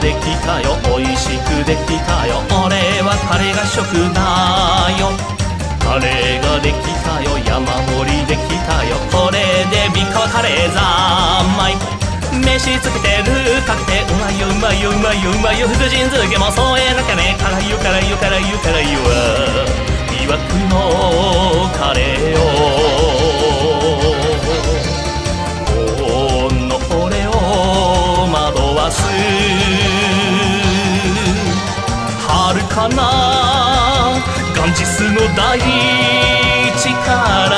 できたよ美味しくできたよ俺はカレーが食だよカレーができたよ山盛りできたよこれで3日はカレー三昧飯つけてるかけてうまいようまいようまいようまいよ福神漬けも添えなきゃね辛いよ辛いよ辛いよ辛いよ魅惑のカレーをこの俺を惑わす遥かなガンジスの大地から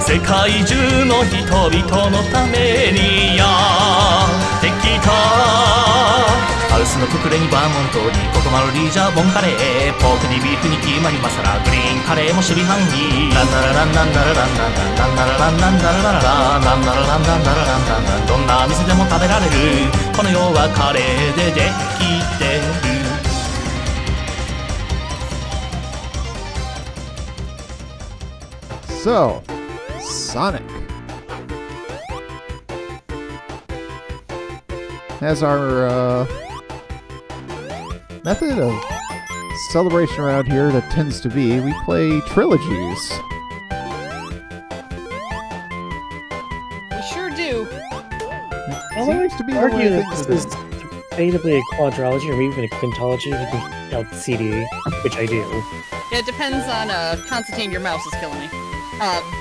世界中の人々のためにやってきたハウスのククレにバーモントにココマロリージャーボンカレーポークにビーフにキーマにマサラグリーンカレーも守備範囲ランナラランナンナラランナンナンナラランナンナラララランナラランナンナラランナンナンどんな店でも食べられるこの世はカレーでできてるSo, Sonic has our method of celebration around here that tends to be we play trilogies. We sure do. Seems to be the argue way that things this is debatably a quadrology or maybe even a quintology if you can count the CD, which I do. Yeah, it depends on, Constantine, your mouse is killing me.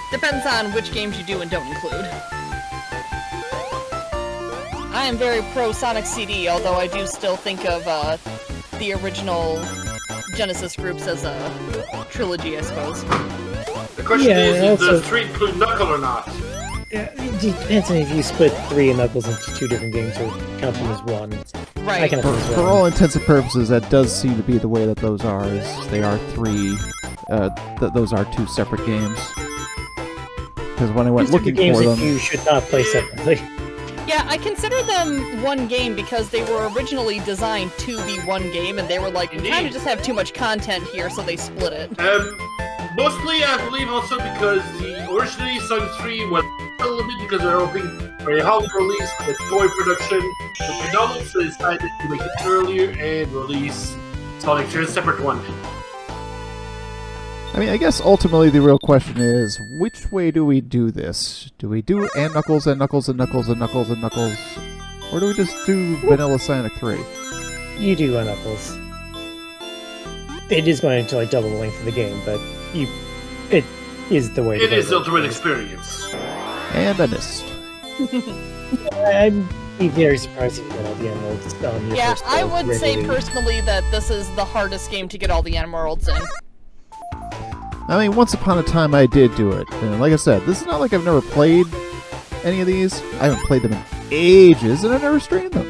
Depends on which games you do and don't include. I am very pro Sonic CD, although I do still think of, the original Genesis groups as a trilogy, I suppose. The question is, also, does 3 include Knuckle or not? Yeah, it depends on if you split 3 and Knuckles into 2 different games or count them as one. Right. I can For all intents and purposes, that does seem to be the way that those are. Is they are 3. Those are 2 separate games. Because when I went looking games for that them, you should not play separately. Yeah, I consider them one game because they were originally designed to be one game, and they were like, we kind of just have too much content here, so they split it. Mostly, I believe also because originally Sonic 3 was a little bit because they're hoping for a holiday release with toy production. But McDonald's decided to make it earlier and release Sonic 3 as a separate one. I mean, I guess ultimately the real question is, which way do we do this? Do we do and Knuckles and Knuckles and Knuckles and Knuckles and Knuckles? Or do we just do Vanilla Sonic 3? You do on Knuckles. It is going to like double the length of the game, but it is the way to It go. is the ultimate experience. And I missed. I'd be very surprised if you got all the emeralds on your Yeah, first I go would say regularly. personally that this is the hardest game to get all the emeralds in. I mean, once upon a time I did do it. And like I said, this is not like I've never played any of these. I haven't played them in ages, and I've never streamed them.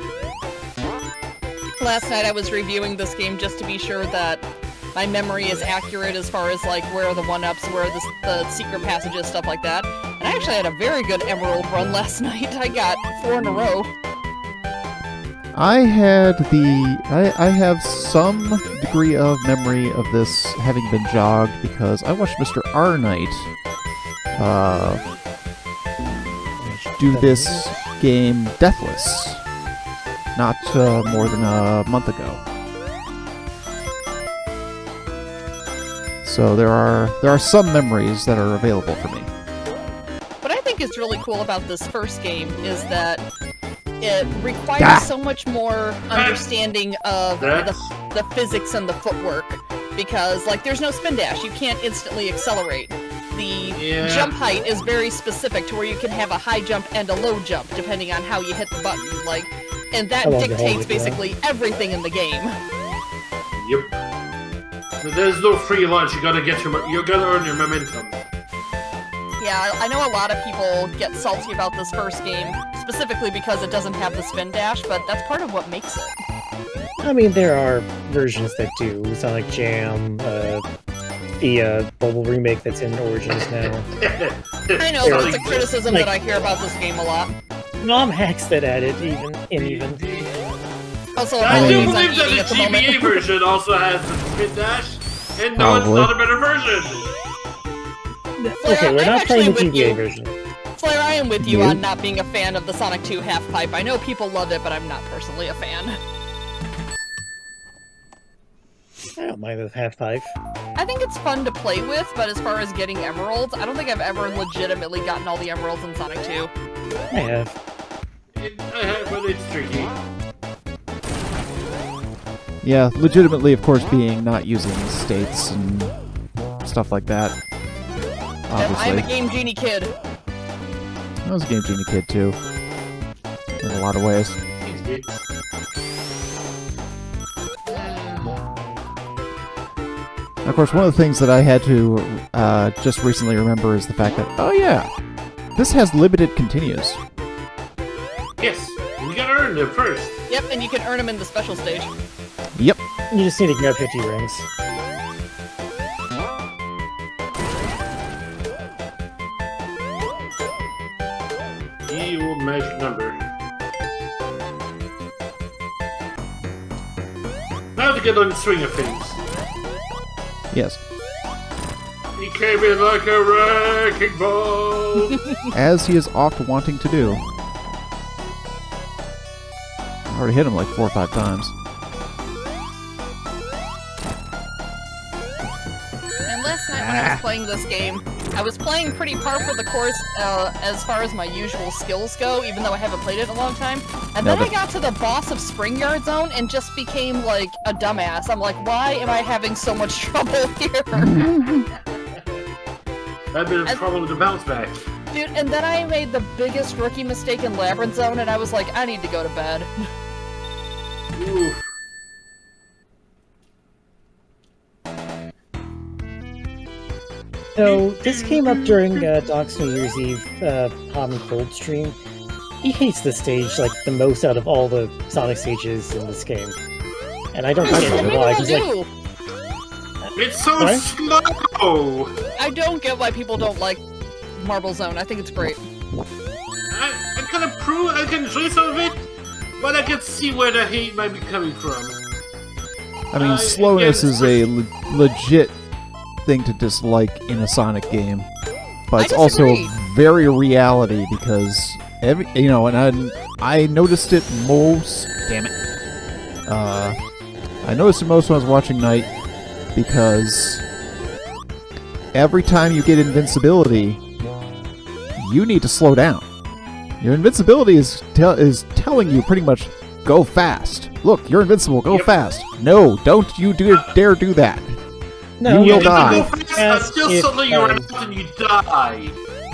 Last night I was reviewing this game just to be sure that my memory is accurate as far as like where are the one-ups, where are the secret passages, stuff like that. And I actually had a very good emerald run last night. I got 4 in a row. I have some degree of memory of this having been jogged because I watched Mr. R. Knight do this game deathless not more than a month ago. So there are some memories that are available for me. What I think is really cool about this first game is that it requires so much more understanding of the physics and the footwork, because like there's no spin dash, you can't instantly accelerate. The jump height is very specific to where you can have a high jump and a low jump depending on how you hit the button, like, and that dictates basically everything in the game. Yep. There's no free lunch. You gotta earn your momentum. Yeah, I know a lot of people get salty about this first game, specifically because it doesn't have the spin dash, but that's part of what makes it. I mean, there are versions that do. Sonic Jam, the mobile remake that's in Origins now. I know, that's a criticism that I hear about this game a lot. Mom hacks that at it, even. Also, I do apologies, I'm believe eating that at the the moment. GBA version also has the spin dash, and no, it's Probably. not a better version. Okay, we're I'm not playing the actually with GBA you. version. Flair, I am with you Yeah. on not being a fan of the Sonic 2 half-pipe. I know people love it, but I'm not personally a fan. I don't mind the half-pipe. I think it's fun to play with, but as far as getting emeralds, I don't think I've ever legitimately gotten all the emeralds in Sonic 2. I have. But it's tricky. Yeah, legitimately, of course, being not using states and stuff like that. I am a Obviously. Game Genie kid. I was a Game Genie kid, too. In a lot of ways. Of course, one of the things that I had to just recently remember is the fact that, oh yeah, this has limited continues. Yes, you gotta earn them first. Yep, and you can earn them in the special stage. Yep. You just need to grab 50 rings. You magic number. Now to get on the swing of things. Yes. He came in like a wrecking ball. As he is oft wanting to do. I already hit him like 4 or 5 times. And last night when I was playing this game, I was playing pretty par for the course as far as my usual skills go, even though I haven't played it in a long time. And then I got to the boss of Spring Yard Zone and just became like a dumbass. I'm like, why am I having so much trouble here? That'd been a problem with the bounce back. Dude, and then I made the biggest rookie mistake in Labyrinth Zone, and I was like, I need to go to bed. Oof. So, this came up during Doc's New Year's Eve Hot and Cold stream. He hates this stage like the most out of all the Sonic stages in this game. And I don't Some get people why. He's like, do. It's so Sorry? slow! I don't get why people don't like Marble Zone. I think it's great. I can approve, I can enjoy some of it, but I can see where the hate might be coming from. I mean, slowness is a legit thing to dislike in a Sonic game, but it's also disagree. very reality because and I noticed it most. Damn it! I noticed it most when I was watching Night because every time you get invincibility, you need to slow down. Your invincibility is telling you pretty much go fast. Look, you're invincible. Go fast. No, don't you dare do that. no, You will You die. can go fast, until If, suddenly you run out and you die.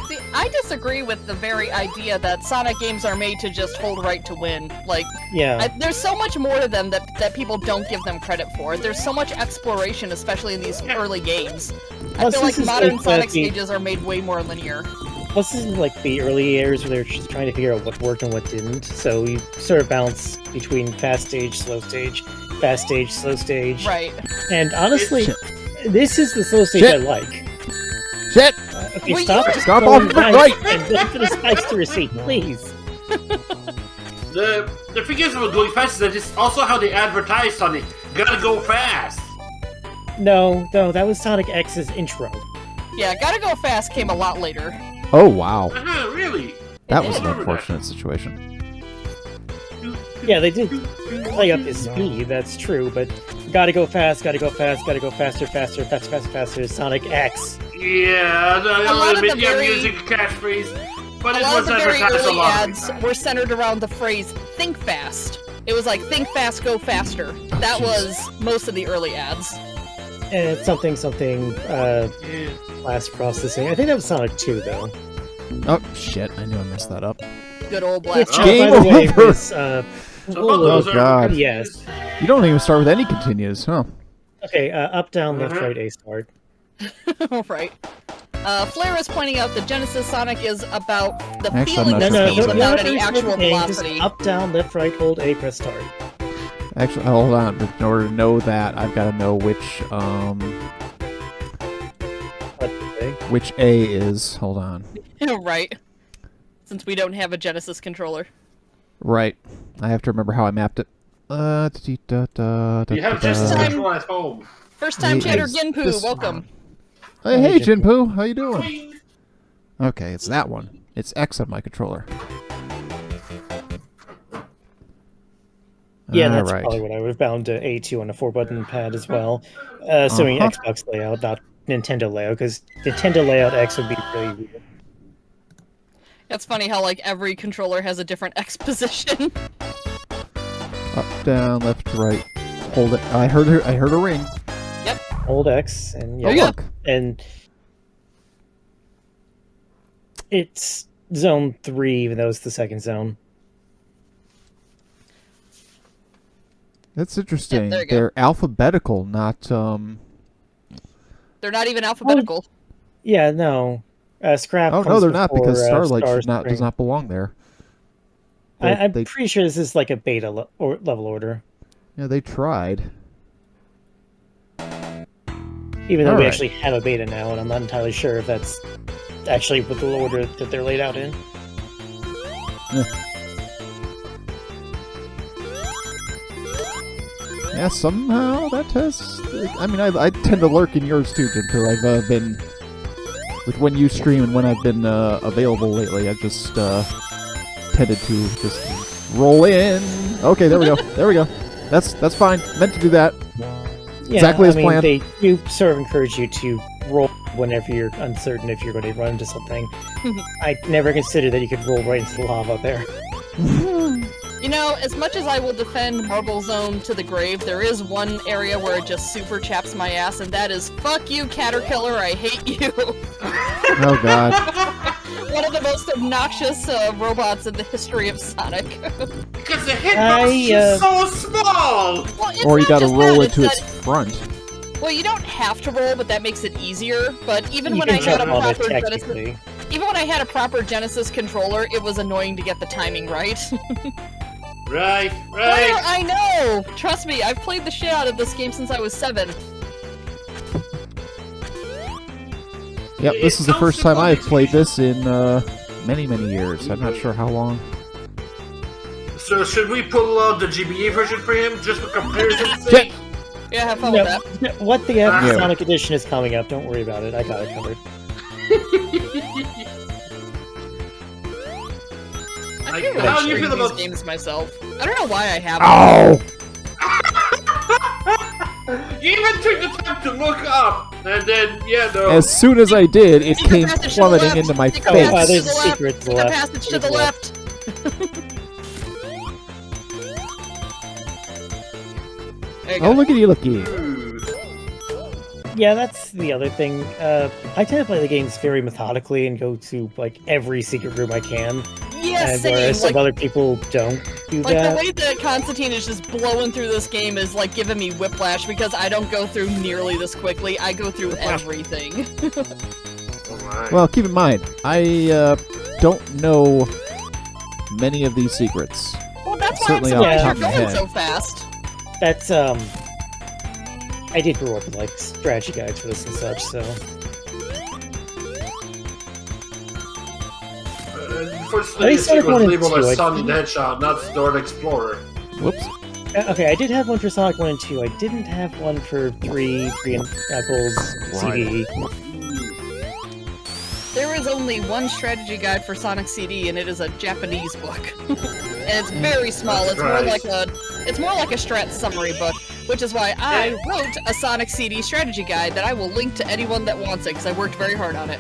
See, I disagree with the very idea that Sonic games are made to just hold right to win. Like, yeah. there's so much more to them that people don't give them credit for. There's so much exploration, especially in these early games. I Plus, feel like this is modern like, Sonic the- stages are made way more linear. Plus, this is like the early years where they're just trying to figure out what worked and what didn't. So you sort of bounce between fast stage, slow stage, fast stage, slow stage. Right. And honestly, Shit. this is the slow stage Shit. I like. Shit! Okay, Well, stop. you're- Stop going off the right right. and look for the spikes to receive, please. The thing is about going fast is that it's also how they advertise Sonic. Gotta go fast. No, that was Sonic X's intro. Yeah, Gotta Go Fast came a lot later. Oh wow, Really? that was I an remember that. unfortunate situation. Yeah, they did play up his speed, that's true, but gotta go fast, gotta go fast, gotta go faster, faster, faster, faster, faster, Sonic X. Yeah, A lot of the yeah, very- music catchphrase, but A it lot was of the very advertised a early lot. ads were centered around the phrase "think fast." It was like "think fast, go faster." That jeez. was most of the early ads. And it's something, Yeah. blast processing. I think that was Sonic 2, though. Oh shit! I knew I messed that up. Good old Which, blast. Game by the way, over. was, So Ooh, those oh, are- God. Yes. You don't even start with any continues, huh? Okay, up, down, left, Mhm. right, A start. Right. Flair is pointing out that Genesis Sonic is about the Actually, I'm feeling not of sure No, if speed that's without right. any actual velocity. Just up, down, left, right, hold A, press start. Actually, hold on. But in order to know that, I've got to know which A is. Hold on. Right. Since we don't have a Genesis controller. Right. I have to remember how I mapped it. You have just Time. control at home. First time chatter Is Ginpoo, this welcome. Hey, Hey, Jinpoo, how you doing? Okay, it's that one. It's X on my controller. Yeah, that's Alright. probably what I would have bound to A2 on a 4-button pad as well. Assuming Xbox layout, not Nintendo layout, because Nintendo layout X would be really weird. It's funny how like every controller has a different X position. Up, down, left, right. Hold it. I heard a ring. Yep. Hold X, and Oh, yeah, look. and it's zone 3, even though it's the second zone. That's interesting. Yeah, there you go. They're alphabetical, not They're not even alphabetical. Yeah, no. Scrap. Oh no, comes they're not, before, because Starlight Star does Spring. not belong there. I'm They- pretty sure this is like a beta level order. Yeah, they tried. Even though we Alright. actually have a beta now, and I'm not entirely sure if that's actually what the order that they're laid out in. Yeah, somehow that has. I mean, I tend to lurk in yours too, Jinpoo. I've been with when you stream and when I've been available lately. I've just tended to just roll in. Okay, there we go. There we go. That's fine. Meant to do that. Yeah, Exactly as I mean, planned. They do sort of encourage you to roll whenever you're uncertain if you're going to run into something. I never considered that you could roll right into the lava there. You know, as much as I will defend Marble Zone to the grave, there is one area where it just super chaps my ass, and that is fuck you, Caterpillar, I hate you. Oh God. One of the most obnoxious robots in the history of Sonic. Because the hitbox is so small! Well, it's Or you not gotta just roll that, it to it's its that- front. Well, you don't have to roll, but that makes it easier. But even You when I can had a jump on it proper Genesis, technically. even when I had a proper Genesis controller, it was annoying to get the timing right. Right. I know. Trust me, I've played the shit out of this game since I was 7. Yep, this is the first time I've played this in many years. I'm not sure how long. So should we pull out the GBA version for him, just for comparison's sake? Yeah, have fun No, with that. what the F Yeah. Sonic Edition is coming up, don't worry about it. I got it covered. I feel How like do you feel sharing about- these games myself. I don't know why I have Oh! You even took the time to look up, and then, yeah, no. As soon as I did, it Secret came passage to the plummeting left. into my Secret face. passage there's to a the left. secret to the Secret left. passage to There's the a left. There you Oh, go. looky. Yeah, that's the other thing. I tend to play the games very methodically and go to like every secret room I can, Yeah, and same. whereas Like, some other people don't do like the that. way that Constantine is just blowing through this game is like giving me whiplash because I don't go through nearly this quickly. I go through everything. Alright. Well, keep in mind, I don't know many of these secrets. Well, that's why Certainly I'm off the surprised top you're of my going head. so fast. That's I did grow up with like strategy guides for this and such, so Unfortunately, At this least Sonic game was 1 and labeled 2, as I Sonic think. the Hedgehog, not Star Explorer. Whoops. okay. I did have one for Sonic 1 and 2. I didn't have one for 3 and Knuckles CD. There is only one strategy guide for Sonic CD, and it is a Japanese book. And it's very small. It's more like a strat summary book, which is why I wrote a Sonic CD strategy guide that I will link to anyone that wants it because I worked very hard on it.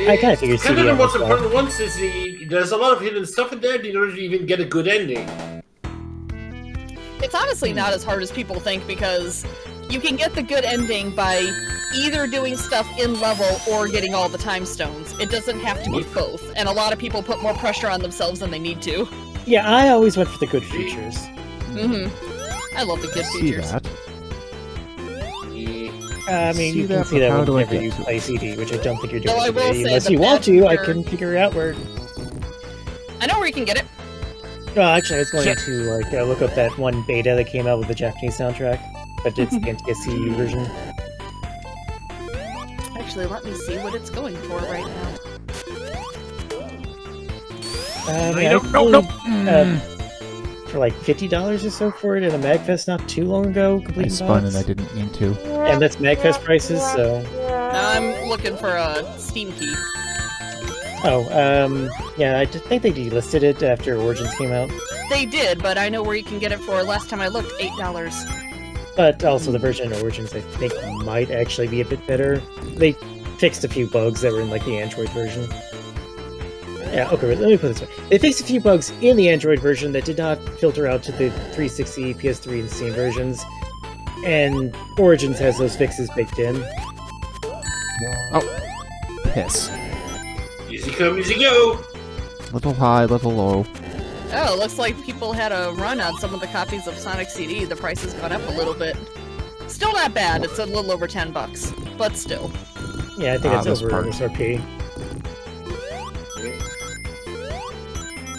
I kinda figured Kind of CD the most was important ones is there's a lot of hidden stuff in there. You don't even get a good ending. It's honestly not as hard as people think because you can get the good ending by either doing stuff in level or getting all the time stones. It doesn't have to be both, and a lot of people put more pressure on themselves than they need to. Yeah, I always went for the good features. I love the good See features. that? I mean, See you can that, see but that how do I whenever get you to play it? CD, which I don't think you're doing Though I will today. say Unless the you want bad to, I feature- can figure out where. I know where you can get it. Well, actually, I was going to like look up that one beta that came out with the Japanese soundtrack, but it's the NTSC version. Actually, let me see what it's going for right now. For like $50 or so for it at a MagFest not too long ago. I Complete spun box. and I didn't mean to. And that's MagFest prices, so Now I'm looking for a Steam key. Yeah, I just think they delisted it after Origins came out. They did, but I know where you can get it for. Last time I looked, $8. But also the version of Origins, I think, might actually be a bit better. They fixed a few bugs that were in, like, the Android version. Yeah, okay, let me put it this way. They fixed a few bugs in the Android version that did not filter out to the 360, PS3, and Steam versions. And Origins has those fixes baked in. Oh, piss. Easy come, easy go. Little high, little low. Oh, looks like people had a run on some of the copies of Sonic CD. The price has gone up a little bit. Still not bad. It's a little over $10, but still. Yeah, I think it's this over part. MSRP.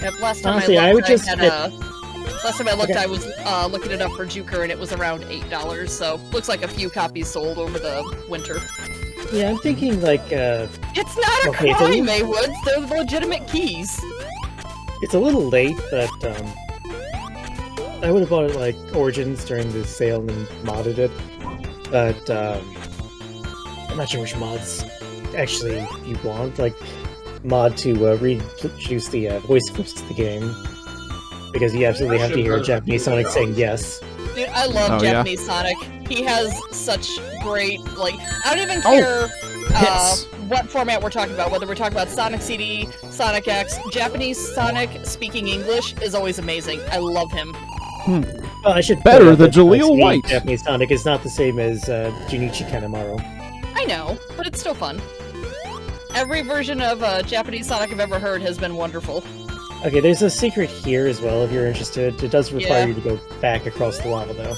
Yep, last time Honestly, I I would looked, just had, get- last time I looked, Okay. I was looking it up for Juker, and it was around $8. So looks like a few copies sold over the winter. Yeah, I'm thinking, like, It's not a Okay, it's a crime, little- Woods. They're legitimate keys. it's a little late, but, I would have bought it, like, Origins during the sale and modded it. But, I'm not sure which mods actually you want. Like, mod to reintroduce the voice clips to the game. Because you absolutely have to hear a Japanese Sonic saying yes. Dude, I love Oh, yeah? Japanese Sonic. He has such great, like, I don't even Oh, care piss. what format we're talking about, whether we're talking about Sonic CD, Sonic X, Japanese Sonic speaking English is always amazing. I love him. Well, I should Better point out than that Jaleel Sonic White. Japanese Sonic is not the same as Junichi Kanemaru. I know, but it's still fun. Every version of Japanese Sonic I've ever heard has been wonderful. Okay, there's a secret here as well if you're interested. It does require Yeah. you to go back across the lava, though.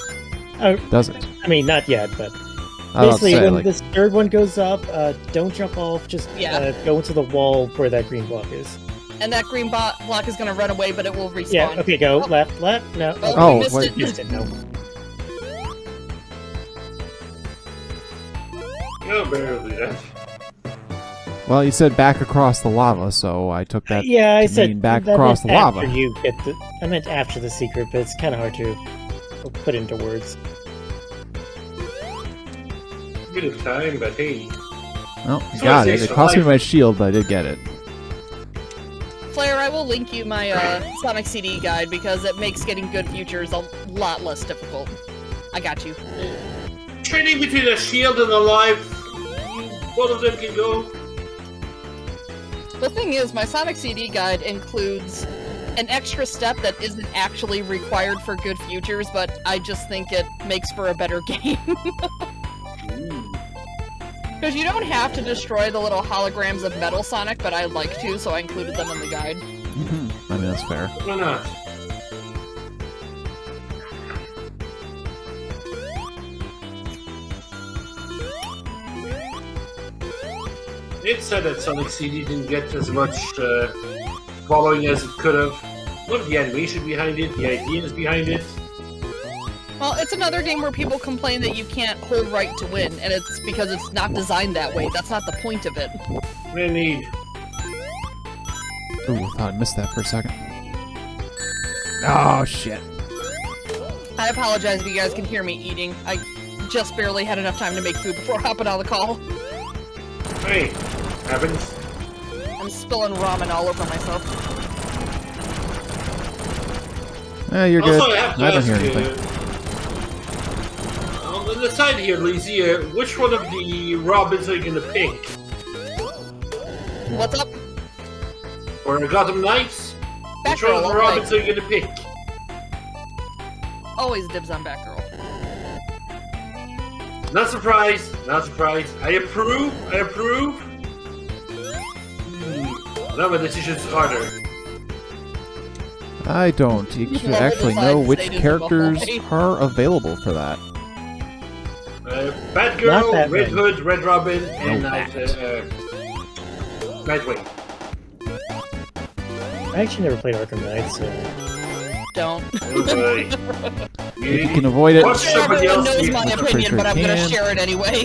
Oh, Does it? I mean, not yet, but I was about to basically, say, when like, this third one goes up, don't jump off. Just Yeah. go into the wall where that green block is. And that green block is going to run away, but it will respawn. Yeah. Okay, go Oh. left. No. Oh, Oh, we missed wait. it. Missed it. No. No, barely that. well, you said back across the lava, so I took that. Yeah, I to said mean back that across meant the lava. after you get the. I meant after the secret, but it's kind of hard to put into words. Bit of time, but hey. Oh, So got it's it. It cost me life. my shield, but I did get it. Flair, I will link you my Sonic CD guide because it makes getting good futures a lot less difficult. I got you. Trading between a shield and a life, both of them can go. The thing is, my Sonic CD guide includes an extra step that isn't actually required for good futures, but I just think it makes for a better game. Because you don't have to destroy the little holograms of Metal Sonic, but I'd like to, so I included them in the guide. I mean, that's fair. Why not? It said that Sonic CD didn't get as much following as it could have. Look at the animation behind it, the ideas behind it. Well, it's another game where people complain that you can't hold right to win, and it's because it's not designed that way. That's not the point of it. Indeed. Ooh, I thought I missed that for a second. Oh, shit. I apologize if you guys can hear me eating. I just barely had enough time to make food before hopping on the call. Hey, happens. I'm spilling ramen all over myself. You're good. Also, I have to I don't ask hear you, anything. on the side here, Leedzie, which one of the Robins are you gonna pick? What's up? Or Gotham Knights? Which one Batgirl, of the all Robins right. are you gonna pick? Always dibs on Batgirl. Not surprised, not surprised. I approve, I approve. Now my decision's harder. I don't. You should Whoever actually decides know to which stay doesn't characters go away. are available for that. Batgirl, Not Batman. Red Hood, Red Robin, and No Nightwing. I actually never played Arkham Knight, so Don't. Oh boy. If you can avoid it, Watch Sure, somebody everyone else knows use my it. opinion, but I'm gonna Can. share it anyway.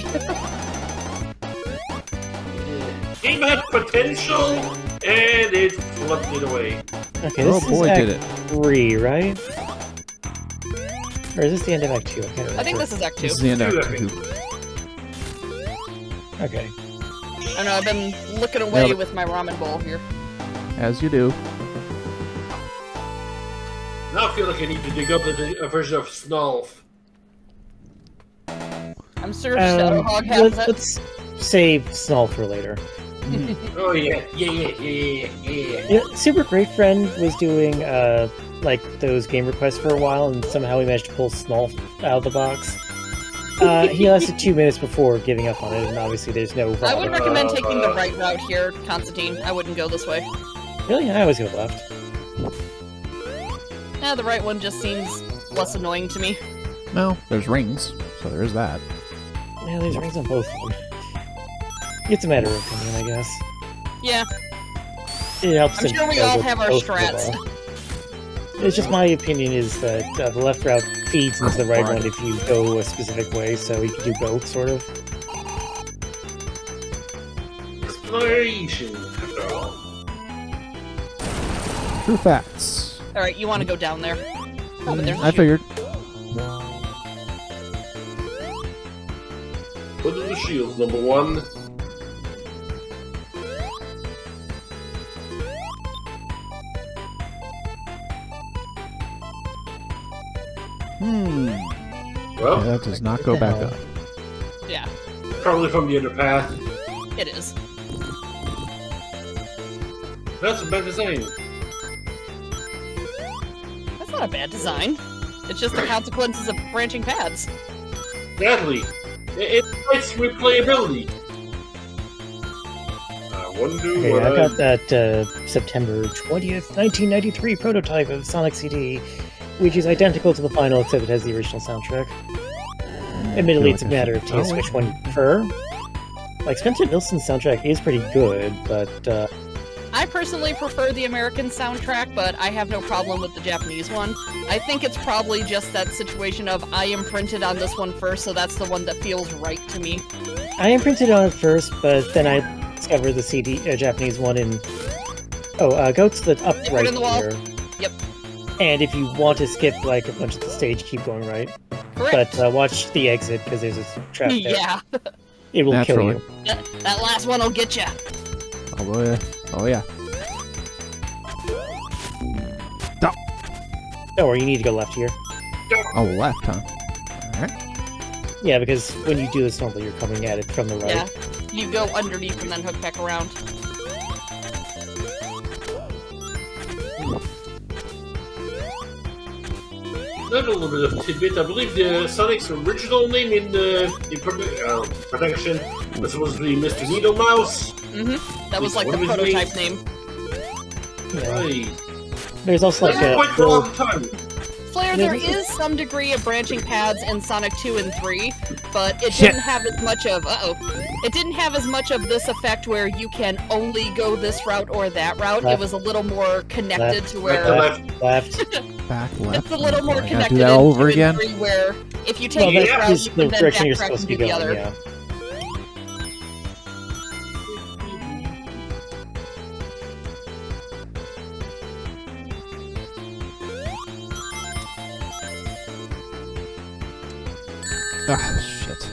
Game had potential, and it flipped it away. okay. Oh This boy, is Act did it. 3, right? Or is this the end of Act 2? I can't remember. I think this is Act 2. This is the end of Two, I Act think. 2. Okay. I know, I've been looking away Yeah, with my ramen bowl here. As you do. Now I feel like I need to dig up a version of Snolf. I'm sure Shadowhog has it. Let's save Snall for later. Oh yeah. Yeah, Super Great Friend was doing like those game requests for a while, and somehow we managed to pull Snall out of the box. He lasted 2 minutes before giving up on it, and obviously there's no. I would recommend taking the right route here, Constantine. I wouldn't go this way. Really, I always go left. Yeah, the right one just seems less annoying to me. No, there's rings, so there is that. Yeah, there's rings on both of them. It's a matter of opinion, I guess. Yeah, It helps. I'm to sure we know all what have our both of them strats. are. It's just my opinion is that the left route feeds into the right one if you go a specific way, so you can do both, sort of. Exploration, after all. True facts. Alright, you want to go down there. Oh, but there's a I chute. figured. What are the shields, number 1? Well, Yeah, that does not go back up. Yeah, probably from the other path. it is. That's a bad design. That's not a bad design. It's just the consequences of branching paths. Exactly. It fights replayability. I wonder Okay, what I got that September 20th, 1993 prototype of Sonic CD, which is identical to the final except it has the original soundtrack. Admittedly, it's a matter of taste which one you prefer. Like, Spencer Nilsson's soundtrack is pretty good, but I personally prefer the American soundtrack, but I have no problem with the Japanese one. I think it's probably just that situation of I imprinted on this one first, so that's the one that feels right to me. I imprinted on it first, but then I discovered the CD Japanese one in... go to the up Right right in the wall. here. Yep. And if you want to skip, like, a bunch of the stage, keep going right. Correct. But watch the exit, because there's a trap there. Yeah. It will kill Naturally. you. That last one will get ya. Oh yeah. Oh yeah. Don't worry, you need to go left here. Oh, left, huh? Alright. Yeah, because when you do this normally, you're coming at it from the right. Yeah. You go underneath and then hook back around. Another little bit of tidbit. I believe the Sonic's original name in production was supposed to be Mr. Needle Mouse. Mm-hmm. That was like What the was his prototype name. Yeah. Right. There's also like That's a quite for a little... long time. Flair, there is some degree of branching paths in Sonic 2 and 3, but it Shit. didn't have as much of it didn't have as much of this effect where you can only go this route or that route. Left. It was a little more connected Left. to where left. Back left. it's a little more I gotta connected do that in all over 2 and again. 3 where if you Well, take this that route, is you the can then direction you're backtrack supposed to be and do the going, other. yeah. Ah, shit.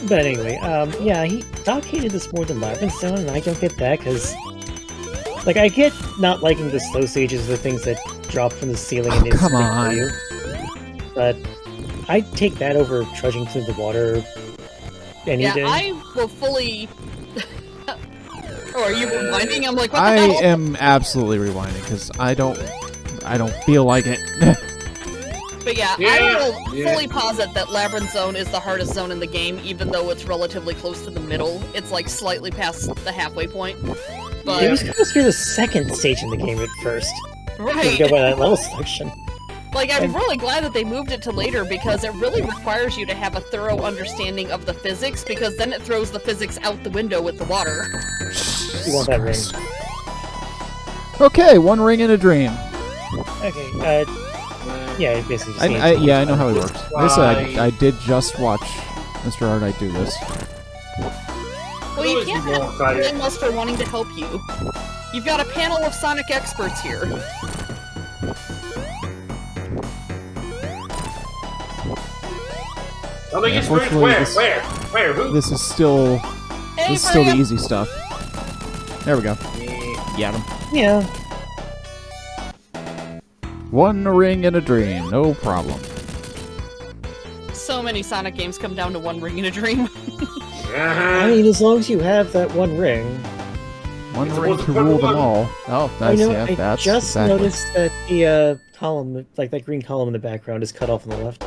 But anyway, yeah, Doc hated this more than Labyrinth Zone, and I don't get that, because... Like, I get not liking the slow stages, the things that drop from the ceiling and come instantly on. kill you. But I'd take that over trudging through the water any Yeah, day. I will fully Oh, are you rewinding? I'm like, what the I hell? am absolutely rewinding because I don't feel like it. But yeah, I Yeah, will yeah. fully posit that Labyrinth Zone is the hardest zone in the game, even though it's relatively close to the middle. It's like slightly past the halfway point. But It was close to the second stage in the game at first. To right, go by that level selection. like I'm really glad that they moved it to later because it really requires you to have a thorough understanding of the physics, because then it throws the physics out the window with the water. You want that ring. Okay, one ring in a dream. Okay, yeah, it basically just I know how it works. Like I said, Why? I did just watch Mr. Ardite do this. Well, you can't blame us for wanting to help you. You've got a panel of Sonic experts here. Where? Who? This is still the easy stuff. There we go. Got him. Yeah. One ring and a dream, no problem. So many Sonic games come down to one ring and a dream. I mean, as long as you have that one ring. One ring to rule them all. Oh, nice. I That's just exactly. noticed that the column, like that green column in the background, is cut off on the left.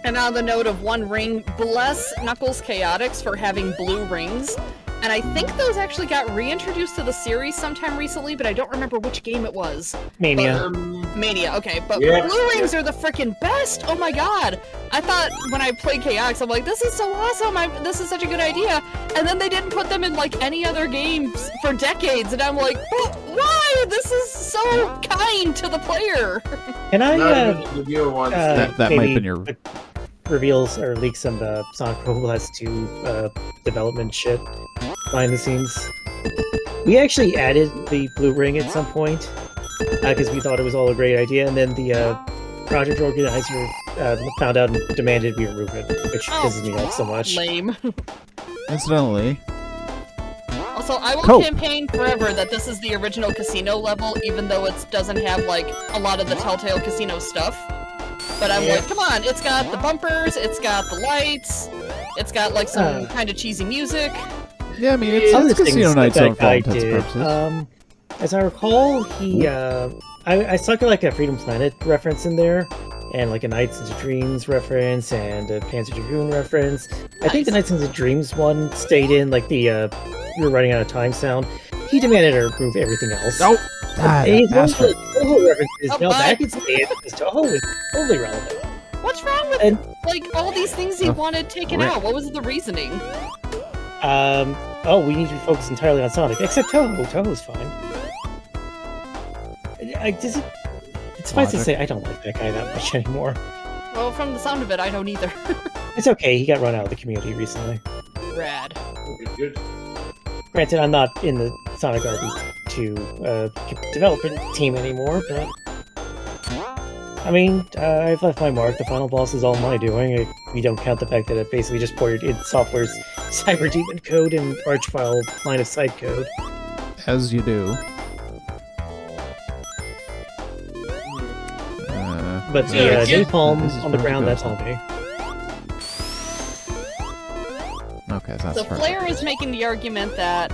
And on the note of one ring, bless Knuckles Chaotix for having blue rings. And I think those actually got reintroduced to the series sometime recently, but I don't remember which game it was. Mania. Mania, okay. But Yeah, blue rings are the freaking best! Oh my god! I thought when I played Chaotix, I'm like, this is so awesome! this is such a good idea! And then they didn't put them in, like, any other games for decades, and I'm like, why? This is so kind to the player! Can I, that might have been your... reveals or leak some Sonic Roboblast 2 development shit behind the scenes. We actually added the blue ring at some point because we thought it was all a great idea, and then the project organizer found out and demanded we remove it, which pisses me off so much. Lame. Incidentally... Also, I will campaign forever that this is the original casino level, even though it doesn't have, like, a lot of the Telltale Casino stuff. But I'm like, come on, it's got the bumpers, it's got the lights, it's got, like, some kind of cheesy music. Yeah, I mean, it's Casino Nights for all intents and purposes. As I recall, I stuck like a Freedom Planet reference in there, and like a Nights into Dreams reference, and a Panzer Dragoon reference. I think the Nights into Dreams one stayed in, like the you were running out of time sound. He demanded to remove everything else. Oh! Toho references. No, that can stay in because Toho is totally relevant. What's wrong with, like, all these things he wanted taken out? What was the reasoning? We need to focus entirely on Sonic, except Toho. Toho's fine. It's fine to say I don't like that guy that much anymore. Well, from the sound of it, I don't either. It's okay, he got run out of the community recently. Rad. Good. Granted, I'm not in the Sonic RB2 development team anymore, but... I mean, I've left my mark. The final boss is all my doing. We don't count the fact that it basically just ported in software's Cyberdemon code and Archvile line-of-sight code. As you do. But the napalm on the ground, that's on me. Okay, that's So Flair is making the argument that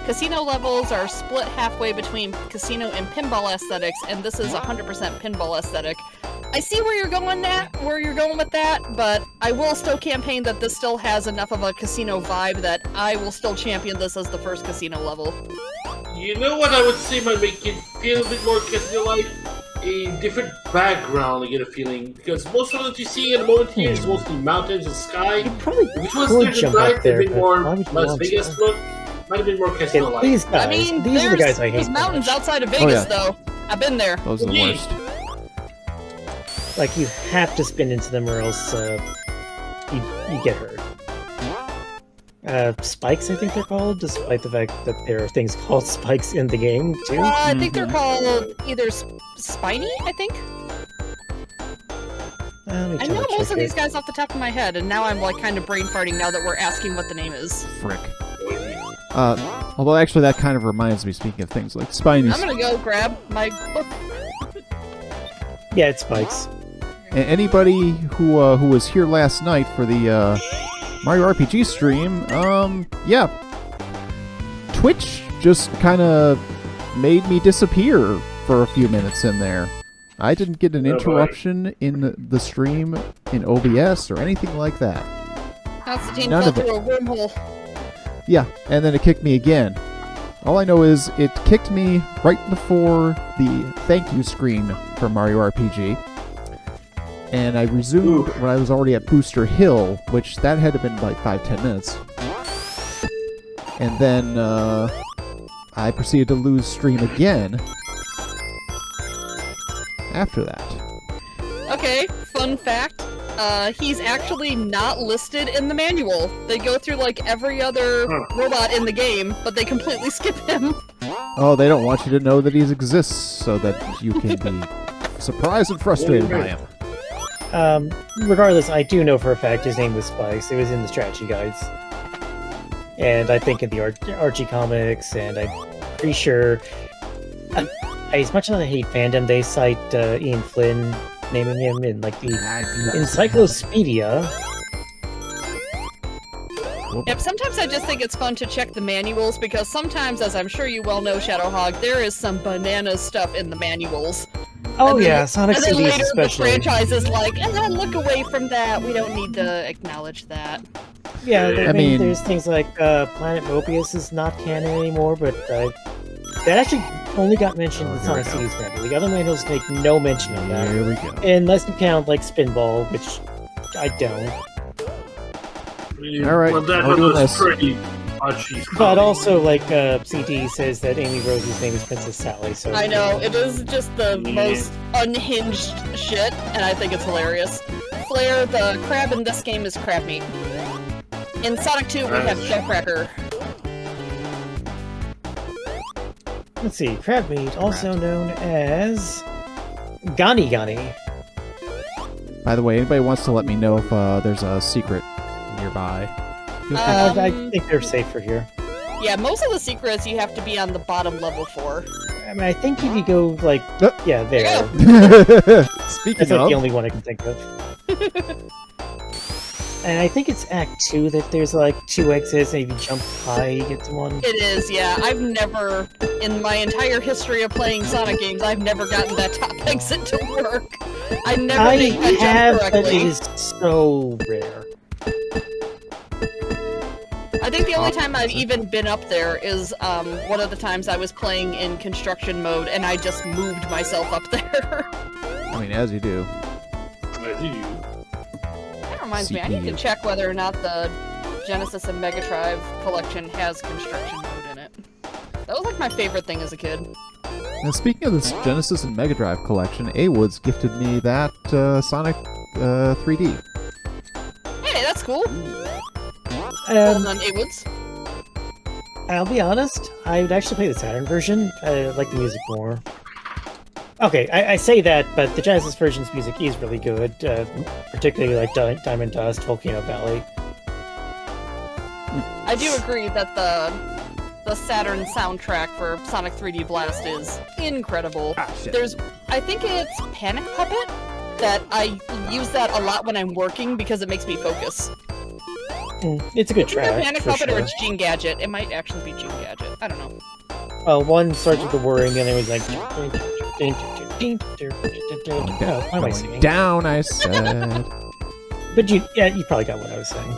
casino levels are split halfway between casino and pinball aesthetics, and this is 100% pinball aesthetic. I see where you're going with that, but I will still campaign that this still has enough of a casino vibe that I will still champion this as the first casino level. You know what I would say might make it feel a bit more casino-like? A different background, I get a feeling, because most of what you see in the moment here is mostly mountains and sky. Which was different, right? A bit more Las Vegas look. Might have been more casino-like. These guys, I mean, these are the guys I hate. There's mountains outside of Vegas, though. I've been there. Those are the worst. Like, you have to spin into them or else you get hurt. Spikes, I think they're called, despite the fact that there are things called spikes in the game, too. I think they're called either Spiny, I think? I know most of these guys off the top of my head, and now I'm like kind of brain farting now that we're asking what the name is. Frick. Although actually that kind of reminds me, speaking of things like Spiny. I'm gonna go grab my book. Yeah, it's spikes. Anybody who was here last night for the Mario RPG stream, yeah. Twitch just kind of made me disappear for a few minutes in there. I didn't get an interruption in the stream in OBS or anything like that. Constantine fell through a wormhole. Yeah, and then it kicked me again. All I know is it kicked me right before the thank you screen for Mario RPG. And I resumed when I was already at Booster Hill, which that had to have been like 5-10 minutes. And then I proceeded to lose stream again after that. Okay, fun fact. he's actually not listed in the manual. They go through like every other robot in the game, but they completely skip him. Oh, they don't want you to know that he exists, so that you can be surprised and frustrated by him. Regardless, I do know for a fact his name was Spice. It was in the strategy guides. And I think in the Archie comics, and I'm pretty sure... as much as I hate fandom, they cite Ian Flynn naming him in like the Encyclopedia. Yep, sometimes I just think it's fun to check the manuals, because sometimes, as I'm sure you well know, Shadowhog, there is some banana stuff in the manuals. Oh yeah, Sonic And then CDs later especially. the franchise is like, look away from that, we don't need to acknowledge that. Yeah, I mean, mean- there's things like Planet Mobius is not canon anymore, but that actually only got mentioned in the here we Sonic go. CDs manual. The other manuals make no mention of that. Here we go. Unless you count like Spinball, which I don't. All right, Well, that I'll do was this. pretty Archie's But comic. also, like, CD says that Amy Rose's name is Princess Sally, so... I know, it is just the most unhinged shit, and I think it's hilarious. Flair, the crab in this game is crab meat. In Sonic 2, we have Shellcracker. Let's see, crab meat, also known as... Gani Gani. By the way, anybody wants to let me know if there's a secret nearby? I think they're safe for here. Yeah, most of the secrets you have to be on the bottom level for. I mean, I think if you go, like... Yeah, there. Speaking That's like of, the only one I can think of. And I think it's Act 2 that there's like 2 exits, and if you jump high, you get to one. It is, yeah. I've never, in my entire history of playing Sonic games, I've never gotten that top exit to work. I never I make that have, jump but it correctly. is so rare. I think the only time I've even been up there is one of the times I was playing in construction mode and I just moved myself up there. I mean, as you do. As you do. That reminds me, I need to CPU. check whether or not the Genesis and Mega Drive collection has construction mode in it. That was like my favorite thing as a kid. And speaking of this Genesis and Mega Drive collection, A-Woods gifted me that Sonic 3D. Hey, that's cool. Well done, A-Woods. I'll be honest, I would actually play the Saturn version. I like the music more. Okay, I say that, but the Genesis version's music is really good, particularly like Diamond Dust, Volcano Valley. I do agree that the Saturn soundtrack for Sonic 3D Blast is incredible. There's, I think it's Panic Puppet, that I use that a lot when I'm working because it makes me focus. It's a good It's either track, Panic for Puppet sure. or it's Gene Gadget. It might actually be Gene Gadget. I don't know. Well, one starts with the whirring, and then it was like... Oh, why am I singing? Down, I said. But you probably got what I was saying.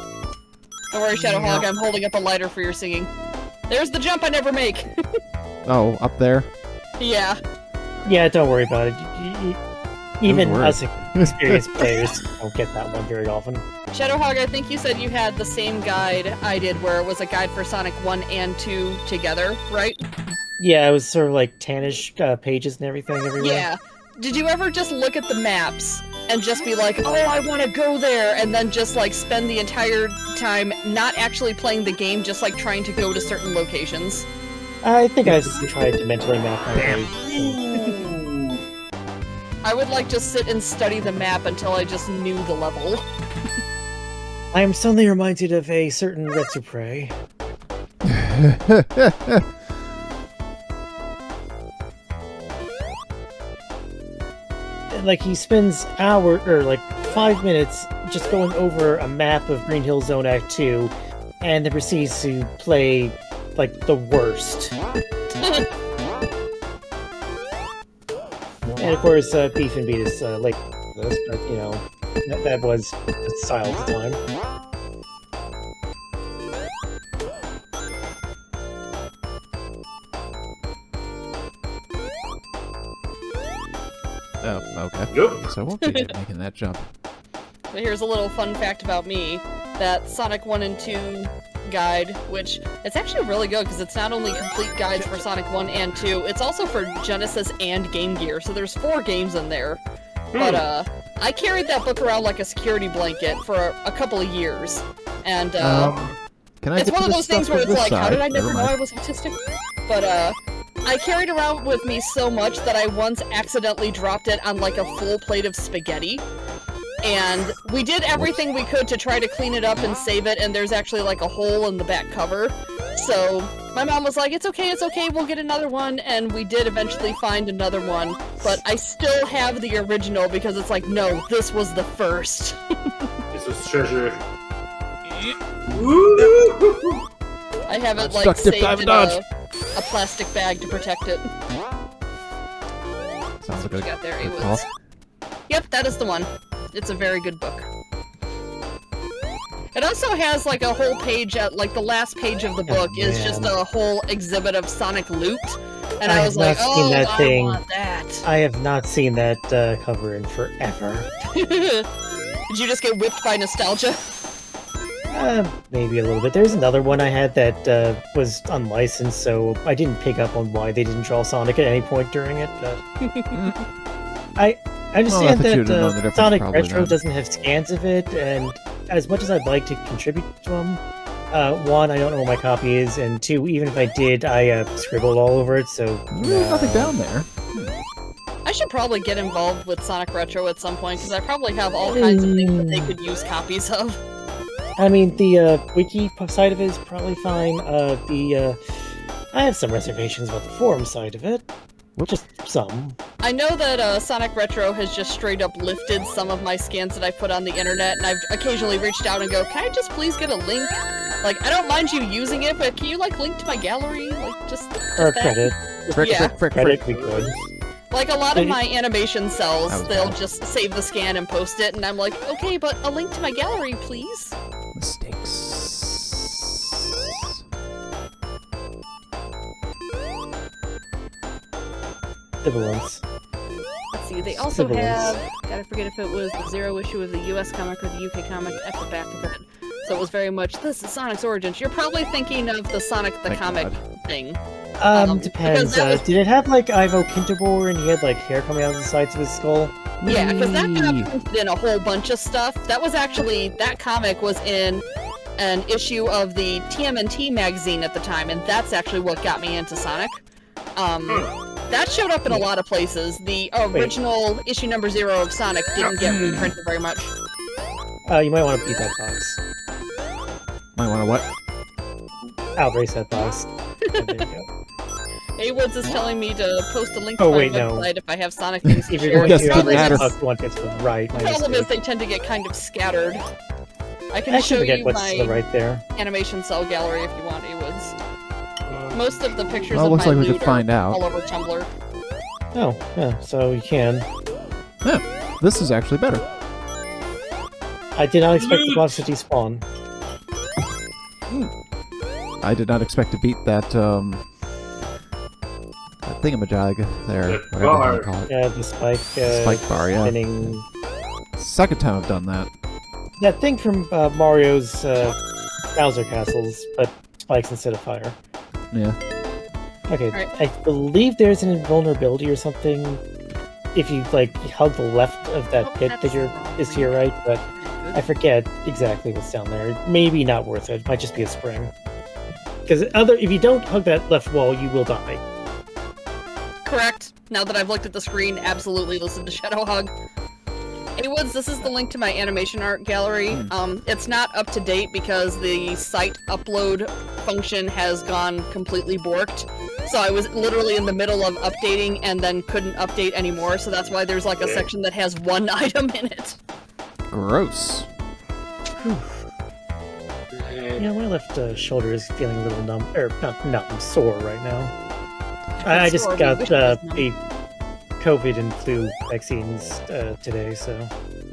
Don't worry, Shadowhog, I'm holding up a lighter for your singing. There's the jump I never make. Oh, up there? Yeah. Yeah, don't worry about it. Even worry. us experienced players don't get that one very often. Shadowhog, I think you said you had the same guide I did, where it was a guide for Sonic 1 and 2 together, right? Yeah, it was sort of like tannish pages and everything everywhere. Yeah. Did you ever just look at the maps and just be like, oh, I want to go there, and then just like spend the entire time not actually playing the game, just like trying to go to certain locations? I think I tried to mentally map my way. I would like just sit and study the map until I just knew the level. I am suddenly reminded of a certain Retsupre. Like, he spends like 5 minutes just going over a map of Green Hill Zone Act 2, and then proceeds to play, like, the worst. And of course, Beef and Beat is late for this, but, you know, that was the style at the time. Oh, okay. Yep. So I won't be making that jump. But here's a little fun fact about me, that Sonic 1 and 2 guide, which it's actually really good because it's not only complete guides for Sonic 1 and 2, it's also for Genesis and Game Gear, so there's 4 games in there. But I carried that book around like a security blanket for a couple of years, and Can I it's get one to of this those things stuff where from it's this like, how did side? I never Never know I mind. was autistic? But I carried around with me so much that I once accidentally dropped it on like a full plate of spaghetti. And we did everything we could to try to clean it up and save it, and there's actually like a hole in the back cover. So my mom was like, it's okay, we'll get another one, and we did eventually find another one. But I still have the original because it's like, no, this was the first. This was treasure. I have it like Stuck, dip, saved dive, in dodge. a plastic bag to protect it. Sounds like What a you got there, good Awoods? call. Yep, that is the one. It's a very good book. It also has like a whole page at like the last page of the book is man. just a whole exhibit of Sonic loot, and I I have was like, not seen oh, that thing. I want that. I have not seen that cover in forever. Did you just get whipped by nostalgia? Maybe a little bit. There's another one I had that was unlicensed, so I didn't pick up on why they didn't draw Sonic at any point during it. But I understand thought you'd have known the that difference Sonic probably Retro then. doesn't have scans of it, and as much as I'd like to contribute to them, one, I don't know where my copy is, and two, even if I did, I scribbled all over it, so There's nothing down there. I should probably get involved with Sonic Retro at some point because I probably have all kinds of things that they could use copies of. I mean, the wiki side of it is probably fine. I have some reservations about the forum side of it. Just some. I know that Sonic Retro has just straight up lifted some of my scans that I put on the internet, and I've occasionally reached out and go, can I just please get a link? Like, I don't mind you using it, but can you, like, link to my gallery? Like, just Or that? credit. Frick, Yeah. frick, frick, Credit frick. we could. Like, a lot of my animation cells, That was they'll bad. just save the scan and post it, and I'm like, okay, but a link to my gallery, please? Mistakes. Sibilance. Let's see, they also Sibilance. have, gotta forget if it was the Zero issue of the US comic or the UK comic at the back of it. So it was very much, this is Sonic's origins. You're probably thinking of the Sonic the Thank Comic God. thing. Depends. because that was- Did it have, like, Ivo Kinterbor and he had, like, hair coming out of the sides of his skull? Yeah, because that got Whee! printed in a whole bunch of stuff. That was actually, that comic was in an issue of the TMNT magazine at the time, and that's actually what got me into Sonic. That showed up in a lot of places. The original issue number 0 of Sonic didn't get reprinted very much. You might want to beat that box. Might want to what? Outrace that box. There you go. Awoods is telling me to post a link Oh, to my wait, no. website if I have Sonic things to If you're share. going Yes, to doesn't The matter. box one gets the right. My problem is mistake. they tend to get kind of scattered. I can I show should forget you what's my to the right there. animation cell gallery if you want, Awoods. Most of the pictures Well, it of looks my like we loot could find are out. all over Tumblr. Oh, yeah, so you can. Yeah, this is actually better. I did not expect the box to despawn. I did not expect to beat that that thingamajig there, That whatever you bar. wanna call it. Yeah, the spike, Spike bar, yeah. spinning. Second time I've done that. That thing from Mario's Bowser Castles, but spikes instead of fire. Yeah. Okay, Alright. I believe there's an invulnerability or something if you, like, hug the left of that Oh, pit that's that is to your right, but I forget exactly what's down there. Maybe not worth it. Might just be a spring. Because if you don't hug that left wall, you will die. Correct. Now that I've looked at the screen, absolutely listen to Shadow Hug. Awoods, this is the link to my animation art gallery. It's not up to date because the site upload function has gone completely borked. So I was literally in the middle of updating and then couldn't update anymore, so that's why there's like a section that has one item in it. Gross. Yeah, my left shoulder is feeling a little numb, or not numb, sore right now. I just sore, we got wish it was numb. the COVID and flu vaccines today, so...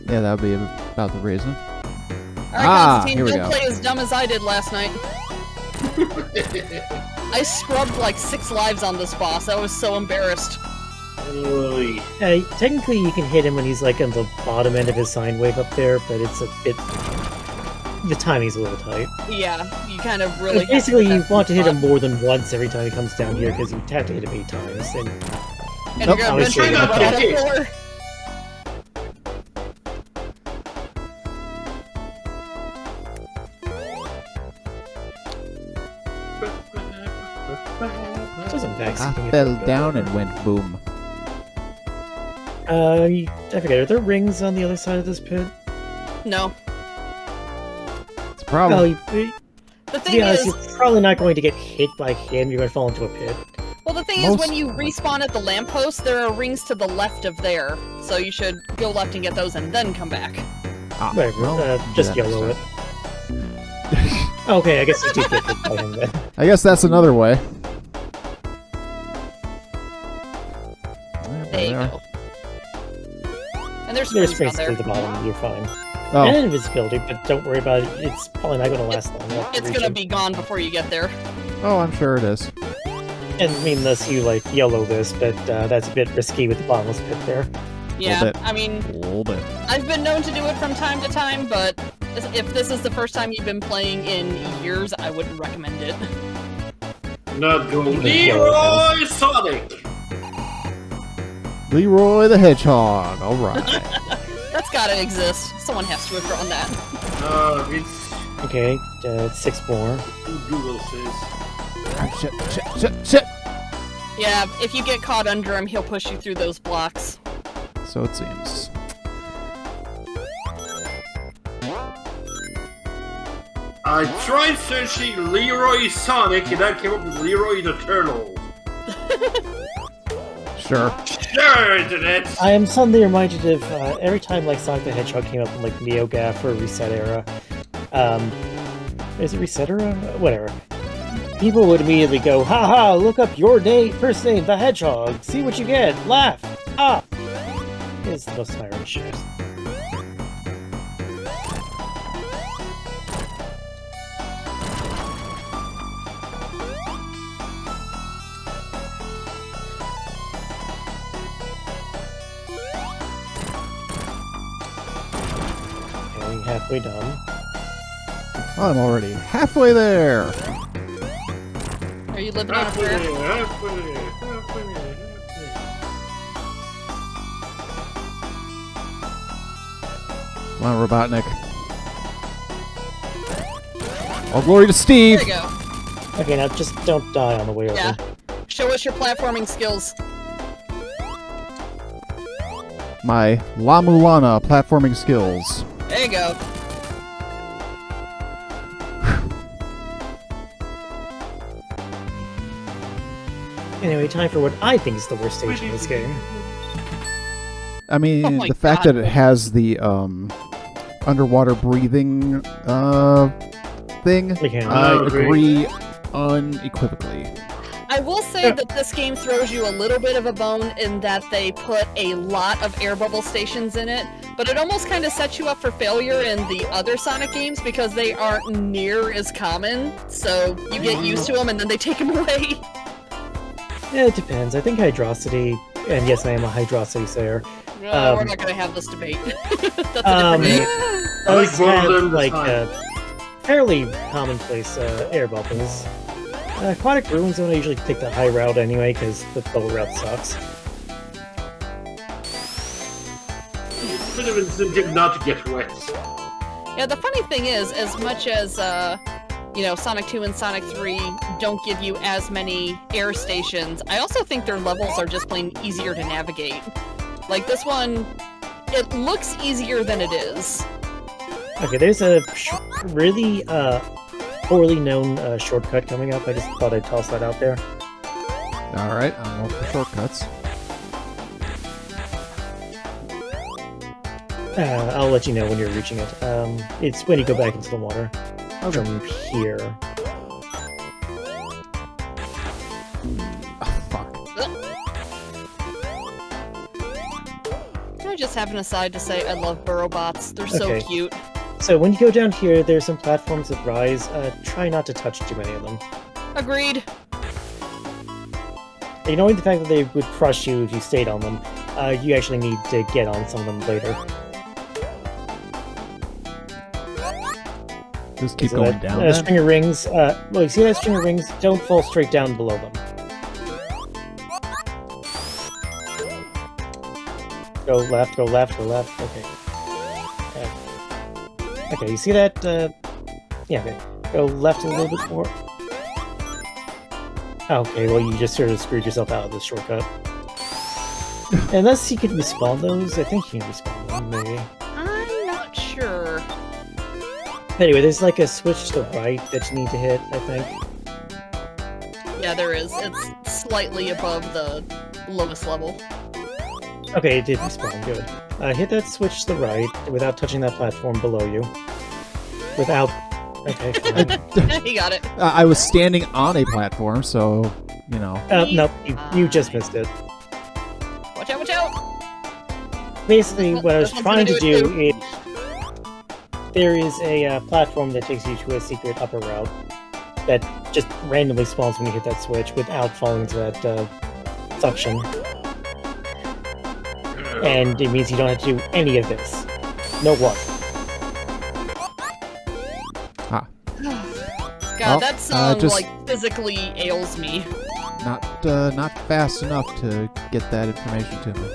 Yeah, that would be about the reason. Alright, Ah, Constantine, here we don't go. play as dumb as I did last night. I scrubbed like 6 lives on this boss. I was so embarrassed. Oy. Technically, you can hit him when he's like on the bottom end of his sine wave up there, but it's a bit... The timing's a little tight. Yeah, you kind of really have to Basically, put you that want to hit him spot. more than once every time he comes down here, because you have to hit him 8 times. And And Nope, you're I was gonna saying run that. out of floor. Doesn't vex. I fell down and went boom. I forget. Are there rings on the other side of this pit? No. It's a problem. Well, The to thing be honest, is, you're probably not going to get hit by him. You're going to fall into a pit. well, the thing is, when you respawn at the lamppost, there are rings to the left of there, so you should go left and get those and then come back. Whatever. well, Just yeah, yellow it. next Okay, I guess you do get hit by him then. I guess that's another way. There you go. And there's There's springs down springs there. to the bottom. You're fine. Oh, And invisibility, but don't worry about it. It's probably not going to last long. You'll have to It's reach gonna it. be gone before you get there. oh, I'm sure it is. And I mean, unless you like yellow this, but that's a bit risky with the bottomless pit there. Yeah, bit. I mean, A little bit. I've been known to do it from time to time, but if this is the first time you've been playing in years, I wouldn't recommend it. Not go Leroy Sonic! Leroy the Hedgehog. All right. That's gotta exist. Someone has to have drawn that. It's Okay, 6 more. who Google says. Shit. Yeah, if you get caught under him, he'll push you through those blocks. So it seems. I tried searching Leroy Sonic and I came up with Leroy the Turtle. Sure. Sure, internet! I am suddenly reminded of every time like Sonic the Hedgehog came up in like NeoGAF or Reset Era. Is it Reset Era? Whatever. People would immediately go, haha, look up your first name, the Hedgehog. See what you get. Laugh. Ah. It's the most tiring shit. Okay, halfway done. I'm already halfway there. Are you living on a prayer? Halfway. Come on, Robotnik. All glory to Steve. There you go. Okay, now just don't die on the way over. Yeah. Show us your platforming skills. My La Mulana platforming skills. There you go. Anyway, time for what I think is the worst stage in this game. I mean, Oh my the fact God. that it has the underwater breathing thing, Okay, I I agree unequivocally. I will say that this game throws you a little bit of a bone in that they put a lot of air bubble stations in it, but it almost kind of sets you up for failure in the other Sonic games because they aren't near as common, so you get used to them and then they take them away. Yeah, it depends. I think Hydrosity, and yes, I am a Hydrosity Sayer. We're not going to have this debate. That's a different game. I like Those both of have, them, like, it's fairly commonplace air bubbles. Aquatic Ruin Zone, I usually take the high route anyway, because the bubble route sucks. It's a bit of an incentive not to get wet. Yeah, the funny thing is, as much as, Sonic 2 and Sonic 3 don't give you as many air stations, I also think their levels are just plain easier to navigate. Like, this one, it looks easier than it is. Okay, there's a really poorly known shortcut coming up. I just thought I'd toss that out there. Alright, I'm going for shortcuts. I'll let you know when you're reaching it. It's when you go back into the water. From here. Oh, fuck. Can I just have an aside to say I love burrow bots? They're so Okay. cute. So when you go down here, there's some platforms that rise. Try not to touch too many of them. Agreed. Ignoring the fact that they would crush you if you stayed on them, you actually need to get on some of them later. Just keep So going that, down then? string of rings. Look, you see that string of rings? Don't fall straight down below them. Go left, go left, go left. Okay. Okay, you see that? Yeah, okay. Go left a little bit more. Okay, well, you just sort of screwed yourself out of this shortcut. Unless you could respawn those, I think you can respawn them, maybe. I'm not sure. Anyway, there's like a switch to the right that you need to hit, I think. Yeah, there is. It's slightly above the lowest level. Okay, it did respawn, good. Hit that switch to the right without touching that platform below you. Without... Okay, fine. He got it. I was standing on a platform, so, you know. Nope, you just missed it. Watch out, watch out! Basically, what I was This one's trying gonna to do it do is... There is a platform that takes you to a secret upper route that just randomly spawns when you hit that switch without falling into that suction. And it means you don't have to do any of this. No water. Ah, God, Well, that song, just- like, physically ails me. not fast enough to get that information to me.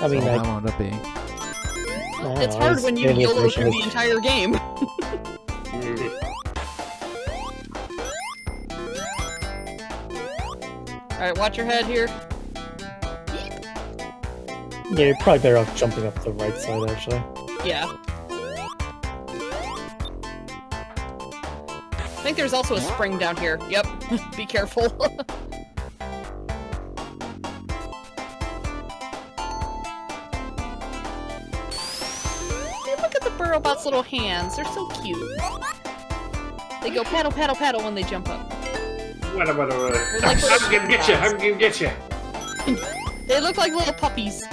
I mean, That's all like, that wound up being. I don't It's know, I hard was when you getting YOLO information through with- the entire game. Alright, watch your head here. Yeah, you're probably better off jumping up the right side, actually. Yeah. I think there's also a spring down here. Yep. Be careful. Hey, look at the Burrowbot's little hands. They're so cute. They go paddle, paddle, paddle when they jump up. Whatever. They're like little I'm gonna get you. guys. I'm gonna get you. They look like little puppies.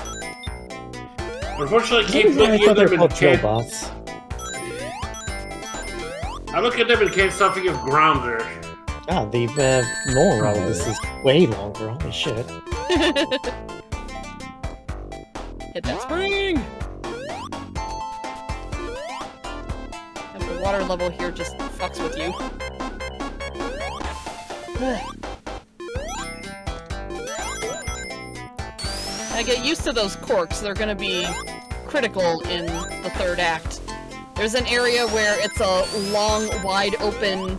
Unfortunately, I I keep looking thought at they them were and called can't. Killbots. I look at them and can't stop thinking of Grounder. Ah, the normal route of this is way longer. Holy shit. Hit that spring! And the water level here just fucks with you. I get used to those corks. They're gonna be critical in the third act. There's an area where it's a long, wide open,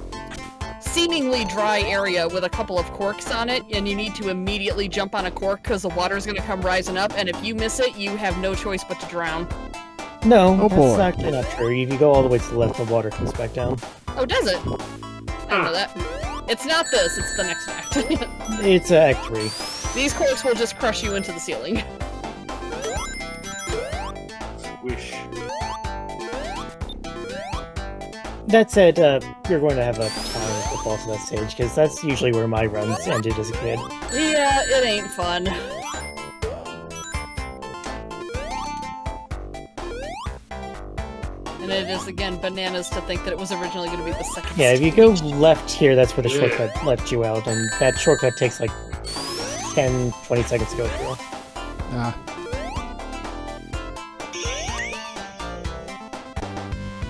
seemingly dry area with a couple of corks on it, and you need to immediately jump on a cork because the water's gonna come rising up, and if you miss it, you have no choice but to drown. No, Oh, that's boy. actually not true. If you go all the way to the left, the water comes back down. Oh, does it? I don't know that. It's not this, it's the next act. It's Act 3. These corks will just crush you into the ceiling. Wish. That said, you're going to have a time at the boss of that stage, because that's usually where my runs ended as a kid. Yeah, it ain't fun. And it is, again, bananas to think that it was originally going to be the second Yeah, if you go stage. left here, that's where the Yeah. shortcut left you out, and that shortcut takes like 10, 20 seconds to go through. Ah,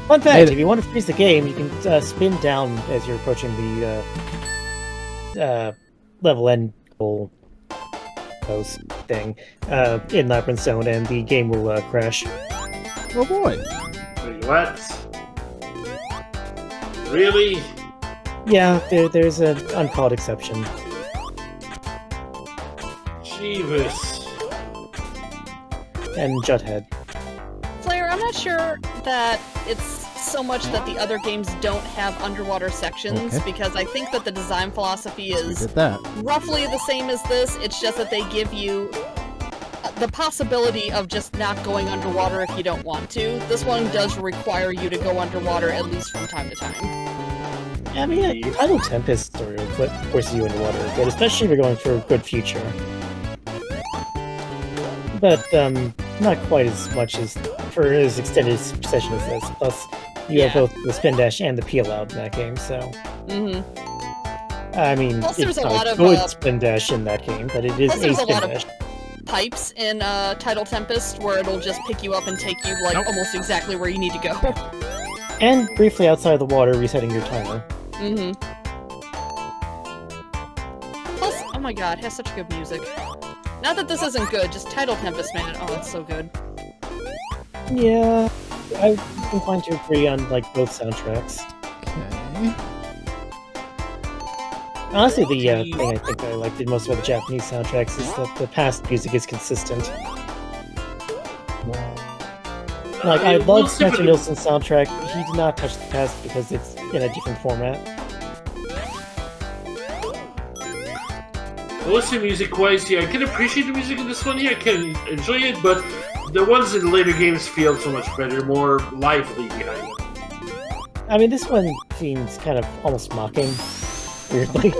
Fun fact, Hey, if you want to freeze the game, you can spin down as you're approaching the level end goal post thing in Labyrinth Zone, and the game will crash. oh boy. Wait, what? Really? Yeah, there's an uncalled exception. Jeebus. And Jughead. Flair, I'm not sure that it's so much that the other games don't have underwater sections, Okay. because I think that the design philosophy We is did that. roughly the same as this. It's just that they give you the possibility of just not going underwater if you don't want to. This one does require you to go underwater at least from time to time. I mean, Tidal Tempest sort of forces you into water, but especially if you're going for a good future. But not quite as much as for as extended a session as this. Plus, you have Yeah. both the spin dash and the peel out in that game, so Mm-hmm. I mean, Plus, it's there's a not lot a of, good spin dash in that game, but it is plus a there's a spin lot of- dash. Pipes in Tidal Tempest where it'll just pick you up and take you like almost exactly where you need to go. And briefly outside of the water, resetting your timer. Mm-hmm. Plus, oh my god, it has such good music. Not that this isn't good, just Tidal Tempest, man. Oh, it's so good. Yeah, I'm inclined to agree on like both soundtracks. Okay. Honestly, the thing I think I liked most about the Japanese soundtracks is that the past music is consistent. Like, I love Spencer Nilsson's soundtrack. He did not touch the past because it's in a different format. Mostly music-wise, yeah, I can appreciate the music in this one here. I can enjoy it, but the ones in later games feel so much better, more lively behind them. I mean, this one seems kind of almost mocking, weirdly.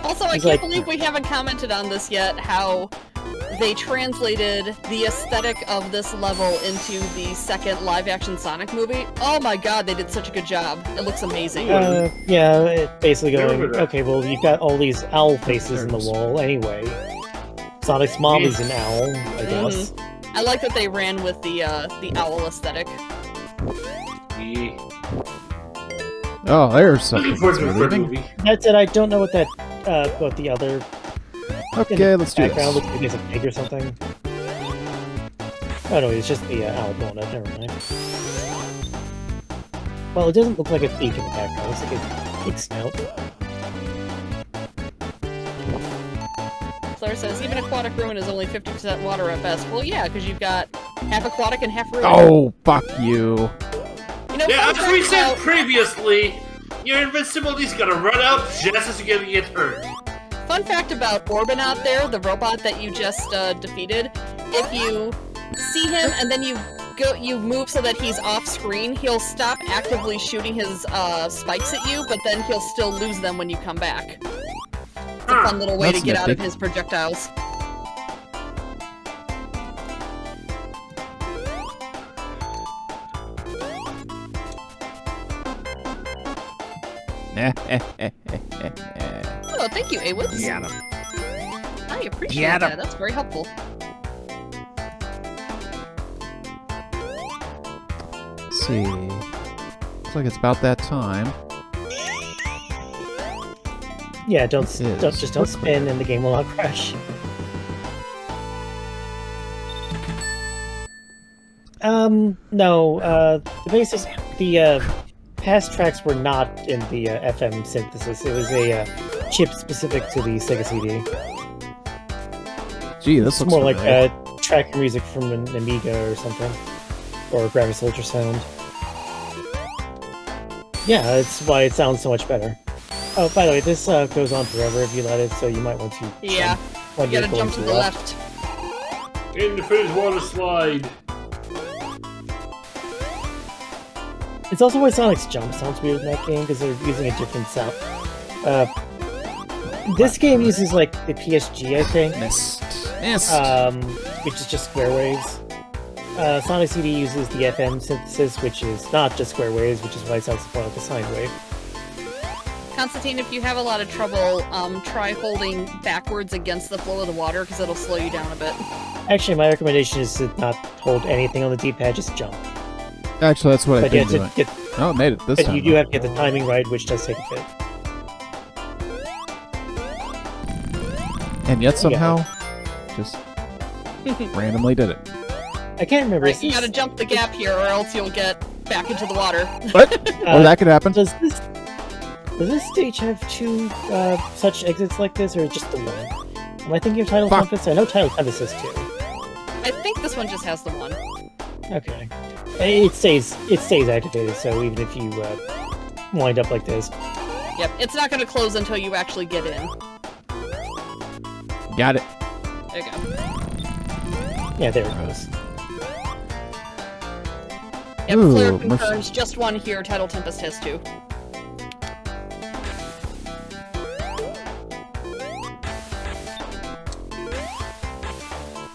Also, I can't believe we haven't commented on this yet, how they translated the aesthetic of this level into the second live-action Sonic movie. Oh my god, they did such a good job. It looks amazing. Yeah, it basically going, okay, well, you've got all these owl faces in the wall anyway. Sonic's mom is an owl, I guess. I like that they ran with the owl aesthetic. Oh, there's something. Looking forward to the third movie. That said, I don't know what that, what the other Okay, let's do background this. looks like. It's a pig or something. Oh no, it's just the owl blowing up. Never mind. Well, it doesn't look like a beak in the background. It looks like a big snout. Claire says, even aquatic ruin is only 50% water at best. Well, yeah, because you've got half aquatic and half ruin. Oh, fuck you. You know, Yeah, fun as we fact said about- previously, your invincibility's gonna run out just as you're gonna get hurt. Fun fact about Orbinaut there, the robot that you just defeated, if you see him and then you move so that he's off screen, he'll stop actively shooting his spikes at you, but then he'll still lose them when you come back. It's a fun little way That's to get out of nifty. his projectiles. Oh, thank you, Awoods. Got him. I appreciate Get 'em. that. That's very helpful. Let's see. Looks like it's about that time. Yeah, don't It is. just don't spin and the game will not crash. No, the past tracks were not in the FM synthesis. It was a chip specific to the Sega CD. Gee, this It's looks more like familiar. track music from an Amiga or something, or Gravis Ultrasound. Yeah, that's why it sounds so much better. Oh, by the way, this goes on forever if you let it, so you might want to. Yeah, when you you're gotta going jump to the left. In the phase water slide. It's also why Sonic's jump sounds weird in that game, because they're using a different sound. This game uses, like, the PSG, I think, Missed. which is just square waves. Sonic CD uses the FM synthesis, which is not just square waves, which is why it sounds more like a sine wave. Constantine, if you have a lot of trouble, try holding backwards against the flow of the water, because it'll slow you down a bit. Actually, my recommendation is to not hold anything on the D-pad, just jump. Actually, that's what I But yeah, did do it. get, Oh, it made it this but time. you do have to get the timing right, which does take a bit. And yet somehow, just randomly did it. I can't remember. Right, is you this- gotta jump the gap here, or else you'll get back into the water. What? Or that could happen. Does this stage have two such exits like this, or just the one? Am I thinking of Title Fuck. Tempest? I know Title Tempest has two. I think this one just has the one. Okay. It stays activated, so even if you wind up like this. Yep, it's not gonna close until you actually get in. Got it. There you go. Yeah, there it goes. Yep, Ooh, Flare mercy. confirms just one here, Title Tempest has two.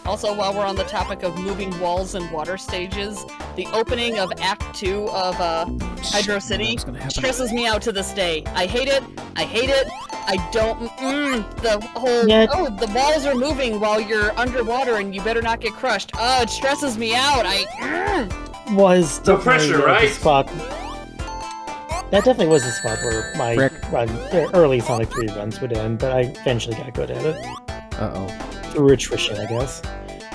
Also, while we're on the topic of moving walls and water stages, the opening of Act 2 of Hydro City What's gonna happen? stresses me out to this day. I hate it. I hate it. I don't. The whole. Yeah. Oh, the walls are moving while you're underwater and you better not get crushed. Oh, it stresses me out. Was No definitely pressure, the right? spot. That definitely was the spot where my Frick. early Sonic 3 runs would end, but I eventually got good at it. Uh-oh. Through attrition, I guess.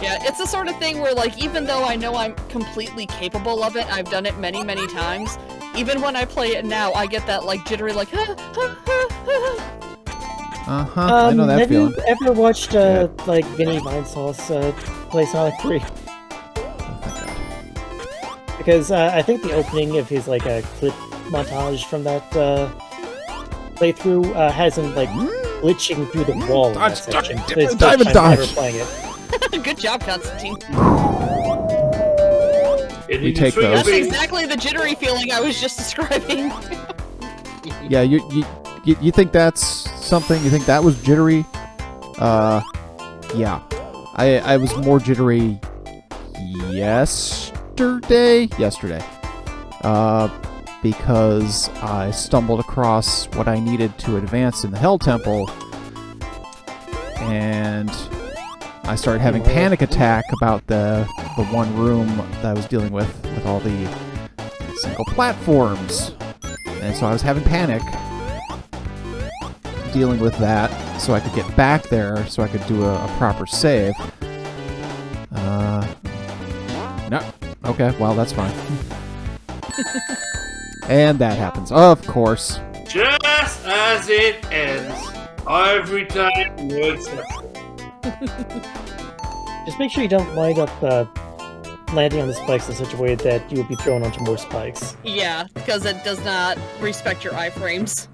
Yeah, it's the sort of thing where, like, even though I know I'm completely capable of it, I've done it many, many times, Even when I play it now, I get that like jittery like. I know that have feeling. you ever watched like Vinny Vinesauce play Sonic 3? Oh, thank God. Because I think the opening of his like a clip montage from that playthrough has him like glitching through the wall in that section. So it's dive and first time ever dodge. playing it. Good job, Constantine. We take those. That's exactly the jittery feeling I was just describing. Yeah, you think that's something? You think that was jittery? Yeah. I was more jittery yesterday. Because I stumbled across what I needed to advance in the Hell Temple, and I started having panic attack about the one room that I was dealing with all the single platforms. And so I was having panic dealing with that so I could get back there so I could do a proper save. No. Okay, well, that's fine. And that happens, of course. Just as it ends. Every time, no exception. Just make sure you don't wind up landing on the spikes in such a way that you will be thrown onto more spikes. Yeah, because it does not respect your iframes.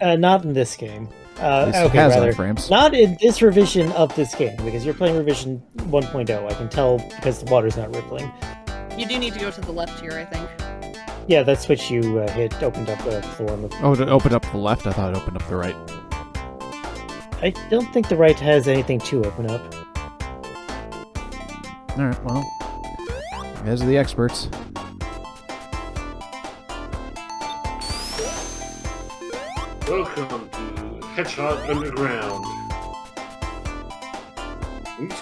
Not in this game. This Okay, has rather, iframes. not in this revision of this game, because you're playing revision 1.0. I can tell because the water's not rippling. You do need to go to the left here, I think. Yeah, that switch you hit opened up the floor on the... Oh, it opened up the left? I thought it opened up the right. I don't think the right has anything to open up. Alright, well. You guys are the experts. Welcome to Hedgehog Underground.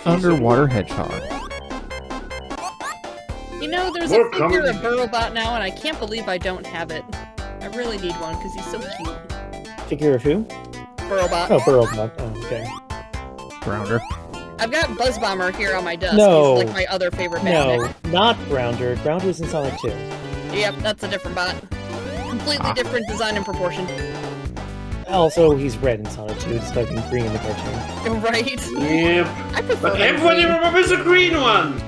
Underwater hedgehog. You know, there's More a figure comedy. of Burrowbot now, and I can't believe I don't have it. I really need one, because he's so cute. Figure of who? Burrowbot. Oh, Burrowbot. Oh, okay. Grounder. I've got Buzz Bomber here on my desk. No. He's like my other favorite No, mechanic. not Grounder. Grounder's in Sonic 2. Yep, that's a different bot. Completely different design and proportion. Also, he's red in Sonic 2, despite being green in the cartoon. Right? Yep. I prefer But him everybody green. remembers the green one!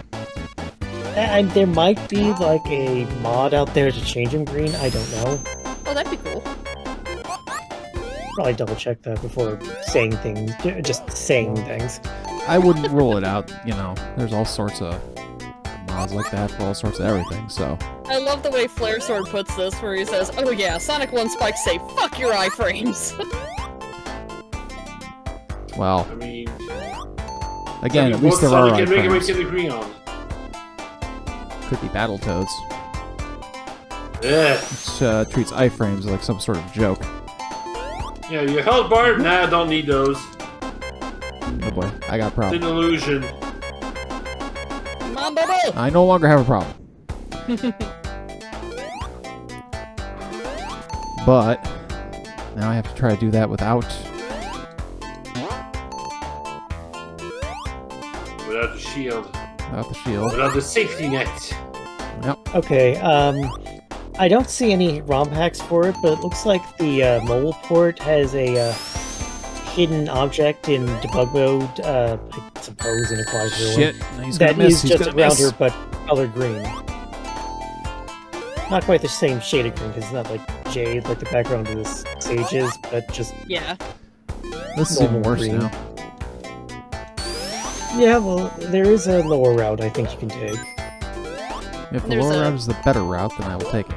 And there might be, like, a mod out there to change him green. I don't know. Oh, that'd be cool. Probably double-check that before saying things. Just saying things. I wouldn't rule it out, you know. There's all sorts of mods like that for all sorts of everything, so. I love the way Flare Sword puts this, where he says, "Oh yeah, Sonic 1 spikes say, fuck your iframes." Well, I mean, again, at least there are Sonic and Mega Man iframes. can agree on. Could be Battletoads, Yeah. which treats iframes like some sort of joke. Yeah, you held bar? Nah, I don't need those. Oh boy, I got a It's problem. an illusion. Come on, Bubble! I no longer have a problem. But now I have to try to do that without. Without the shield. Without the shield. Without the safety net. Okay, I don't see any ROM hacks for it, but it looks like the mobile port has a hidden object in debug mode, I suppose in a quadrill. Shit, he's gonna That miss. is He's just a gonna miss. grounder, but colored green. Not quite the same shade of green, because it's not like jade like the background of this stage is, but just... Yeah. This is even normal worse green. now. Yeah, well, there is a lower route I think you can take. If the There's lower a- route is the better route, then I will take it.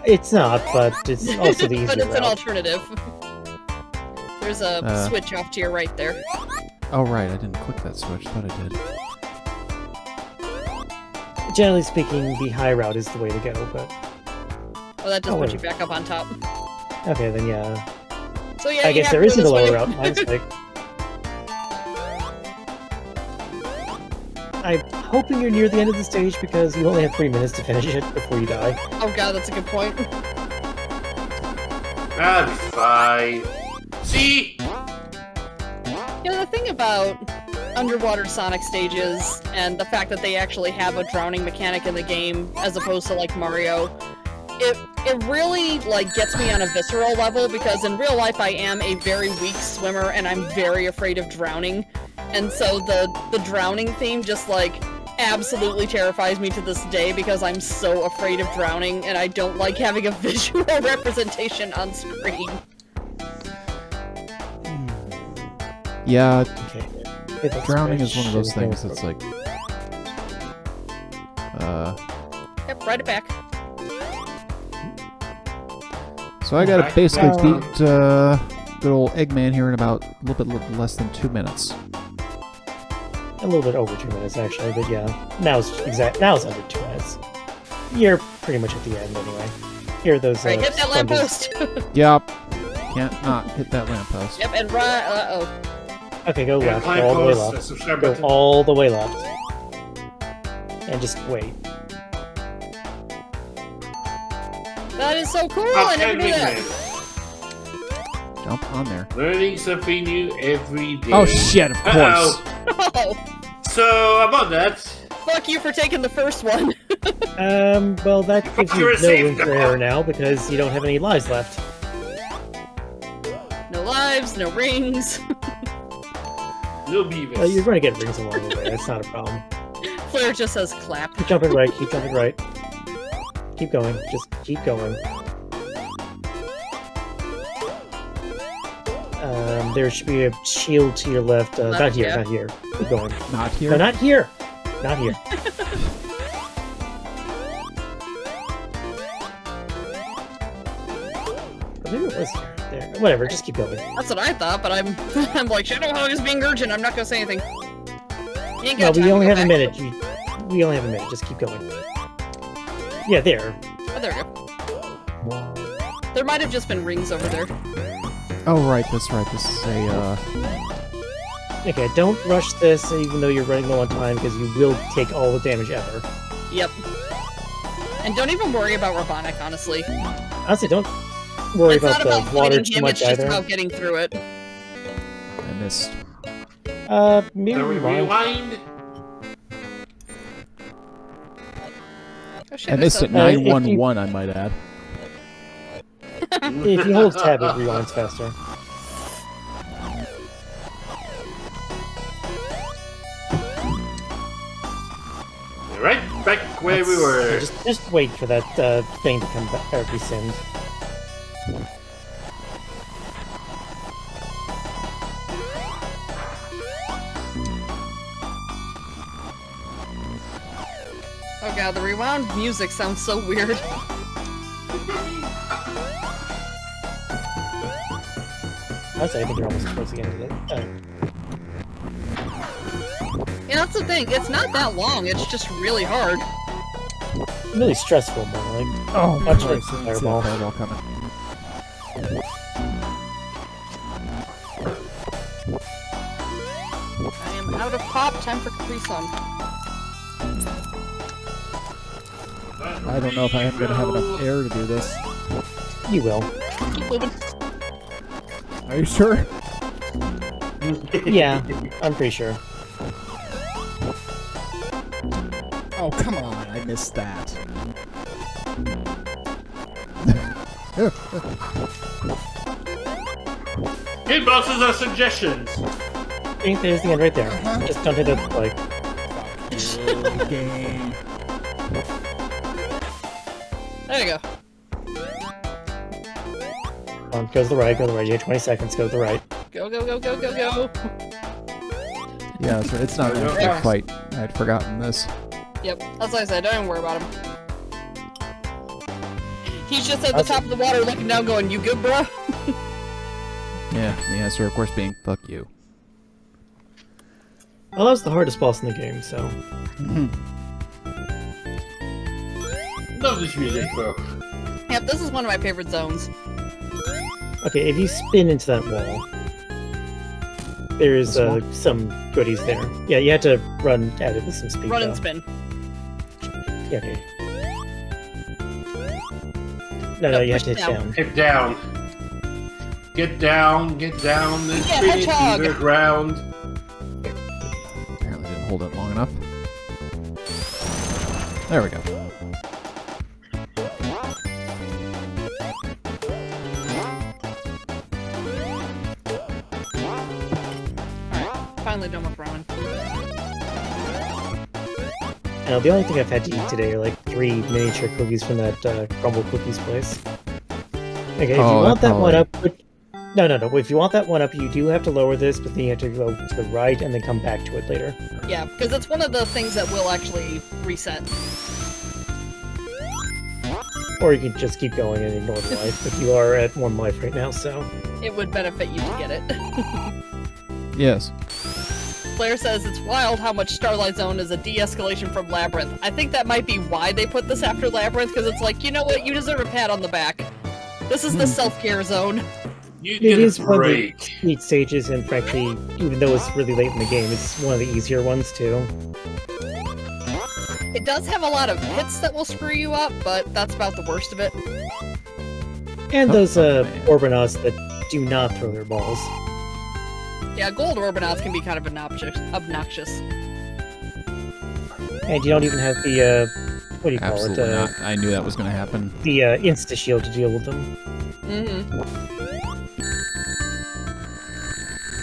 It's not, but it's also the easier But it's an route. alternative. There's a switch off to your right there. Oh right, I didn't click that switch. Thought I did. Generally speaking, the high route is the way to go, but... Oh, that just Oh, puts wait. you back up on top. Okay, then yeah. So yeah, I you guess have there to go isn't a this lower way. route. My mistake. I'm hoping you're near the end of the stage because you only have 3 minutes to finish it before you die. Oh god, that's a good point. That'd be fine. See? You know, the thing about underwater Sonic stages, and the fact that they actually have a drowning mechanic in the game, as opposed to like Mario, it really like gets me on a visceral level because in real life I am a very weak swimmer and I'm very afraid of drowning, and so the drowning theme just like absolutely terrifies me to this day because I'm so afraid of drowning and I don't like having a visual representation on screen. Yeah, Okay. drowning is one of those things that's like... Yep, right it back. So I gotta basically Right. beat good old Eggman here in about a little bit less than 2 minutes. A little bit over 2 minutes, actually, but yeah. Now it's under 2 minutes. You're pretty much at the end, anyway. Here are those, Right, hit that sponges. lamppost! Yep. Can't not hit that lamppost. Yep, and right, uh-oh. Okay, go Yeah, left, climb go all the way post, left. subscribe Go button. all the way left. And just wait. That is so cool, I never knew that! Jump on there. Learning something new every day. Oh shit, of course. Uh-oh. Oh, So, about that, fuck you for taking the first one. Well, that gives You're you a no safe room for dog. error now because you don't have any lives left. No lives, no rings. no Beavis. Well, you're going to get rings along the way, that's not a problem. Flare just says clap. Keep jumping right, keep jumping right. Keep going, just keep going. There should be a shield to your left. Not here, yeah. not here. Keep going. Not here. No, not here! Not here. Maybe it was here. There. Whatever, just keep going. That's what I thought, but I'm I'm like, Shadowhog is being urgent, I'm not gonna say anything. You ain't No, got time we to only go have a back. minute. We only have a minute, just keep going. Yeah, there. Oh, there we go. There might have just been rings over there. Oh right, that's right. This is a Okay, don't rush this even though you're running low on time because you will take all the damage ever. Yep. And don't even worry about Robonic, honestly. Honestly, don't worry It's about not the about water fighting too him, much it's just either. about getting through it. I missed. Maybe Now we rewind. Oh shit, I missed so- at 911, I might add. If you hold tab, it rewinds faster. Right back where we were. Just wait for that thing to come back or rescind. Oh god, the rewound music sounds so weird. Honestly, I think you're almost towards the end of it. Yeah, that's the thing, it's not that long, it's just really hard. Really stressful, more like. Oh, Watch right, it, so fireball. fireball coming. I am out of pop, time for Capri Sun. I don't know if I am going to have enough air to do this. You will. Keep moving. Are you sure? Yeah, I'm pretty sure. Oh, come on. I missed that. Hit bosses are suggestions. I think there's the end right there. Just don't hit it like. Game. There you go. Come on, go to the right, go to the right. You have 20 seconds, go to the right. Go, go, go, go, go, go. Yeah, so it's not an actual fight. I had forgotten this. Yep, that's what I said, don't even worry about him. He's just at the top of the water looking down going, you good, bro? Yeah, the answer, of course, being fuck you. Well, that was the hardest boss in the game, so. Love this music, bro. Yep, this is one of my favorite zones. Okay, if you spin into that wall, there's some goodies there. Yeah, you have to run at it with some speed. Run and though. spin. Yeah, okay. No, you have to hit down. Hit down. Get down, then Yeah, spin it hedgehog. to the ground. Apparently didn't hold it long enough. There we go. finally done with ramen. The only thing I've had to eat today are like 3 miniature cookies from that Crumble Cookies place. Okay, if you want that one up... No. If you want that one up, you do have to lower this, but then you have to go to the right and then come back to it later. Yeah, because it's one of the things that will actually reset. Or you can just keep going and ignore the life, but you are at 1 life right now, so... It would benefit you to get it. Yes. Claire says it's wild how much Starlight Zone is a de-escalation from Labyrinth. I think that might be why they put this after Labyrinth, because it's like, you know what, you deserve a pat on the back. This is the self-care zone. You It get is a one of the break. neat stages, and frankly, even though it's really late in the game, it's one of the easier ones, too. It does have a lot of hits that will screw you up, but that's about the worst of it. And Oh, those man. Orbinauts that do not throw their balls. Yeah, gold Orbinauts can be kind of obnoxious. And you don't even have the, what do you call Absolutely it? not. I knew that was going to happen. The insta-shield to deal with them.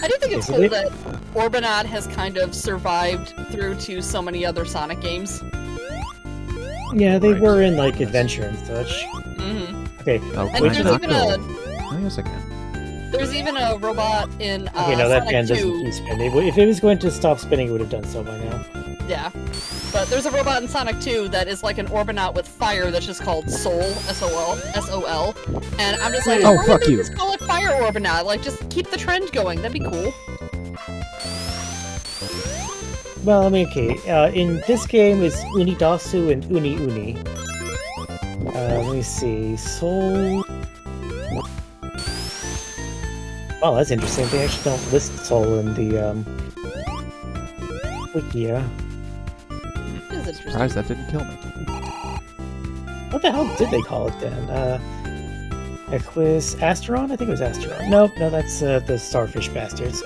I do think it's Is cool it? that Orbinaut has kind of survived through to so many other Sonic games. Yeah, they Right. were in, like, Adventure and such. Okay, Oh, And can I there's not even go? a Oh, yes, I can. there's even a robot in okay, no, that Sonic fan 2. doesn't keep spinning. If it was going to stop spinning, it would have done so by now. Yeah. But there's a robot in Sonic 2 that is like an Orbinaut with fire that's just called Soul, S-O-L. And I'm just like, Oh, why fuck did they you. just call it Fire Orbinaut? Like, just keep the trend going. That'd be cool. Well, I mean, okay, in this game is Unidasu and Uni. Let me see, Soul... Wow, that's interesting. They actually don't list Soul in the, Wikia. This is interesting. Surprised that didn't kill me. What the hell did they call it then? Equus Asteron? I think it was Asteron. No, that's the Starfish Bastards.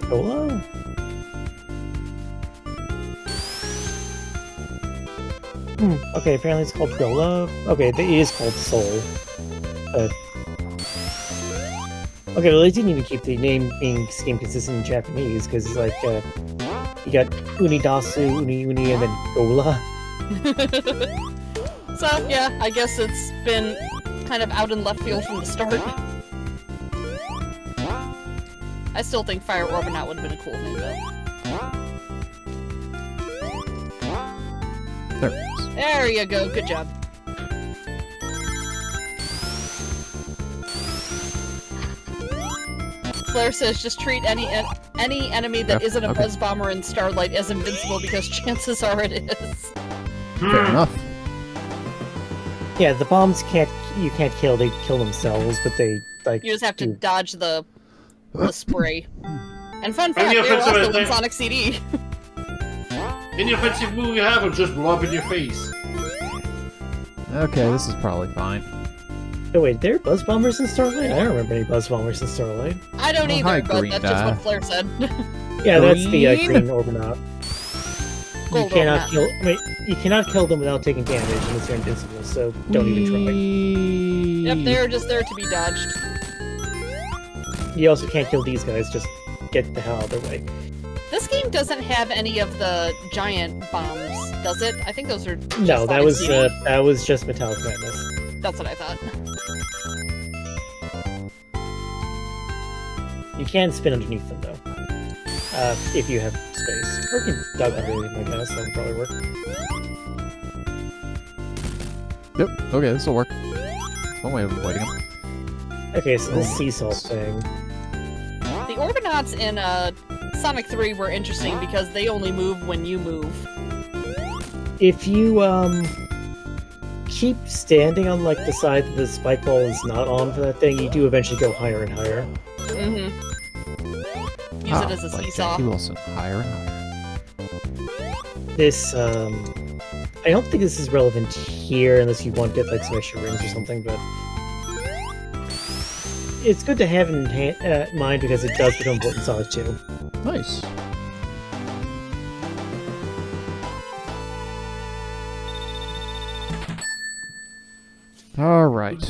Cola? Okay, apparently it's called Gola. Okay, it is called Soul. But... Okay, well, they didn't even keep the naming scheme consistent in Japanese, because it's like, you got Unidasu, Uni, and then Gola. So, yeah, I guess it's been kind of out in left field from the start. I still think Fire Orbinaut would have been a cool name, though. There it is. There you go, good job. Claire says just treat any enemy that Yep, isn't a okay. Buzz Bomber in Starlight as invincible because chances are it is. Fair enough. Yeah, the bombs you can't kill, they kill themselves, but they, like... You just have to do- dodge the spray. And fun And fact, the they're offensive also in attack. Sonic CD. Any offensive move you have will just blow up in your face. Okay, this is probably fine. Oh wait, there are Buzz Bombers in Starlight? I don't remember any Buzz Bombers in Starlight. I don't Oh, either, hi, but green that's just die. what Claire said. Yeah, that's the Green? green Orbinaut. You Gold cannot Orbinaut. kill. I mean, you cannot kill them without taking damage unless they're invincible. So don't even try. Yep, they're just there to be dodged. You also can't kill these guys. Just get the hell out of their way. This game doesn't have any of the giant bombs, does it? I think those are just No, Sonic CD. that was just Metallic Madness. That's what I thought. You can spin underneath them though, if you have space. Or you can dug underneath them, I guess. That would probably work. Yep, okay, this will work. One way of avoiding them. Okay, so this Oh, seesaw yes. thing. The Orbinauts in Sonic 3 were interesting because they only move when you move. If you keep standing on like the side that the spike ball is not on for that thing, you do eventually go higher and higher. Mm-hmm. Use it as a like seesaw. Jackie Wilson, higher and higher. This I don't think this is relevant here unless you want to get like some extra rings or something, but it's good to have in mind because it does become important in Sonic 2. Nice. All right,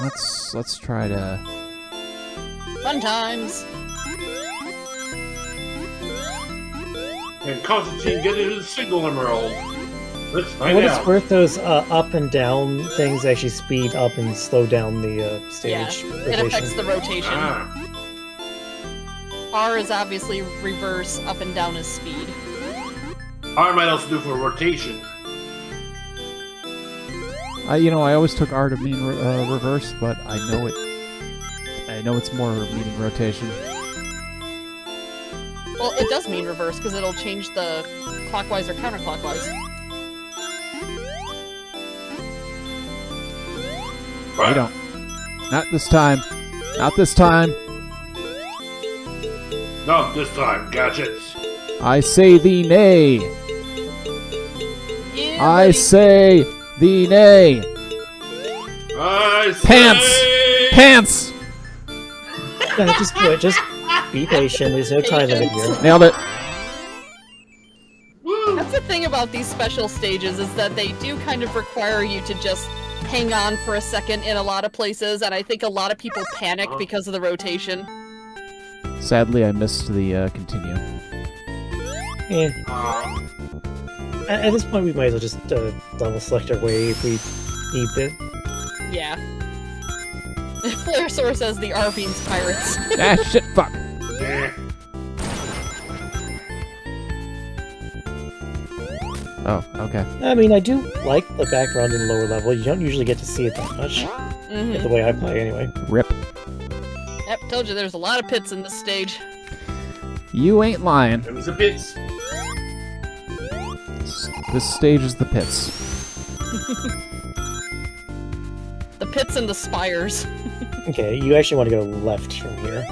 let's try to. Fun times! Can Constantine get into the single emerald? Let's For find what out. it's worth, those up and down things actually speed up and slow down the Yeah, stage it affects rotation. the rotation. Ah, R is obviously reverse, up and down is speed. R might also do for rotation. I always took R to mean reverse, but I know it's more meaning rotation. Well, it does mean reverse because it'll change the clockwise or counterclockwise. We don't. Not this time. Not this time. Not this time, gadgets. I say thee nay. Yeah, I buddy. say thee nay. I say... Pants! No, just do it. Just be patient. There's no time limit here. Nailed it. Woo. That's the thing about these special stages is that they do kind of require you to just hang on for a second in a lot of places, and I think a lot of people panic because of the rotation. Sadly, I missed the continue. And Ah, at this point, we might as well just double select our way if we need it. Yeah. Flaresaur says the R means pirates. Ah, shit, fuck. eh. Oh, okay. I mean, I do like the background in the lower level. You don't usually get to see it that much. Mhm. The way I play, anyway. Rip. Yep, told you there's a lot of pits in this stage. You ain't lying. There was a bit. This stage is the pits. The pits and the spires. Okay, you actually want to go left from here.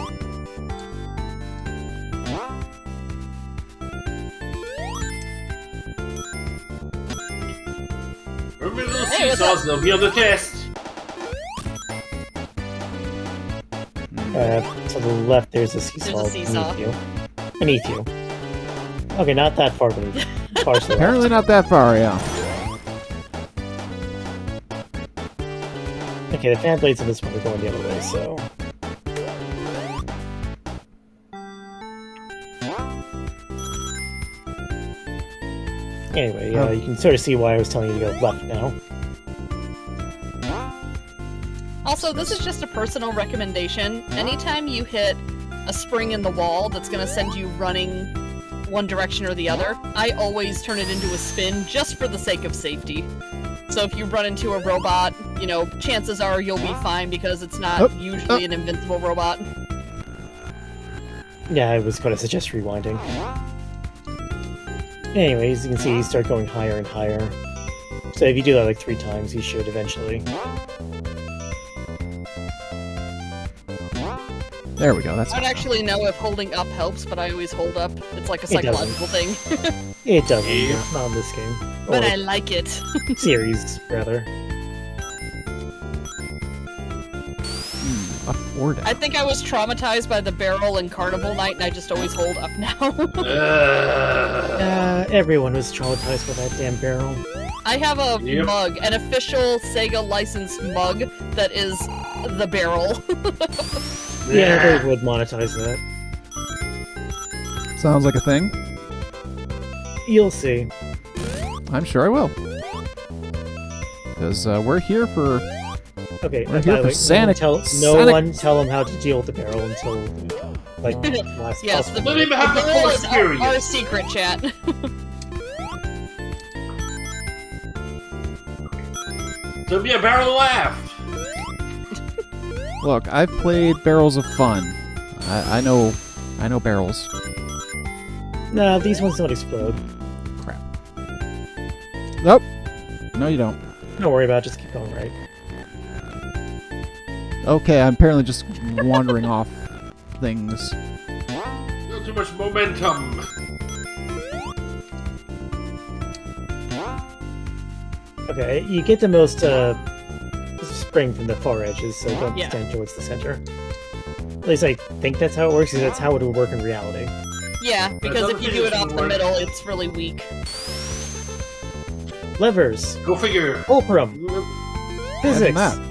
Remember those Hey, what's seesaws? They'll be on the test. To the left, there's a seesaw. There's a seesaw. Beneath you. Beneath you. Okay, not that far beneath. Far to the Apparently left. not that far, yeah. Okay, the fan blades in this one are going the other way, so... Anyway, Oh. you can sort of see why I was telling you to go left now. Also, this is just a personal recommendation. Anytime you hit a spring in the wall that's going to send you running one direction or the other, I always turn it into a spin just for the sake of safety. So if you run into a robot, chances are you'll be fine because it's not usually an invincible robot. Yeah, I was going to suggest rewinding. Anyways, you can see you start going higher and higher. So if you do that like 3 times, you should eventually. There we go, that's I don't better. actually know if holding up helps, but I always hold up. It's like a It doesn't. psychological thing. It doesn't, Yeah. not in this game. But Or I like it. series, rather. Up or down. I think I was traumatized by the barrel in Carnival Night, and I just always hold up now. Everyone was traumatized by that damn barrel. I have a Yep. mug, an official Sega licensed mug that is the barrel. Yeah, they would monetize that. Sounds like a thing. You'll see. I'm sure I will. Because we're here for... Okay, We're by here the for way, Sonic- no Sonic- one tell them how to deal with the barrel until like last Yes, possible. Let me have the barrel full is our experience. secret chat. There'll be a barrel left. Look, I've played Barrels of Fun. I know barrels. Nah, these ones don't explode. Crap. Nope. No, you don't. Don't worry about it, just keep going right. Okay, I'm apparently just wandering off things. Not too much momentum. Okay, you get the most spring from the far edges, so don't Yeah. stand towards the center. At least I think that's how it works, because that's how it would work in reality. Yeah, because if you do it off the Work. middle, it's really weak. Levers, Go figure. fulcrum, physics. Imagine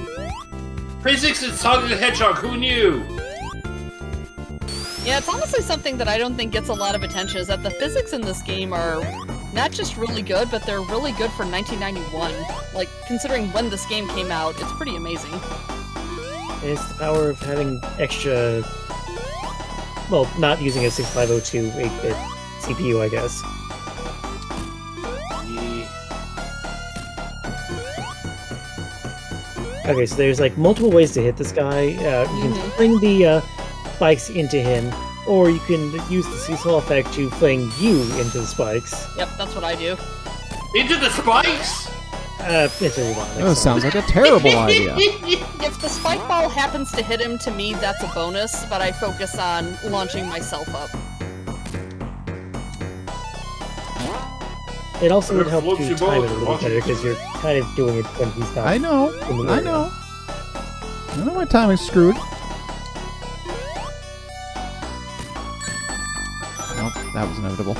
Physics and Sonic the Hedgehog, who knew? Yeah, it's honestly something that I don't think gets a lot of attention, is that the physics in this game are not just really good, but they're really good for 1991. Like, considering when this game came out, it's pretty amazing. And it's the power of having extra... Well, not using a 6502 8-bit CPU, I guess. Okay, so there's like multiple ways to hit this guy. You can fling the spikes into him, or you can use the seesaw effect to fling you into the spikes. Yep, that's what I do. Into the spikes? It's a robot. That sounds like a terrible idea. If the spike ball happens to hit him, to me, that's a bonus, but I focus on launching myself up. It also would help Floats to your time boat it a little and better, because you're kind of doing it when he's not. I know. in the I area. know. I know my timing's screwed. Nope, that was inevitable.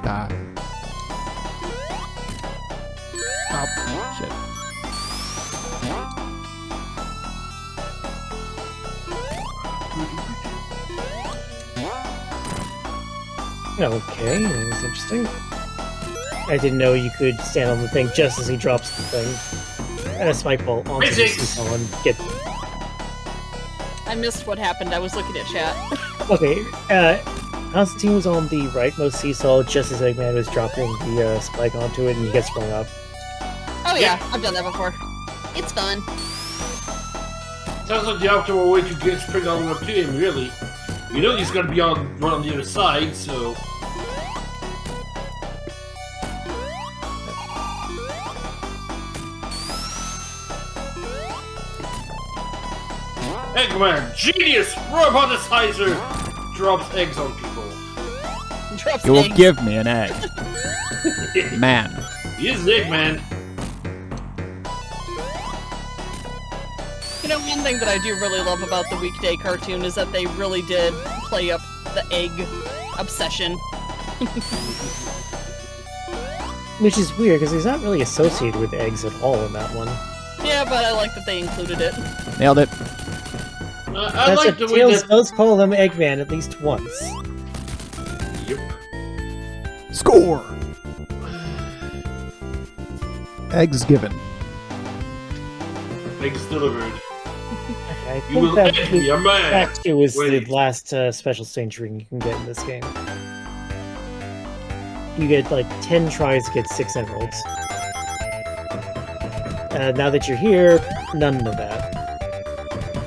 Die. Oh, shit. Okay, that was interesting. I didn't know you could stand on the thing just as he drops the thing. And a spike ball onto the Physics! seesaw and get... I missed what happened, I was looking at chat. Okay, Constantine was on the rightmost seesaw just as Eggman was dropping the spike onto it and he gets sprung up. Oh yeah, I've done that before. It's fun. Sounds like the optimal way to get spring all the way up to him, really. You know he's gonna be on one on the other side, so... Eggman, genius! Roboticizer! Drops eggs on people. Drops You will eggs. give me an egg. Man. He is Eggman. You know, one thing that I do really love about the weekday cartoon is that they really did play up the egg obsession. Which is weird, because he's not really associated with eggs at all in that one. Yeah, but I like that they included it. Nailed it. I That's like it, the way Tails that... does call them Eggman at least once. Yep. Score! Eggs given. Eggs delivered. I You will think egg me, a man! that 2 is the Wait. last special stage ring you can get in this game. You get like 10 tries to get 6 emeralds. Now that you're here, none of that.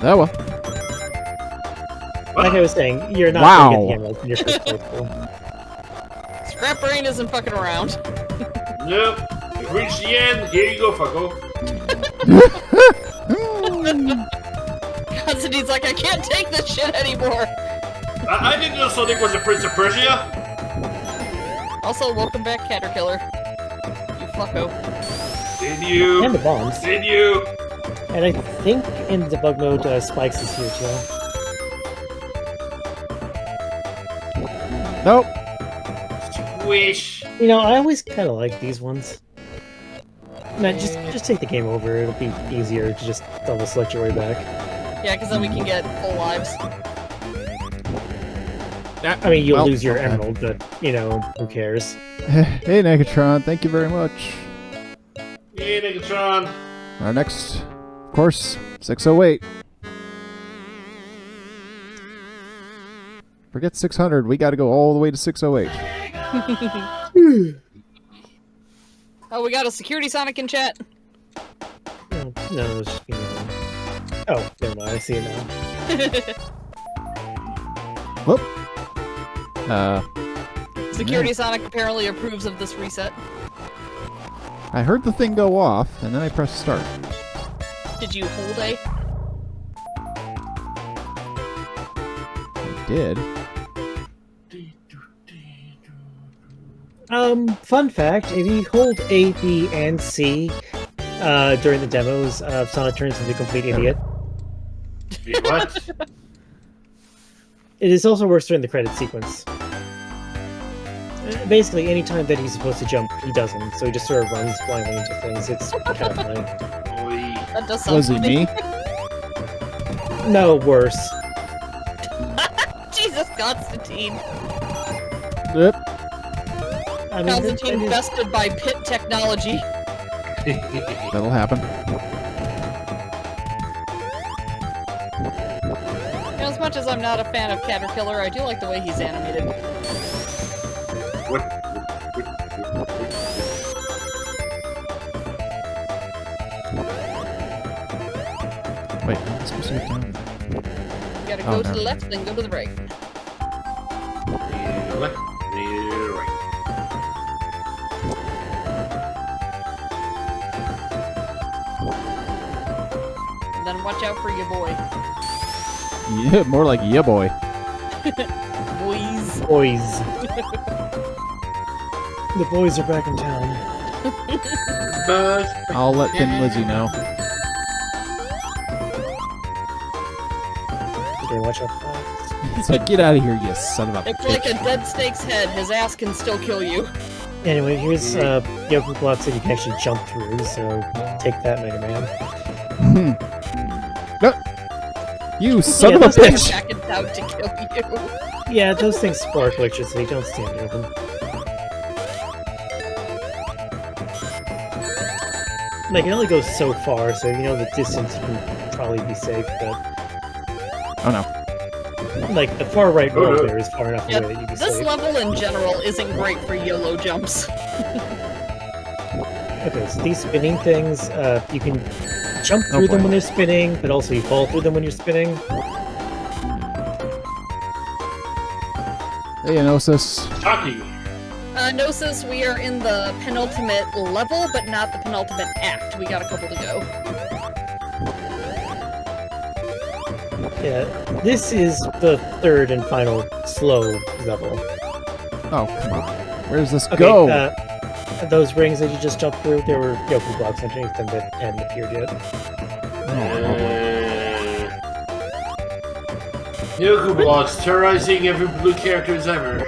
Oh well. Like I was saying, you're not Wow. going to get the emeralds in your first playthrough. Scrap Brain isn't fucking around. Nope. You've reached the end. Here you go, fucko. Constantine's like, I can't take this shit anymore. I didn't know Sonic was a Prince of Persia. Also, welcome back, Caterkiller. You fucko. Did you? And the bombs. Did you? And I think in debug mode, Spikes is here too. Nope. Squish. You know, I always kind of like these ones. No, just take the game over. It'll be easier to just double select your way back. Yeah, because then we can get full lives. I mean, you'll Well, lose your okay. emerald, but, you know, who cares? Hey, Negatron, thank you very much. Hey, Negatron. Our next, of course, 608. Forget 600, we gotta go all the way to 608. Oh, we got a security Sonic in chat. No, it's just, you know. Oh, never mind, I see it now. Whoop. Security Sonic apparently approves of this reset. I heard the thing go off, and then I pressed start. Did you hold A? I did. Fun fact, if you hold A, B, and C during the demos, Sonic turns into a complete idiot. Wait, what? It is also works during the credit sequence. Basically, any time that he's supposed to jump, he doesn't, so he just sort of runs blindly into things. It's kind of funny. Oy. That does sound Was it funny. me? No, worse. Jesus, Constantine. Yep. I mean, Constantine bested by pit technology. That'll happen. As much as I'm not a fan of Caterpillar, I do like the way he's animated. What? Wait, I'm supposed to get down. You gotta Oh, go to no. the left, then go to the right. Left, right. And then watch out for your boy. Yeah, more like yeah, boy. Boys. boys. The boys are back in town. But I'll let Thin Lizzy know. Okay, watch out. It's like, get out of here, you son of a It's like a bitch. dead snake's head. His ass can still kill you. Anyway, here's Yoku blocks that you can actually jump through, so take that, Mega Man. No. You son Yeah, of a those things- bitch! Back and out to kill you. Yeah, those things spark electricity, don't stand near them. They can only go so far, so you know the distance you can probably be safe, but Oh no. like the far right Oh, row no. there is far enough Yeah, away that you can be This safe. level in general isn't great for YOLO jumps. Okay, so these spinning things, you can jump Oh, through them boy. when they're spinning, but also you fall through them when you're spinning. Hey, Enosis. Taki. Gnosis, we are in the penultimate level, but not the penultimate act. We got a couple to go. Yeah, this is the third and final slow level. Oh, come on. Where's this Okay, go? those rings that you just jumped through, there were Yoku blocks underneath them that hadn't appeared yet. Yoku blocks terrorizing every blue characters ever.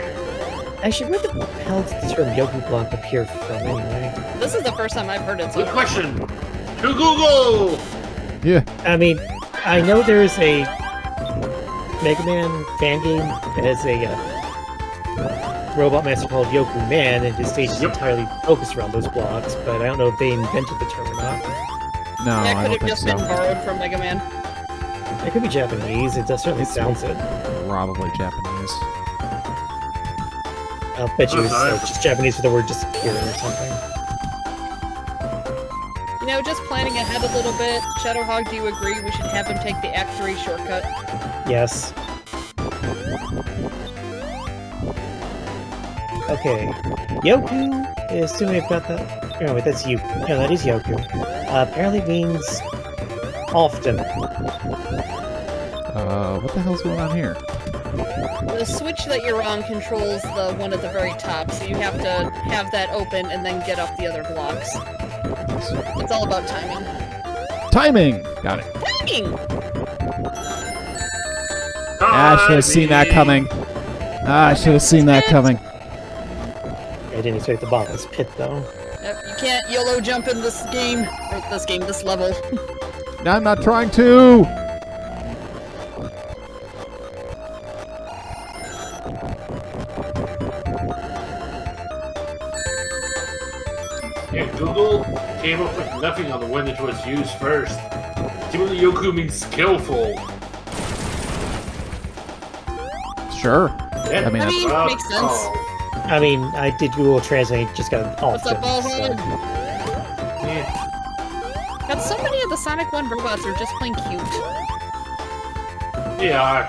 Actually, where the hell did the term Yoku block appear from anyway? This is the first time I've heard it, so Good question. To Google. Yeah. I mean, I know there's a Mega Man fan game that has a robot master called Yoku Man, and his stage is Yep. entirely focused around those blocks, but I don't know if they invented the term or not. No, that I could don't have think just been so. borrowed from Mega Man. It could be Japanese, it does certainly sounds it. Probably Japanese. I'll bet you Oh, it's sorry. just Japanese for the word disappearing or something. You know, just planning ahead a little bit, Shadowhog, do you agree we should have him take the Act 3 shortcut? Yes. Okay. Yoku, assuming I've got that. No, wait, that's Yoku. No, that is Yoku. Apparently means often. What the hell's going on here? The switch that you're on controls the one at the very top, so you have to have that open and then get up the other blocks. It's all about timing. Timing! Got it. Timing! I should have seen that coming. I should have seen that coming. I didn't expect the bottomless pit, though. Yep, you can't YOLO jump in this game. Or this level. I'm not trying to! Yeah, Google came up with nothing on the one that was used first. Seemingly Yoku means skillful. Sure. Yeah. I mean, I mean, Well, makes sense. oh, I mean, I did Google Translate, just got What's often. up, Ballhead? yeah. God, so many of the Sonic 1 robots are just plain cute. They are.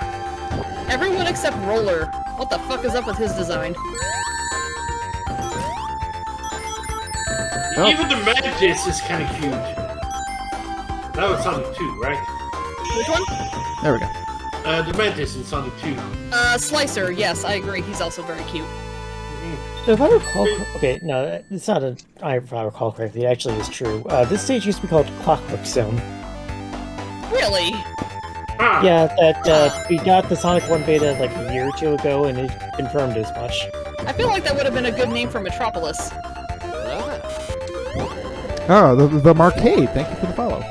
Everyone except Roller. What the fuck is up with his design? Oh. Even the Mantis is kind of cute. That was Sonic 2, right? Which one? there we go. The Mantis in Sonic 2. Slicer, yes, I agree. He's also very cute. So if I recall, okay, no, it's not a. If I recall correctly, it actually is true. This stage used to be called Clockwork Zone. Really? Ah, Yeah, that we got the Sonic 1 beta like a year or two ago, and it confirmed as much. I feel like that would have been a good name for Metropolis. Oh, the Marcade. Thank you for the follow.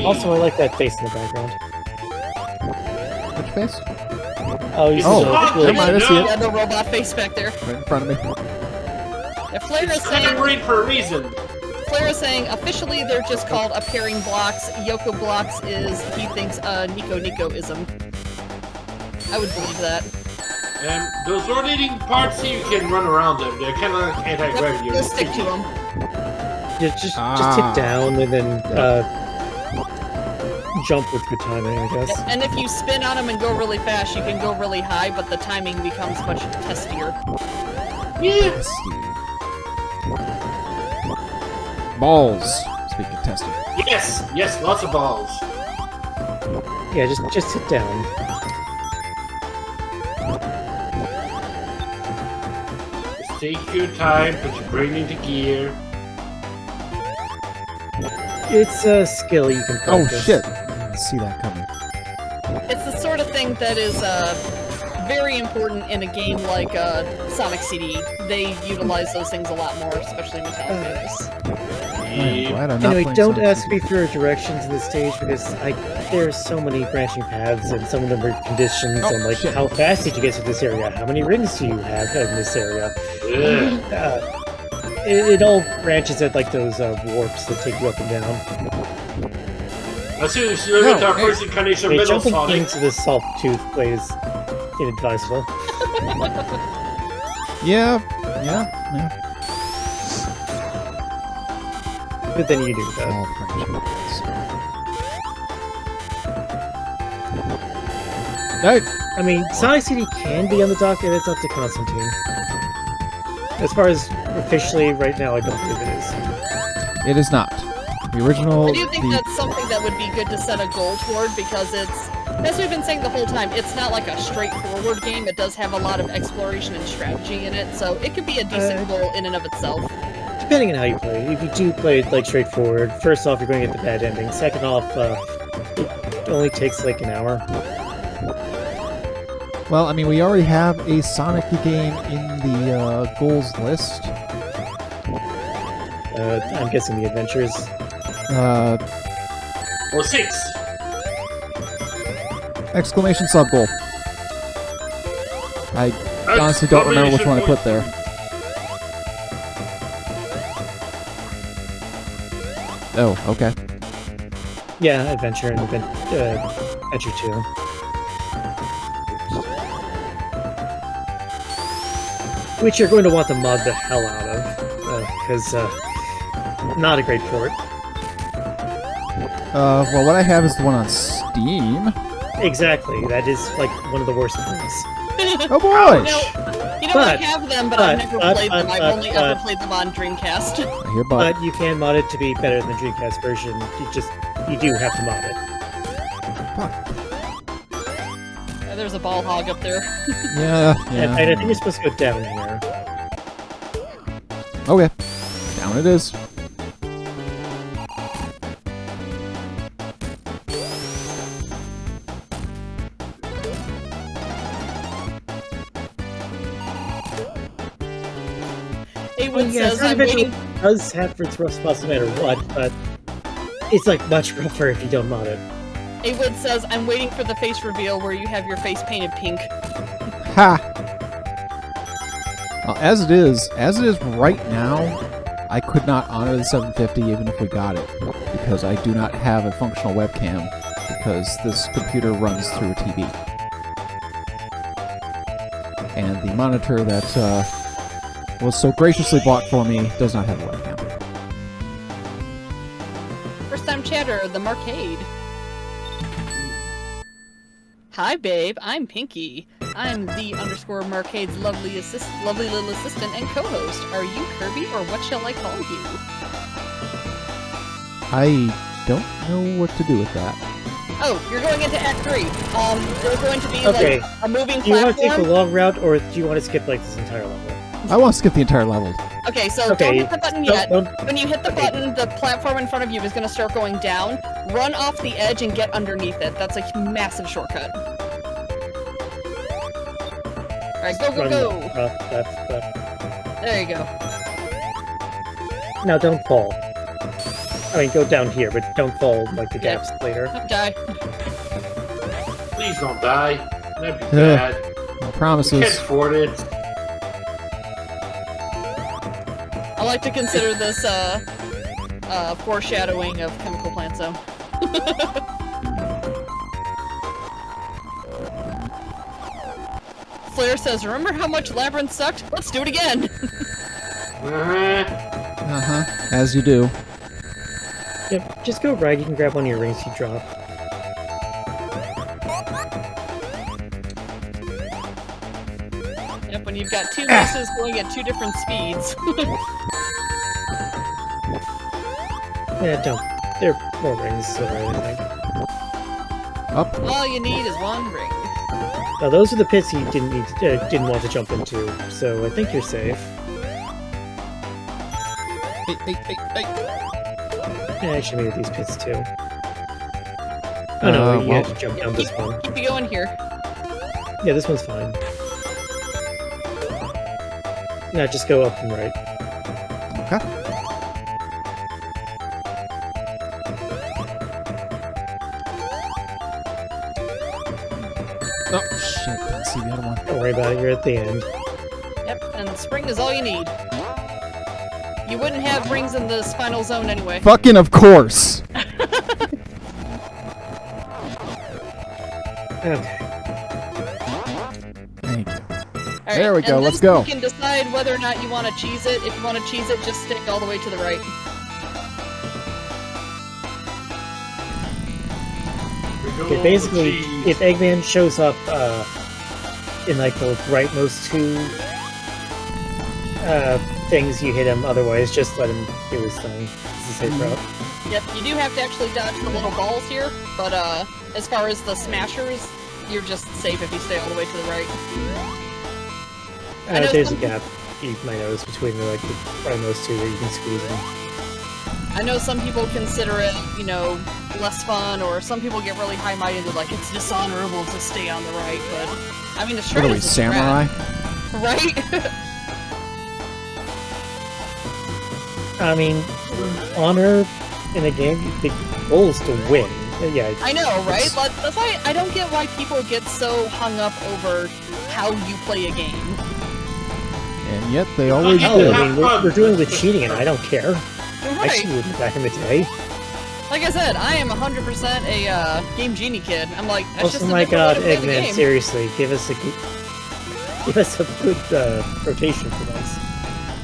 Also, I like that face in the background. Which face? Oh, he's Oh, hot, never mind, I see Yeah, it. the robot face back there. Right in front of me. If Flair is It's kind of saying, great for a reason. officially they're just called appearing blocks. Yoko blocks is, he thinks, Nico-Nico-ism. I would believe that. And those rotating parts, you can run around them. They're kind of like anti-gravity. We'll stick to them. Just hit down and then jump with good timing, I guess. And if you spin on them and go really fast, you can go really high, but the timing becomes much testier. Yeah. Balls. Speaking of testing. Yes, lots of balls. Yeah, just hit down. Just take your time, put your brain into gear. It's a skill you can Oh practice. shit! I didn't see that coming. It's the sort of thing that is very important in a game like Sonic CD. They utilize those things a lot more, especially Metallica is. I'm glad I'm not Anyway, playing don't Sonic ask CD. me for directions in this stage because there's so many branching paths and some of them are conditions Oh, and like shit. how fast did you get to this area? How many rings do you have in this area? Ugh. It all branches at like those warps that take you up and down. As soon as you look at our hey. first incarnation of Hey, Metal jumping Sonic, into the salt tooth play is inadvisable. Yeah. But then you do that. All branching paths. No. I mean, Sonic CD can be on the dock, and it's up to Constantine. As far as officially right now, I don't believe it is. It is not. The original. I do think the, that's something that would be good to set a goal toward because it's, as we've been saying the whole time, it's not like a straightforward game. It does have a lot of exploration and strategy in it, so it could be a decent goal in and of itself. Depending on how you play. If you do play it like straightforward, first off, you're going to get the bad ending. Second off, it only takes like an hour. Well, I mean, we already have a Sonic game in the goals list. I'm guessing the adventures. or 6. Exclamation sub goal. I honestly don't remember which one I put there. Oh, okay. Yeah, adventure and adventure 2. Which you're going to want to mod the hell out of, because not a great port. Well, what I have is the one on Steam. Exactly, that is like one of the worst things. Oh boy! I have them, but I've never played them. I've only ever but- played them on Dreamcast. I hear but. But you can mod it to be better than the Dreamcast version. You do have to mod it. There's a ball hog up there. Yeah. And I think you're supposed to go down here. Okay. Down it is. Haywood Yeah, says, Sonic I'm Adventure waiting. does have for its rough spots no matter what, but it's like much rougher if you don't mod it. Haywood says, I'm waiting for the face reveal where you have your face painted pink. Ha! Well, as it is right now, I could not honor the 750 even if we got it, because I do not have a functional webcam, because this computer runs through a TV. And the monitor that was so graciously bought for me does not have a webcam. First time chatter, the Marcade. Hi babe, I'm Pinky. I'm the _ Marcade's lovely little assistant and co-host. Are you Kirby or what shall I call you? I don't know what to do with that. Oh, you're going into Act 3. There's going to be Okay. like a moving Do you want to take the platform. long route, or do you want to skip like this entire level? I want to skip the entire level. Okay, so Okay, don't hit the button yet. Don't- When you hit the button, the platform in front of you is going to start going down. Run off the edge and get underneath it. That's a massive shortcut. Alright, go, go, run go! left. There you go. Now don't fall. I mean, go down here, but don't fall like the gaps later. Don't die. Please don't die. That'd be Yeah. bad. No We promises. can't afford it. I like to consider this foreshadowing of chemical plant zone. Flair says, "Remember how much Labyrinth sucked? Let's do it again." Uh-huh. As you do. Yep, just go right. You can grab one of your rings you drop. Yep, when you've got two races going at two different speeds. Yeah, don't. There are more rings, so I think. Up. All you need is one ring. Now, those are the pits you didn't want to jump into, so I think you're safe. Hey. Yeah, I should maybe these pits too. Oh no, you well. have to jump down this one. Keep you going here. Yeah, this one's fine. No, just go up and right. Okay. Oh, shit. Didn't see the other one. Don't worry about it, you're at the end. Yep, and spring is all you need. You wouldn't have rings in this final zone anyway. Fucking of course. Okay. Thank you. All There we and go, then let's go. You can decide whether or not you want to cheese it. If you want to cheese it, just stick all the way to the right. Okay, basically, if Eggman shows up in like the rightmost two things, you hit him. Otherwise, just let him do his thing. This is safe route. Yep, you do have to actually dodge the little balls here, but as far as the smashers, you're just safe if you stay all the way to the right. I know There's a some- gap you might notice between the rightmost two that you can squeeze in. I know some people consider it, you know, less fun, or some people get really high-minded and like, it's dishonorable to stay on the right, but I mean, it's What are we, is a samurai? strat, right? I mean, honor in a game, the goal is to win. Yeah, I know, right? That's why I don't get why people get so hung up over how you play a game. And yet they always hell, do. I mean, we're doing with cheating, and I don't care. I Right. cheated back in the day. Like I said, I am 100% a Game Genie kid. I'm like, that's just Oh a my different god, way to play the Eggman, game. seriously, give us a good rotation for once.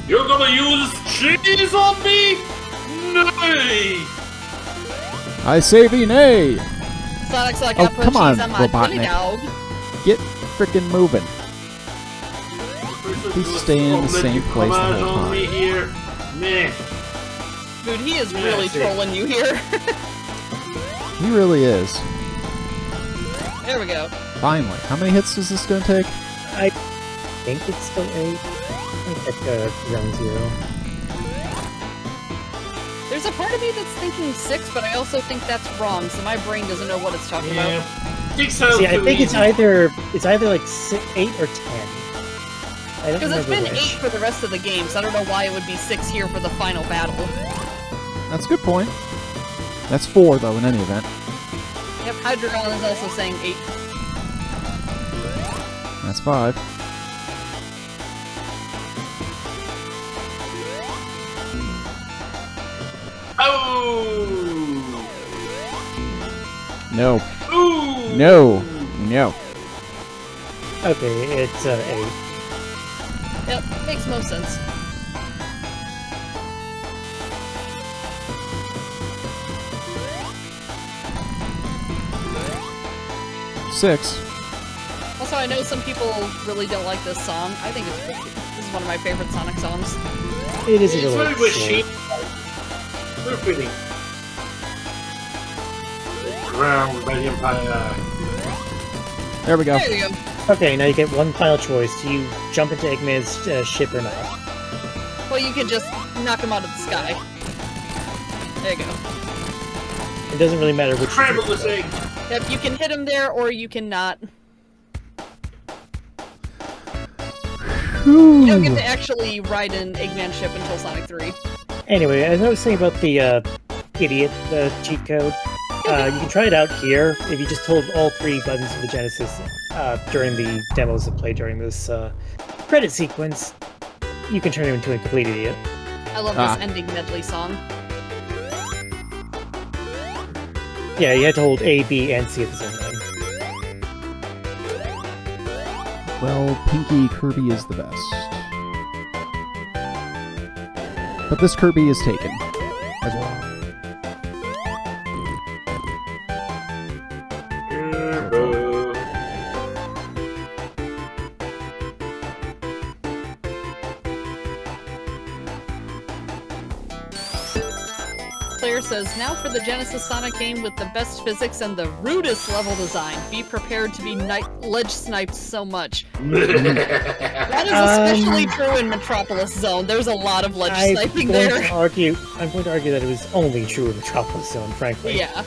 You're gonna use cheese on me? Nay! I say thee nay. Sonic's like, Oh, I put come on, cheese on my Robotnik. chili dog. Get frickin' moving. He's staying in the same place the whole on me time. here. Meh. Dude, he is Yeah, really see. trolling you here. He really is. There we go. Finally. How many hits is this gonna take? I think it's still 8. I think that's around 0. There's a part of me that's thinking 6, but I also think that's wrong, so my brain doesn't know what it's talking Yeah. about. See, I think it's either like 8 or 10. I don't Because it's remember been which. 8 for the rest of the game, so I don't know why it would be 6 here for the final battle. That's a good point. That's 4, though, in any event. Yep, Hydreigon is also saying 8. That's 5. Oh! No. Ooh! No. No. Okay, it's 8. Yep, makes most sense. Six. Also, I know some people really don't like this song. I think this is one of my favorite Sonic songs. It is a It's little very machine. We're pretty. Ground by the Empire. There we go. There you go. Okay, now you get one final choice. Do you jump into Eggman's ship or not? Well, you can just knock him out of the sky. There you go. It doesn't really matter which. Scramble this egg. Yep, you can hit him there, or you can not. You don't get to actually ride an Eggman ship until Sonic 3. Anyway, as I was saying about the idiot cheat code. You can try it out here if you just hold all 3 buttons of the Genesis during the demos that play during this credit sequence. You can turn him into a complete idiot. I love this ending medley song. Yeah, you have to hold A, B, and C at the same time. Well, Pinky Kirby is the best. But this Kirby is taken as well. Claire says, now for the Genesis Sonic game with the best physics and the rudest level design. Be prepared to be ledge sniped so much. That is especially true in Metropolis Zone. There's a lot of ledge sniping there. I'm going to argue that it was only true in Metropolis Zone, frankly. Yeah.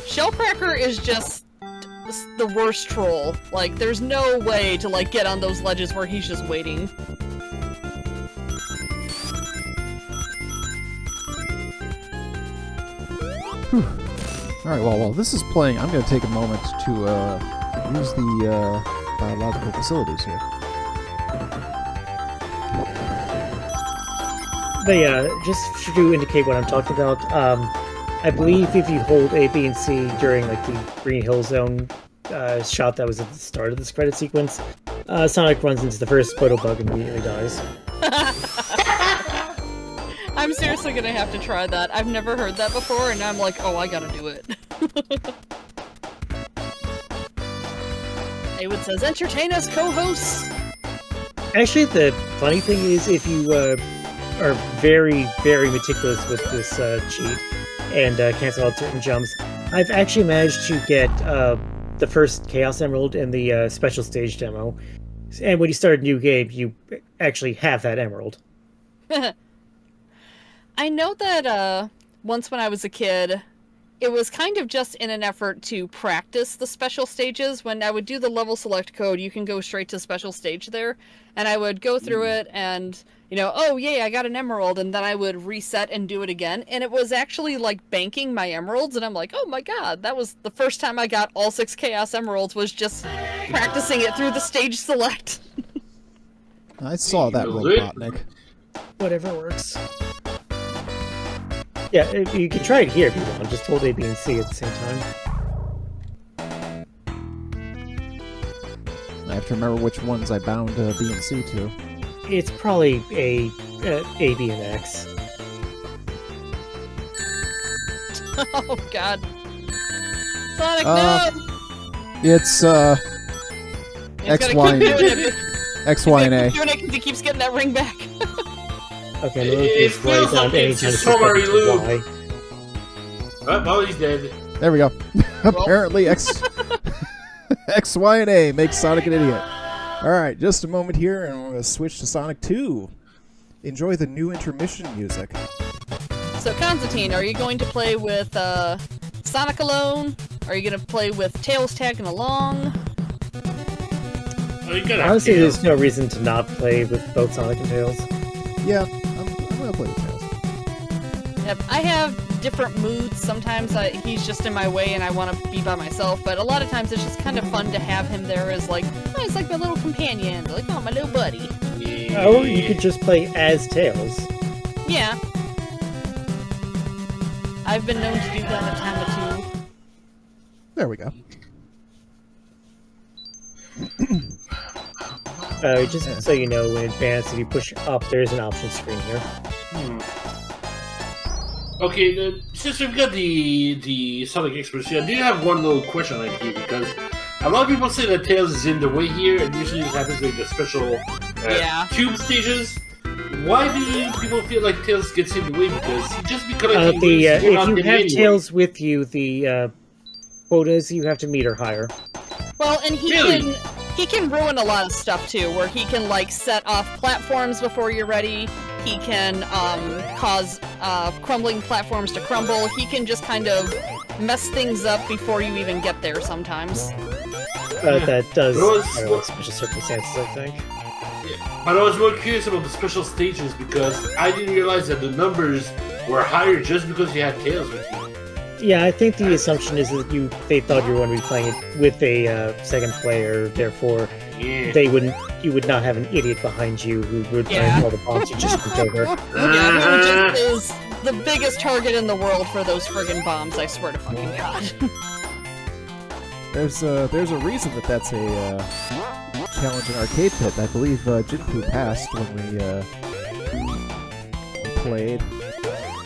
Shellcracker is just the worst troll. Like, there's no way to, like, get on those ledges where he's just waiting. Alright, well, while this is playing, I'm going to take a moment to use the biological facilities here. But just to indicate what I'm talking about, I believe if you hold A, B, and C during like the Green Hill Zone shot that was at the start of this credit sequence, Sonic runs into the first photo bug and immediately dies. I'm seriously gonna have to try that. I've never heard that before, and I'm like, oh, I gotta do it. Haywood says, entertain us, co-hosts! Actually, the funny thing is, if you are very, very meticulous with this cheat and cancel out certain jumps, I've actually managed to get the first Chaos Emerald in the special stage demo. And when you start a new game, you actually have that emerald. I know that once when I was a kid, it was kind of just in an effort to practice the special stages. When I would do the level select code, you can go straight to special stage there, and I would go through it and, you know, oh yay, I got an emerald, and then I would reset and do it again, and it was actually like banking my emeralds, and I'm like, oh my god, that was the first time I got all 6 Chaos Emeralds, was just practicing it through the stage select. I saw that, Robotnik. Whatever works. Yeah, you can try it here if you want. Just hold A, B, and C at the same time. I have to remember which ones I bound B and C to. It's probably A, B, and X. Oh god. Sonic, no! It's X, Y, and A. X, Y, and A. Doing it because he keeps getting that ring back. Okay, it feels like it's just summary loop. Oh, he's dead. There we go. Apparently X, Y, and A makes Sonic an idiot. Alright, just a moment here, and we're going to switch to Sonic 2. Enjoy the new intermission music. So, Constantine, are you going to play with Sonic alone? Are you going to play with Tails tagging along? Honestly, there's no reason to not play with both Sonic and Tails. Yeah, I'm going to play with Tails. Yep, I have different moods. Sometimes he's just in my way and I want to be by myself, but a lot of times it's just kind of fun to have him there as like, oh, he's like my little companion, like, oh, my little buddy. Yeah. Or you could just play as Tails. Yeah. I've been known to do that a time or two. There we go. Just so you know in advance, if you push up, there's an option screen here. Okay, since we've got the Sonic experts here, I do have one little question I have, because a lot of people say that Tails is in the way here, and usually this happens like the special tube stages. Why do people feel like Tails gets in the way? Because he just be collecting if you have Tails with you, the quotas you have to meet are higher. Well, and he can ruin a lot of stuff too, where he can like set off platforms before you're ready. He can cause crumbling platforms to crumble. He can just kind of mess things up before you even get there sometimes. That does special circumstances, I think. Yeah. But I was more curious about the special stages because I didn't realize that the numbers were higher just because you had Tails with you. Yeah, I think the assumption is that they thought you were going to be playing it with a second player, therefore Yeah. you would not have an idiot behind you who would Yeah. all the bombs you just moved over. Yeah, who just is the biggest target in the world for those friggin' bombs, I swear to fucking God. There's a reason that's a challenge in Arcade Pit. I believe Jinpu passed when we played.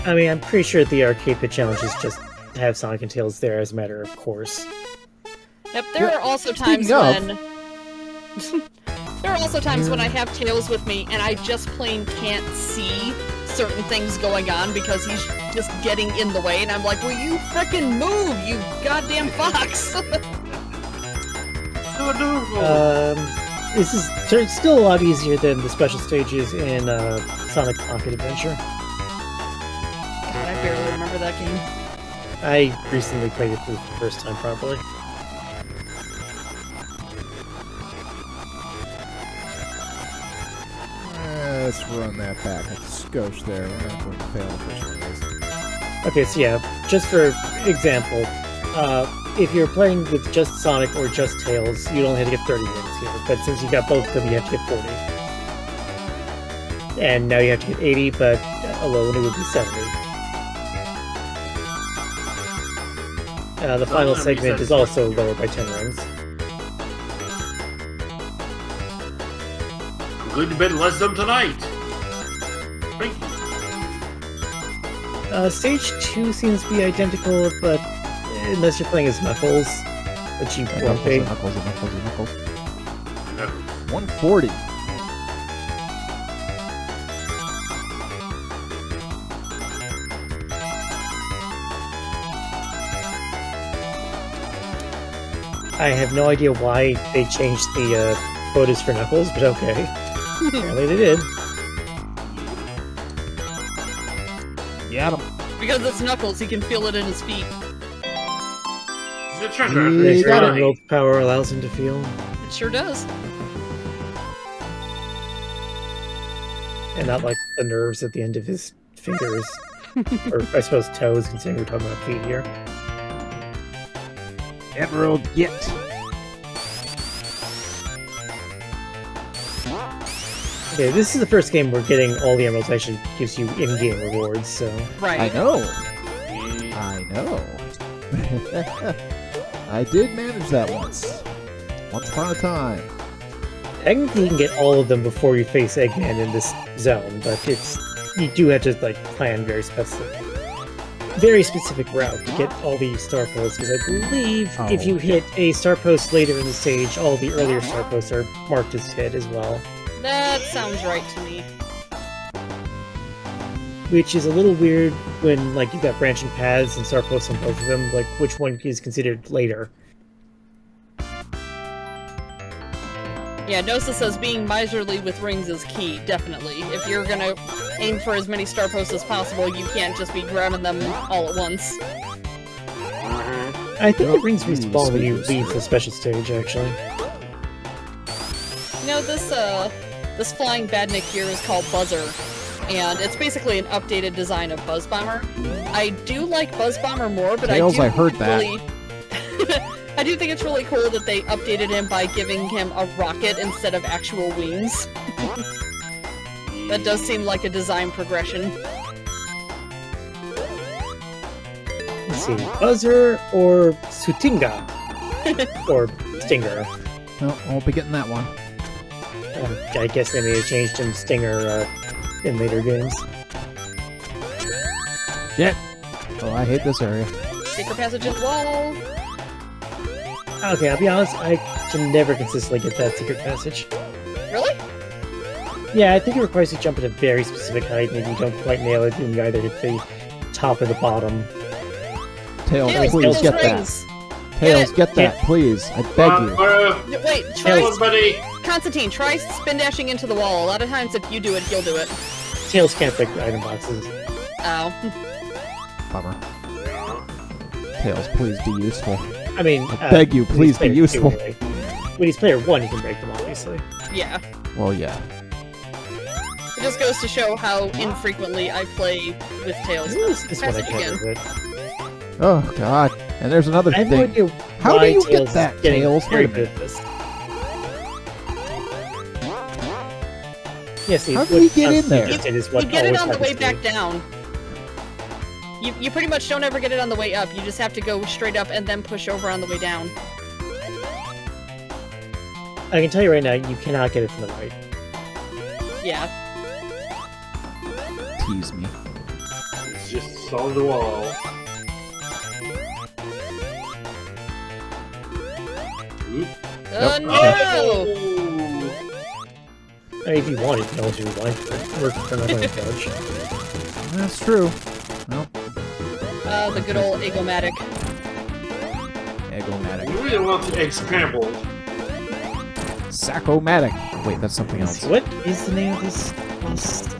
I mean, I'm pretty sure the arcade pit challenge is just to have Sonic and Tails there as a matter of course. Yep, there are also times speaking when... there are also times when I have Tails with me and I just plain can't see certain things going on because he's just getting in the way, and I'm like, will you frickin' move, you goddamn fox! So adorable. This is still a lot easier than the special stages in Sonic Pocket Adventure. God, I barely remember that game. I recently played it for the first time properly. Let's run that back. Let's skosh there. We're not going to fail the first one. Okay, so yeah, just for example, if you're playing with just Sonic or just Tails, you'd only have to get 30 wins here, but since you got both of them, you have to get 40. And now you have to get 80, but alone it would be 70. The final segment is also lower by 10 rings. I'm going to bed less than tonight. Thank you. Stage 2 seems to be identical, but unless you're playing as Knuckles, which you won't be. Knuckles. No. 140. I have no idea why they changed the quotas for Knuckles, but okay. Apparently they did. Got him. Because it's Knuckles, he can feel it in his feet. He's a treasure. You His got it. willpower allows him to feel. It sure does. And not like the nerves at the end of his fingers. Or I suppose toes, considering we're talking about feet here. Emerald, get. Okay, this is the first game where getting all the emeralds actually gives you in-game rewards, so... Right. I know. I did manage that once. Once upon a time. Technically you can get all of them before you face Eggman in this zone, but you do have to like plan very specific route to get all the star posts, because I believe if you hit a star post later in the stage, all the earlier star posts are marked as hit as well. That sounds right to me. Which is a little weird when like you've got branching paths and star posts on both of them, like which one is considered later. Yeah, Nosa says being miserly with rings is key, definitely. If you're gonna aim for as many star posts as possible, you can't just be grabbing them all at once. I think the rings respawn when you leave the special stage, actually. You know, this flying badnik here is called Buzzer, and it's basically an updated design of Buzz Bomber. I do like Buzz Bomber more, but Tails, I heard that. I do think it's really cool that they updated him by giving him a rocket instead of actual wings. That does seem like a design progression. Let's see, Buzzer or Sutinga? Or Stinger. No, I won't be getting that one. I guess they may have changed him Stinger in later games. Shit. Oh, I hate this area. Secret passage in the wall. Okay, I'll be honest, I can never consistently get that secret passage. Really? Yeah, I think it requires you to jump at a very specific height, and if you don't quite nail it, then you either hit the top or the bottom. Tails, Tails, please get get those that. rings. Tails, get that, please. I beg you. Wait, try Come on, buddy. Constantine, try spin dashing into the wall. A lot of times if you do it, he'll do it. Tails can't break the item boxes. Ow. Bummer. Tails, please be useful. I mean, I beg you, when please he's be player useful. 2, really. When he's player 1, he can break them, obviously. Yeah. Well, yeah. It just goes to show how infrequently I play with Tails. This one I Pass it can't again. do it. Oh god. And there's another I have no thing. idea How why do you Tails get that, is getting Tails? very Wait a good at this. Yes, How did he get in there? You get it on the way back down. You pretty much don't ever get it on the way up. You just have to go straight up and then push over on the way down. I can tell you right now, you cannot get it from the right. Yeah. Tease me. It's just on the wall. Oop. Oh Nope. no! Oh. I mean, if you want, you can always rewind it. We're not going to judge. That's true. Well, The good old Egomatic. Egomatic. You really want the egg scrambled. Sacromatic. Wait, that's something else. What is the name of this?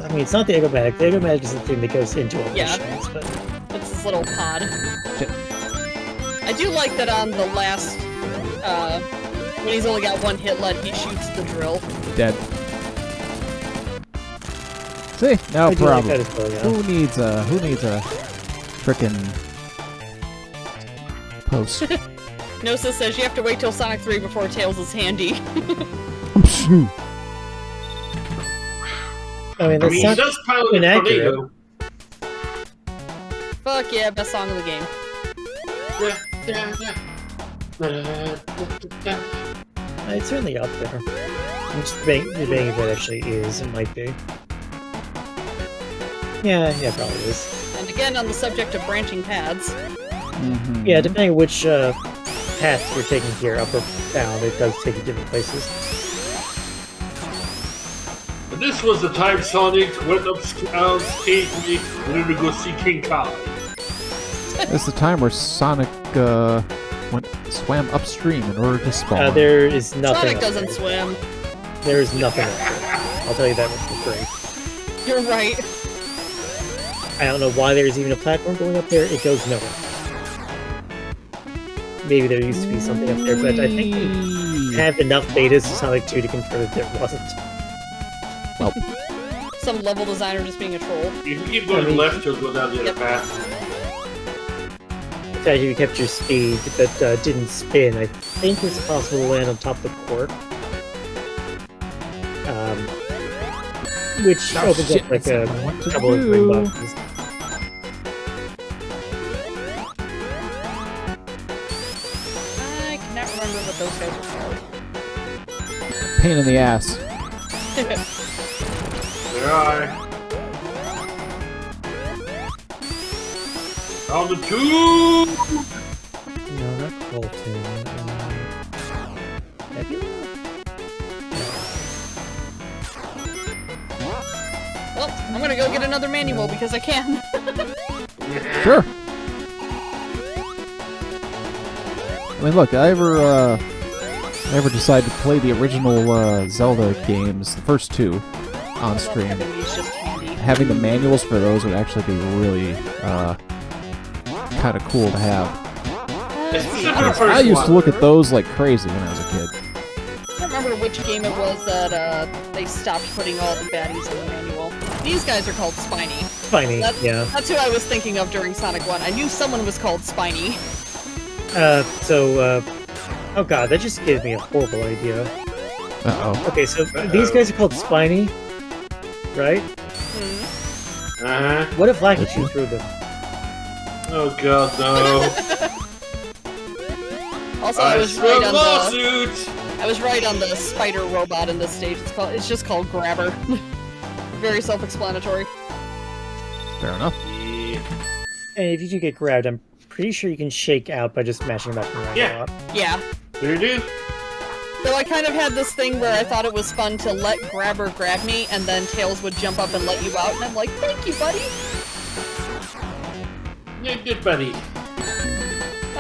I mean, it's not the Egomatic. The Egomatic is the thing that goes into all the Yeah. machines, but It's this little pod. Shit. I do like that on the last, when he's only got one hit left, he shoots the drill. Dead. See, no I do like problem. that as well, yeah. Who needs a frickin' post? Nosa says you have to wait till Sonic 3 before Tails is handy. I mean, I that's mean, he not does pilot a inaccurate. tornado. Fuck yeah, best song of the game. It's certainly up there. I'm just debating if it actually is. It might be. Yeah, probably is. And again, on the subject of branching paths, Mhm. Yeah, depending on which path you're taking here, up or down, it does take you different places. And this was the time Sonic went up skate in order to go see King Kong. This is the time where Sonic swam upstream in order to spawn. There is nothing. Sonic up doesn't there. swim. There is nothing up there. I'll tell you that for free. You're right. I don't know why there's even a platform going up there. It goes nowhere. Maybe there used to be something up there, but I think we have enough betas to Sonic 2 to confirm that there wasn't. Well, Some level designer just being a troll. If you keep going left, you'll go down the other Yep. path. In fact, if you kept your speed but didn't spin, I think it's possible to land on top of the cork. Which Oh, opens shit, up like that's a not what I want to couple of do. ring boxes. I cannot remember what those guys are called. pain in the ass. There are. On the tube! No, not Colton. Nebula? Well, I'm gonna go get another manual because I can. Sure. I mean, look, I ever decided to play the original Zelda games, the first two, on stream. Having these just handy. Having the manuals for those would actually be really kind of cool to have. Especially for the first I used to one. look at those like crazy when I was a kid. I don't remember which game it was that they stopped putting all the baddies in the manual. These guys are called Spiny. Spiny, yeah. That's who I was thinking of during Sonic 1. I knew someone was called Spiny. Oh god, that just gave me a horrible idea. Uh-oh. Okay, so these guys are called Spiny, right? Hmm. Uh-huh. What if Lakitu threw them? Oh god, no. Also, I was right on the lawsuit! I was right on the spider robot in this stage. It's just called Grabber. Very self-explanatory. Fair enough. Yeah. And if you do get grabbed, I'm pretty sure you can shake out by just mashing left and right Yeah. a lot. Yeah. There you do. So I kind of had this thing where I thought it was fun to let Grabber grab me, and then Tails would jump up and let you out, and I'm like, thank you, buddy! Yeah, good buddy.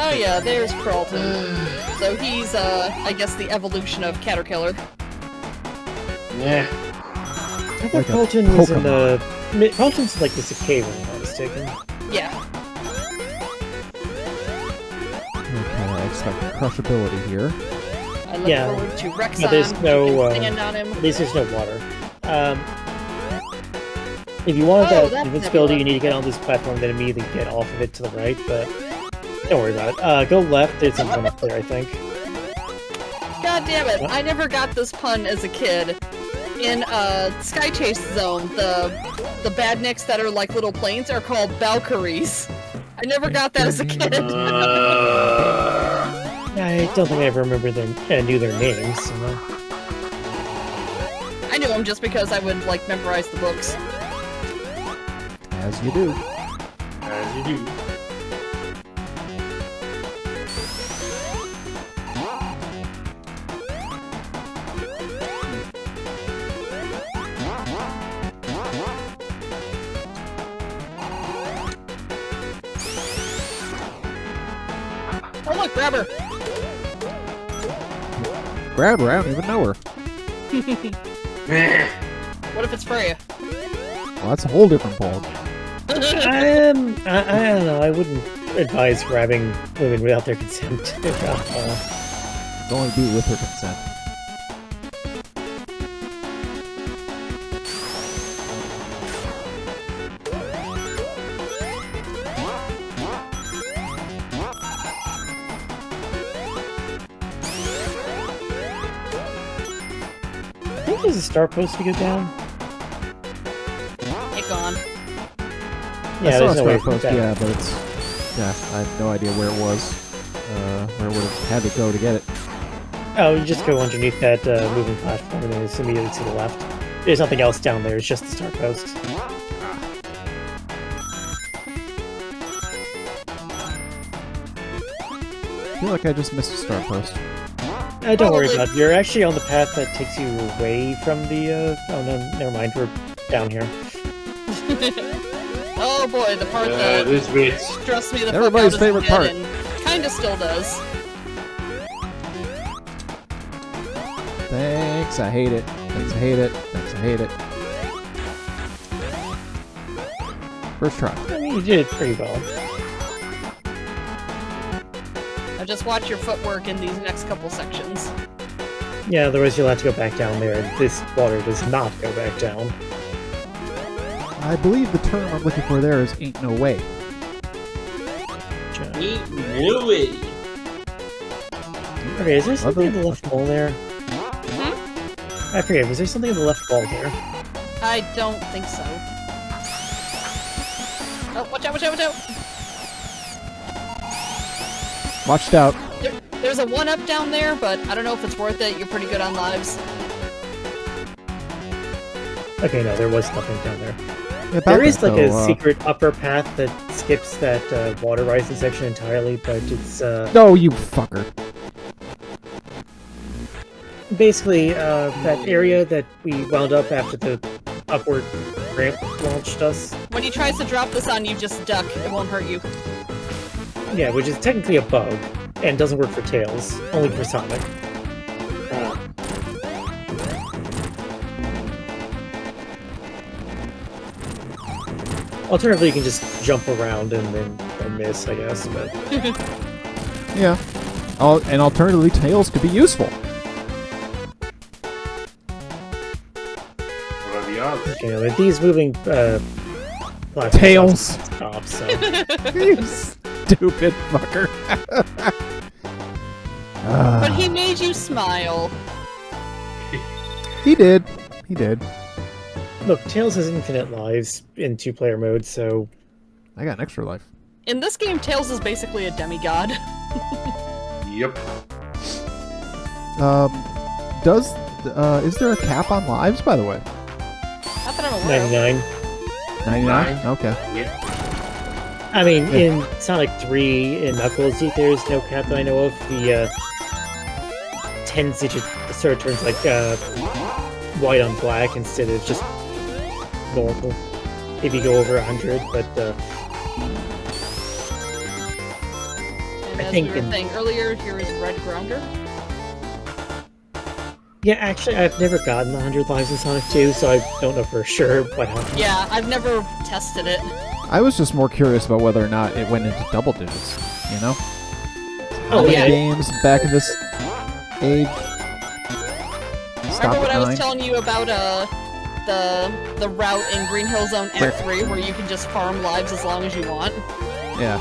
Oh yeah, there's Carlton. So he's, I guess the evolution of Caterkiller. Yeah. I thought Like a Colton was in Pokemon. the... Colton's like the cicada, if I'm not mistaken. Yeah. Okay, I expect crushability here. I look Yeah. forward to Rexon. No, there's no, stand on him. At least there's no water. If you wanted Oh, that that's invincibility, nebula. you need to get on this platform, then immediately get off of it to the right, but don't worry about it. Go left, there's something up there, I think. God damn it! What? I never got this pun as a kid. In Sky Chase Zone, the badniks that are like little planes are called Valkyries. I never got that as a kid. I don't think I ever remember knew their names. You know? I knew them just because I would like memorize the books. As you do. As you do. Oh look, grab her! Grab her, I don't even know her. What if it's Freya? Well, that's a whole different ball. I don't know, I wouldn't advise grabbing women without their consent. It'd only be with her consent. I think there's a star post to go down. It gone. I saw a there's no way star post, down. yeah, but it's... Yeah, I have no idea where it was. Where it would have had to go to get it. Oh, you just go underneath that moving platform and then it's immediately to the left. There's nothing else down there, it's just the star post. I feel like I just missed a star post. Don't worry Probably. about it. You're actually on the path that takes you away from the, oh no, never mind, we're down here. Oh boy, the part that This bit. stressed me the Everybody's fuck out favorite as a part. kid and kinda still does. Thanks, I hate it. Thanks, I hate it. Thanks, I hate it. First try. I mean, you did pretty well. Now just watch your footwork in these next couple sections. Yeah, otherwise you'll have to go back down there, and this water does not go back down. I believe the term I'm looking for there is ain't no way. Ain't no way. Okay, is there something in the left wall there? Hmm? I forget, was there something in the left wall there? I don't think so. Oh, watch out, watch out, watch out! Watched out. There's a 1-up down there, but I don't know if it's worth it. You're pretty good on lives. Okay, no, there was nothing down there. Yeah, about There is that, like though, a secret upper path that skips that water rising section entirely, but it's No, you fucker. basically that area that we wound up after the upward ramp launched us. When he tries to drop this on you, just duck. It won't hurt you. Yeah, which is technically a bug, and doesn't work for Tails, only for Sonic. Alternatively, you can just jump around and then miss, I guess, but... Yeah. And alternatively, Tails could be useful. What are the odds? You know, with these moving platforms Tails. stop, so... You stupid fucker. But he made you smile. He did. He did. Look, Tails has infinite lives in two-player mode, so... I got an extra life. In this game, Tails is basically a demigod. Yep. Is there a cap on lives, by the way? Not that I'm aware of. 99. 99? Nine. Okay. Yeah. I mean, in Sonic 3, in Knuckles, there's no cap that I know of. The 10-digit sort of turns like white on black instead of just normal. If you go over 100, but And as think we were in- saying earlier, here is Red Grounder. yeah, actually, I've never gotten 100 lives in Sonic 2, so I don't know for sure what happened. Yeah, I've never tested it. I was just more curious about whether or not it went into double digits, you know? Oh, Many yeah. games back in this age. Stop Remember what at I was 9. telling you about the route in Green Hill Zone Act 3 where you can just farm lives as long as you want. Yeah.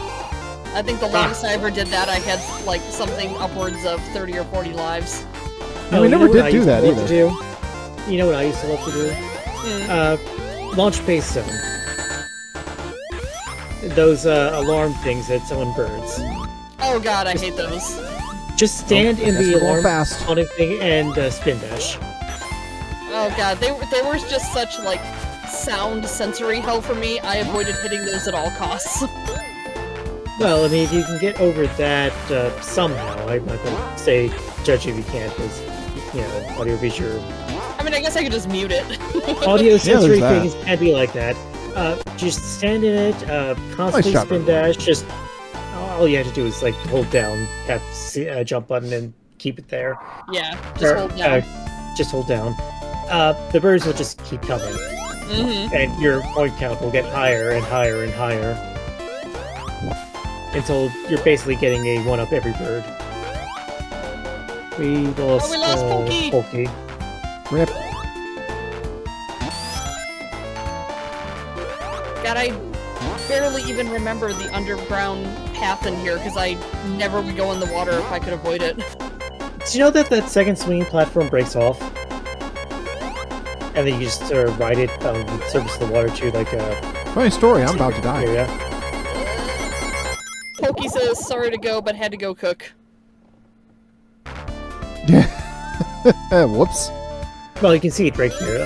I think the longest I ever did that, I had like something upwards of 30 or 40 lives. No, we never did do that either. You know what I used to love to do? Launch base zone. Those alarm things that summon birds. Oh god, I hate those. Just stand in the alarm fast spawning thing and spin dash. Oh god, they were just such like sound sensory hell for me. I avoided hitting those at all costs. Well, I mean, if you can get over that somehow, I'm not gonna say judge if you can't, because you know, audio feature. I mean, I guess I could just mute it. Audio sensory that. things can be like that. Just stand in it, constantly Nice spin dash. Just all you have to do is like hold down, tap jump button, and keep it there. Yeah, just hold down. Just hold down. The birds will just keep coming, and your point count will get higher and higher and higher until you're basically getting a one-up every bird. We lost Polky. Rip. God, I barely even remember the underground path in here because I never would go in the water if I could avoid it. Did you know that that second swinging platform breaks off? And then you just ride it on the surface of the water to like a... Funny story, I'm about to die. Area. Pokey says, sorry to go, but had to go cook. Whoops. Well, you can see it right here.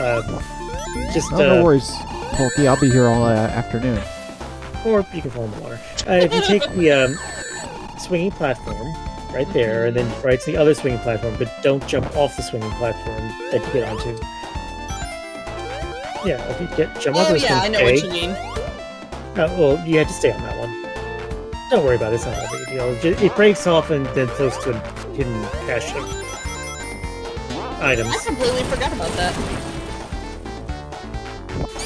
No worries, Polky. I'll be here all afternoon. Or you can fall in the water. If you take the swinging platform right there, and then right to the other swinging platform, but don't jump off the swinging platform that you get onto. Yeah, if you jump onto this one, I know what you mean. well, you had to stay on that one. Don't worry about it, it's not that big a deal. It breaks off and then goes to a hidden cache of items. I completely forgot about that.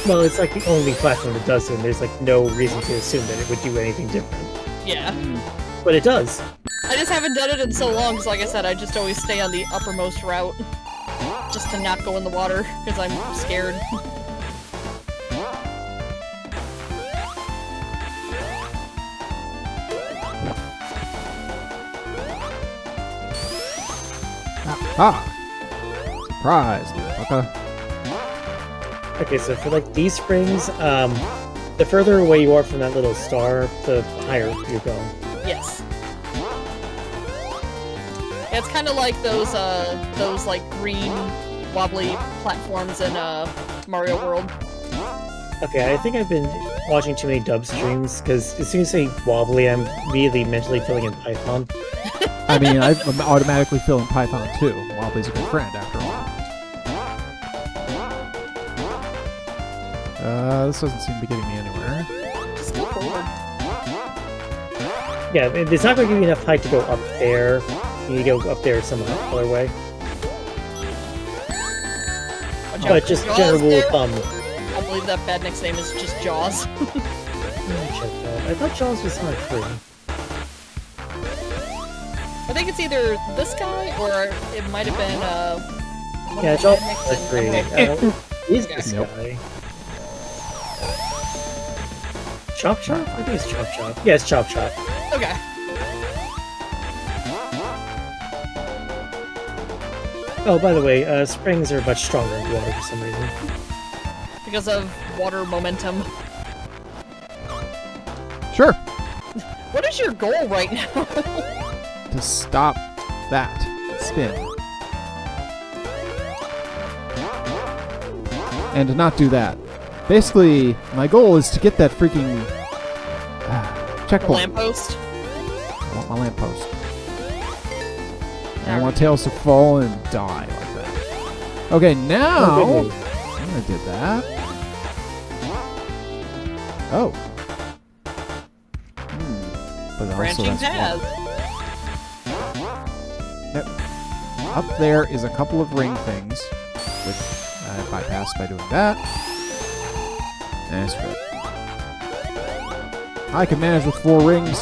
Well, it's like the only platform that does it, and there's like no reason to assume that it would do anything different. Yeah. But it does. I just haven't done it in so long, because like I said, I just always stay on the uppermost route. Just to not go in the water, because I'm scared. Surprise, motherfucker. Okay, so for like these springs, the further away you are from that little star, the higher you go. Yes. Yeah, it's kind of like those like green wobbly platforms in Mario World. Okay, I think I've been watching too many dub streams, because as soon as I say wobbly, I'm really mentally filling in Python. I mean, I'm automatically feeling Python too. Wobbly's a good friend, after all. This doesn't seem to be getting me anywhere. Just go forward. Yeah, it's not going to give you enough height to go up there. You need to go up there some other way. But just general rule of thumb. I believe that Badnick's name is just Jaws. Let me check that. I thought Jaws was not free. I think it's either this guy or it might have been one Yeah, of the Jaws Badnicks is free. He's this Nope. guy. Chop Chop? I think it's Chop Chop. Yeah, it's Chop Chop. Okay. Oh, by the way, springs are much stronger in water for some reason. Because of water momentum. Sure. What is your goal right now? To stop that spin. And to not do that. Basically, my goal is to get that freaking checkpoint. Lamppost? I want my lamppost. I want Tails to fall and die like that. Okay, now... Oh, I did that. Oh. But also Branching that's paths. Yep. Up there is a couple of ring things, which I bypassed by doing that. And screw it. I can manage with 4 rings.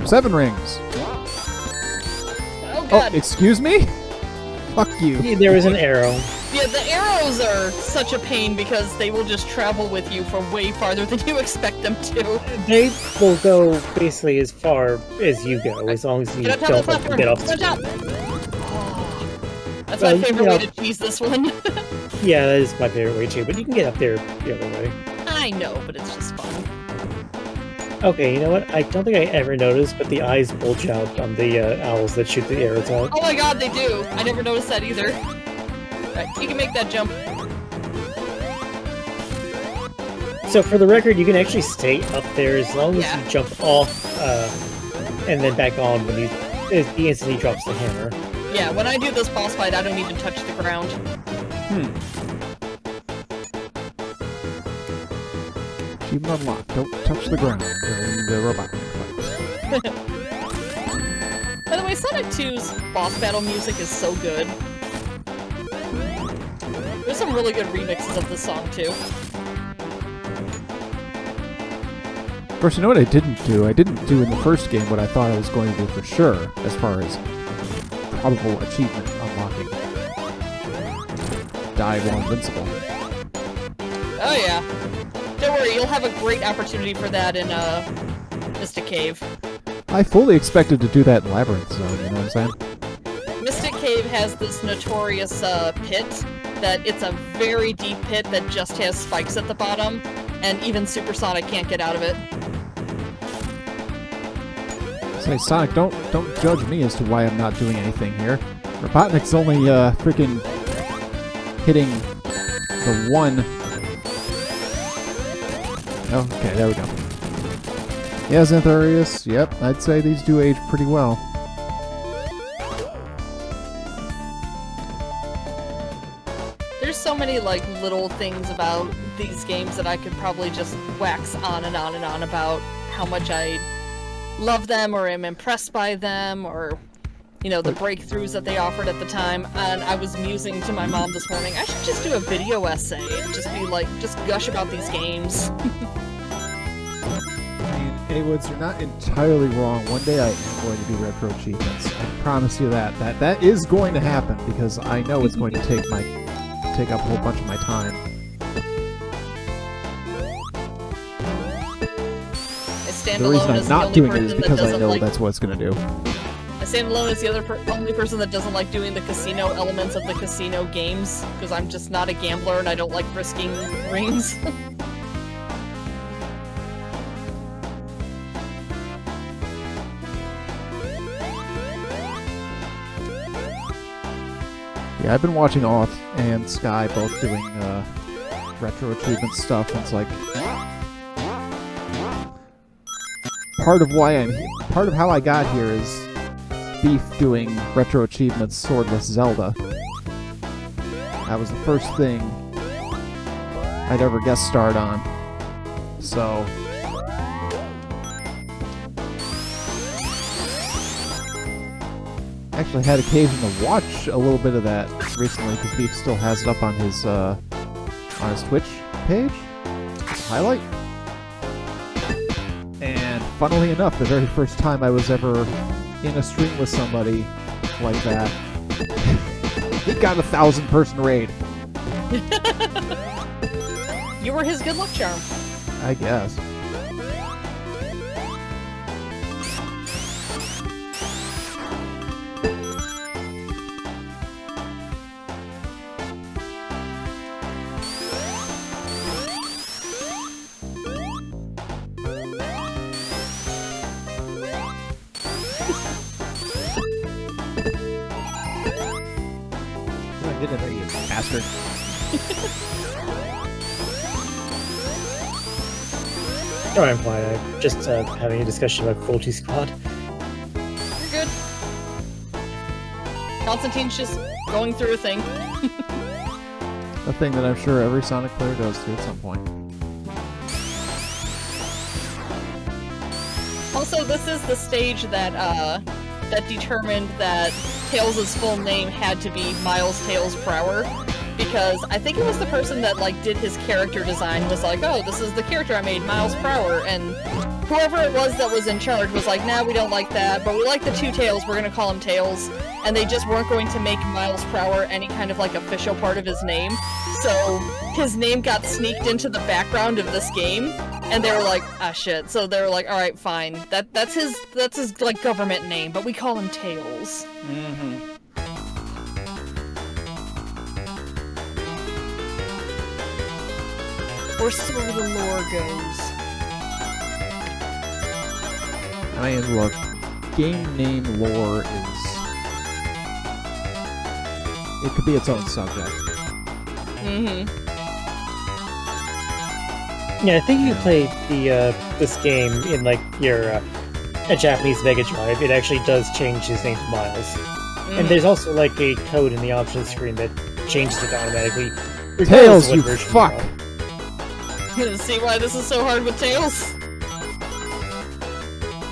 Seven rings. Oh god. excuse me? Fuck you. Yeah, there was an arrow. Yeah, the arrows are such a pain because they will just travel with you for way farther than you expect them to. They will go basically as far as you go, as long as you Get on top don't of the let them platform! get off. Get on top! That's Well, my favorite you know- way to cheese this one. Yeah, that is my favorite way too, but you can get up there the other way. I know, but it's just fun. Okay, you know what? I don't think I ever noticed, but the eyes bulge out on the owls that shoot the arrows out. Oh my god, they do! I never noticed that either. Right, you can make that jump. So for the record, you can actually stay up there as long as Yeah. you jump off and then back on when the instant he drops the hammer. Yeah, when I do this boss fight, I don't even touch the ground. Achievement unlocked. Don't touch the ground during the robot fight. By the way, Sonic 2's boss battle music is so good. There's some really good remixes of this song, too. Of course, you know what I didn't do? I didn't do in the first game what I thought I was going to do for sure, as far as probable achievement unlocking. Die while invincible. Oh yeah. Don't worry, you'll have a great opportunity for that in, Mystic Cave. I fully expected to do that in Labyrinth Zone, you know what I'm saying? Mystic Cave has this notorious, pit that it's a very deep pit that just has spikes at the bottom, and even Supersonic can't get out of it. Say, Sonic, don't judge me as to why I'm not doing anything here. Robotnik's only, freaking hitting the one... Okay, there we go. Yeah, Xantharius, yep, I'd say these do age pretty well. There's so many, like, little things about these games that I could probably just wax on and on and on about how much I love them or am impressed by them or, you know, the breakthroughs that they offered at the time. And I was musing to my mom this morning, I should just do a video essay and just be like, just gush about these games. I mean, A-Woods, you're not entirely wrong. One day I am going to do retro achievements. I promise you that. That is going to happen because I know it's going to take up a whole bunch of my time. I stand The alone reason as I'm the not only doing it is person that because I doesn't know like. that's what it's going to do. I stand alone as the only person that doesn't like doing the casino elements of the casino games because I'm just not a gambler and I don't like risking rings. Yeah, I've been watching Oth and Sky both doing retro achievement stuff, and it's like part of how I got here is Beef doing retro achievements Swordless Zelda. That was the first thing I'd ever guest starred on. So actually had occasion to watch a little bit of that recently because Beef still has it up on his Twitch page. Highlight. And funnily enough, the very first time I was ever in a stream with somebody like that, he got a 1,000-person raid. You were his good luck charm. I guess. Get in there, you bastard. Oh, I'm fine. I'm just having a discussion about Cruelty Squad. You're good. Constantine's just going through a thing. A thing that I'm sure every Sonic player goes through at some point. Also, this is the stage that that determined that Tails' full name had to be Miles Tails Prower, because I think it was the person that like did his character design was like, oh, this is the character I made, Miles Prower, and whoever it was that was in charge was like, nah, we don't like that, but we like the two Tails, we're gonna call him Tails. And they just weren't going to make miles per hour any kind of like official part of his name. So his name got sneaked into the background of this game, and they were like, ah shit. So they were like, alright, fine. That's his like government name, but we call him Tails. Mm-hmm. Or so the lore goes. I mean, look, game name lore is... It could be its own subject. Mm-hmm. Yeah, I think you play this game in like your a Japanese Mega Drive. It actually does change his name to Miles. And there's also like a code in the options screen that changes it automatically. Tails, you fuck! See why this is so hard with Tails?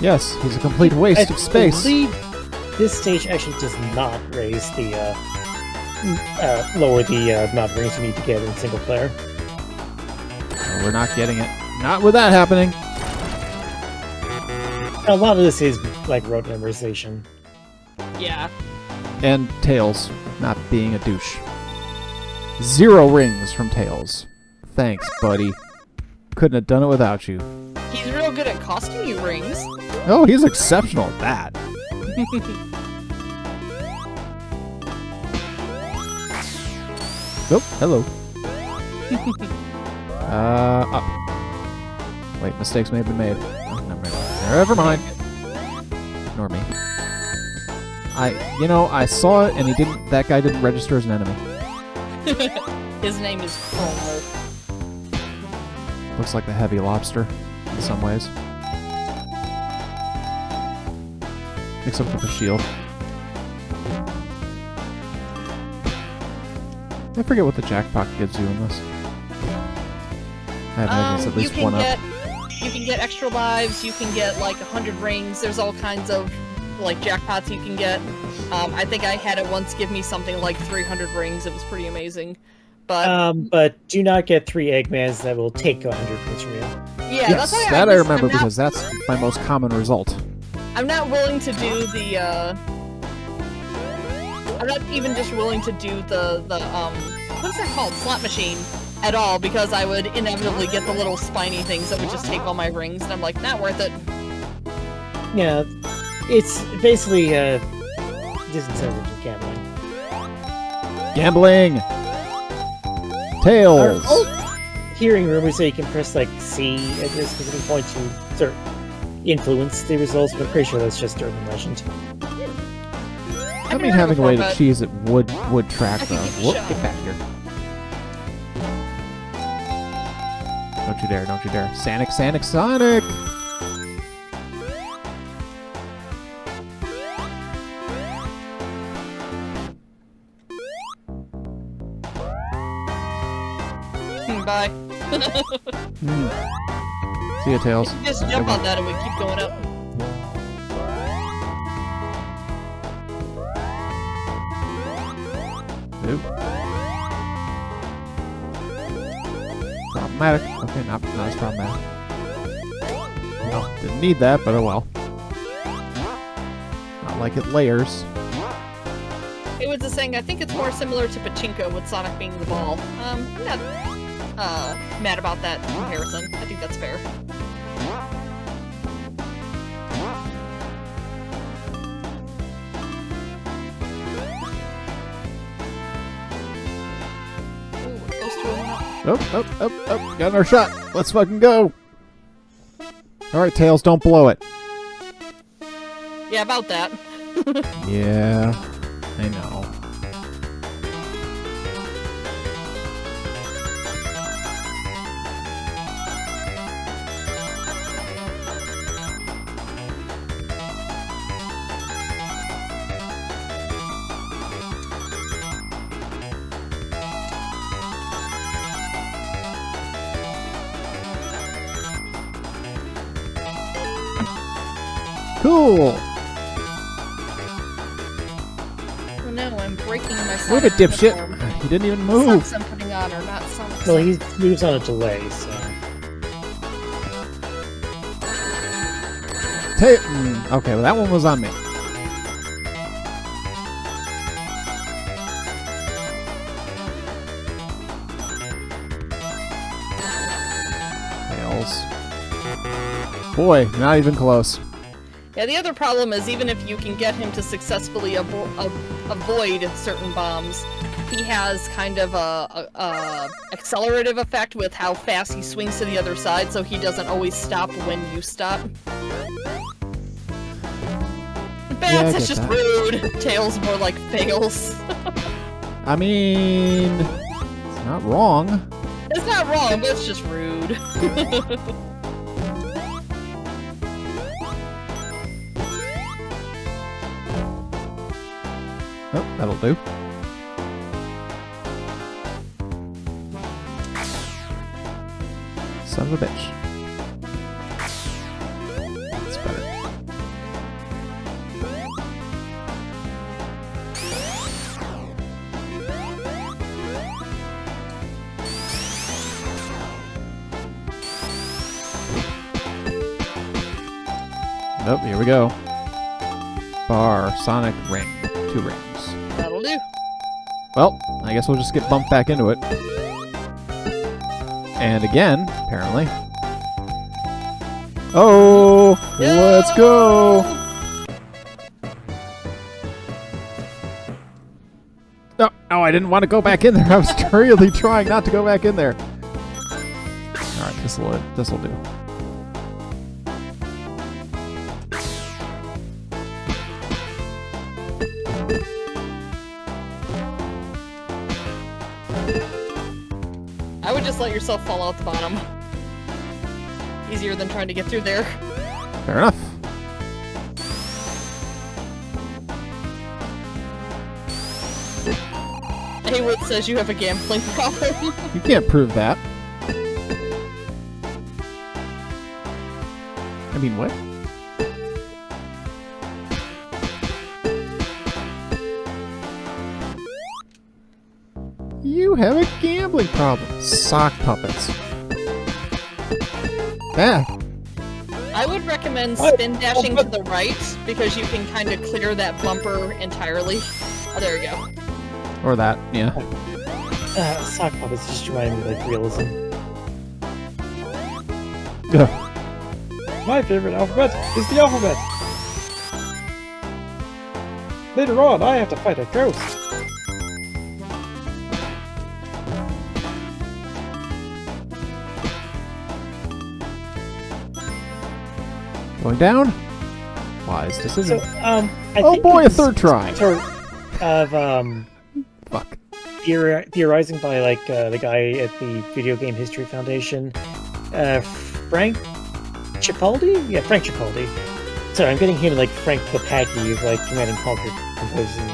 Yes, he's a complete waste of space. I believe this stage actually does not raise the lower the amount of rings you need to get in single player. No, we're not getting it. Not with that happening. A lot of this is like rote memorization. Yeah. And Tails not being a douche. 0 rings from Tails. Thanks, buddy. Couldn't have done it without you. He's real good at costing you rings. Oh, he's exceptional at that. Oh, hello. Up. Wait, mistakes may have been made. Oh, never mind. Ignore me. I saw it, and that guy didn't register as an enemy. His name is Chromo. Looks like the heavy lobster, in some ways. Except with the shield. I forget what the jackpot gives you in this. I imagine it's at least one up. You can get extra lives, you can get like 100 rings, there's all kinds of like jackpots you can get. I think I had it once give me something like 300 rings, it was pretty amazing. But do not get 3 Eggmans that will take 100 rings from you. Yeah, Yes, that's why that I remember because that's my most common result. I'm not willing to do the, I'm not even just willing to do the what is that called? Slot machine at all, because I would inevitably get the little spiny things that would just take all my rings, and I'm like, not worth it. Yeah, it's basically disincentive to gambling. Gambling! Tails! Hearing rumors that you can press like C at this specific point to sort of influence the results, but I'm pretty sure that's just urban legend. I mean, having a way to cheese it would track though. Whoop, get back here. Don't you dare, don't you dare. Sonic, Sonic, Sonic! Bye. See ya, Tails. You just jump on that and we keep going up. Nope. Problematic. Okay, not as problematic. No, didn't need that, but oh well. Not like it layers. It was a saying, I think it's more similar to Pachinko with Sonic being the ball. I'm not mad about that comparison. I think that's fair. Ooh, we're close to a 1-up. Oh, got our shot. Let's fucking go. Alright, Tails, don't blow it. Yeah, about that. Yeah, I know. Cool! Oh no, I'm breaking my Sonic Move it, dipshit! uniform. He didn't even The move! socks I'm putting on are not Sonic Well, socks. he moves on a delay, so... Okay, well, that one was on me. Tails. Boy, not even close. Yeah, the other problem is even if you can get him to successfully avoid certain bombs, he has kind of a accelerative effect with how fast he swings to the other side, so he doesn't always stop when you stop. Bats, it's just rude. Tails more like fails. I mean, it's not wrong. It's not wrong, but it's just rude. Oh, that'll do. Son of a bitch. That's better. Nope, here we go. Bar, Sonic, ring. 2 rings. That'll do. Well, I guess we'll just get bumped back into it. And again, apparently. Oh, let's go! No, oh, I didn't want to go back in there. I was really trying not to go back in there. All right, this'll do. I would just let yourself fall out the bottom. Easier than trying to get through there. Fair enough. Haywood says you have a gambling problem. You can't prove that. I mean, what? You have a gambling problem. Sock puppets. Ah. I would recommend spin dashing to the right because you can kind of clear that bumper entirely. Oh, there we go. Or that, yeah. Sock puppets just remind me of like realism. My favorite alphabet is the alphabet. Later on, I have to fight a ghost. Going down? Wise decision. So, I oh think boy, a it's third try! Sort of, Fuck. theorizing by, like, the guy at the Video Game History Foundation, Frank Cipaldi? Yeah, Frank Cipaldi. Sorry, I'm getting him, like, Frank Papaki of, like, Command & Conquer composing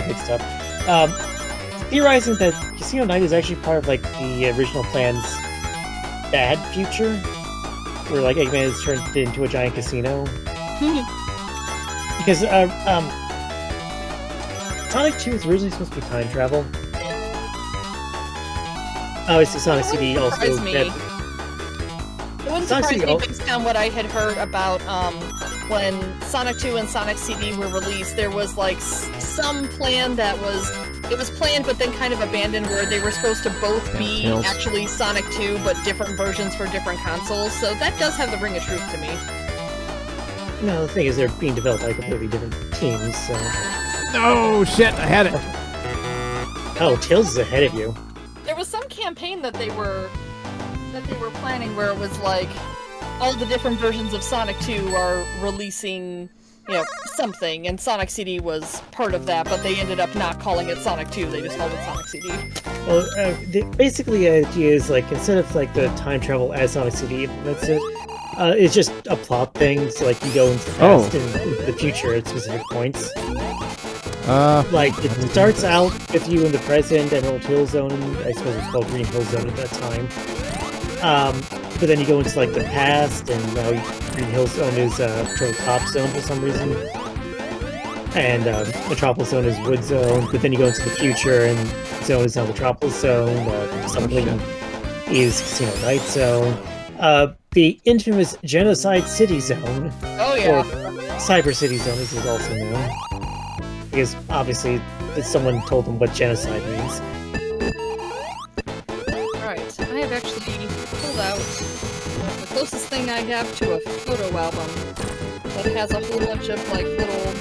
mixed up. Theorizing that Casino Night is actually part of, like, the original plan's bad future, where like Eggman is turned into a giant casino. Because Sonic 2 was originally supposed to be time travel. Obviously, Sonic CD also. It wouldn't surprise me based on what I had heard about when Sonic 2 and Sonic CD were released. There was like some plan that was. It was planned but then kind of abandoned where they were supposed to both be actually Sonic 2 but different versions for different consoles, so that does have the ring of truth to me. No, the thing is they're being developed by completely different teams, so... No, shit, I had it! Oh, Tails is ahead of you. There was some campaign that they were planning where it was like, all the different versions of Sonic 2 are releasing... you know, something, and Sonic CD was part of that, but they ended up not calling it Sonic 2, they just called it Sonic CD. Well, basically the idea is, like, instead of, like, the time travel as Sonic CD implements it, it's just a plot thing, so, like, you go into the past and into the future at specific points. Like, it starts out with you in the present, Emerald Hill Zone, I suppose it's called Green Hill Zone at that time. But then you go into, like, the past, and now Green Hill Zone is Turtle Top Zone for some reason. And Metropolis Zone is Wood Zone, but then you go into the future, and Zone is now Metropolis Zone, something is Casino Night Zone. the infamous Genocide City Zone, Oh yeah. or Cyber City Zone as it's also known. Because obviously someone told them what genocide means. Alright, I have actually pulled out the closest thing I have to a photo album that has a whole bunch of like little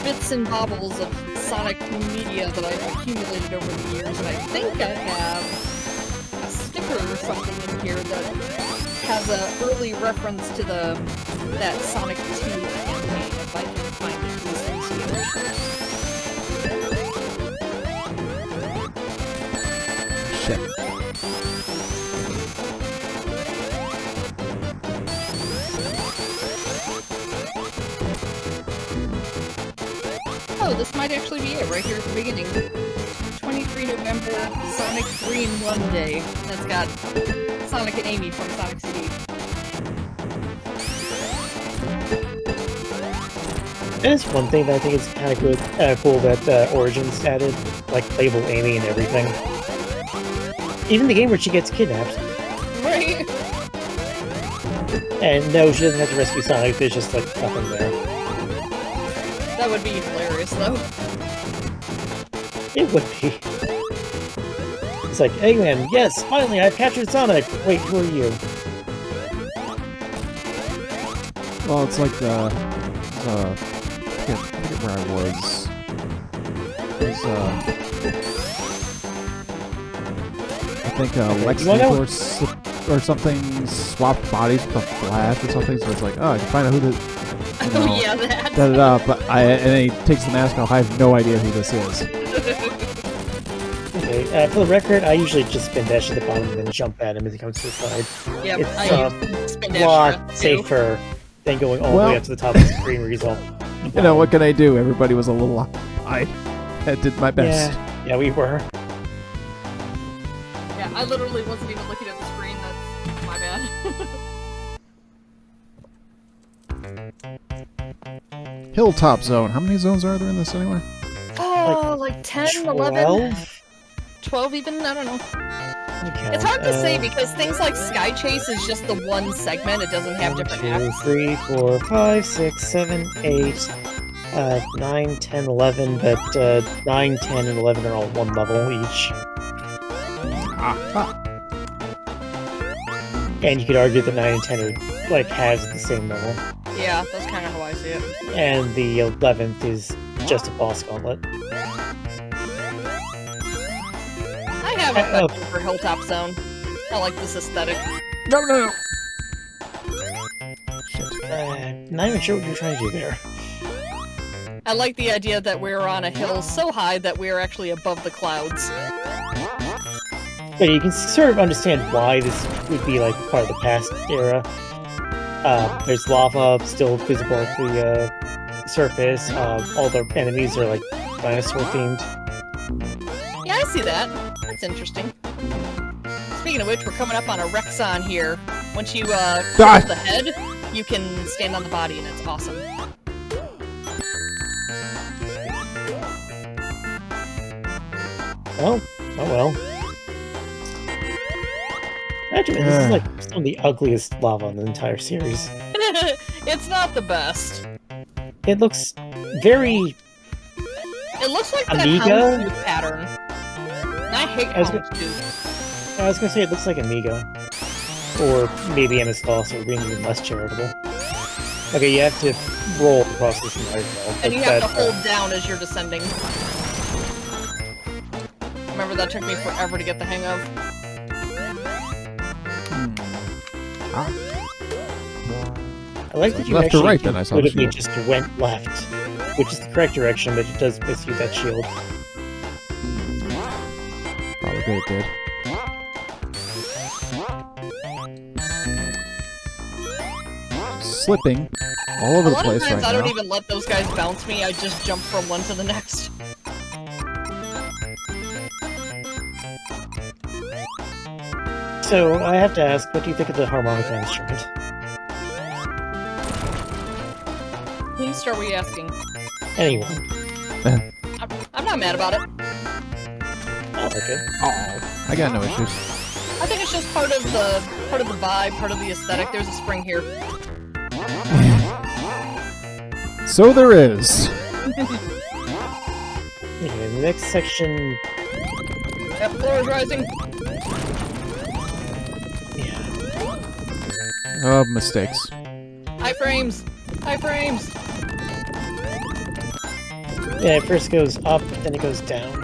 bits and bobbles of Sonic media that I've accumulated over the years, and I think I have a sticker or something in here that has an early reference to that Sonic 2 campaign, if I can find it these things here. Shit. Oh, this might actually be it right here at the beginning. 23 November, Sonic 3 in 1 day. That's got Sonic and Amy from Sonic CD. And it's one thing that I think is kind of good, cool that Origins added, like playable Amy and everything. Even the game where she gets kidnapped. Right? And no, she doesn't have to rescue Sonic, there's just like nothing there. That would be hilarious, though. It would be. It's like, Eggman, yes, finally, I've captured Sonic! Wait, who are you? Well, it's like I forget where I was. It was, I think Lex Luthor or something swapped bodies with the Flash or something, so it's like, oh, I can find out who the... You know, Oh yeah, that. but and then he takes the mask off. I have no idea who this is. Okay, for the record, I usually just spin dash at the bottom and then jump at him as he comes to the side. Yep, It's I use spin dash a lot for it, too. safer than going all the way up to the top of the screen where he's all... You know, what can I do? Everybody was a little... I did my best. Yeah, we were. Yeah, I literally wasn't even looking at the screen. That's my bad. Hilltop Zone. How many zones are there in this anyway? Oh, like 10, 11? 12 even? I don't know. Okay, It's hard to say because things like Sky Chase is just the one segment. It doesn't have different 2, acts. 3, 4, 5, 6, 7, 8, 9, 10, 11, but 9, 10, and 11 are all one level each. And you could argue that 9 and 10 are, like, has the same level. Yeah, that's kind of how I see it. And the 11th is just a boss gauntlet. I have a question for Hilltop Zone. I like this aesthetic. No. Not even sure what you're trying to do there. I like the idea that we're on a hill so high that we're actually above the clouds. But you can sort of understand why this would be like part of the past era. There's lava still visible at the surface. All the enemies are like dinosaur themed. Yeah, I see that. That's interesting. Speaking of which, we're coming up on a Rexon here. Once you hold the head, you can stand on the body, and it's awesome. Oh well. Actually, this is like some of the ugliest lava in the entire series. It's not the best. It looks very... It looks like that Amiga? houndstooth pattern. And I hate houndstooth. I was gonna say it looks like Amiga. Or maybe MS-DOS or being even less charitable. Okay, you have to roll across this entire wall. And you have to hold down as you're descending. Remember, that took me forever to get the hang of. I like that you Left or actually right, then, I saw the intuitively shield. just went left, which is the correct direction, but it does miss you that shield. Probably good it did. Slipping all over the place right now. A lot of times I don't even let those guys bounce me, I just jump from one to the next. So, I have to ask, what do you think of the harmonica instrument? Whom are we asking? Anyone. I'm not mad about it. I like it. I got no issues. I think it's just part of the vibe, part of the aesthetic. There's a spring here. So there is. Okay, the next section. Yep, floor is rising. Yeah. Oh, mistakes. High frames. High frames. Yeah, it first goes up, then it goes down.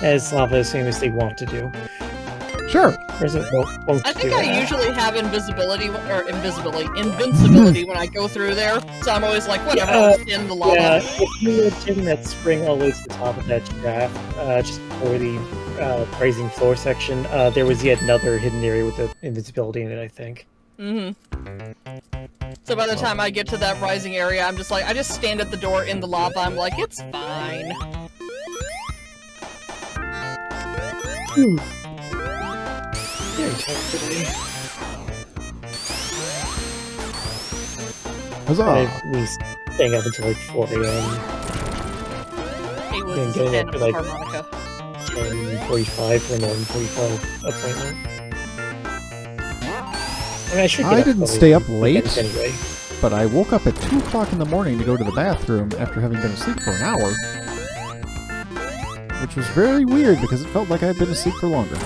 As lava famously want to do. Sure. Or is it won't I think do I that? usually have invincibility when I go through there. So I'm always like, whatever, I'll just in the lava. Yeah, if you were taking that spring all the way to the top of that shaft, just before the rising floor section, there was yet another hidden area with the invincibility in it, I think. Mm-hmm. So by the time I get to that rising area, I'm just like, I just stand at the door in the lava. I'm like, it's fine. Very tired today. Huzzah! I've been staying up until like 4 a.m. He was Been a getting fan up of to the like harmonica. 10:45 for an 11:45 appointment. I mean, I should get I up didn't probably stay up weekends late. anyway. But I woke up at 2 o'clock in the morning to go to the bathroom after having been asleep for an hour. Which was very weird because it felt like I had been asleep for longer.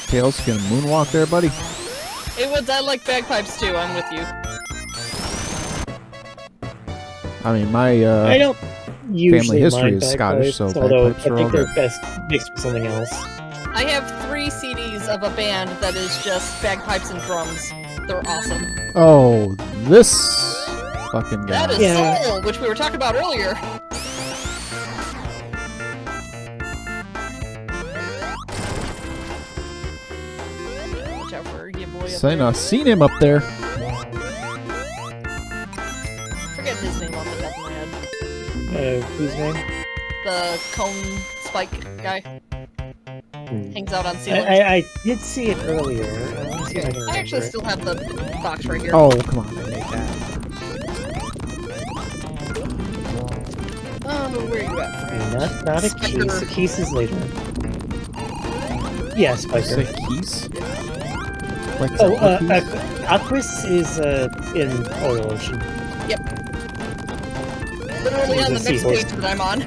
Tails, you gonna moonwalk there, buddy? Hey, Woods, I like bagpipes too. I'm with you. I mean, my I don't usually history mind is Scottish, so although bagpipes are I all think they're good. best mixed with something else. I have 3 CDs of a band that is just bagpipes and drums. They're awesome. Oh, this fucking guy. That is Yeah. Soul, which we were talking about earlier. Yeah, watch out for your boy up Saying there. I seen him up there. Forget his name off the top of my head. Whose name? The cone spike guy. Hangs out on ceilings. I did see it earlier. Let's see if I can I actually remember it. still have the box right here. Oh, come on, I made that. Oh, where you at, friend? Not a Spiker. case. A case is later. Yeah, Spiker. Say keys? Like Oh, keys? Aquis is in Oil Ocean. Literally on the There's a next seahorse. page that I'm on.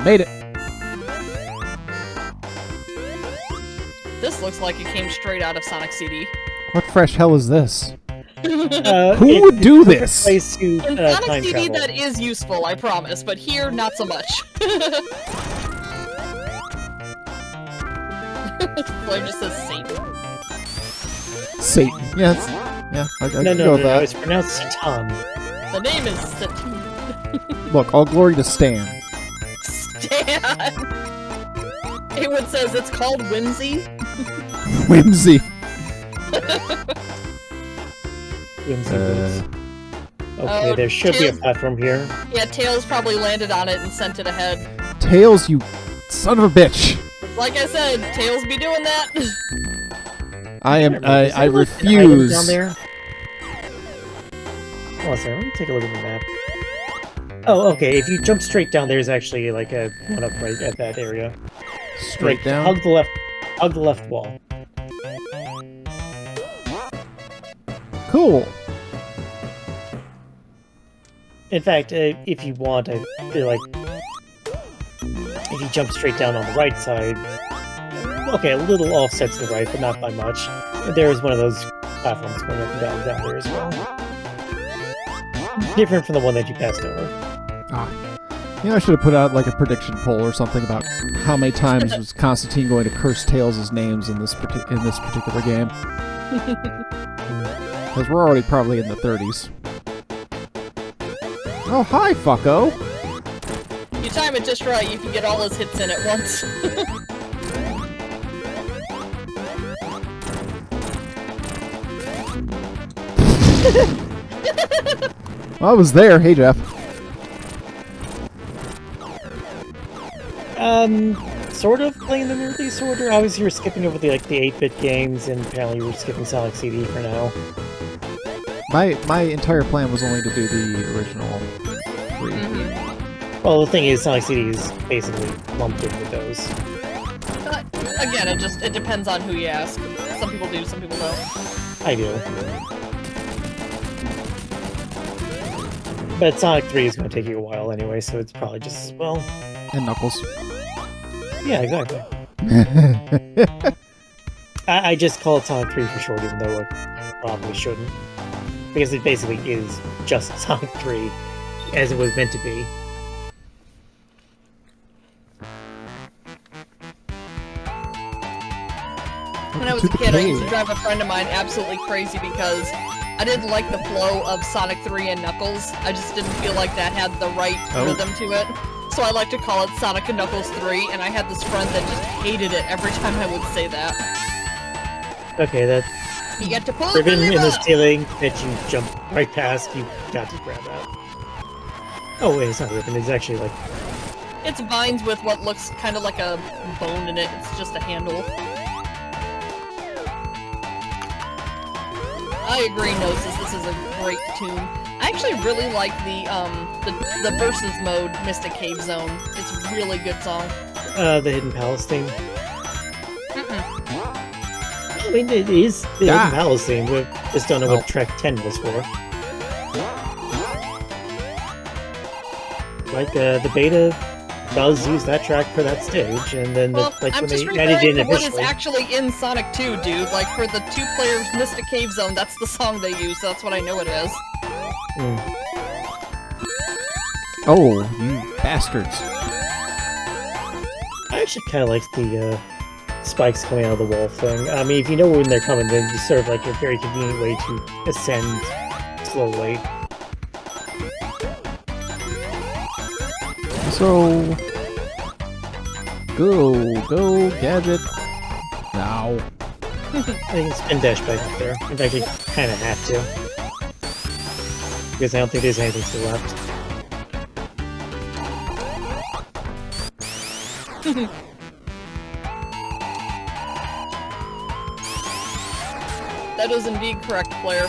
Made it. This looks like it came straight out of Sonic CD. What fresh hell is this? In Who would do this? Place to Sonic time CD travel. that is useful, I promise, but here, not so much. Flame just says Satan. Satan. Yes. Yeah, I can No, go no, with no, that. it's pronounced Satan. The name is Satan. Look, all glory to Stan. Stan! Haywood says it's called Whimsy. Whimsy. Whimsy Woods. Okay, Oh, there should be a Tails- platform here. Yeah, Tails probably landed on it and sent it ahead. Tails, you son of a bitch. Like I said, Tails be doing that. I Is there, like, I an item refuse. down there? Oh, sorry, let me take a look at the map. Oh, okay, if you jump straight down, there's actually like a one up right at that area. Straight Like, down. Hug the left wall. Cool. In fact, if you want, they're like, if you jump straight down on the right side, okay, a little offset to the right, but not by much. There is one of those platforms going up and down there as well. Different from the one that you passed over. Ah. You know, I should have put out like a prediction poll or something about how many times was Constantine going to curse Tails' names in this particular game. Because we're already probably in the 30s. Oh, hi, fucko! You time it just right, you can get all his hits in at once. Well, I was there. Hey, Jeff. sort of playing in release order. Obviously, you're skipping over the 8-bit games, and apparently you're skipping Sonic CD for now. My entire plan was only to do the original 3. Well, the thing is, Sonic CD is basically lumped in with those. Again, it depends on who you ask. Some people do, some people don't. I do. But Sonic 3 is going to take you a while anyway, so it's probably just, well... And Knuckles. Yeah, exactly. I just call it Sonic 3 for short, even though it probably shouldn't. Because it basically is just Sonic 3, as it was meant to be. When I was a kid, I used to drive a friend of mine absolutely crazy because I didn't like the flow of Sonic 3 and Knuckles. I just didn't feel like that had the right rhythm to it. So I like to call it Sonic and Knuckles 3, and I had this friend that just hated it every time I would say that. Okay, that... You get to pull ribbon the in the ceiling that you jump right past, you got to grab that. Oh wait, it's not ribbon, it's actually like... It's vines with what looks kind of like a bone in it. It's just a handle. I agree, Gnosis. This is a great tune. I actually really like the versus mode, Mystic Cave Zone. It's a really good song. The Hidden Palace theme. I mean, it is the Hidden Palace theme. We just don't know what track 10 was for. Like, the beta does use that track for that stage, and then I'm just referring to what is actually in Sonic 2, dude. Like, for the 2-player Mystic Cave Zone, that's the song they use, so that's what I know it is. Oh, you bastards. I actually kind of like the spikes coming out of the wall thing. I mean, if you know when they're coming, then it's sort of like a very convenient way to ascend slowly. So... Go, Gadget. Now. I can spin dash back up there. In fact, you kind of have to. Because I don't think there's anything still left. That is indeed correct, Blair.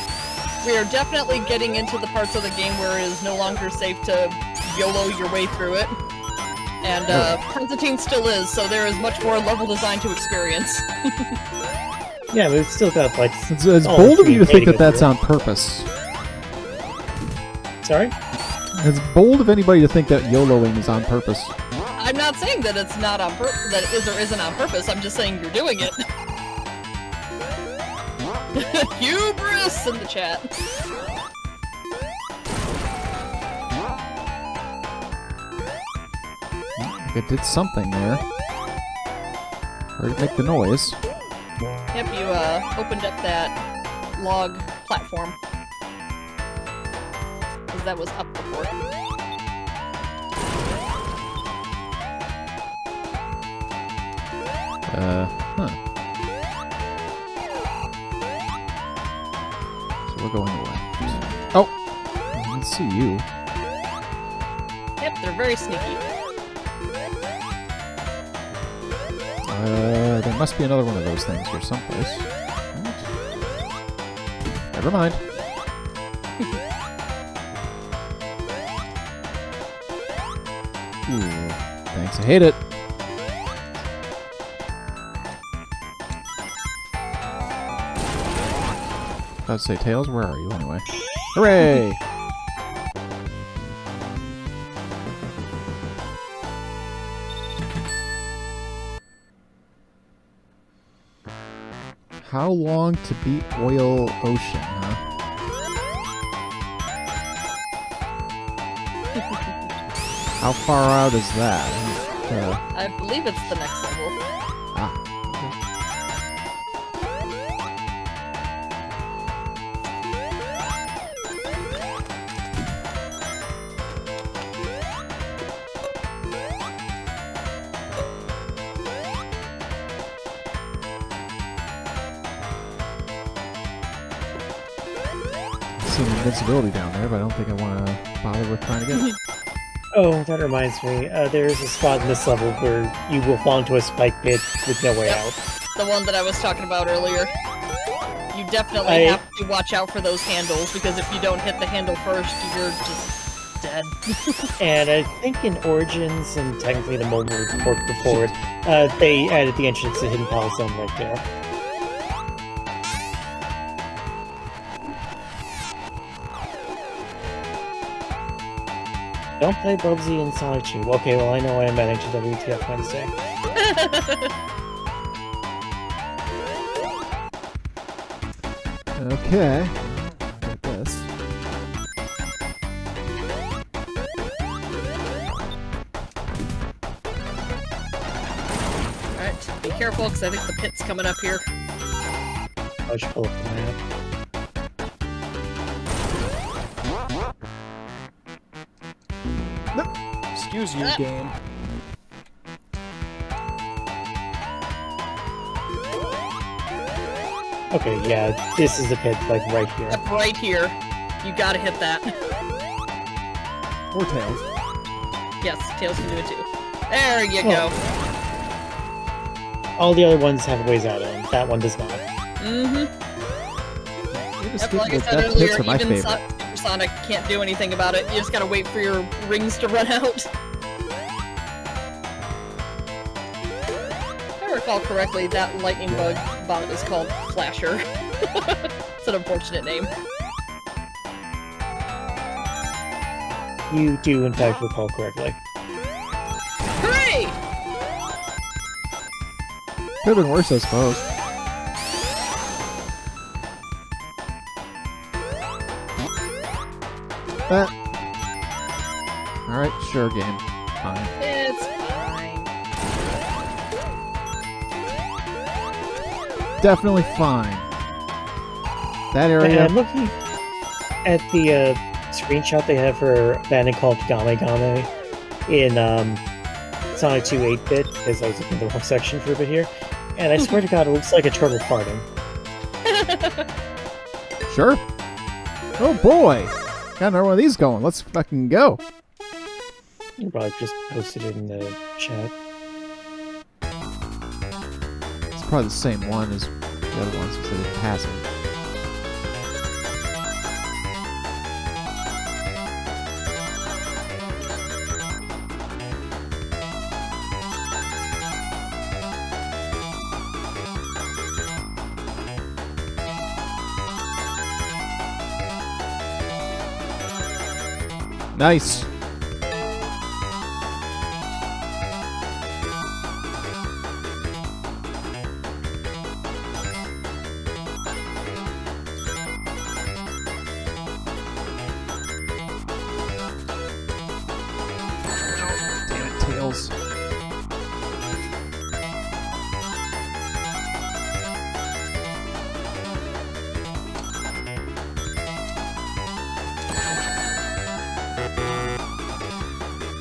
We are definitely getting into the parts of the game where it is no longer safe to YOLO your way through it. And Constantine still is, so there is much more level design to experience. Yeah, but it's still got, like... It's bold of you to think that that's on purpose. Sorry? It's bold of anybody to think that YOLOing is on purpose. I'm not saying that it's not on purpose, that it is or isn't on purpose, I'm just saying you're doing it. Hubris in the chat. It did something there. Or it make the noise. Yep, you opened up that log platform. Because that was up before. So we're going left. Oh! I can see you. Yep, they're very sneaky. There must be another one of those things here someplace. Right. Never mind. Ooh, thanks, I hate it. I was about to say, Tails, where are you anyway? Hooray! How long to beat Oil Ocean, huh? How far out is that? I believe it's the next level. Ah. Some invincibility down there, but I don't think I want to bother with trying to get it. Oh, that reminds me. There's a spot in this level where you will fall into a spike pit with no way Yep. out. The one that I was talking about earlier. You definitely have to watch out for those handles, because if you don't hit the handle first, you're just dead. And I think in Origins, and technically the mobile port before it, they added the entrance to Hidden Palace Zone right there. Don't play Bubsy in Sonic 2. Okay, well I know why I'm adding to WTF Wednesday. Okay. Got this. Alright, be careful, because I think the pit's coming up here. I should pull up the map. Excuse you, game. Okay, yeah, this is the pit, like, right here. Yep, right here. You gotta hit that. Or Tails. Yes, Tails can do it too. There you Oh. go. All the other ones have ways out of them. That one does not. Mm-hmm. Yep, like I said That earlier, pits are my even favorite. Supersonic can't do anything about it. You just gotta wait for your rings to run out. If I recall correctly, that lightning bug bot is called Flasher. It's an unfortunate name. You do, in fact, recall correctly. Hooray! Could have been worse, I suppose. Alright, sure, game. Fine. It's fine. Definitely fine. That area. And looking at the screenshot they have for a band called Game Game in Sonic 2 8-bit, because I was looking at the wrong section for a bit here, and I swear to God, it looks like a turtle farting. Sure. Oh boy! Got another one of these going. Let's fucking go. You probably just posted it in the chat. It's probably the same one as the other ones because they didn't pass it. Nice. Damn it, Tails.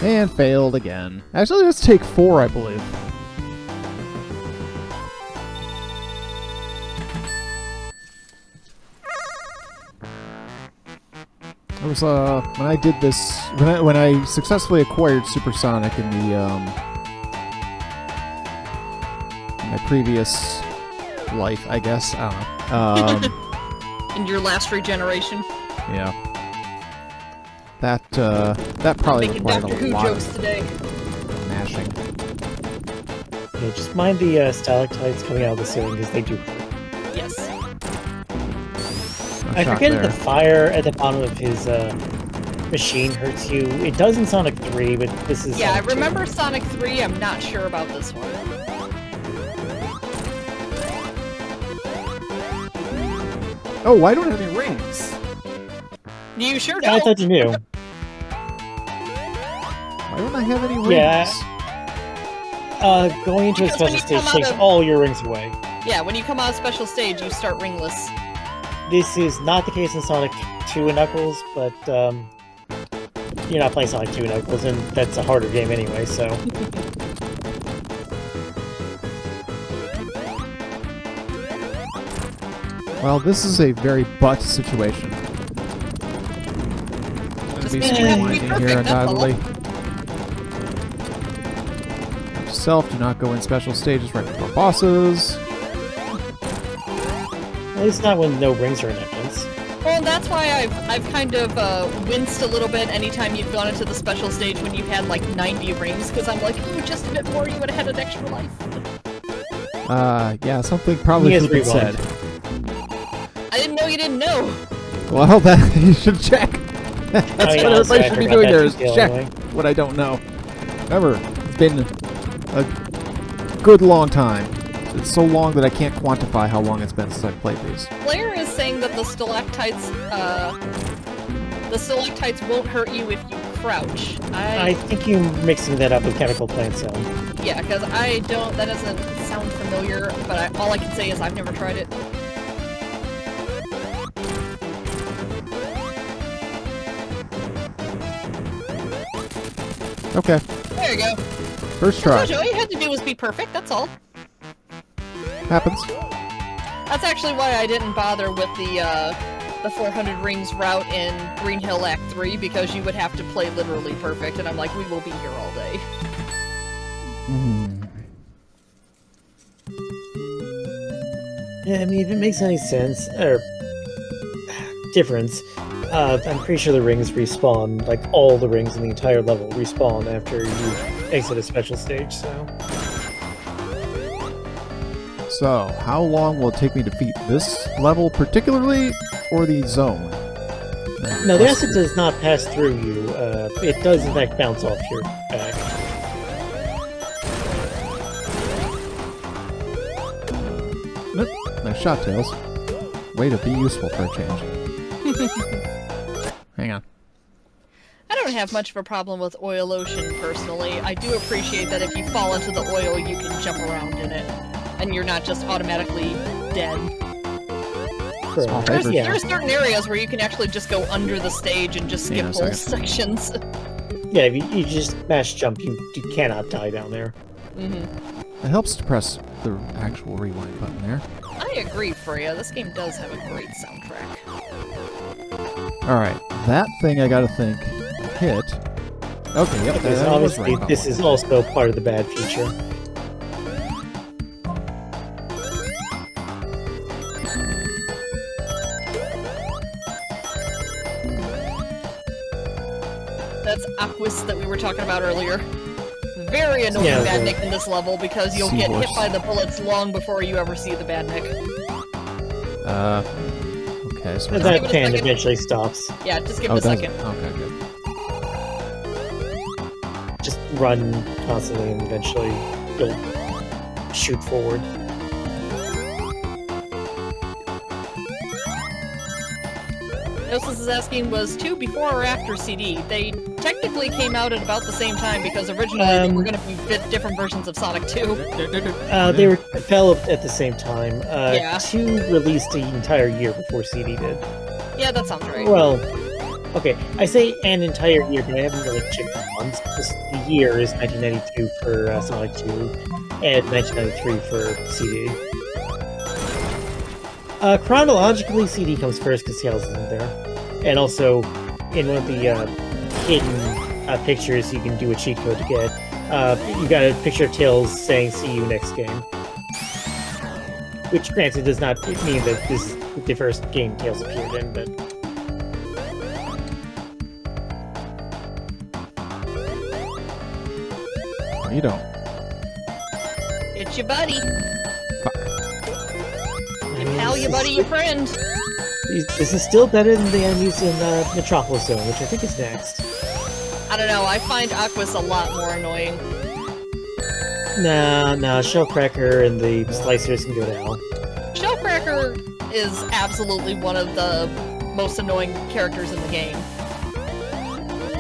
And failed again. Actually, let's take 4, I believe. There was when I did this when I successfully acquired Supersonic in the my previous life, I guess. I don't know. In your last regeneration. Yeah. That probably Making required Doctor a Who lot jokes of today. mashing. Yeah, just mind the stalactites coming out of the ceiling, because they do. Yes. No I shock forget there. if the fire at the bottom of his machine hurts you. It does in Sonic 3, but this is Yeah, I Sonic 2. remember Sonic 3. I'm not sure about this one. Oh, why don't I have any rings? You sure Yeah, I don't. thought you knew. Why don't I have any rings? Yeah. Going into a Because when special you stage come out takes of- all your rings away. Yeah, when you come out of special stage, you start ringless. This is not the case in Sonic 2 and Knuckles, but you're not playing Sonic 2 and Knuckles, and that's a harder game anyway, so... Well, this is a very butt situation. Gonna Just be means some you have to be rewinding perfect, here, that's all. undoubtedly. yourself. Do not go in special stages right before bosses. At least not when no rings are in entrance. Well, that's why I've kind of winced a little bit anytime you've gone into the special stage when you had like 90 rings, because I'm like, oh, just a bit more, you would have had an extra life. Yeah, something probably should have been said. I didn't know you didn't know. Well, that you should check. That's what everybody should be doing there, is check what I don't know. Remember, it's been a good long time. It's so long that I can't quantify how long it's been since I've played these. Blair is saying that the stalactites won't hurt you if you crouch. I think you're mixing that up with Chemical Plant Zone. Yeah, because that doesn't sound familiar, but all I can say is I've never tried it. Okay. There you go. First try. All you had to do was be perfect, that's all. Happens. That's actually why I didn't bother with the 400 rings route in Green Hill Act 3, because you would have to play literally perfect, and I'm like, we will be here all day. Yeah, I mean, if it makes any sense, or difference, I'm pretty sure the rings respawn, like all the rings in the entire level respawn after you exit a special stage, so... So, how long will it take me to defeat this level particularly, or the zone? No, the acid does not pass through you. It does, in fact, bounce off your back. Nope. Nice shot, Tails. Way to be useful for a change. Hang on. I don't have much of a problem with Oil Ocean, personally. I do appreciate that if you fall into the oil, you can jump around in it. And you're not just automatically dead. There's certain areas where you can actually just go under the stage and just skip whole sections. Yeah, if you just mash jump, you cannot die down there. It helps to press the actual rewind button there. I agree, Freya. This game does have a great soundtrack. Alright, that thing I gotta think hit. Okay, yep, Because that obviously was right. this is also part of the bad feature. That's Aquis that we were talking about earlier. Very annoying Badnik in this level because you'll get hit by the bullets long before you ever see the Badnik. Okay, so... That fan eventually stops. Yeah, just give it a second. Okay, good. Just run constantly and eventually you'll shoot forward. Gnosis is asking, was 2 before or after CD? They technically came out at about the same time because originally they were going to be different versions of Sonic 2. They were developed at the same time. Yeah. 2 released the entire year before CD did. Yeah, that sounds right. Well, okay, I say an entire year, but I haven't really checked the months. The year is 1992 for Sonic 2 and 1993 for CD. Chronologically, CD comes first because Tails isn't there. And also, in one of the hidden pictures you can do a cheat code to get, you got a picture of Tails saying, "See you next game." Which, granted, does not mean that this is the first game Tails appeared in, but... No, you don't. It's your buddy. Fuck. Your pal, your buddy, your friend. This is still better than the enemies in Metropolis Zone, which I think is next. I don't know, I find Aquis a lot more annoying. Nah, Shellcracker and the Slicers can go to hell. Shellcracker is absolutely one of the most annoying characters in the game.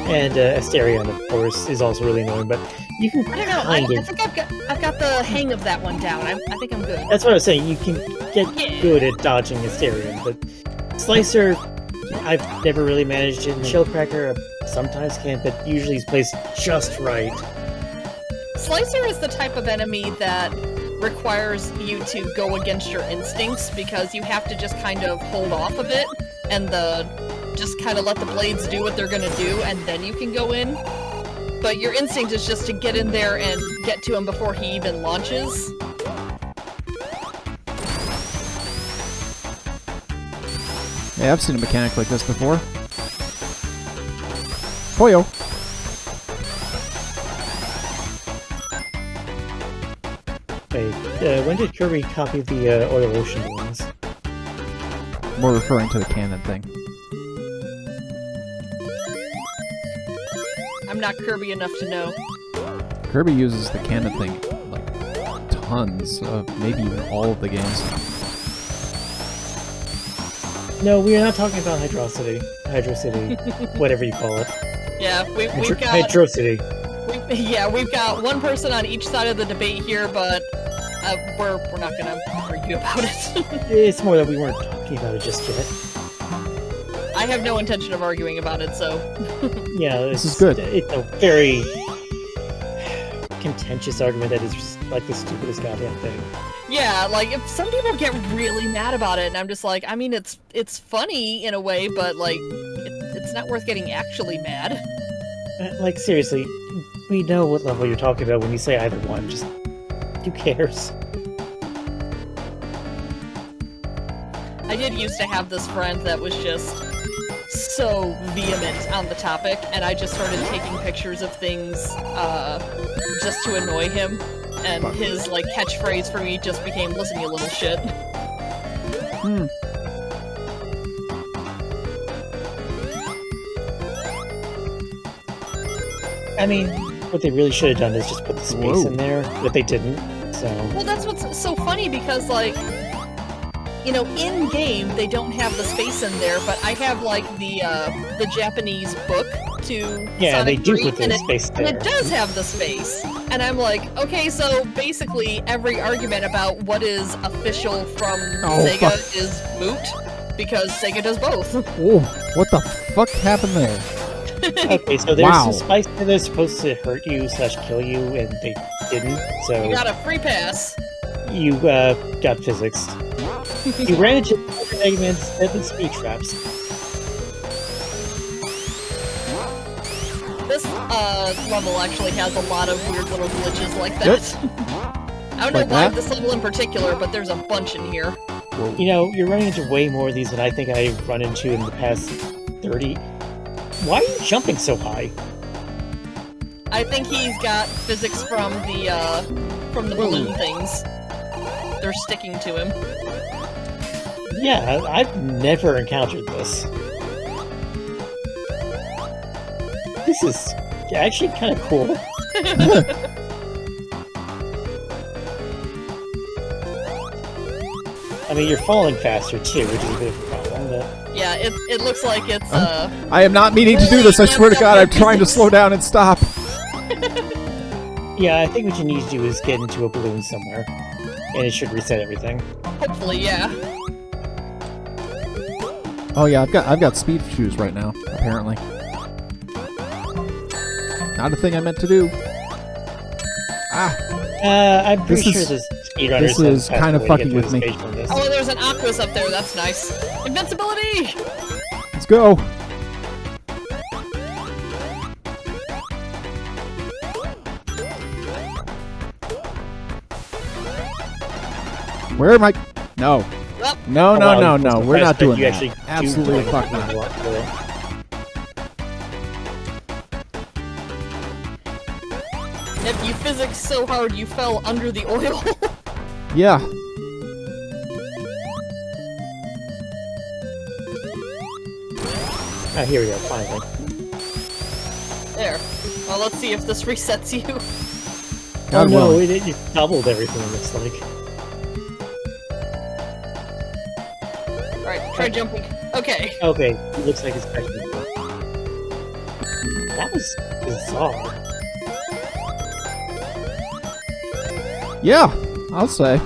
And Asterion, of course, is also really annoying, but you can I don't know, I think I've got the hang of that one down. I think I'm good. That's what I was saying, you can get good at dodging Asterion, but Slicer, I've never really managed it. Shellcracker, sometimes can, but usually he's placed just right. Slicer is the type of enemy that requires you to go against your instincts because you have to just kind of hold off a bit and just kind of let the blades do what they're gonna do and then you can go in. but your instinct is just to get in there and get to him before he even launches. Yeah, I've seen a mechanic like this before. Poyo. Hey, when did Kirby copy the oil ocean balloons? We're referring to the cannon thing. I'm not Kirby enough to know. Kirby uses the cannon thing like tons of, maybe even all of the games. No, we are not talking about Hydrocity, whatever you call it. Yeah, we've got Hydrocity. we've got one person on each side of the debate here, but we're not gonna argue about it. It's more that we weren't talking about it just yet. I have no intention of arguing about it, so Yeah, This is good. It's a very contentious argument that is just like the stupidest goddamn thing. yeah, like if some people get really mad about it, and I'm just like, I mean, it's funny in a way, but like it's not worth getting actually mad. Like seriously, we know what level you're talking about when you say either one. Just who cares? I did used to have this friend that was just so vehement on the topic, and I just started taking pictures of things just to annoy him, and his like catchphrase for me just became, "Listen, you little shit." I mean, what they really should have done is just put the space in there, but they didn't. So Well, that's what's so funny, because like, you know, in game they don't have the space in there, but I have like the Japanese book to yeah, they Sonic do 3, put the and space and there. it does have the space. And I'm like, okay, so basically every argument about what is official from Sega is moot, because Sega does both. Oh, what the fuck happened there? Okay, so there's Wow. some spice that are supposed to hurt you / kill you, and they didn't. So You got a free pass. you got physics. You ran into segments and the speed traps. This level actually has a lot of weird little glitches like that. I don't know Like why that? this level in particular, but there's a bunch in here. You know, you're running into way more of these than I think I've run into in the past 30. Why are you jumping so high? I think he's got physics from the balloon things. They're sticking to him. Yeah, I've never encountered this. This is actually kind of cool. I mean, you're falling faster too, which is a bit of a problem, but... Yeah, it looks like it's I am not meaning to do this, I swear to God, I'm trying to slow down and stop. Yeah, I think what you need to do is get into a balloon somewhere, and it should reset everything. hopefully, yeah. Oh yeah, I've got speed shoes right now, apparently. Not a thing I meant to do. Ah, I'm pretty This sure is- the speedrunners this have is passed kind of away to fucking get with through me. this stage on this. Oh, and there's an Aquas up there. That's nice. Invincibility. let's go. Where am I? No. Well, No, Oh, no, wow, no, I'm no. surprised We're not that doing you that. actually do Absolutely play fuck the game not. a lot, really. if you physics so hard you fell under the oil. Yeah. Ah, here we go, finally. There. Well, let's see if this resets you. Oh God no, willing. it doubled everything, it looks like. Alright, try jumping. Okay. Okay, it looks like it's actually... That was bizarre. Yeah, I'll say.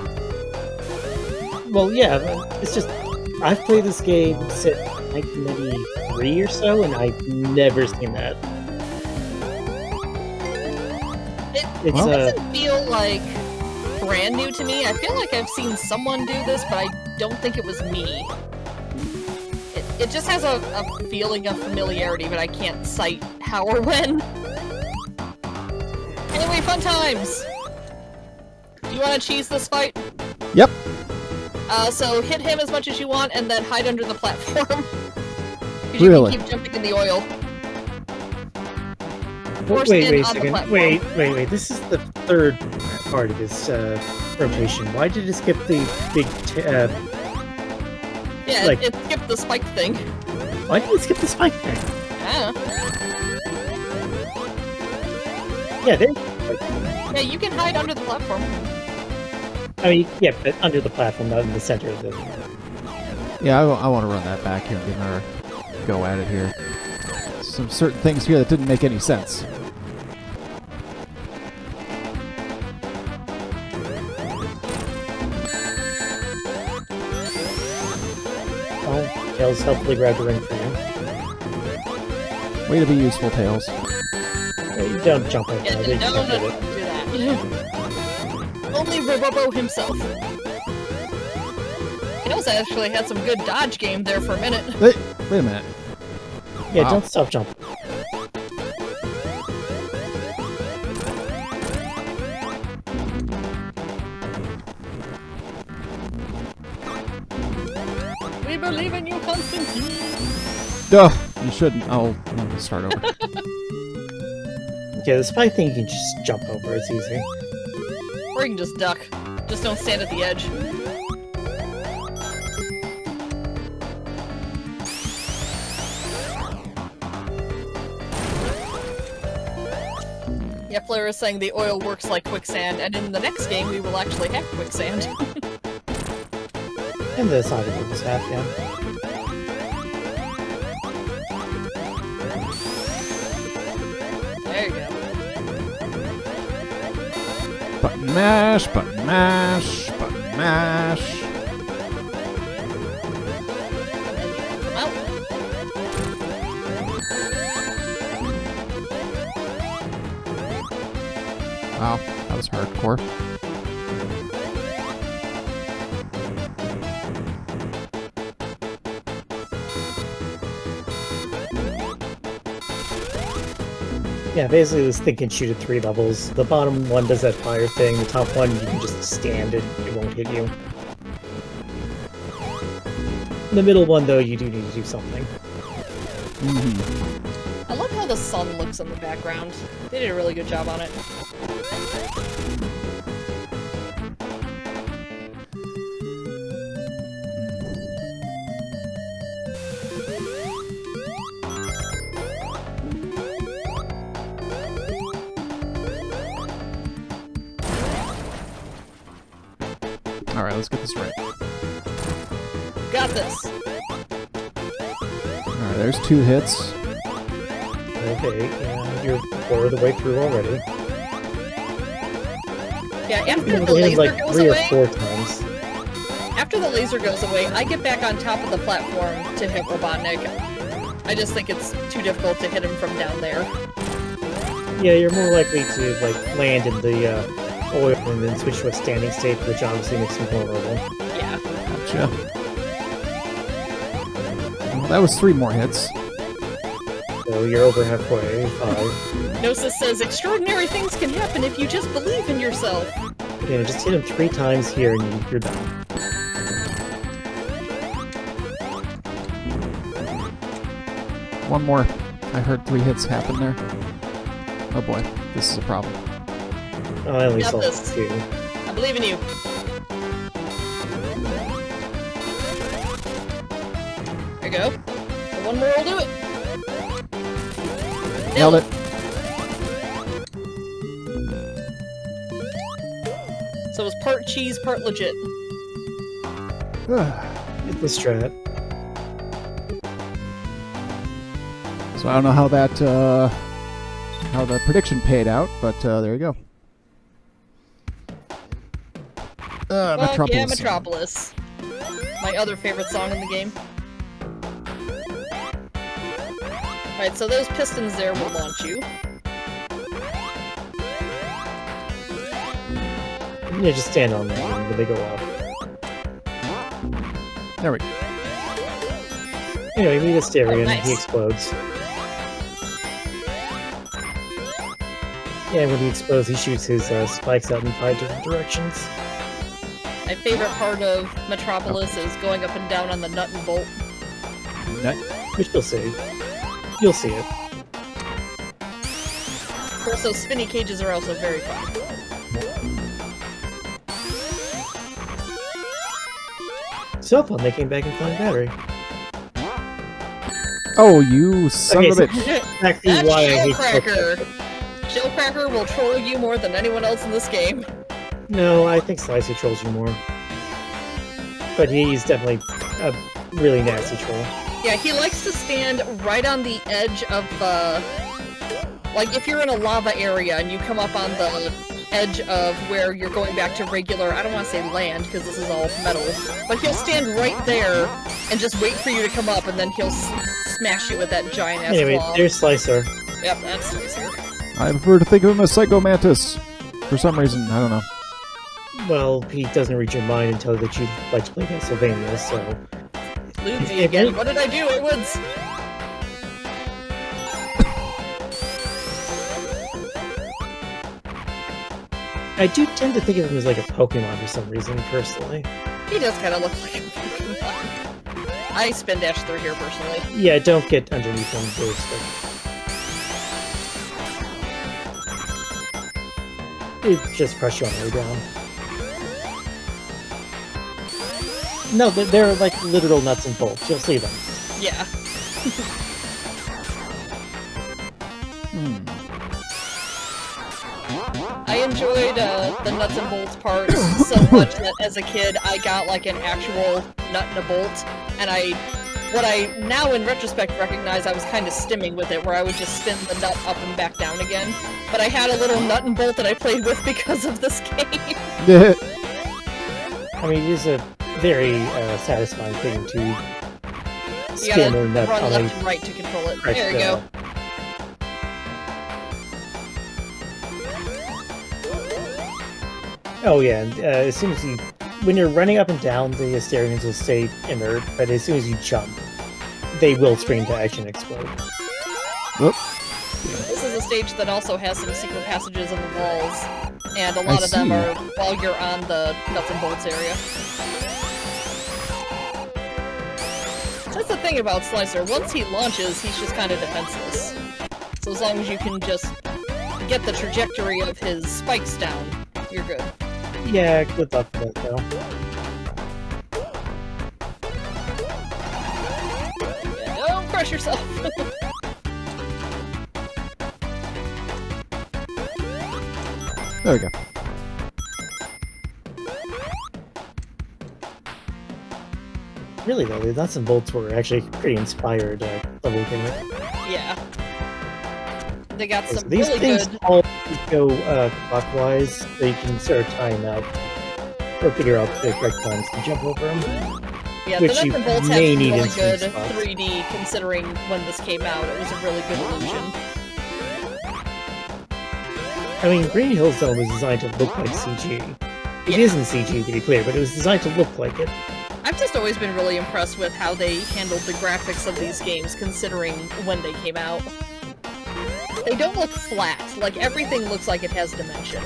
Well, yeah, it's just... I've played this game since like maybe 3 or so, and I've never seen that. It It's doesn't feel like brand new to me. I feel like I've seen someone do this, but I don't think it was me. It just has a feeling of familiarity, but I can't cite how or when. way, fun times! You want to cheese this fight? Yep. So hit him as much as you want, and then hide under the platform. Because Really? you can keep jumping in the oil. Wait, stand wait a on the second. platform. Wait. This is the third part of this rotation. Why did it skip the big? Yeah, like- it skipped the spike thing. Why did it skip the spike thing? Yeah. Yeah, there. Yeah, you can hide under the platform. I mean, yeah, but under the platform, not in the center of the. Yeah, I want to run that back here and give another go at it here. Some certain things here that didn't make any sense. Oh, Tails helpfully grabbed the ring for you. Way to be useful, Tails. Hey, don't jump like Yeah, that. no, You can't do do it. that. Only Robobo himself. Tails actually had some good dodge game there for a minute. Wait a minute. Yeah, Wow. don't stop jumping. We believe in you, Constantine! Duh, you shouldn't. Oh, let me start over. Okay, the spike thing you can just jump over. It's easy. Or you can just duck. Just don't stand at the edge. Yeah, Flair is saying the oil works like quicksand, and in the next game we will actually have quicksand. And the side of this half, yeah. There you go. Button mash, button mash, button mash. Come out. Wow, that was hardcore. Yeah, basically this thing can shoot at 3 levels. The bottom one does that fire thing, the top one you can just stand it, it won't hit you. The middle one though, you do need to do something. I love how the sun looks in the background. They did a really good job on it. Alright, let's get this right. Got this. Alright, there's 2 hits. Okay, yeah, you're 4 of the way through already. Yeah, after You the hit laser like goes 3 or away, 4 times. after the laser goes away, I get back on top of the platform to hit Robotnik. I just think it's too difficult to hit him from down there. Yeah, you're more likely to like land in the oil and then switch to a standing state, which obviously makes you vulnerable. Yeah. Gotcha. Well, that was 3 more hits. So you're over halfway. 5. Gnosis says, extraordinary things can happen if you just believe in yourself. Yeah, just hit him 3 times here and you're done. One more. I heard 3 hits happen there. Oh boy, this is a problem. Oh, I only Got saw this. 2. I believe in you. There you go. And one more will do it. Nailed it. So it was part cheese, part legit. Hit the strat. So I don't know how that, how the prediction paid out, but there you go. Fuck Metropolis. yeah, Metropolis. My other favorite song in the game. Alright, so those pistons there will launch you. Yeah, just stand on them when they go off. There we go. Anyway, meet a Styrian, Oh, nice. he explodes. Yeah, when he explodes, he shoots his spikes out in 5 different directions. My favorite part of Metropolis is going up and down on the nut and bolt. Which you'll see. You'll see it. Of course, those spinny cages are also very fun. So fun, they came back in Flying Battery. Oh, you son of a bitch. Exactly That's why I hate Shellcracker! Shellcracker will troll you more than anyone else in this game. No, I think Slicer trolls you more. But he's definitely a really nasty troll. Yeah, he likes to stand right on the edge of the... Like, if you're in a lava area and you come up on the edge of where you're going back to regular, I don't want to say land, because this is all metal, but he'll stand right there and just wait for you to come up, and then he'll smash you with that giant-ass Anyway, claw. there's Slicer. Yep, that's Slicer. I prefer to think of him as Psycho Mantis. For some reason, I don't know. Well, he doesn't read your mind until that you like to play Castlevania, so... Leedzie again. What did I do, Woods? I do tend to think of him as like a Pokemon for some reason, personally. He does kind of look like a Pokemon. I spin dash through here, personally. Yeah, don't get underneath him, there's like... It just crush you on the way down. No, they're like literal nuts and bolts. You'll see them. Yeah. I enjoyed the nuts and bolts part so much that as a kid I got like an actual nut and a bolt, and what I now in retrospect recognize I was kind of stimming with it, where I would just spin the nut up and back down again. But I had a little nut and bolt that I played with because of this game. I mean, it is a very satisfying thing to You spin gotta a nut run on left a and right to control it. correct, There you go. Oh yeah, and, as soon as when you're running up and down, the Asterians will stay inert, but as soon as you jump, they will spring to action and explode. Whoop. This is a stage that also has some secret passages in the walls, and a lot of them are while you're on the nuts and bolts area. That's the thing about Slicer. Once he launches, he's just kind of defenseless. So as long as you can just get the trajectory of his spikes down, you're good. Yeah, good luck with that, though. Yeah, don't crush yourself. There we go. Really though, the nuts and bolts were actually pretty inspired level gimmick. Yeah. They got some These really things good... all go clockwise, so you can start tying out or figure out the correct times to jump over them. Yeah, which the you nuts and bolts may had need really in some good spots. 3D considering when this came out. It was a really good illusion. I mean, Green Hill Zone was designed to look like CG. It isn't CG, to be clear, but it was designed to look like it. I've just always been really impressed with how they handled the graphics of these games considering when they came out. They don't look flat, like everything looks like it has dimension.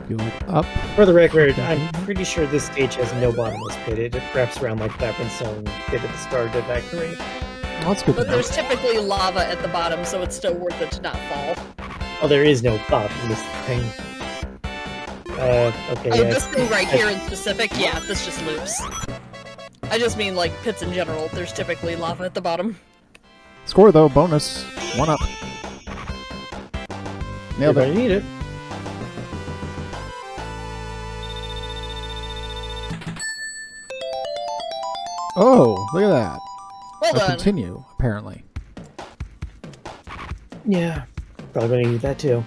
You look up. For the record, I'm pretty sure this stage has no bottomless pit. It wraps around like Labyrinth Zone did at the start of Act 3. Well, that's good to But know. there's typically lava at the bottom, so it's still worth it to not fall. Oh, there is no bottom in this thing. Okay. Oh, this thing right here in specific? Yeah, this just loops. I just mean, like, pits in general. There's typically lava at the bottom. Score though, bonus. 1 up. You're Nailed going it. to need it. Oh, look at that. Well A done. continue, apparently. Yeah. Probably going to need that too.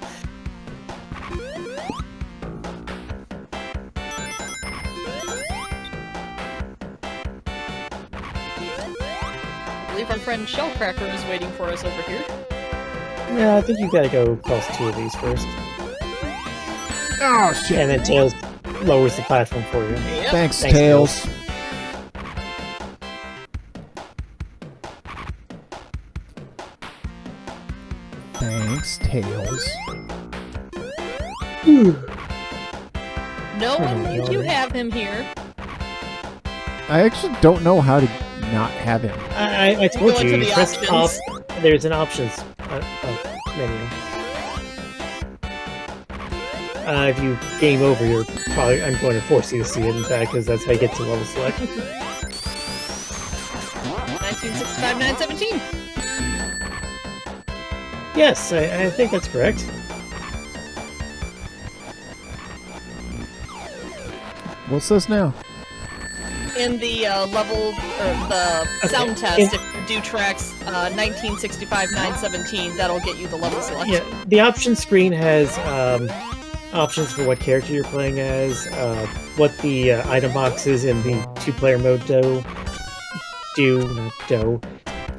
I believe our friend Shellcracker is waiting for us over here. Yeah, I think you gotta go across 2 of these first. Oh, shit. And then Tails lowers the platform for you. Yep. Thanks, Thanks, Tails. Thanks, Tails. No one did you have him here. I actually don't know how to not have him. I told go you, into the press top. options. There's an options menu. If you game over, I'm going to force you to see it, in fact, because that's how you get to level select. 1965, 917. Yes, I think that's correct. What's this now? In the level, or the sound test, if you do tracks 1965, 917, that'll get you the level selection. Yeah, the options screen has options for what character you're playing as, what the item boxes in the two-player mode do,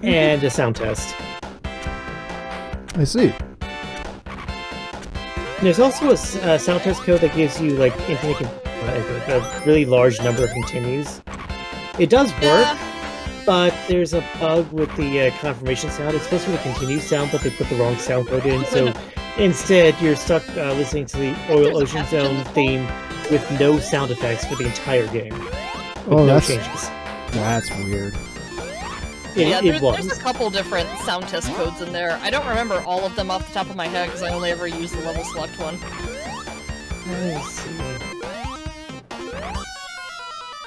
and a sound test. I see. There's also a sound test code that gives you like infinite, a really large number of continues. It does work, but there's a bug with the confirmation sound. It's supposed to be the continue sound, but they put the wrong sound code in, so instead you're stuck listening to the Oil Ocean Zone theme with no sound effects for the entire game. With no changes. That's weird. It was. There's a couple different sound test codes in there. I don't remember all of them off the top of my head because I only ever used the level select one. Let me see.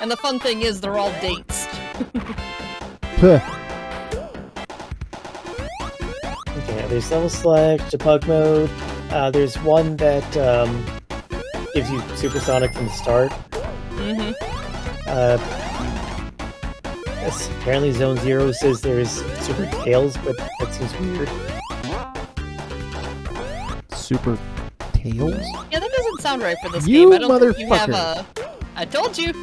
And the fun thing is, they're all dates. Puh. Okay, there's level select, debug mode. There's one that gives you supersonic from the start. Mm-hmm. Yes, apparently Zone 0 says there's Super Tails, but that seems weird. Super Tails? Yeah, that doesn't sound right for this You game. I don't think you have motherfucker. I told you!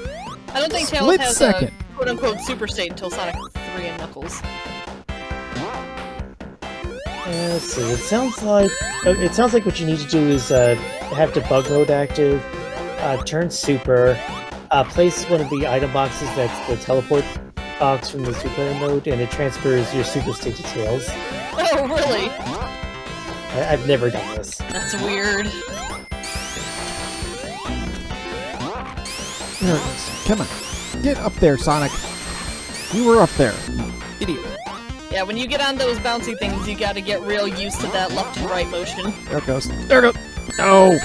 I don't think Tails Split has second. a quote-unquote super state until Sonic 3 and Knuckles. Let's see. It sounds like what you need to do is have debug mode active, turn super, place one of the item boxes that's the teleport box from the two-player mode, and it transfers your super state to Tails. Oh, really? I've never done this. That's weird. Come on. Get up there, Sonic. You were up there. Idiot. Yeah, when you get on those bouncy things, you gotta get real used to that left and right motion. There it goes. There it goes. No!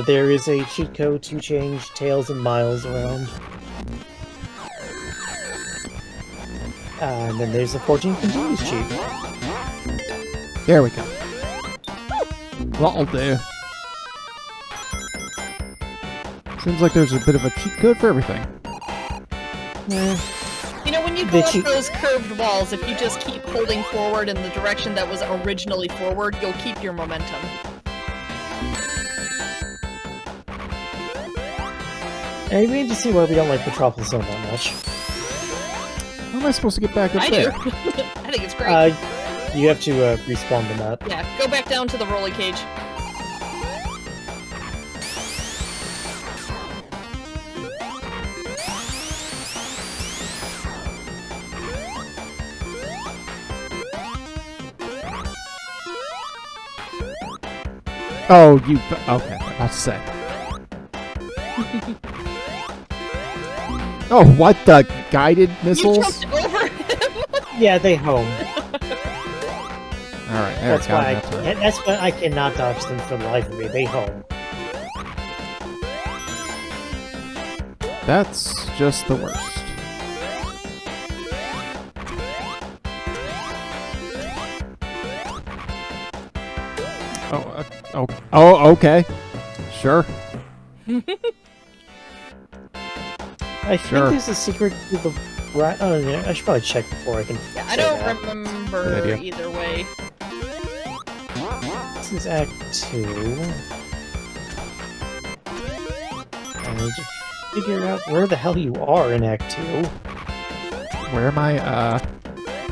There is a cheat code to change Tails and Miles around. And then there's a 14 continues cheat. There we go. That'll do. Seems like there's a bit of a cheat code for everything. You know, when you go up those curved walls, if you just keep holding forward in the direction that was originally forward, you'll keep your momentum. I mean to see why we don't like Metropolis Zone that much. How am I supposed to get back up I there? do. I think it's great. You have to respawn the map. Yeah, go back down to the rolly cage. Oh, you... Okay, about to say. Oh, what the? Guided missiles? You jumped over him! Yeah, they home. Alright, That's why I cannot dodge them for the life of me. They home. That's just the worst. Oh, okay. Sure. I think there's a secret to the right. Oh, yeah, I should probably check before I can. Yeah, I don't remember either way. This is Act 2. I need to figure out where the hell you are in Act 2. Where am I?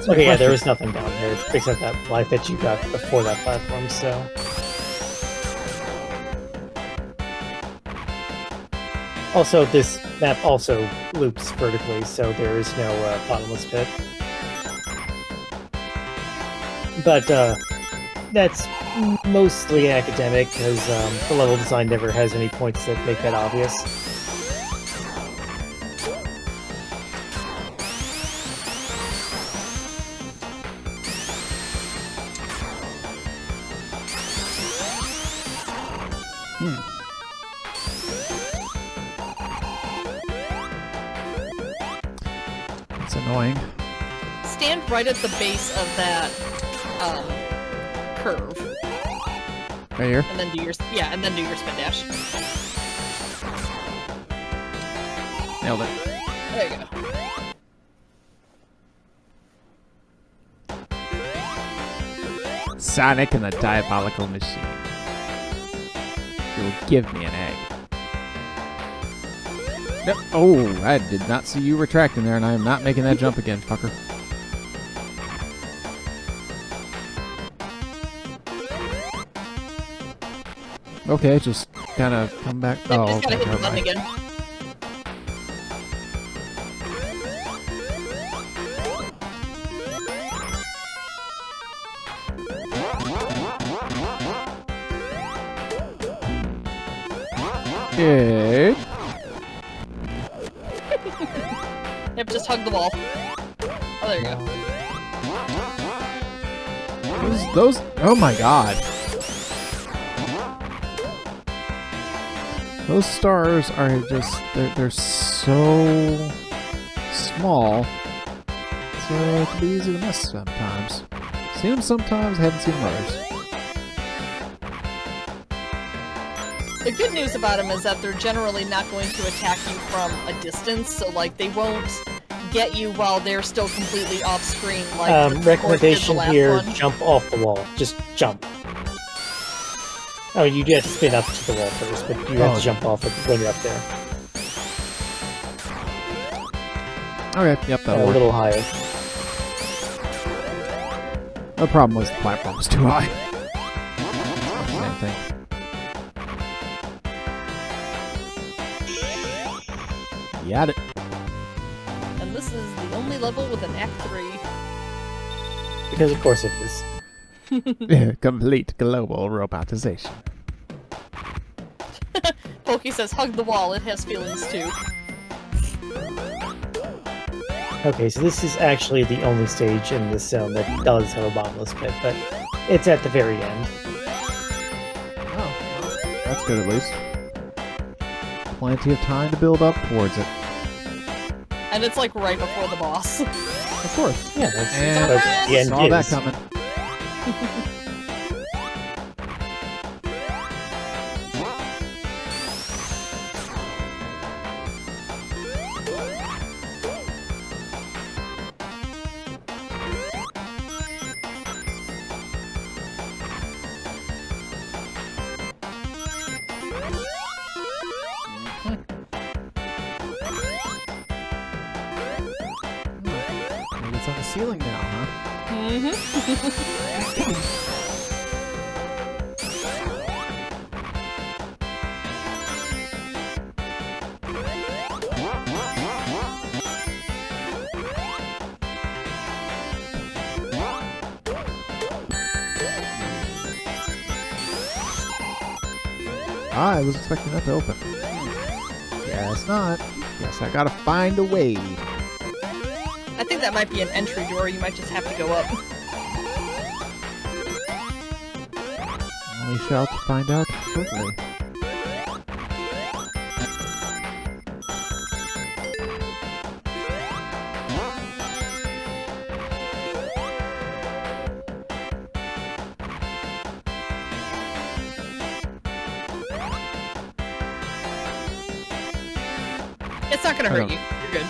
Okay, yeah, there was nothing down there except that life that you got before that platform, so. Also, this map also loops vertically, so there is no bottomless pit. But that's mostly academic, because the level design never has any points that make that obvious. It's annoying. Stand right at the base of that curve, Right here? and then do your and then do your spin dash. Nailed it. There you go. Sonic and the Diabolical Machine. You will give me an egg. Yep. Oh, I did not see you retracting there, and I am not making that jump again, fucker. Okay, just kind of come back. Oh, Just gotta okay, hit the never button mind. again. Okay. Yep, just hug the wall. Oh, there you go. Those. Oh my god. Those stars are just. They're so small. So it can be easy to miss sometimes. See them sometimes, haven't seen them others. The good news about them is that they're generally not going to attack you from a distance, so like they won't get you while they're still completely off screen. Like the recommendation last here: one. jump off the wall. Just jump. Oh, you do have to spin up to the wall first, but you have to jump off it when you're up there. Okay, yep, that'll A work. little higher. The problem was the platform was too high. Same thing. Got it. And this is the only level with an Act 3. Because of course it is. Complete global robotization. Pokey says, hug the wall, it has feelings too. Okay, so this is actually the only stage in this zone that does have a bottomless pit, but it's at the very end. Oh, that's good at least. Plenty of time to build up towards it. And it's like right before the boss. Of course. Yeah, that's And what the end saw that is. coming. Maybe it's on the ceiling now, huh? I was expecting that to open. Guess not. Guess I gotta find a way. I think that might be an entry door, you might just have to go up. We shall find out shortly. It's not gonna hurt you, you're good.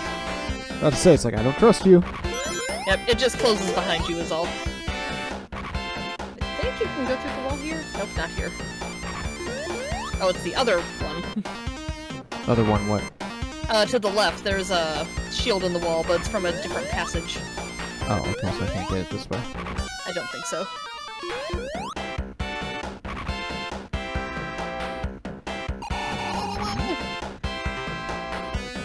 About to say, it's like, I don't trust you. Yep, it just closes behind you is all. I think you can go through the wall here? Nope, not here. Oh, it's the other one. Other one, what? To the left, there's a shield in the wall, but it's from a different passage. Oh, okay, so I can't get it this way. I don't think so.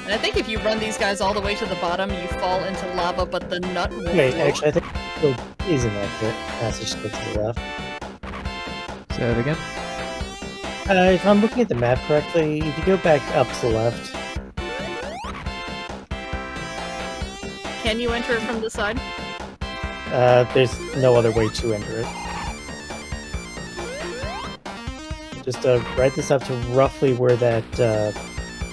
And I think if you run these guys all the way to the bottom, you fall into lava, but the nut will Wait, float. actually, I think go isn't like the passage to the left. Say that again. If I'm looking at the map correctly, if you go back up to the left, Can you enter it from the side? there's no other way to enter it. Just write this up to roughly where that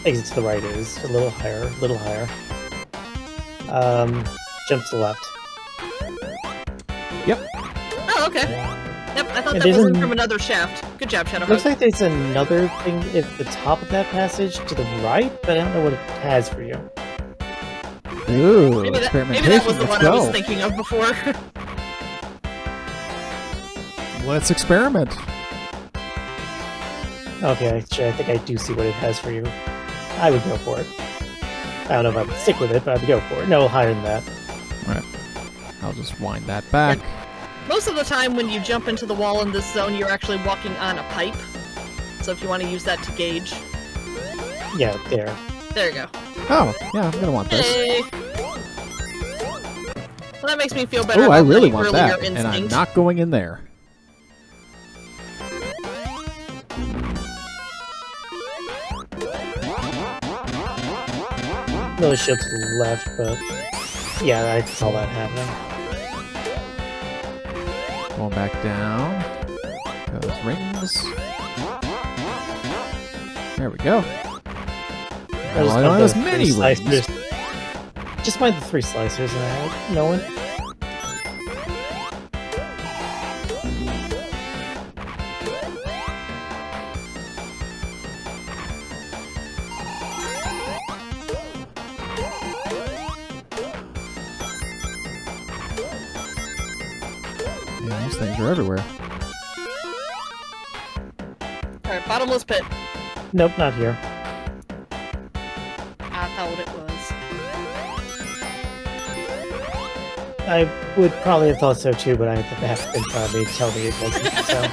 exit to the right is. A little higher, a little higher. Jump to the left. Oh, okay. Yep, I thought Yeah, that there's was an- from another shaft. Good job, Shadow. Looks like there's another thing at the top of that passage to the right, but I don't know what it has for you. Ooh, Maybe that experimentation. was the Let's one I was go. thinking of before. Let's experiment. Okay, actually, I think I do see what it has for you. I would go for it. I don't know if I would stick with it, but I would go for it. No, higher than that. Right. I'll just wind that back. Most of the time when you jump into the wall in this zone, you're actually walking on a pipe. So if you want to use that to gauge. Yeah, there. There you go. Oh, yeah, I'm gonna want this. Hey! Well, that makes me feel better Oh, about I really my want earlier that, instinct. and I'm not going in there. Another shield to the left, but yeah, I saw that happening. Going back down. Those rings. There we go. I'll Oh, I don't have the as many three rings. slicers. Just mind the 3 slicers and I no one. Yeah, those things are everywhere. Alright, bottomless pit. Nope, not here. I thought it was. I would probably have thought so too, but I had the map in front of me to tell me it wasn't. So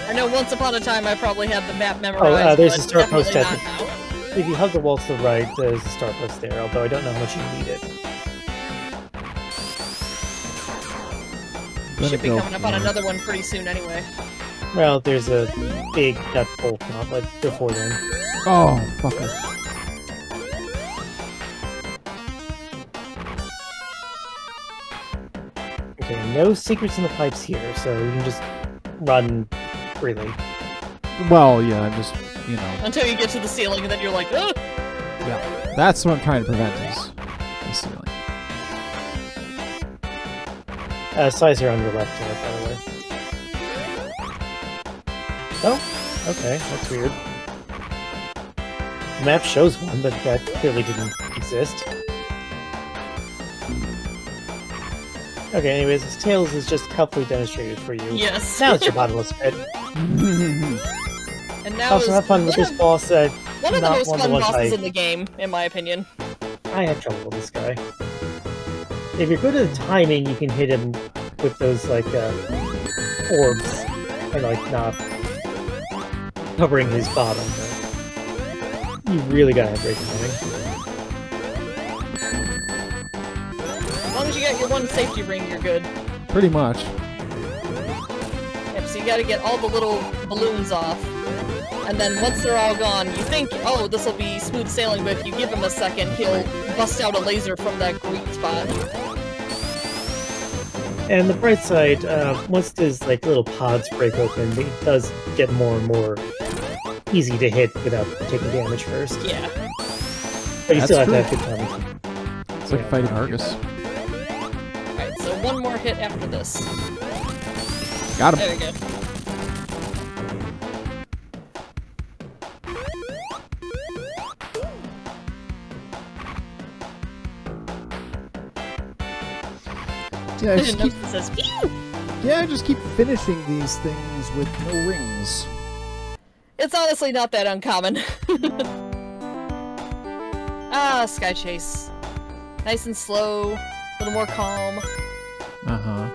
I know once upon a time I probably had the map memorized. Oh, there's a but star post definitely at not the- now. if you hug the wall to the right, there's a star post there. Although I don't know how much you need it. Gonna Should be go coming up on for- another one pretty soon anyway. Well, there's a big nut bolt not like before then. Oh, fucker. Okay, no secrets in the pipes here, so you can just run freely. Well, yeah, I'm just, you know, Until you get to the ceiling and then you're like, ugh! yeah. That's what I'm trying to prevent is the ceiling. Size here on your left, by the way. Oh, okay, that's weird. The map shows one, but that clearly didn't exist. Okay, anyways, this Tails is just helpfully demonstrated for you. Yes. Now it's your bottomless pit. And now Also is have fun with one this boss that one of the not most fun one-to-one bosses type. in the game, in my opinion. I have trouble with this guy. If you're good at the timing, you can hit him with those, like, orbs, and, like, not covering his bottom, but you really gotta have great timing. As long as you got your one safety ring, you're good. Pretty much. Yep, so you gotta get all the little balloons off. And then once they're all gone, you think, oh, this will be smooth sailing, but if you give him a second, he'll bust out a laser from that green spot. And the bright side, once these, like, little pods break open, it does get more and more easy to hit without taking damage first. Yeah. But you That's still have true. to have good timing. It's like fighting Argus. Alright, so one more hit after this. Got him. There we go. Yeah, I I just didn't know keep, if it says pew! yeah, I just keep finishing these things with no rings. It's honestly not that uncommon. Ah, Sky Chase. Nice and slow, a little more calm. Uh-huh.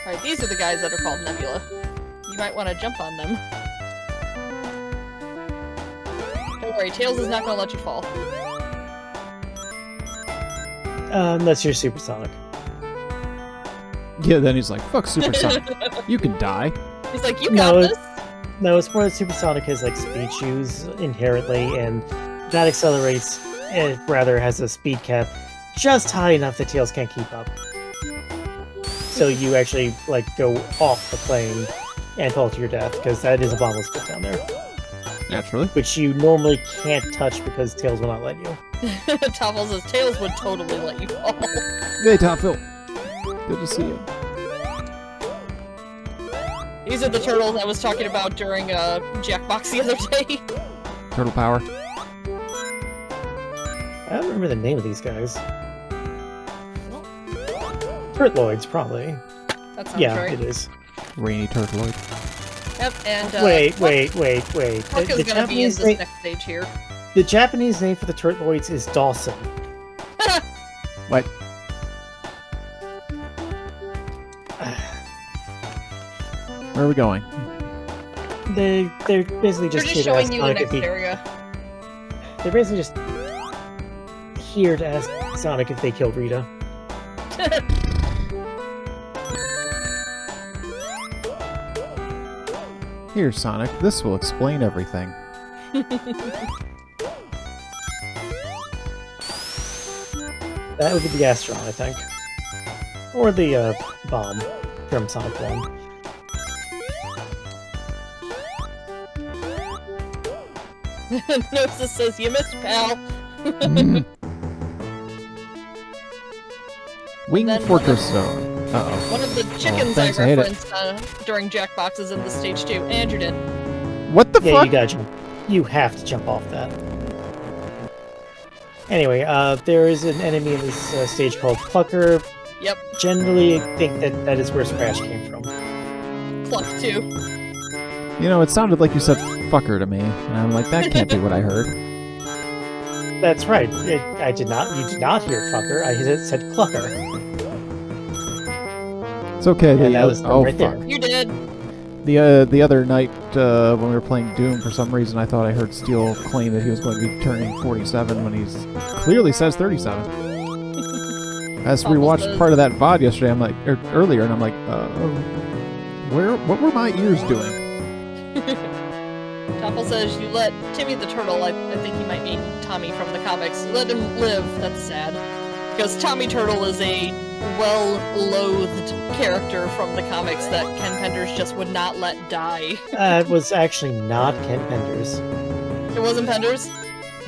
Alright, these are the guys that are called Nebula. You might want to jump on them. Don't worry, Tails is not gonna let you fall. Unless you're supersonic. Yeah, then he's like, fuck Supersonic. You can die. He's like, you got this. No, it's more that supersonic has like speed shoes inherently, and that accelerates. It rather has a speed cap just high enough that Tails can't keep up. So you actually like go off the plane and fall to your death because that is a bottomless pit down there, Naturally. which you normally can't touch because Tails will not let you. Toffle says Tails would totally let you fall. Hey, Top Phil. Good to see you. These are the turtles I was talking about during Jackbox the other day. Turtle power. I don't remember the name of these guys. Turtloids, probably. That sounds Yeah, right. it is. Rainy Turtloid. Yep, and Wait. Puck is The gonna be in Japanese this name, next stage here. the Japanese name for the Turtloids is Dawson. What? Where are we going? They're basically They're just just here to showing ask you the Sonic next if he. area. They're basically just here to ask Sonic if they killed Rita. Here, Sonic. This will explain everything. That would be the astronaut, I think. Or the bomb from Sonic 1. Notice says, you missed, pal. Wing Then Fortress Zone. Uh-oh. One of the chickens thanks, I I hate it. referenced during Jackbox is in the stage 2. Andrew did. What the Yeah, fuck? you gotta jump. You have to jump off that. Anyway, there is an enemy in this stage called Clucker. Yep, Generally, I think that is where Scratch came from. Cluck 2. You know, it sounded like you said fucker to me. And I'm like, that can't be what I heard. That's right. I did not. You did not hear fucker. I said Clucker. It's okay. And that was oh, right fuck. there. You did. The other night, when we were playing Doom, for some reason I thought I heard Steel claim that he was going to be turning 47 when he's clearly says 37. As we Almost watched does. part of that VOD yesterday, I'm like, earlier, and I'm like, what were my ears doing? Toffle says you let Timmy the Turtle, I think he might mean Tommy from the comics, you let him live. That's sad. Because Tommy Turtle is a well-loathed character from the comics that Ken Penders just would not let die. It was actually not Ken Penders. It wasn't Penders?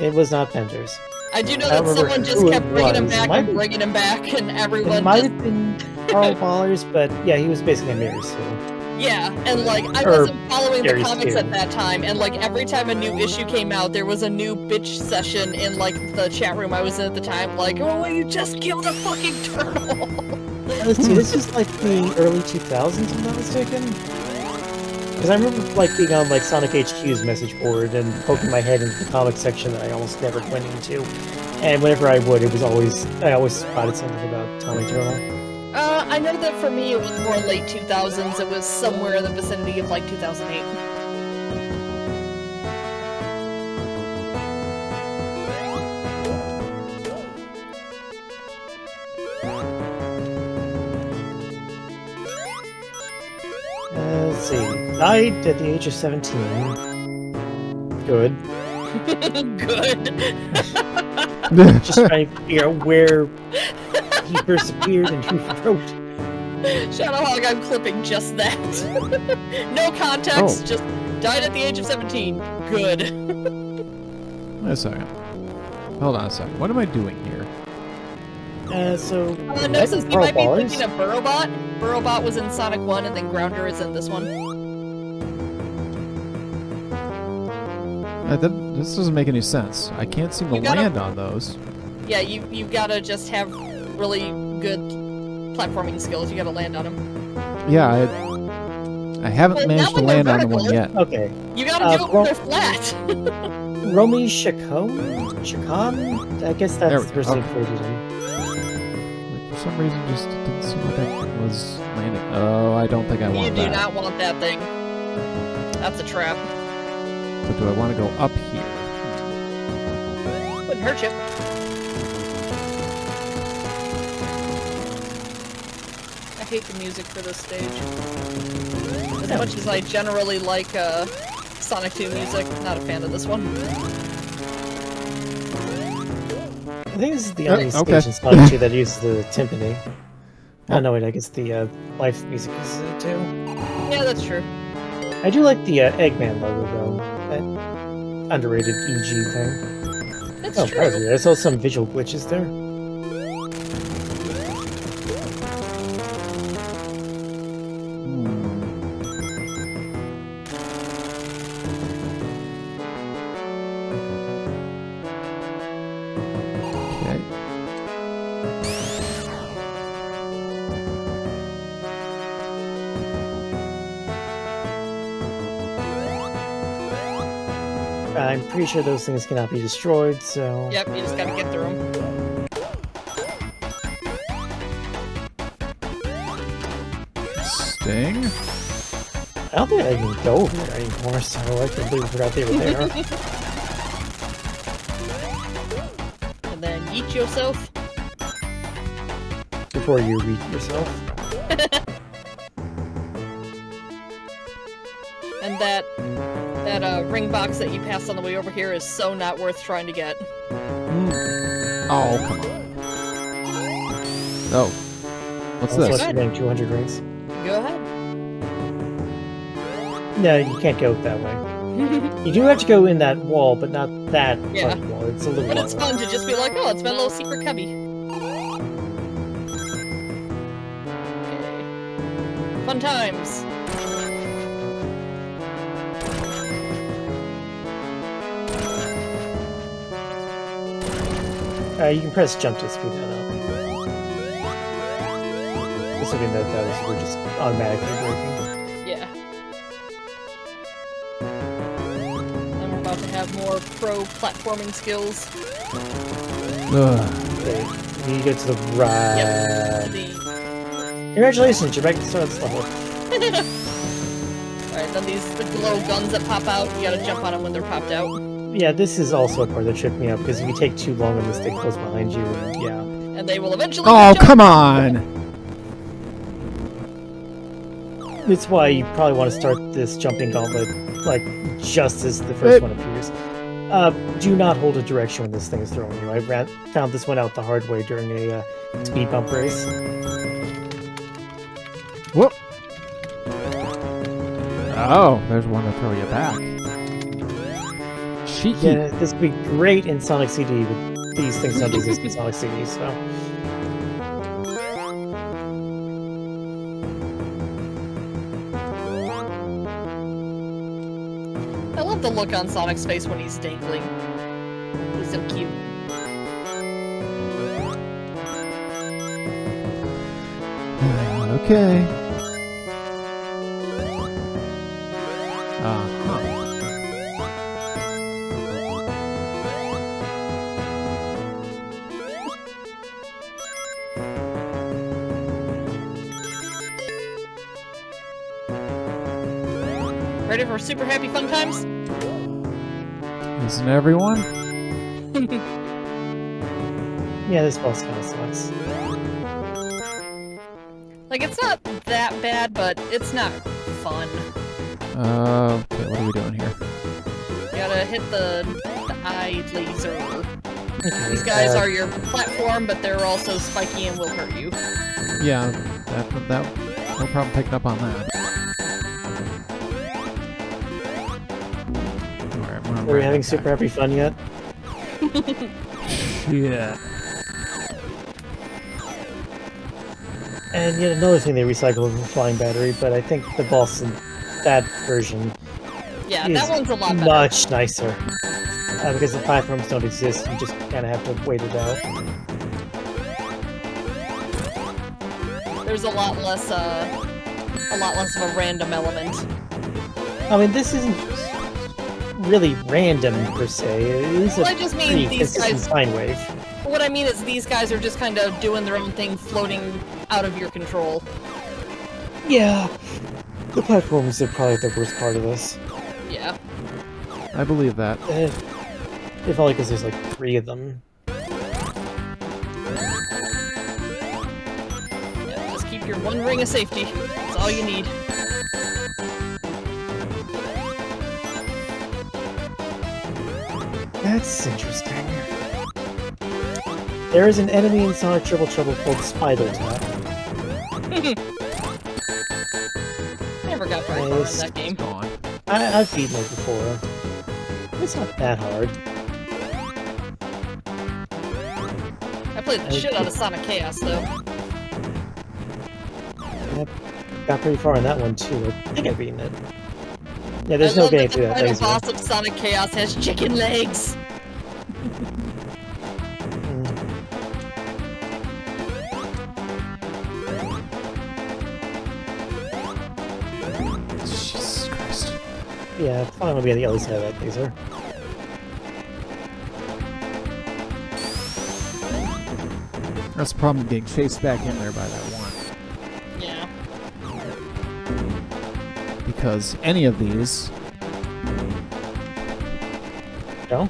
It was not Penders. I do know I don't that remember someone just who it kept bringing him was. back Might and be- bringing him back, and It everyone might just... have been Carl Ballers, but yeah, he was basically a mirror suit. Yeah, and like, I Or wasn't following the Gary's comics too. at that time, and like, every time a new issue came out, there was a new bitch session in like, the chat room I was in at the time, like, oh, you just killed a fucking turtle! Let's see, this is like the early 2000s, if I'm not mistaken. Because I remember like being on like Sonic HQ's message board and poking my head into the comic section that I almost never went into. And whenever I would, I always spotted something about Tommy Turtle. I know that for me it was more late 2000s, it was somewhere in the vicinity of like 2008. Let's see. Died at the age of 17. Good. Good. Just trying to figure out where he first appeared and who he wrote. Shadowhog, I'm clipping just that. No context, Oh. just died at the age of 17. Good. Wait a second. Hold on a second. What am I doing here? No, since you Carl might be Ballers? thinking of Burrowbot. Burrowbot was in Sonic 1, and then Grounder is in this one. This doesn't make any sense. I can't seem to You gotta- land on those. Yeah, you gotta just have really good platforming skills. You gotta land on them. Yeah, I haven't Well, managed not to when they're land on one vertical. yet. Okay. You gotta do it when they're flat. Romy Chacon? I guess There that's we the go. person who Okay. created him. Like, for some reason, just didn't seem like I was landing. Oh, I don't think I You want do that. not want that thing. That's a trap. But do I want to go up here? Wouldn't hurt you. I hate the music for this stage. As much as I generally like Sonic 2 music, not a fan of this one. I think this is the only stage in Sonic 2 that uses the timpani. Oh no, wait, I guess the life music is too. Yeah, that's true. I do like the Eggman logo, though. That underrated EG thing. That's Oh, true. I saw some visual glitches there. Okay. I'm pretty sure those things cannot be destroyed, so... Yep, you just gotta get through them. Sting. I don't think I can go over there anymore, so I completely forgot they were there. And then yeet yourself. Before you reach yourself. And that ring box that you passed on the way over here is so not worth trying to get. Oh, come on. Oh. What's Also, this? you're getting 200 rings. Go ahead. No, you can't go that way. You do have to go in that wall, but not that Yeah. part of the wall. It's a little But it's longer. fun to just be like, oh, it's my little secret cubby. Okay. Fun times. You can press jump to speed that up. Assuming that we're just automatically breaking. Yeah. I'm about to have more pro platforming skills. Ugh. Okay, you get to the right. Yep. Congratulations, you're back to the start of this level. Alright, then the glow guns that pop out, you gotta jump on them when they're popped out. Yeah, this is also a part that tripped me up, because if you take too long and this thing goes behind you, and yeah. And they will eventually Oh, catch up. come on! That's why you probably want to start this jumping gauntlet, like, just as the first one appears. Do not hold a direction when this thing is throwing you. I found this one out the hard way during a speed bump race. Whoop! Oh, there's one to throw you back. Cheeky. Yeah, this would be great in Sonic CD, but these things don't exist in Sonic CD, so... I love the look on Sonic's face when he's dangling. He's so cute. Okay. Uh-huh. Ready for super happy fun times? Isn't everyone? Yeah, this boss kind of sucks. Like, it's not that bad, but it's not fun. Okay, what are we doing here? You gotta hit the eye laser. Okay, These guys are your platform, but they're also spiky and will hurt you. Yeah, that no problem picking up on that. Alright, Are we having super happy fun yet? Yeah. And yet another thing they recycled was a flying battery, but I think the boss in that version Yeah, is that one's a lot better. much nicer. Because the platforms don't exist, you just kind of have to wait it out. There's a lot less of a random element. I mean, this isn't really random per se. It is a Well, I just mean pretty these consistent guys- sine wave. What I mean is these guys are just kind of doing their own thing, floating out of your control. Yeah, the platforms are probably the worst part of this. Yeah. I believe that. If only because there's like 3 of them. Yeah, just keep your one ring of safety. That's all you need. That's interesting. There is an enemy in Sonic Triple Trouble called Spider Tap. Never got very far in that game. Gone. I've beaten it before. It's not that hard. I played the shit out of Sonic Chaos, though. Yep. Got pretty far on that one, too. I think I've beaten it. Yeah, there's no getting through that The laser. final boss of Sonic Chaos has chicken legs! Jesus Christ. Yeah, probably will be on the other side of that laser. That's the problem, getting chased back in there by that one. Yeah. Because any of these... No?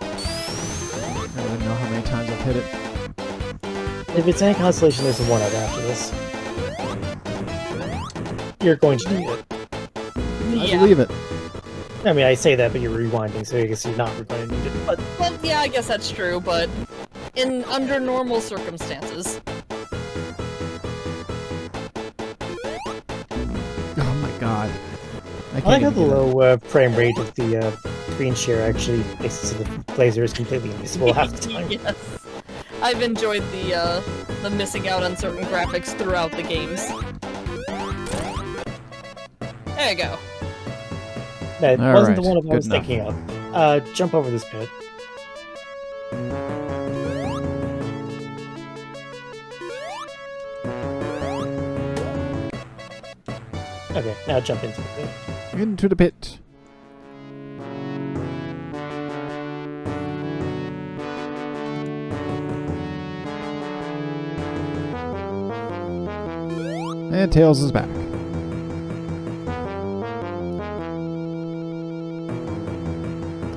I don't even know how many times I've hit it. If it's any consolation, there's a 1-out after this. You're going to need it. I believe it. I mean, I say that, but you're rewinding, so I guess you're not going to need it. But Well, yeah, I guess that's true, but under normal circumstances. Oh my god. I like how the low frame rate of the screen share actually makes it so the laser is completely invisible half the time. Yes. I've enjoyed the missing out on certain graphics throughout the games. There you go. That All wasn't the right, one I good was enough. thinking of. Jump over this pit. Okay, now jump into the pit. Into the pit. And Tails is back.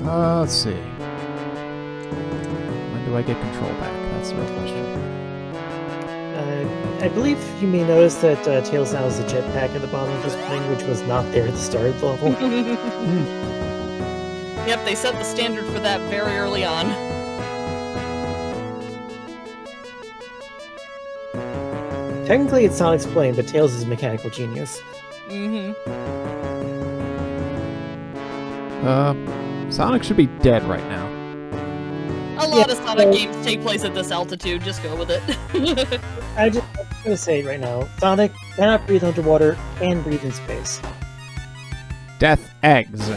Let's see. When do I get control back? That's the real question. I believe you may notice that Tails now has a jetpack at the bottom of his plane, which was not there at the start of the level. Yep, they set the standard for that very early on. Technically, it's Sonic's plane, but Tails is a mechanical genius. Sonic should be dead right now. A lot of Sonic games take place at this altitude, just go with it. I'm just gonna say right now, Sonic cannot breathe underwater and breathe in space. Death Eggs.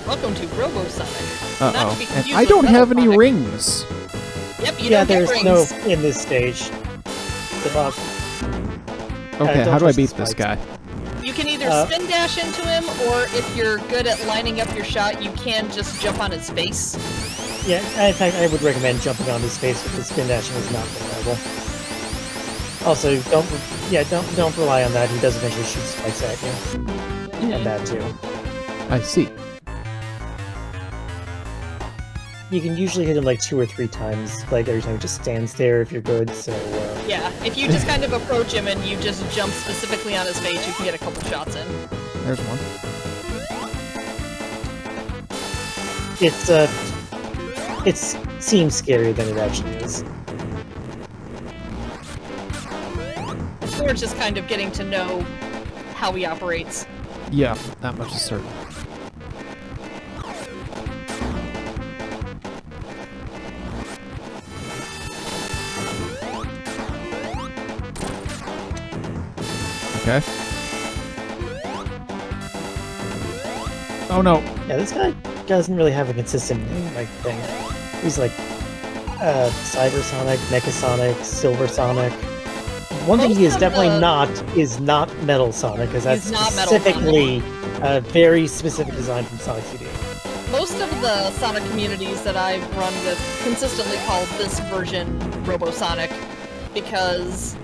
Welcome to Robo Sonic. Not to Uh-oh. be And confused I with don't have Metal any Sonic. rings. Yep, you Yeah, don't get there's rings. no in this stage. Okay, don't how do I trust the beat this spikes. guy? You can either spin dash into him, or if you're good at lining up your shot, you can just jump on his face. Yeah, in fact, I would recommend jumping on his face because spin dashing is not reliable. Also, don't rely on that. He does eventually shoot spikes at you, and that too. I see. You can usually hit him like 2 or 3 times, like every time he just stands there if you're good. So Yeah, if you just kind of approach him and you just jump specifically on his face, you can get a couple shots in. There's one. it seems scarier than it actually is. Or just kind of getting to know how he operates. Yeah, that much is certain. Okay. Oh no. Yeah, this guy doesn't really have a consistent name, like thing. He's like Cyber Sonic, Mecha Sonic, Silver Sonic. One thing Most he is of definitely the- not is not Metal Sonic, because that's He's not Metal Sonic. specifically a very specific design from Sonic CD. most of the Sonic communities that I've run with consistently call this version Robo-Sonic, because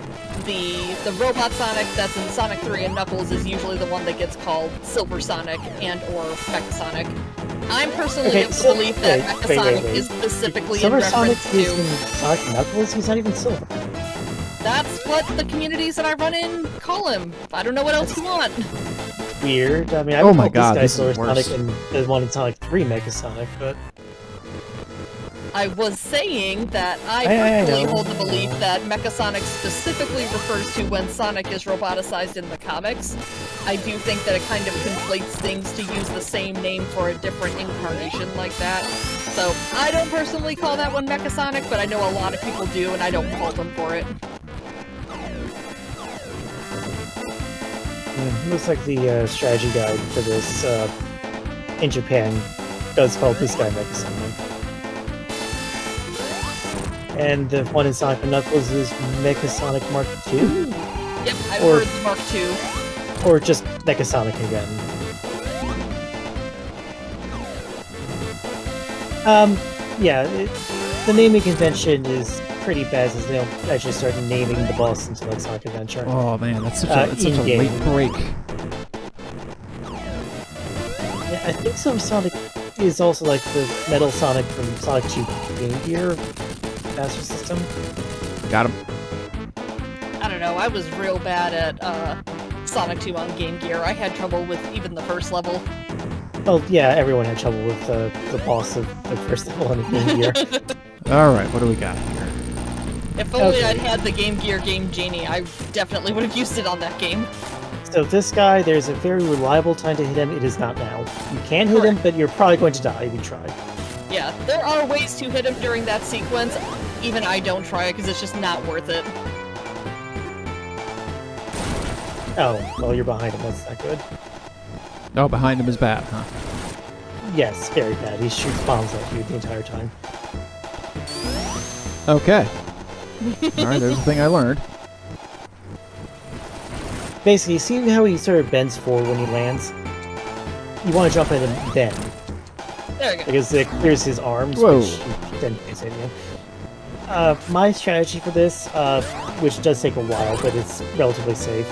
the Robot Sonic that's in Sonic 3 and Knuckles is usually the one that gets called Silver Sonic and or Mecha Sonic. I'm personally of the belief that Mecha Sonic is specifically Silver in reference Sonic to... is in Sonic Knuckles? He's not even silver. That's what the communities that I run in call him. I don't know what else you want. Weird. I mean, I Oh would my call God, this this guy is Silver worse. Sonic and the one in Sonic 3 Mecha Sonic, but... I was saying that I I personally know. hold the belief that Mecha Sonic specifically refers to when Sonic is roboticized in the comics. I do think that it kind of conflates things to use the same name for a different incarnation like that. So I don't personally call that one Mecha Sonic, but I know a lot of people do, and I don't fault them for it. Looks like the strategy guide for this in Japan does call this guy Mecha Sonic. And the one in Sonic and Knuckles is Mecha Sonic Mark II? Yep, I've Or- heard the Mark II. Or just Mecha Sonic again? Yeah, the naming convention is pretty bad since they don't actually start naming the boss until like Sonic Adventure. Oh man, that's such a, it's such a in-game. late break. Yeah, I think some Sonic is also like the Metal Sonic from Sonic 2 Game Gear Master System. Got him. I don't know, I was real bad at Sonic 2 on Game Gear. I had trouble with even the first level. Well, yeah, everyone had trouble with the boss of the first level on the Game Gear. All right, what do we got here? If only Okay. I'd had the Game Gear Game Genie, I definitely would have used it on that game. So this guy, there's a very reliable time to hit him. It is not now. You can hit him, but you're probably going to die if you try. Yeah, there are ways to hit him during that sequence. Even I don't try it because it's just not worth it. Oh, well, you're behind him. That's not good. Oh, behind him is bad, huh? Yes, very bad. He shoots bombs at you the entire time. Okay. All right, there's the thing I learned. Basically, see how he sort of bends forward when he lands? You want to jump at him then, There you go. because it clears his arms, Whoa. which then hits him. My strategy for this, which does take a while, but it's relatively safe.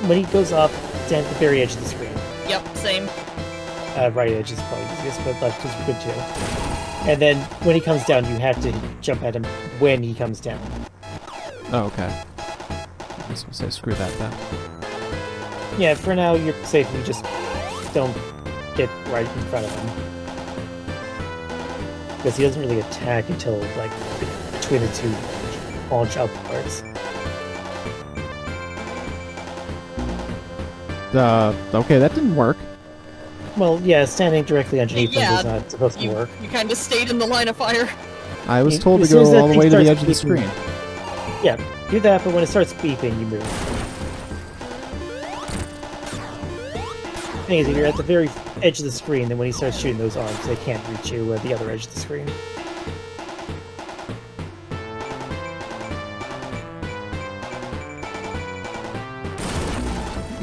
When he goes up, stand at the very edge of the screen. Yep, same. Right edge is probably easiest, but left is good too. And then when he comes down, you have to jump at him when he comes down. Oh, okay. I was gonna say screw that then. Yeah, for now you're safe. You just don't get right in front of him, because he doesn't really attack until like between the two launch up parts. Okay, that didn't work. Well, yeah, standing directly underneath him Yeah, is not supposed to work. You kind of stayed in the line of fire. I was You- told to as soon go as that all the thing way to the starts edge of the beeping- screen. Yeah, do that, but when it starts beeping, you move. Thing is, if you're at the very edge of the screen, then when he starts shooting those arms, they can't reach you at the other edge of the screen.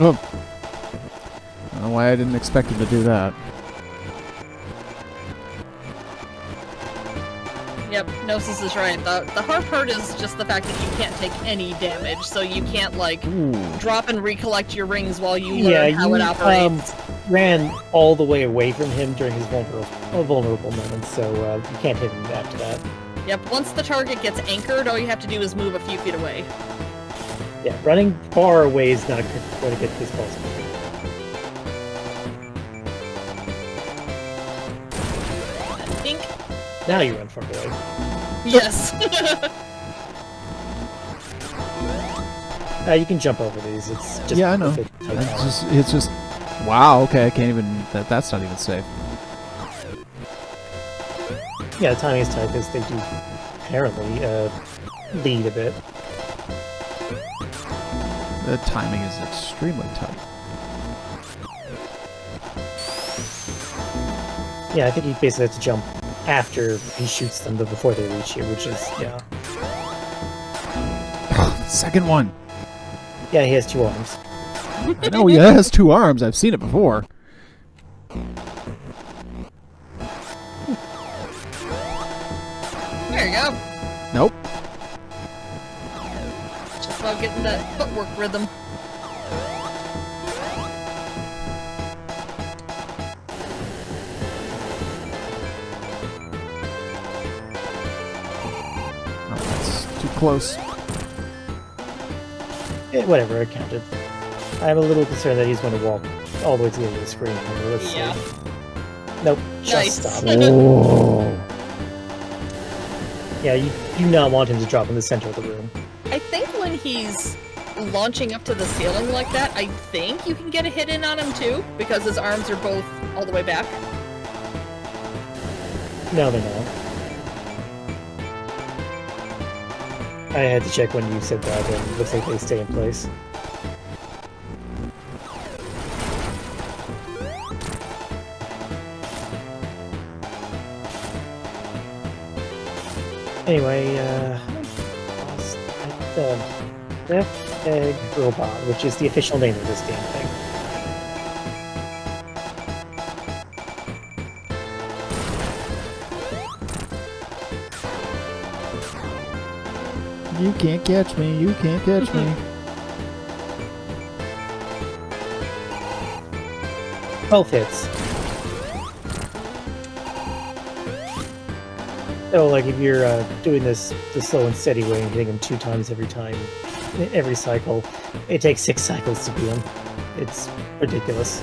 Oh. I don't know why I didn't expect him to do that. Yep, Gnosis is right. The hard part is just the fact that you can't take any damage, so you can't, like, Ooh. drop and recollect your rings while you Yeah, learn how it operates. Ran all the way away from him during his vulnerable moments, so you can't hit him after that. Yep, once the target gets anchored, all you have to do is move a few feet away. Yeah, running far away is not going to get this boss. I think. Now you run far away. Yes. You can jump over these. It's just Yeah, I know. a bit tight It's tower. just. Wow. Okay, I can't even. That's not even safe. Yeah, the timing is tight because they do apparently lead a bit. The timing is extremely tight. Yeah, I think you basically have to jump after he shoots them, but before they reach you, which is, yeah. Second one. Yeah, he has two arms. I know he has two arms. I've seen it before. you go. Nope. Just about getting that footwork rhythm. Oh, that's too close. Whatever, it counted. I'm a little concerned that he's going to walk all the way to the end of the screen. Let's Yeah. see. Nope, just Nice. stop. Whoa. Yeah, you do not want him to drop in the center of the room. I think when he's launching up to the ceiling like that, I think you can get a hit in on him too, because his arms are both all the way back. No, they're not. I had to check when you said that, and it looks like they stay in place. Anyway, the Death Egg Robot, which is the official name of this damn thing. You can't catch me. You can't catch me. Both hits. So, like, if you're doing this the slow and steady way and hitting him 2 times every cycle, it takes 6 cycles to beat him. It's ridiculous.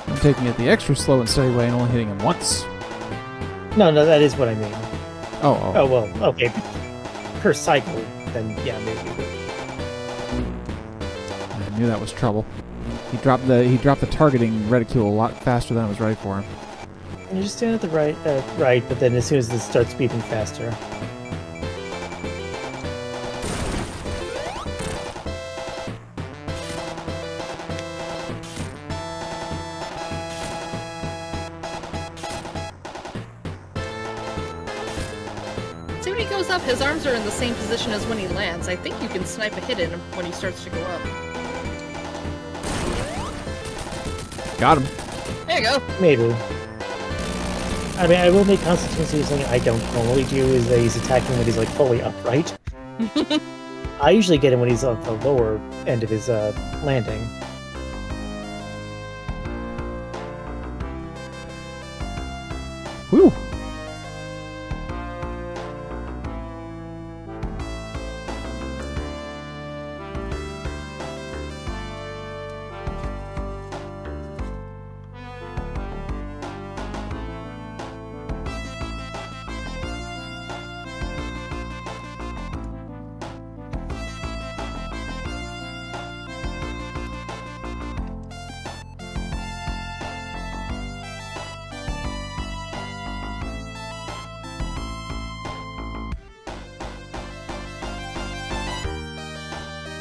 I'm taking it the extra slow and steady way and only hitting him once. No, that is what I mean. Oh. Oh, well, okay. Per cycle, then yeah, maybe. I knew that was trouble. He dropped the targeting reticule a lot faster than I was ready for him. And you just stand at the right, but then as soon as this starts beeping faster. See, when he goes up, his arms are in the same position as when he lands. I think you can snipe a hit in him when he starts to go up. Got him. There you go. Maybe. I mean, I will make Constantine something I don't normally do, is that he's attacking when he's, like, fully upright. I usually get him when he's on the lower end of his landing. Whew.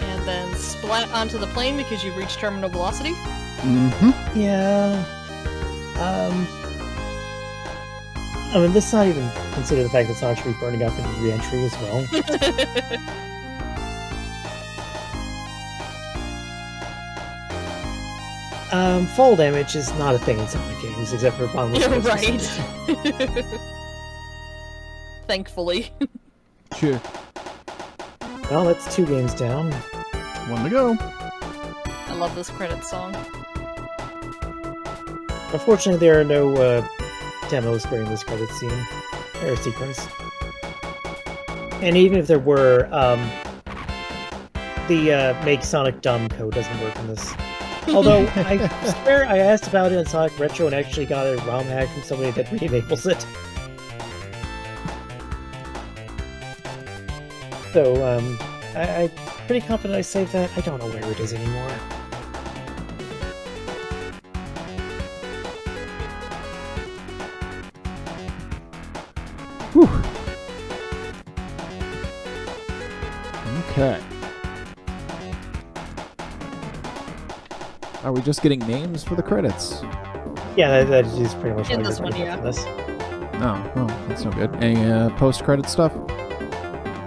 And then splat onto the plane because you've reached terminal velocity. Mm-hmm. Yeah. I mean, let's not even consider the fact that it's actually burning up in re-entry as well. Fall damage is not a thing in some of the games, except for bottomless pits. Right. Thankfully. Sure. Well, that's 2 games down. One to go. I love this credit song. Unfortunately, there are no demos during this credit scene or sequence. And even if there were, the make Sonic dumb code doesn't work in this. Although I swear I asked about it in Sonic Retro and actually got a ROM hack from somebody that re-enables it. So I'm pretty confident I saved that. I don't know where it is anymore. Whew. Okay. Are we just getting names for the credits? Yeah, that is pretty much In all this you're one, gonna yeah. get from this. Oh, well, that's no good. Any post-credit stuff?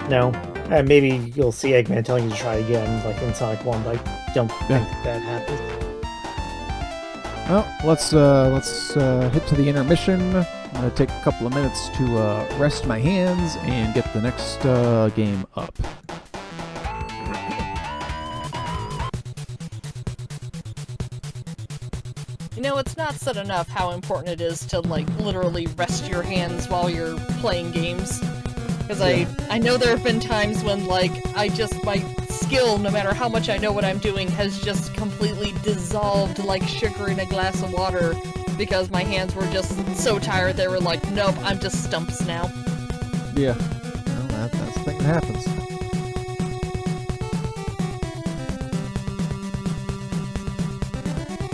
No. Maybe you'll see Eggman telling you to try again, like in Sonic 1, but I don't think that happens. Well, let's hit to the intermission. I'm gonna take a couple of minutes to rest my hands and get the next game up. You know, it's not said enough how important it is to, like, literally rest your hands while you're playing games. Because I know there have been times when, like, my skill, no matter how much I know what I'm doing, has just completely dissolved like sugar in a glass of water because my hands were just so tired they were like, nope, I'm just stumps now. Yeah. Well, that's the thing that happens.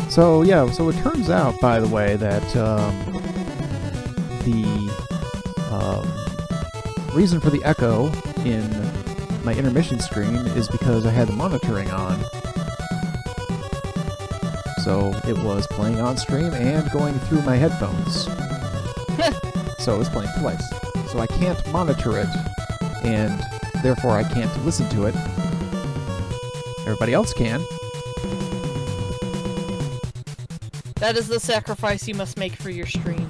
So it turns out, by the way, that the reason for the echo in my intermission screen is because I had the monitoring on. So it was playing on stream and going through my headphones. So it was playing twice. So I can't monitor it, and therefore I can't listen to it. Everybody else can. That is the sacrifice you must make for your stream.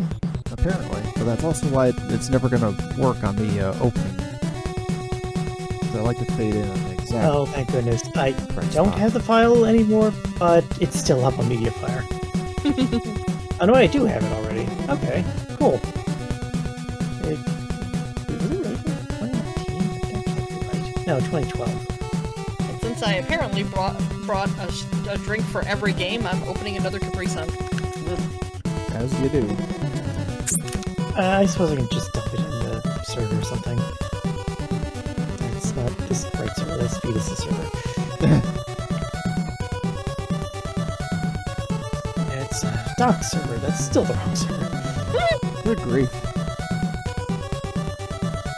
Apparently. But that's also why it's never going to work on the opening. Because I like to fade in on the exact... Oh, thank goodness. I Correct don't spot. have the file anymore, but it's still up on MediaFire. Oh no, I do have it already. Okay, cool. Was it really 2019? No, 2012. And since I apparently brought a drink for every game, I'm opening another Capri Sun. As you do. I suppose I can just dump it in the server or something. It's not this right server, this feed is the server. It's a dock server, that's still the wrong server. Good grief.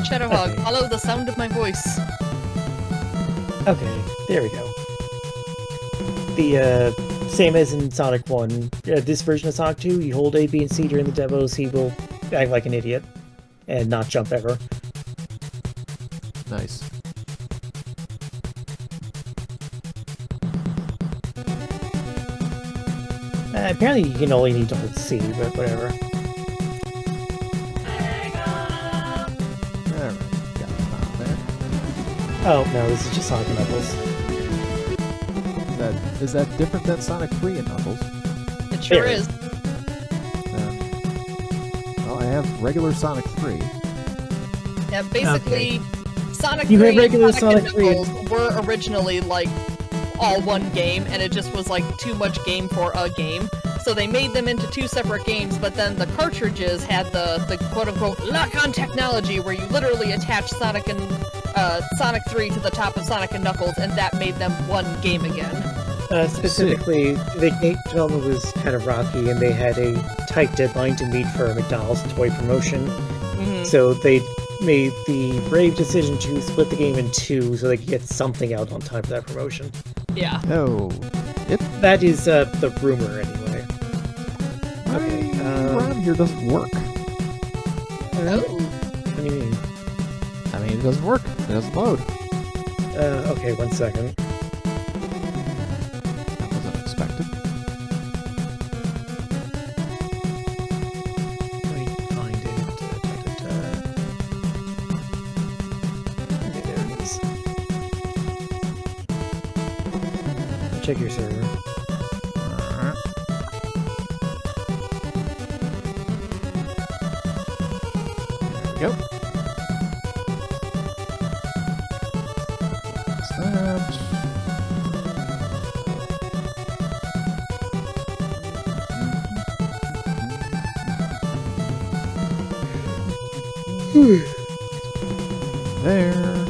Shadowhog, Okay. follow the sound of my voice. Okay, there we go. The same as in Sonic 1, this version of Sonic 2, you hold A, B, and C during the demos, he will act like an idiot and not jump ever. Nice. Apparently you can only need to hold C, but whatever. Alright, got the file there. Oh, no, this is just Sonic and Knuckles. Is that different than Sonic 3 and Knuckles? It sure There. is. Well, I have regular Sonic 3. Yeah, basically, Sonic You 3 have regular and Sonic Sonic and 3. Knuckles were originally, like, all one game, and it just was, like, too much game for a game. So they made them into two separate games, but then the cartridges had the quote-unquote lock-on technology where you literally attach Sonic 3 to the top of Sonic and Knuckles, and that made them one game again. Specifically, the game development was kind of rocky, and they had a tight deadline to meet for a McDonald's toy promotion. Mhm. So they made the brave decision to split the game in two so they could get something out on time for that promotion. Yeah. Oh. That is the rumor, anyway. Okay, Around here doesn't work. Oh. What do you mean? I mean, it doesn't work. It doesn't load. Okay, 1 second. That was unexpected. Let me find it. Okay, there it is. Check your server. Alright. There we go. That's that. There.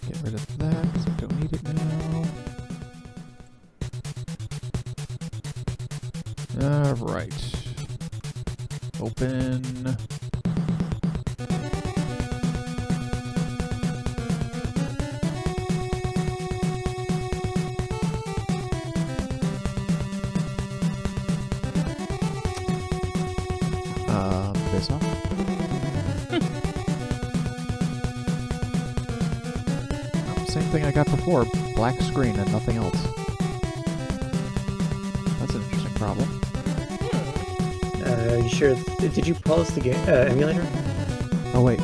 Get rid of that because I don't need it now. Alright. Open. This off. Same thing I got before. Black screen and nothing else. problem. You sure? Did you pause the game emulator? Oh wait.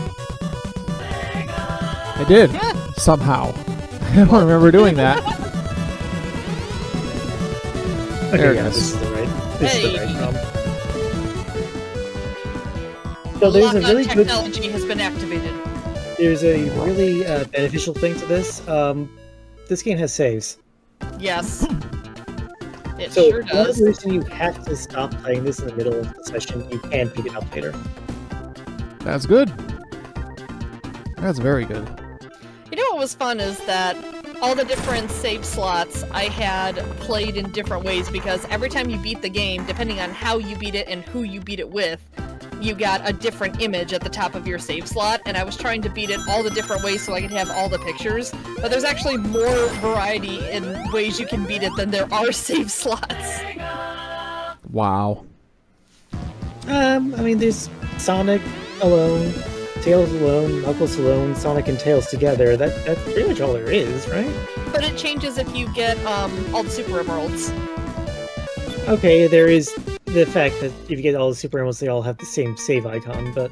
I did. Yeah. Somehow. I don't remember doing that. Okay, There it yeah, is. this is the right. This is the right Hey. problem. So there's a Lock-on really good. technology has been activated. There's a really beneficial thing to this. This game has saves. Yes. It So sure one does. reason you have to stop playing this in the middle of the session, you can pick it up later. That's good. That's very good. You know what was fun is that all the different save slots I had played in different ways because every time you beat the game, depending on how you beat it and who you beat it with, you got a different image at the top of your save slot, and I was trying to beat it all the different ways so I could have all the pictures, but there's actually more variety in ways you can beat it than there are save slots. Wow. I mean, there's Sonic alone, Tails alone, Knuckles alone, Sonic and Tails together. That's pretty much all there is, right? But it changes if you get all the Super Emeralds. Okay, there is the fact that if you get all the Super Emeralds, they all have the same save icon, but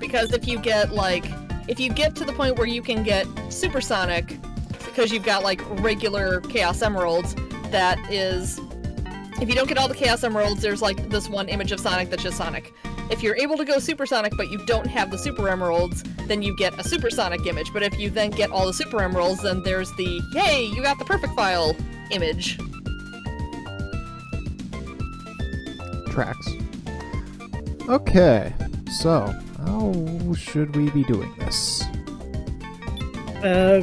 Because if you get to the point where you can get Super Sonic, because you've got like regular Chaos Emeralds, that is, if you don't get all the Chaos Emeralds, there's like this one image of Sonic that's just Sonic. If you're able to go Super Sonic but you don't have the Super Emeralds, then you get a Super Sonic image. But if you then get all the Super Emeralds, then there's the, yay, you got the Perfect File image. Tracks. Okay. So, how should we be doing this?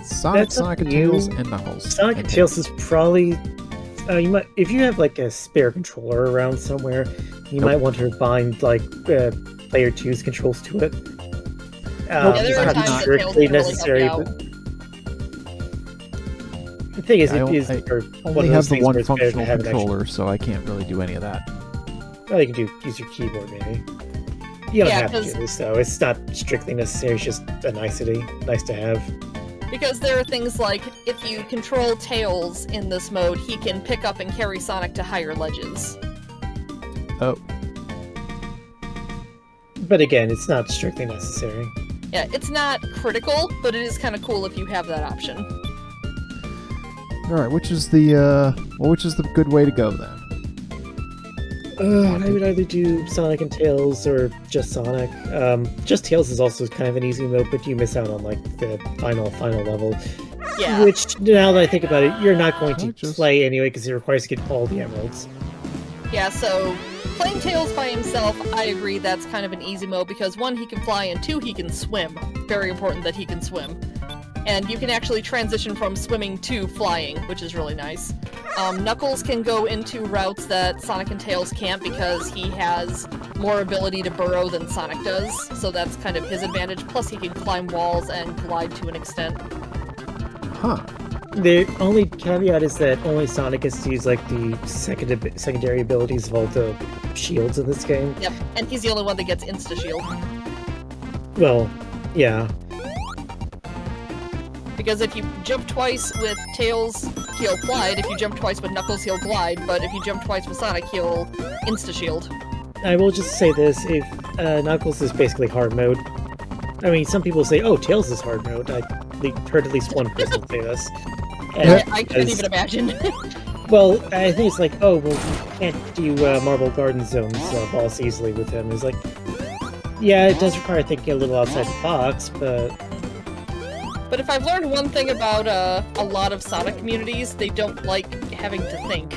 Sonic, that's up Sonic, to and you. Tails, and Knuckles. Sonic and Tails is probably you might, if you have like a spare controller around somewhere, you Nope. might want to bind like player 2's controls to it. Nope, there It's are not times that strictly Tails can really help necessary, you out. but the thing is, I it is I or one only of have those the things one where it's better to functional have an extra. controller, so I can't really do any of that. Well, you can use your keyboard maybe. You don't Yeah, have to do 'cause- this though. It's not strictly necessary. It's just a nicety, nice to have. Because there are things like, if you control Tails in this mode, he can pick up and carry Sonic to higher ledges. Oh, But again, it's not strictly necessary. Yeah, it's not critical, but it is kind of cool if you have that option. all right. Which is the which is the good way to go then? I would either do Sonic and Tails or just Sonic. Just Tails is also kind of an easy mode, but you miss out on like the final level. Yeah. Which, now that I think about it, you're not going to Just- play anyway because it requires to get all the emeralds. Yeah, so playing Tails by himself, I agree that's kind of an easy mode because one, he can fly, and two, he can swim. Very important that he can swim. And you can actually transition from swimming to flying, which is really nice. Knuckles can go into routes that Sonic and Tails can't because he has more ability to burrow than Sonic does, so that's kind of his advantage. Plus he can climb walls and glide to an extent. Huh. The only caveat is that only Sonic gets to use like the secondary abilities of all the shields in this game. Yep, and he's the only one that gets insta-shield. Well, yeah. Because if you jump twice with Tails, he'll glide. If you jump twice with Knuckles, he'll glide. But if you jump twice with Sonic, he'll insta-shield. I will just say this, if Knuckles is basically hard mode. I mean, some people say, oh, Tails is hard mode. I heard at least one person say this. And I couldn't even imagine. well, I think it's like, oh, well, you can't do Marble Garden Zones boss easily with him. It's like, yeah, it does require thinking a little outside the box, but... But if I've learned one thing about a lot of Sonic communities, they don't like having to think.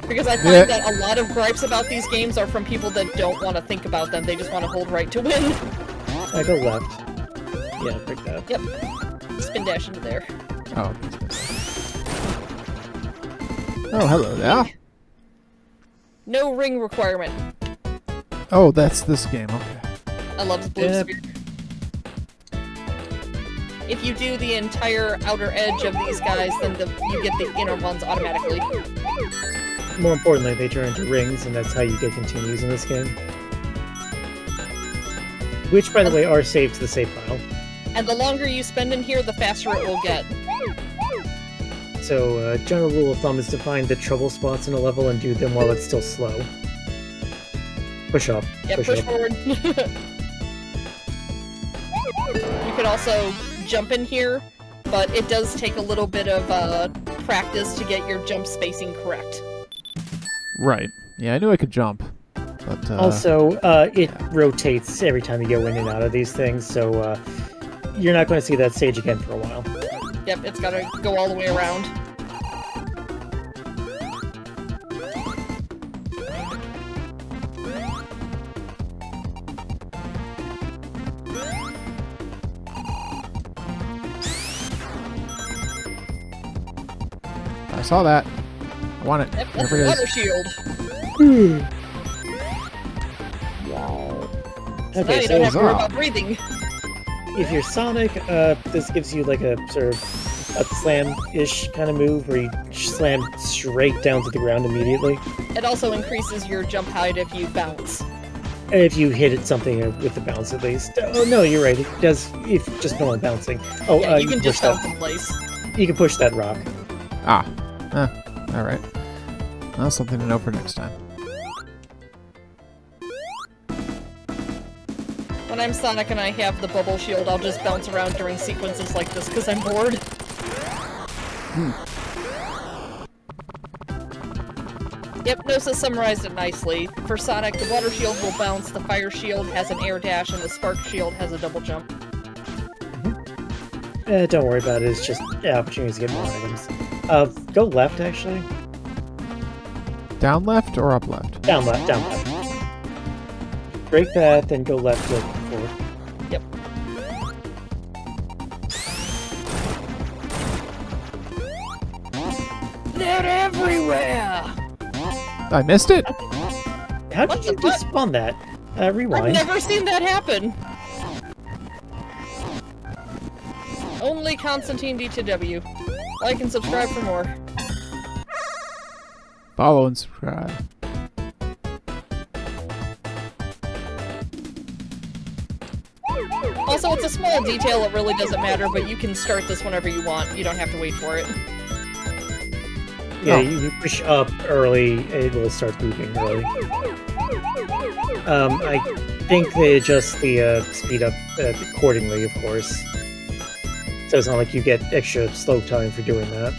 Because I find that a lot of gripes about these games are from people that don't want to think about them, they just want to hold right to win. I go left. Yeah, break that. Yep. Spin dash into there. Oh. Oh, hello there. No ring requirement. Oh, that's this game. Okay. I love the blue Yep. sphere. If you do the entire outer edge of these guys, then you get the inner ones automatically. More importantly, they turn into rings, and that's how you get continues in this game. Which, by the way, are saved to the save file. And the longer you spend in here, the faster it will get. So, general rule of thumb is to find the trouble spots in a level and do them while it's still slow. Push up. Yeah, push up. forward. You could also jump in here, but it does take a little bit of practice to get your jump spacing correct. Right. Yeah, I knew I could jump. But, Also, it rotates every time you go in and out of these things, so you're not going to see that stage again for a while. Yep, it's gotta go all the way around. I saw that. I want it. Yep, that's Wherever a it water is. shield. So now Okay, you so don't have to worry bizarre. about breathing. if you're Sonic, this gives you like a sort of a slam-ish kind of move where you slam straight down to the ground immediately. It also increases your jump height if you bounce. If you hit it something with the bounce at least. Oh no, you're right. It does if just normal bouncing. Oh, Yeah, you can push just that. bounce in place. You can push that rock. Ah. All right. That's something to know for next time. When I'm Sonic and I have the bubble shield, I'll just bounce around during sequences like this because I'm bored. Yep, Nosa summarized it nicely. For Sonic, the water shield will bounce, the fire shield has an air dash, and the spark shield has a double jump. Don't worry about it. It's just opportunities to get more items. Go left, actually. Down left or up left? Down left, down left. Break that, then go left, go forward. Yep. They're everywhere! I missed it. How What did you the fuck? despawn that? I've Rewind. never seen that happen! Only Constantine D2W. Like and subscribe for more. Follow and subscribe. Also, it's a small detail, it really doesn't matter, but you can start this whenever you want. You don't have to wait for it. Yeah, Oh. you push up early, it will start moving early. I think they adjust the speed up accordingly, of course. So it's not like you get extra slow time for doing that.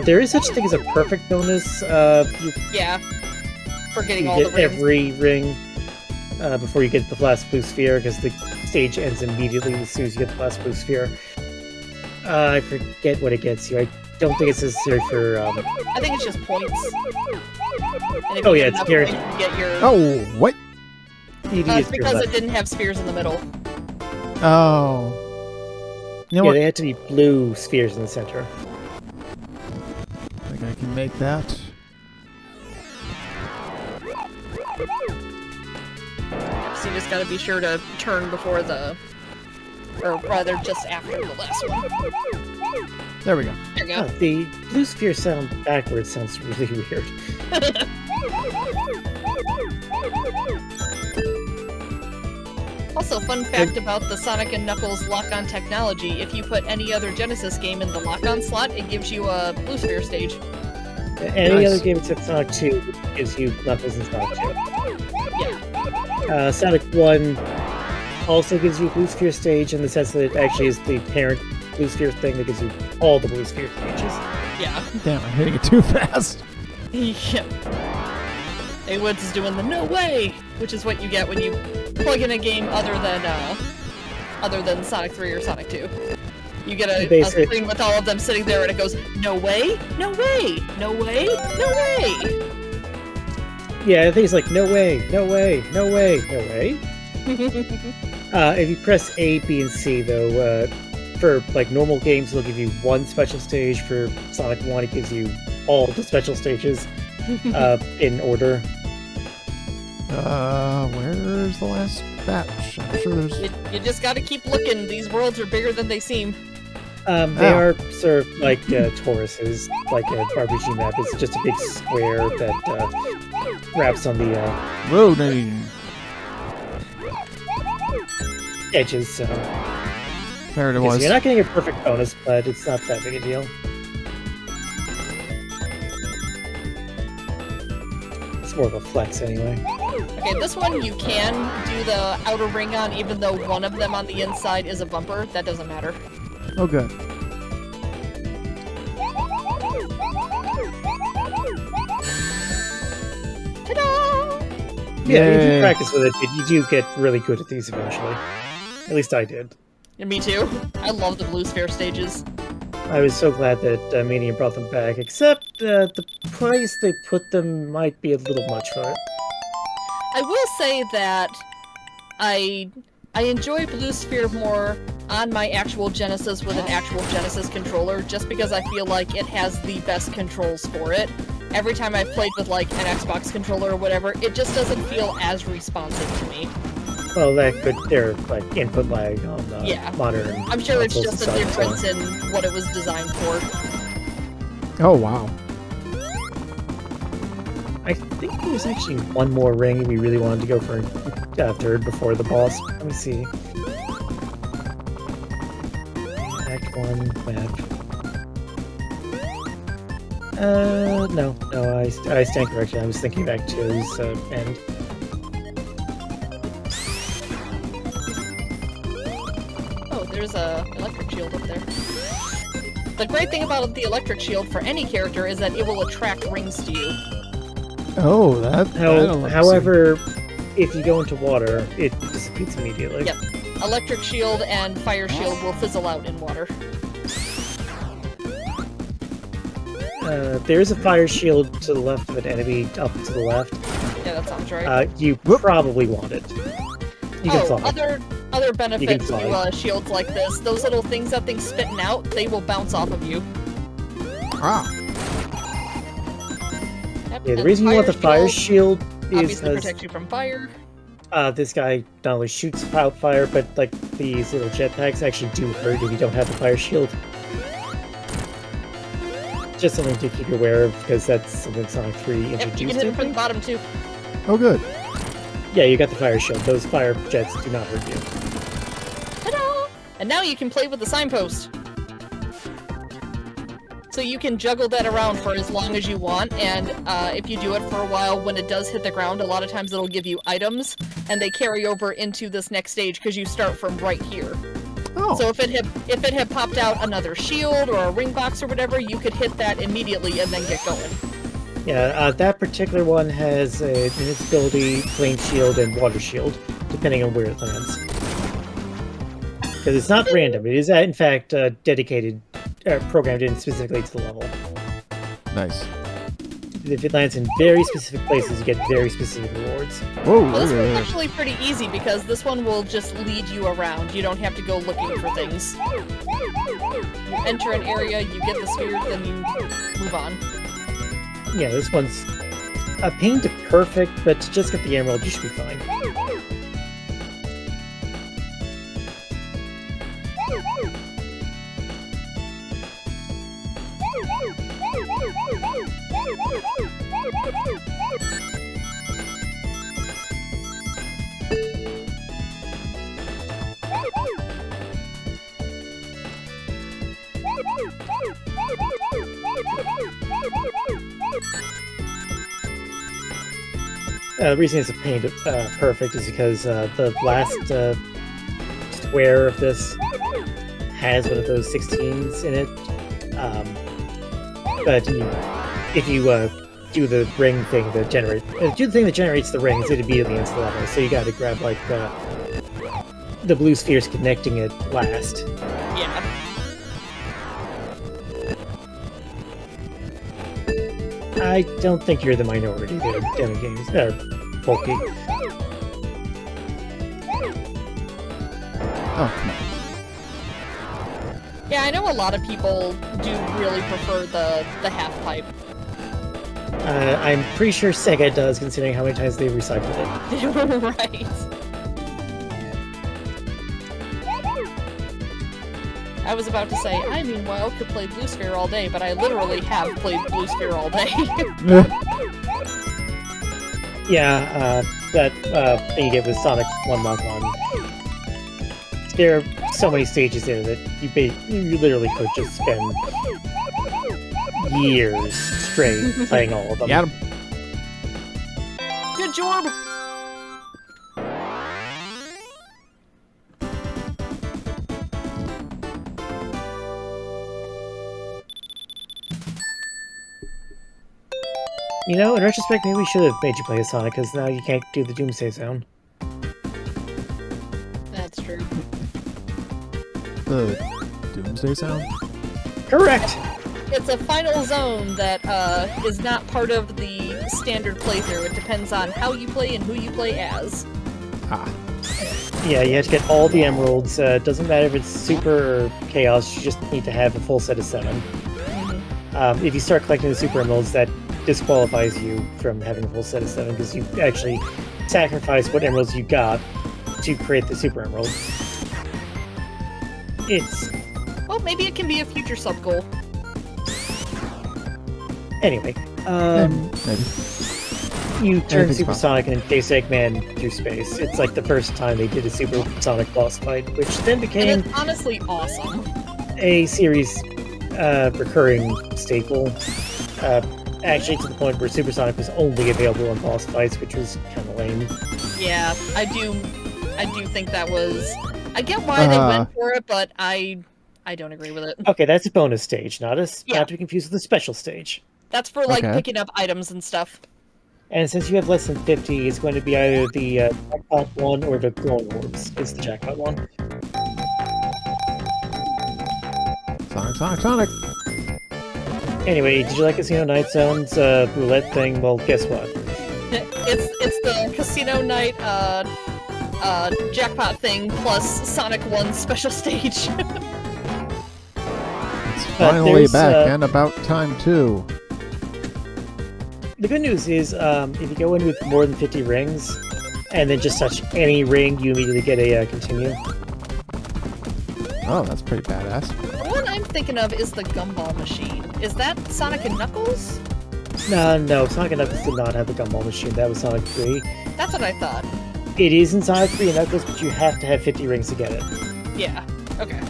There is such a thing as a perfect bonus. You Yeah. For getting you all the get rings. every ring before you get the last blue sphere, because the stage ends immediately as soon as you get the last blue sphere. I forget what it gets you. I don't think it's necessary for. I think it's just points. And if Oh, you yeah, get it's enough guaranteed. points, you get your... Oh, what? ED it's is your because left. it didn't have spheres in the middle. Oh. You know Yeah, what? they had to be blue spheres in the center. I think I can make that. So you just gotta be sure to turn before the... Or rather, just after the last one. There we go. There you Oh, go. the blue sphere sound backwards sounds really weird. Also, fun fact about the Sonic & Knuckles lock-on technology, if you put any other Genesis game in the lock-on slot, it gives you a blue sphere stage. Any Nice. other game except Sonic 2 gives you Knuckles and Sonic 2. Yeah. Sonic 1 also gives you a blue sphere stage in the sense that it actually is the parent blue sphere thing that gives you all the blue sphere stages. Yeah. Damn, I'm hitting it too fast. Yep. A Woods is doing the no way, which is what you get when you plug in a game other than Sonic 3 or Sonic 2. You get a screen with all of them sitting there and it goes, no way, no way, no way, no way. Yeah, I think it's like, no way, no way, no way, no way. If you press A, B, and C, though, for like normal games, it'll give you one special stage. For Sonic 1, it gives you all the special stages in order. Where's the last batch? I'm sure there's... You just gotta keep looking. These worlds are bigger than they seem. They are sort of like toruses, like a RPG map. It's just a big square that wraps on the Loading. edges. So There it Okay, so was. you're not getting a perfect bonus, but it's not that big a deal. It's more of a flex anyway. Okay, this one you can do the outer ring on, even though one of them on the inside is a bumper. That doesn't matter. Oh, good. Ta-da! Yeah, if Yay. you practice with it, you do get really good at these eventually. At least I did. And me too. I love the Blue Sphere stages. I was so glad that Mania brought them back, except the price they put them might be a little much for it. I will say that I enjoy Blue Sphere more on my actual Genesis with an actual Genesis controller, just because I feel like it has the best controls for it. Every time I've played with like an Xbox controller or whatever, it just doesn't feel as responsive to me. Well, there's like input lag on Yeah. modern. I'm sure it's consoles just a and stuff, difference so- in what it was designed for. Oh, wow. I think there's actually one more ring we really wanted to go for third before the boss. Let me see. Act 1 map. No, I stand corrected. I was thinking of Act 2's end. Oh, there's a electric shield up there. The great thing about the electric shield for any character is that it will attract rings to you. Oh, that. I don't like to see. However, if you go into water, it dissipates immediately. Yep. Electric shield and fire shield will fizzle out in water. There's a fire shield to the left of an enemy up to the left. Yeah, that sounds right. You probably want it. You can fly. Other benefit fly. to shields like this, those little things that thing's spitting out, they will bounce off of you. Ah. Yep, Yeah, the and reason you want the fire shield is obviously because protect you from fire. this guy not only shoots out fire, but like these little jetpacks actually do hurt if you don't have the fire shield. Just something to keep you aware of, because that's something Sonic 3 Yep, you introduced. can hit I it from the think. bottom too. Oh, good. Yeah, you got the fire shield. Those fire jets do not hurt you. Ta-da! And now you can play with the signpost. So you can juggle that around for as long as you want, and if you do it for a while, when it does hit the ground, a lot of times it'll give you items, and they carry over into this next stage because you start from right here. Oh. So if it had popped out another shield or a ring box or whatever, you could hit that immediately and then get going. Yeah, that particular one has an invincibility, flame shield, and water shield, depending on where it lands. Because it's not random. It is, in fact, dedicated, programmed in specifically to the level. Nice. If it lands in very specific places, you get very specific rewards. Whoa. Well, this look at one's that. actually pretty easy because this one will just lead you around. You don't have to go looking for things. You enter an area, you get the sphere, then you move on. Yeah, this one's a pain to perfect, but to just get the emerald, you should be fine. The reason it's a pain to perfect is because the last square of this has one of those 16s in it. But if you do the ring thing that generates the rings, it immediately ends the level. So you got to grab like the blue spheres connecting it last. Yeah. I don't think you're the minority there, Demi Games. Polky. Oh, come on. Yeah, I know a lot of people do really prefer the half pipe. I'm pretty sure Sega does, considering how many times they recycled it. Right. I was about to say, I meanwhile could play Blue Sphere all day, but I literally have played Blue Sphere all day. Yeah, that thing you get with Sonic 1 Lock On there are so many stages there that you literally could just spend years straight playing all of them. Got him. Good job. You know, in retrospect, maybe we should have made you play as Sonic, because now you can't do the Doomsday Zone. That's true. The Doomsday Sound? Correct! It's a final zone that is not part of the standard playthrough. It depends on how you play and who you play as. Ah. Yeah, you have to get all the emeralds. Doesn't matter if it's Super or Chaos, you just need to have a full set of 7. If you start collecting the Super Emeralds, that disqualifies you from having a full set of 7, because you actually sacrifice what emeralds you got to create the Super Emerald. Well, maybe it can be a future sub-goal. Anyway, Maybe. you turn Anything's Supersonic and chase Eggman through space. It's like the first time they did a Supersonic boss fight, which then And became it's honestly awesome. a series recurring staple. Actually, to the point where Supersonic was only available in boss fights, which was kind of lame. Yeah, I do think that was... I get why they went for it, but I don't agree with it. Okay, that's a bonus stage, not Yeah. to be confused with a special stage. That's for, like, Okay. picking up items and stuff. And since you have less than 50, it's going to be either the jackpot one or the glowing orbs. It's the jackpot one. Sonic. Anyway, did you like Casino Night Zone's roulette thing? Well, guess what? It's the Casino Night jackpot thing plus Sonic 1 special stage. It's finally there's, back, and about time too. The good news is, if you go in with more than 50 rings, and then just touch any ring, you immediately get a continue. Oh, that's pretty badass. The one I'm thinking of is the Gumball Machine. Is that Sonic and Knuckles? No, Sonic and Knuckles did not have the Gumball Machine. That was Sonic 3. That's what I thought. It is in Sonic 3 and Knuckles, but you have to have 50 rings to get it. Yeah, okay.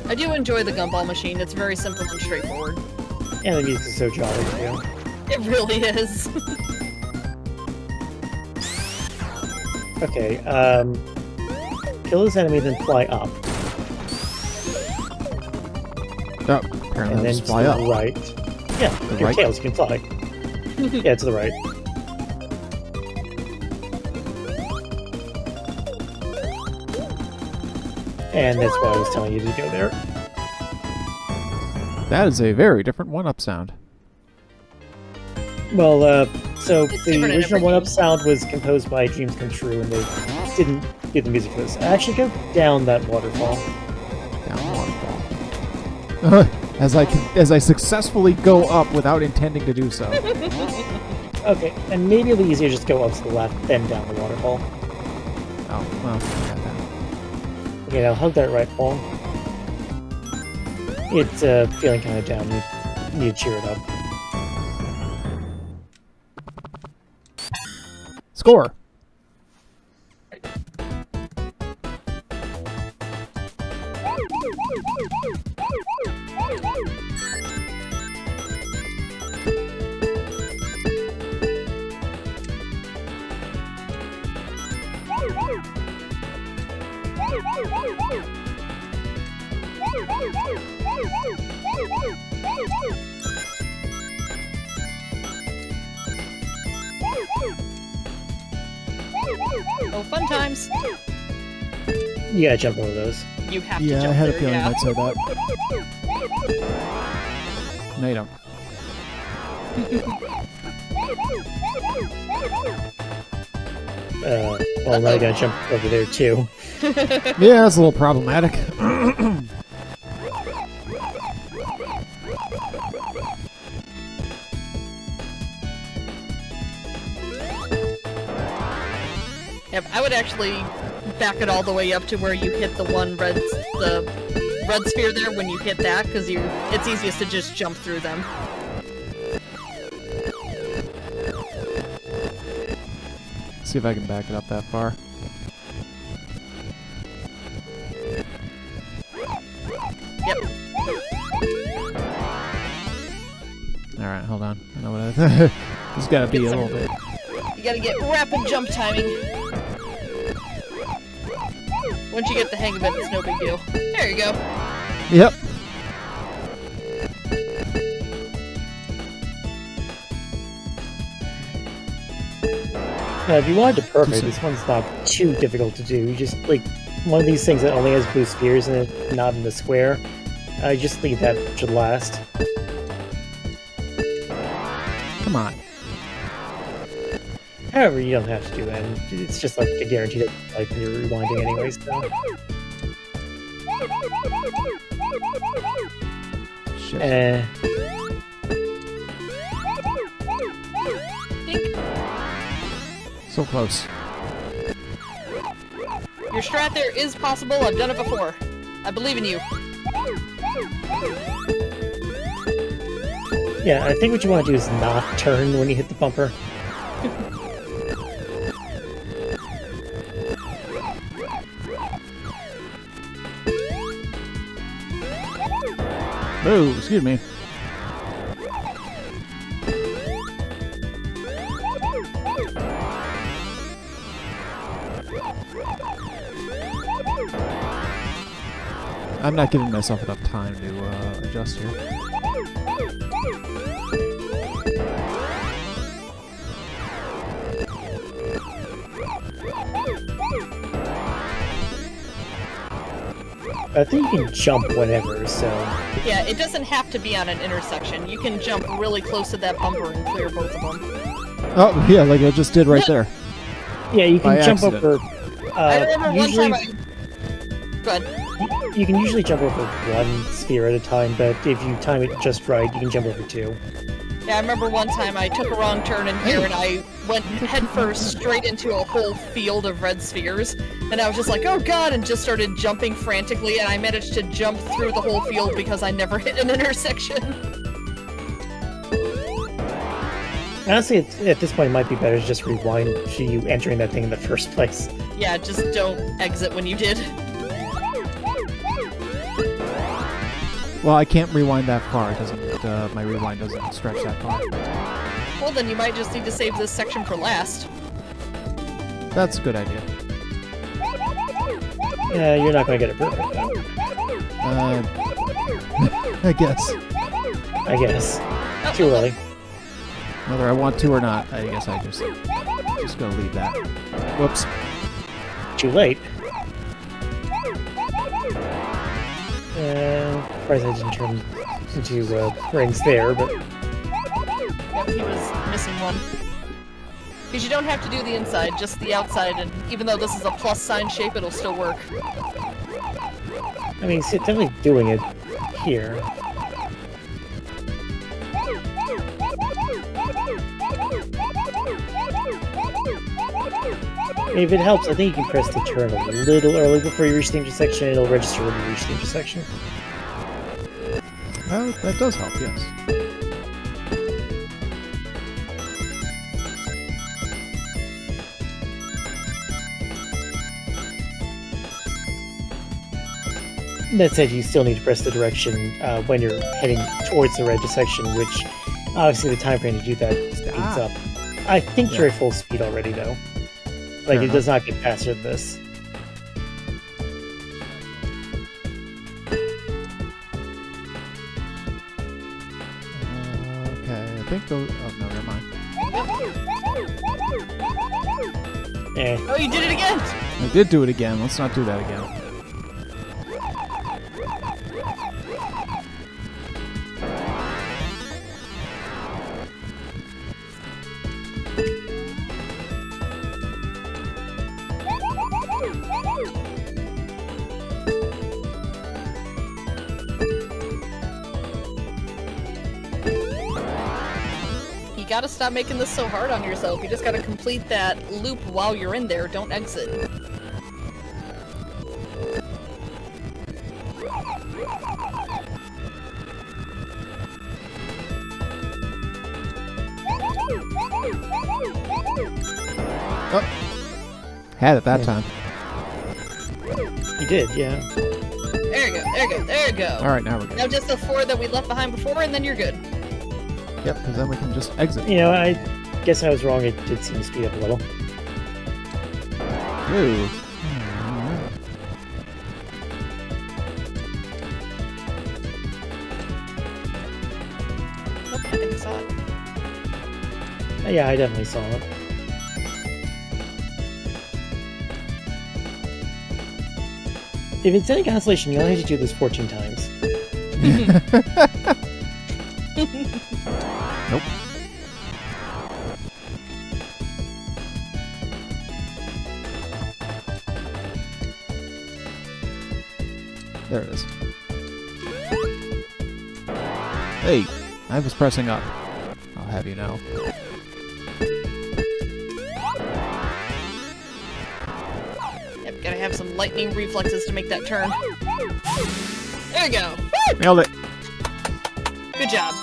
I do enjoy the Gumball Machine. It's very simple and straightforward. And the music is so jolly, too. It really is. Okay, kill this enemy, then fly up. Oh, apparently And I'll then just to fly the up. right. Yeah, The your right? tails, you can fly. Yeah, to the right. And that's why I was telling you to go there. That is a very different one-up sound. Well, so It's the different in original every One Up game. sound was composed by Dreams Come True, and they didn't give the music for this. Actually, go down that waterfall. Down waterfall. as I successfully go up without intending to do so. Okay, and maybe it'll be easier just go up to the left, then down the waterfall. Oh, well, I got that. Okay, now hug that right wall. It's feeling kind of down. You need to cheer it up. Score! Oh, fun times. You gotta jump over those. You have to Yeah, jump I had a there, feeling yeah. I'd say that. No, you don't. Well, now you gotta jump over there too. Yeah, that's a little problematic. Yep, I would actually back it all the way up to where you hit the red sphere there when you hit that, because it's easiest to just jump through them. See if I can back it up that far. There's gotta be a little bit. You gotta get rapid jump timing. Once you get the hang of it, it's no big deal. There you go. Yep. If you wanted to perfect, this one's not too difficult to do. You just, like, one of these things that only has blue spheres in it, not in the square. Just leave that to last. Come on. However, you don't have to do that. It's just like a guarantee that like when you're rewinding anyways. So. Shit. So close. Your strat there is possible. I've done it before. I believe in you. Yeah, I think what you want to do is not turn when you hit the bumper. Oh, excuse me. I'm not giving myself enough time to adjust here. I think you can jump whenever, so... Yeah, it doesn't have to be on an intersection. You can jump really close to that bumper and clear both of them. Oh, yeah, like I just did right there. Yeah, you can By jump accident. over... I remember usually, one time I... Go ahead. You can usually jump over one sphere at a time, but if you time it just right, you can jump over two. Yeah, I remember one time I took a wrong turn in here and I went headfirst straight into a whole field of red spheres. And I was just like, oh god, and just started jumping frantically, and I managed to jump through the whole field because I never hit an intersection. Honestly, at this point, it might be better to just rewind to you entering that thing in the first place. Yeah, just don't exit when you did. Well, I can't rewind that far. It doesn't. My rewind doesn't stretch that far. Well, then you might just need to save this section for last. That's a good idea. Yeah, you're not going to get it perfect, though. I guess. I guess. Oh, Too early. Whether I want to or not, I guess I just gonna leave that. Whoops. Too late. Surprised I didn't turn into rings there, but... Yep, he was missing one. Because you don't have to do the inside, just the outside, and even though this is a plus sign shape, it'll still work. I mean, see, definitely doing it here. If it helps, I think you can press the turn a little early before you reach the intersection, and it'll register when you reach the intersection. Well, that does help, yes. That said, you still need to press the direction when you're heading towards the red intersection, which obviously the time frame to do that speeds up. I think you're at full speed already, though. Like, it does not get faster than this. Okay, I think those... Oh, no, never mind. Oh, you did it again! I did do it again. Let's not do that again. You gotta stop making this so hard on yourself. You just gotta complete that loop while you're in there. Don't exit. Oh. Had it that time. You did, yeah. There you go, there you go, there you go. Alright, now we're good. Now just the 4 that we left behind before, and then you're good. Yep, because then we can just exit. You know, I guess I was wrong. It did seem to speed up a little. Ooh. Nope, I think I saw it. Yeah, I definitely saw it. If it's any consolation, you only have to do this 14 times. Nope. There it is. Hey, I was pressing up. I'll have you know. Yep, gotta have some lightning reflexes to make that turn. There we go. Woo! Nailed it. Good job.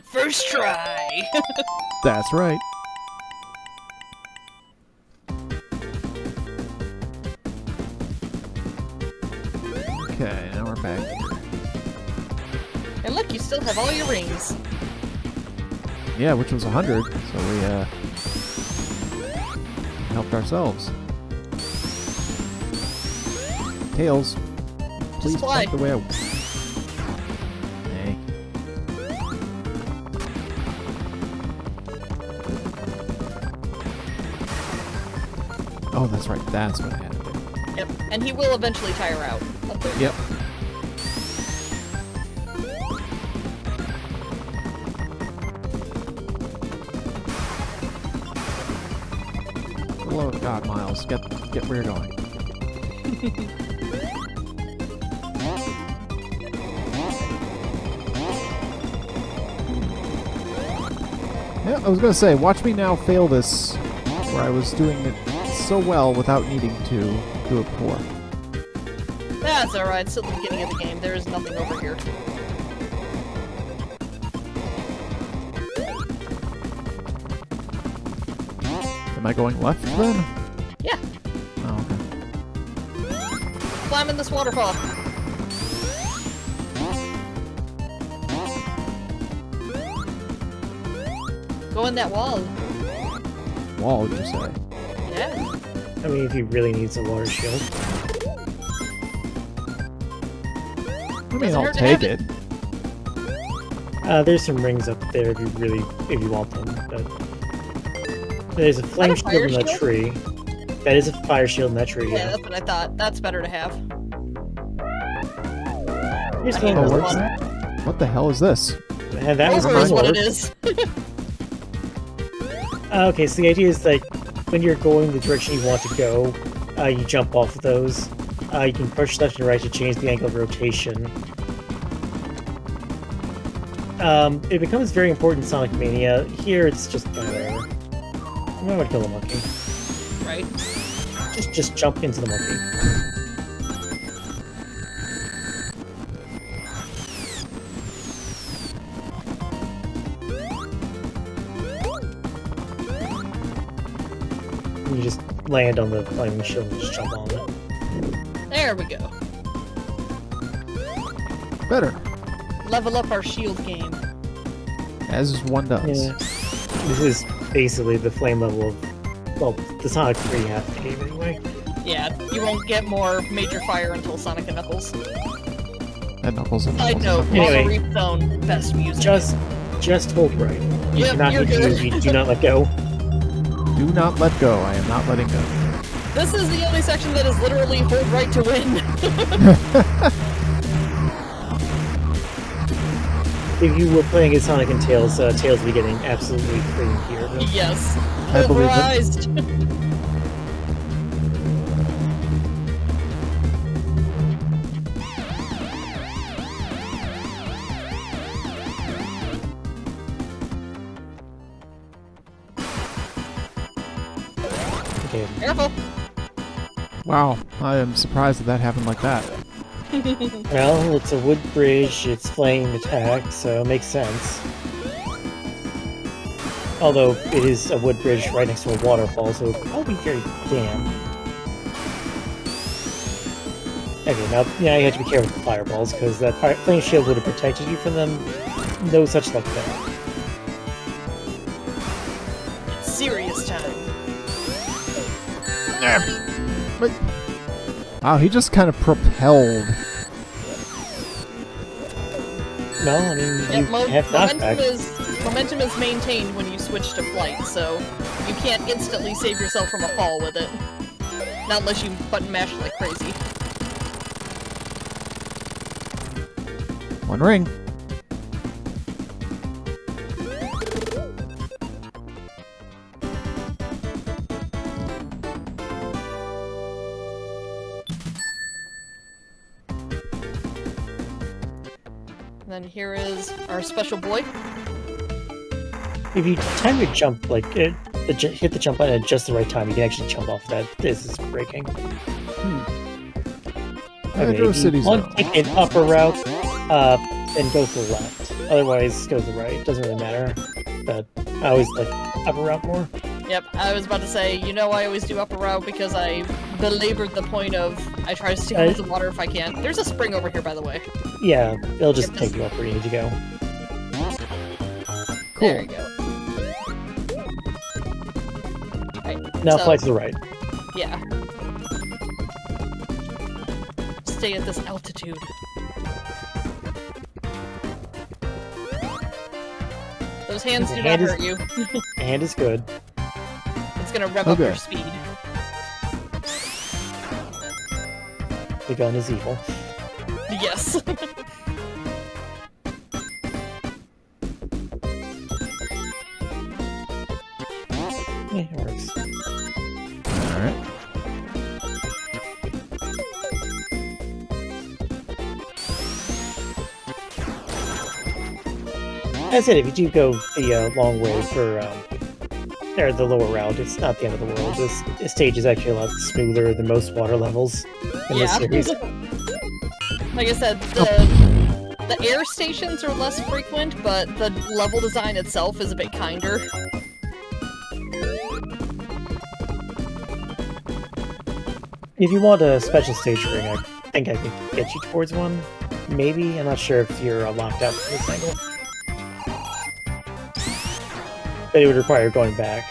First try. That's right. Okay, now we're back. And look, you still have all your rings. Yeah, which was 100, so we helped ourselves. Tails, please fly. point the way out. Hey. Oh, that's right. That's what I had to do. Yep, and he will eventually tire out. Up there. Yep. Oh God, Miles, get where you're going. Yeah, I was gonna say, watch me now fail this, where I was doing it so well without needing to do it poor. That's alright, still the beginning of the game. There is nothing over here. Am I going left then? Yeah, Oh, okay. climbing this waterfall. Go in that wall. Wall, did you say? Yeah. I mean, if he really needs a water shield. I mean, Doesn't I'll hurt to take have it. There's some rings up there if you want them. But there's a flame a fire shield in that shield? tree. That is a fire shield in that tree. Yeah, Yeah. that's what I thought. That's better to have. Here's I flame hate Oh, this shield. one. What the hell is this? And that was Over is what mine. it is. Okay, so the idea is that when you're going the direction you want to go, you jump off of those. You can push left and right to change the angle of rotation. It becomes very important in Sonic Mania. Here, it's just whatever. I'm gonna kill the monkey. Right. Just jump into the monkey. You just land on the flaming shield and just jump on it. There we go. Better, Level up our shield game. as one does. Yeah. This is basically the flame level of, well, the Sonic 3 half the game anyway. Yeah, you won't get more major fire until Sonic and Knuckles. And Knuckles and Side Knuckles. note, Anyway. Lava Reef Zone, best music. Just hold right. You Yep, cannot you're hit good. you, do not let go. Do not let go. I am not letting go. This is the only section that is literally hold right to win. If you were playing as Sonic and Tails, Tails would be getting absolutely creamed here. But Yes. I believe it. Pulverized. okay, Careful. Wow, I am surprised that happened like that. well, it's a wood bridge, it's flame attack, so it makes sense. Although it is a wood bridge right next to a waterfall, so it'll probably be very damp. Okay, now yeah, you have to be careful with fireballs, because that flame shield would have protected you from them. No such luck there. Serious time. Wow, he just kind of propelled. No, I mean, you have knockback. Momentum is maintained when you switch to flight, so you can't instantly save yourself from a fall with it. Not unless you button mash like crazy. One ring. And then here is our special boy. If you time your jump, like, hit the jump button at just the right time, you can actually jump off that. This is breaking. Okay, if you want to take an upper route, then go to the left. Otherwise, go to the right. Doesn't really matter. But I always like upper route more. Yep, I was about to say, you know I always do upper route because I belabored the point of I try to stay with the water if I can. There's a spring over here, by the way. Yeah, it'll just take you up where you need to go. Cool. There you go. Right, Now so, fly to the right. Yeah. Stay at this altitude. Those hands do not hurt you. Hand is good. It's gonna rev up your speed. The gun is evil. Yes. Yeah, it works. Alright. As I said, if you do go the long way for or the lower route, it's not the end of the world. This stage is actually a lot smoother than most water levels in this series. Like I said, the air stations are less frequent, but the level design itself is a bit kinder. If you want a special stage ring, I think I can get you towards one. Maybe. I'm not sure if you're locked out from this angle. But it would require going back.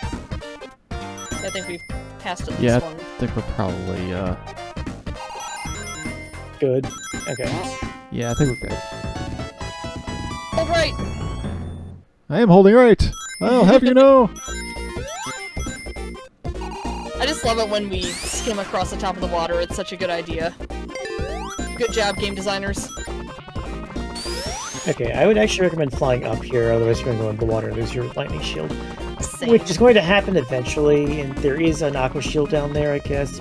I think we've passed at Yeah, least one. I think we're probably, Good. Okay. yeah, I think we're good. Hold right! I am holding right! I'll have you know! I just love it when we skim across the top of the water. It's such a good idea. Good job, game designers. Okay, I would actually recommend flying up here, otherwise you're going to go into the water and lose your lightning shield. Same. Which is going to happen eventually, and there is an aqua shield down there, I guess.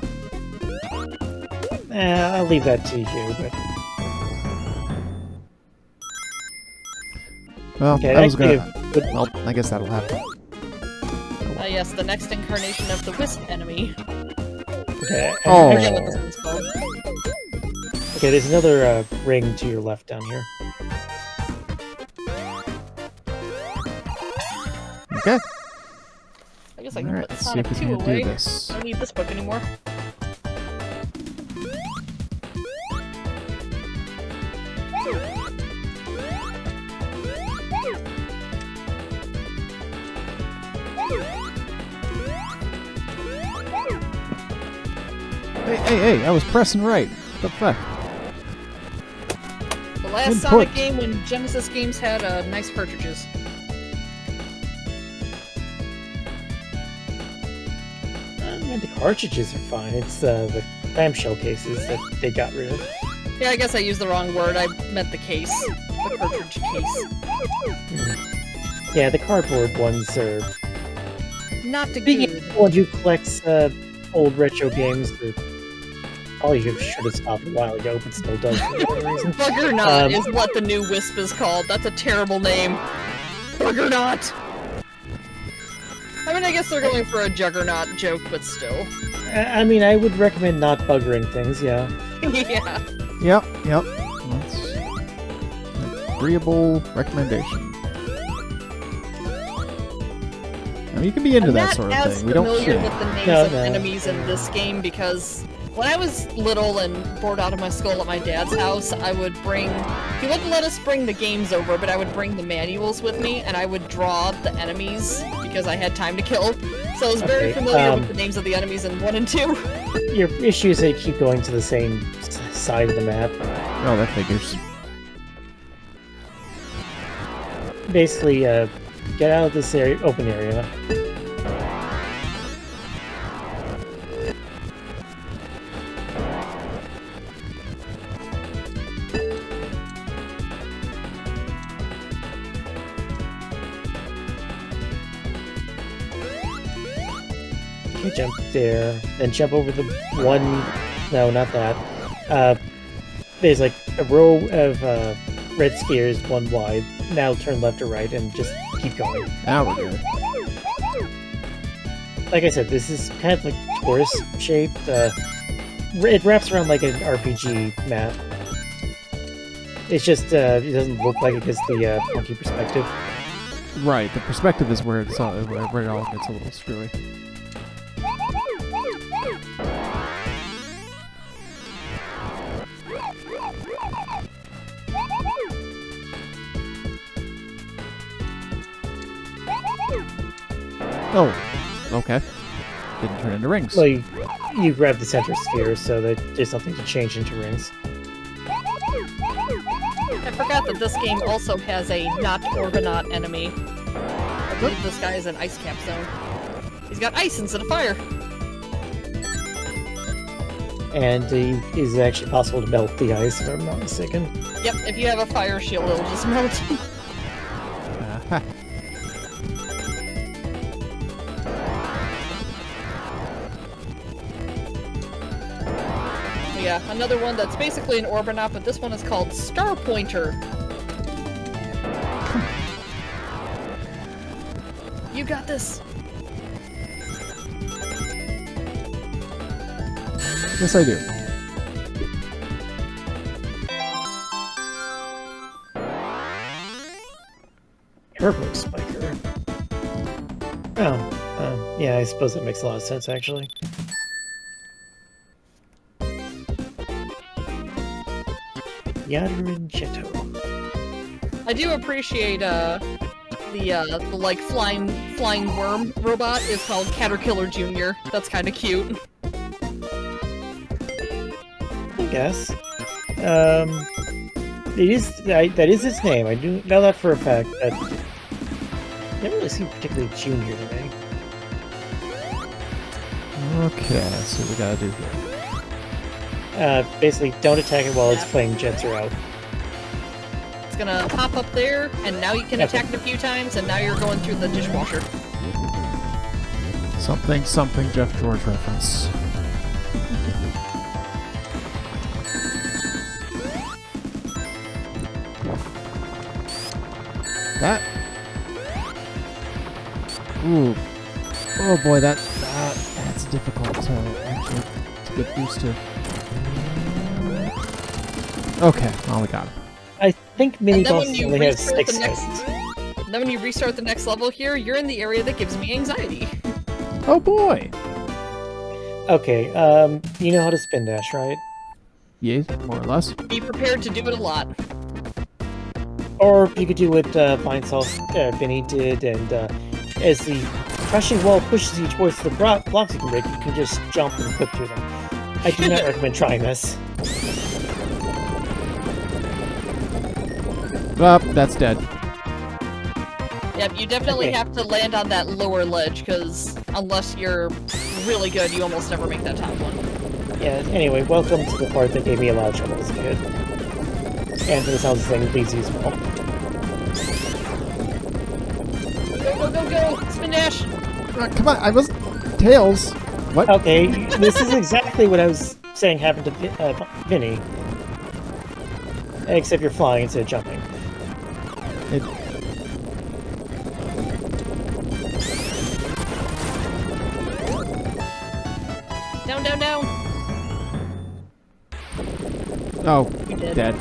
I'll leave that to you, but... Well, Okay, I was actually, gonna... Well, I guess that'll happen. Yes, the next incarnation of the Wisp enemy. Okay, Oh. I forget what this one's called. okay, there's another ring to your left down here. Okay. I guess I can Alright, put let's see Sonic if we 2 can do away. this. I don't need this book anymore. Hey, I was pressing right. What the fuck? The last Input. Sonic game when Genesis games had nice cartridges. The cartridges are fine, it's the clamshell cases that they got rid of. Yeah, I guess I used the wrong word. I meant the case. The cartridge case. Yeah, the cardboard ones are... Not the Being good. one who collects old retro games that probably should have stopped a while ago, but still does for whatever reason. Buggernaut is what the new Wisp is called. That's a terrible name. Buggernaut! I mean, I guess they're going for a Juggernaut joke, but still. I mean, I would recommend not buggering things, yeah. Yeah. Yep. That's an agreeable recommendation. I mean, you can be into I'm that not sort of as thing. We don't familiar shame. with the names No, of no. enemies in this game because when I was little and bored out of my skull at my dad's house, I would bring. He wouldn't let us bring the games over, but I would bring the manuals with me, and I would draw the enemies because I had time to kill. So I was very Okay, familiar with the names of the enemies in 1 and 2. Your issue is that you keep going to the same side of the map. Oh, that figures. Basically, get out of this area, open area. Okay, jump there, then jump over the one. No, not that. There's like a row of red spheres, one wide. Now turn left or right and just keep going. Now we're good. Like I said, this is kind of like torus shaped. It wraps around like an RPG map. It's just it doesn't look like it because the monkey perspective. Right, the perspective is where it's all, where it all gets a little screwy. Oh, okay. Didn't turn into rings. Well, you grab the center sphere so that there's something to change into rings. I forgot that this game also has a not Orbinaut enemy. I believe this guy is an ice cap zone. He's got ice instead of fire. And it is actually possible to melt the ice, if I'm not mistaken. Yep, if you have a fire shield, it'll just melt. Aha. Yeah, another one that's basically an Orbinaut, but this one is called Star Pointer. You got this. Yes, I do. Turbo Spiker. Oh, yeah, I suppose that makes a lot of sense, actually. Yadringetto. I do appreciate the like flying worm robot is called Caterpillar Jr. That's kind of cute. I guess. That is its name. I do know that for a fact. That never really seemed particularly junior to me. Okay, let's see what we gotta do here. Basically, don't attack it while its flame jets are out. It's gonna hop up there, and now you can attack it a few times, and now you're going through the dishwasher. Something, something Jeff George reference. That. Ooh. Oh boy, that's difficult to actually to get used to. Okay, well we got him. I think mini And then bosses when you only have restart 6 the next, heads. then when you restart the next level here, you're in the area that gives me anxiety. Oh boy. Okay, you know how to spin dash, right? Yeah, more or less. Be prepared to do it a lot. Or you could do what Vinesoft Vinny did, and as the crushing wall pushes you towards the blocks you can break, you can just jump and flip through them. I do not recommend trying this. That's dead. Yep, you definitely Okay. have to land on that lower ledge, because unless you're really good, you almost never make that top one. Yeah, anyway, welcome to the part that gave me a lot of trouble as a kid. And for the sounds of things, Leedzie as well. Go, go, go, go! Spin dash! Come on, I was Tails. What? Okay, this is exactly what I was saying happened to Vinny. Except you're flying instead of jumping. It, Down, down, down! oh, You did. dead.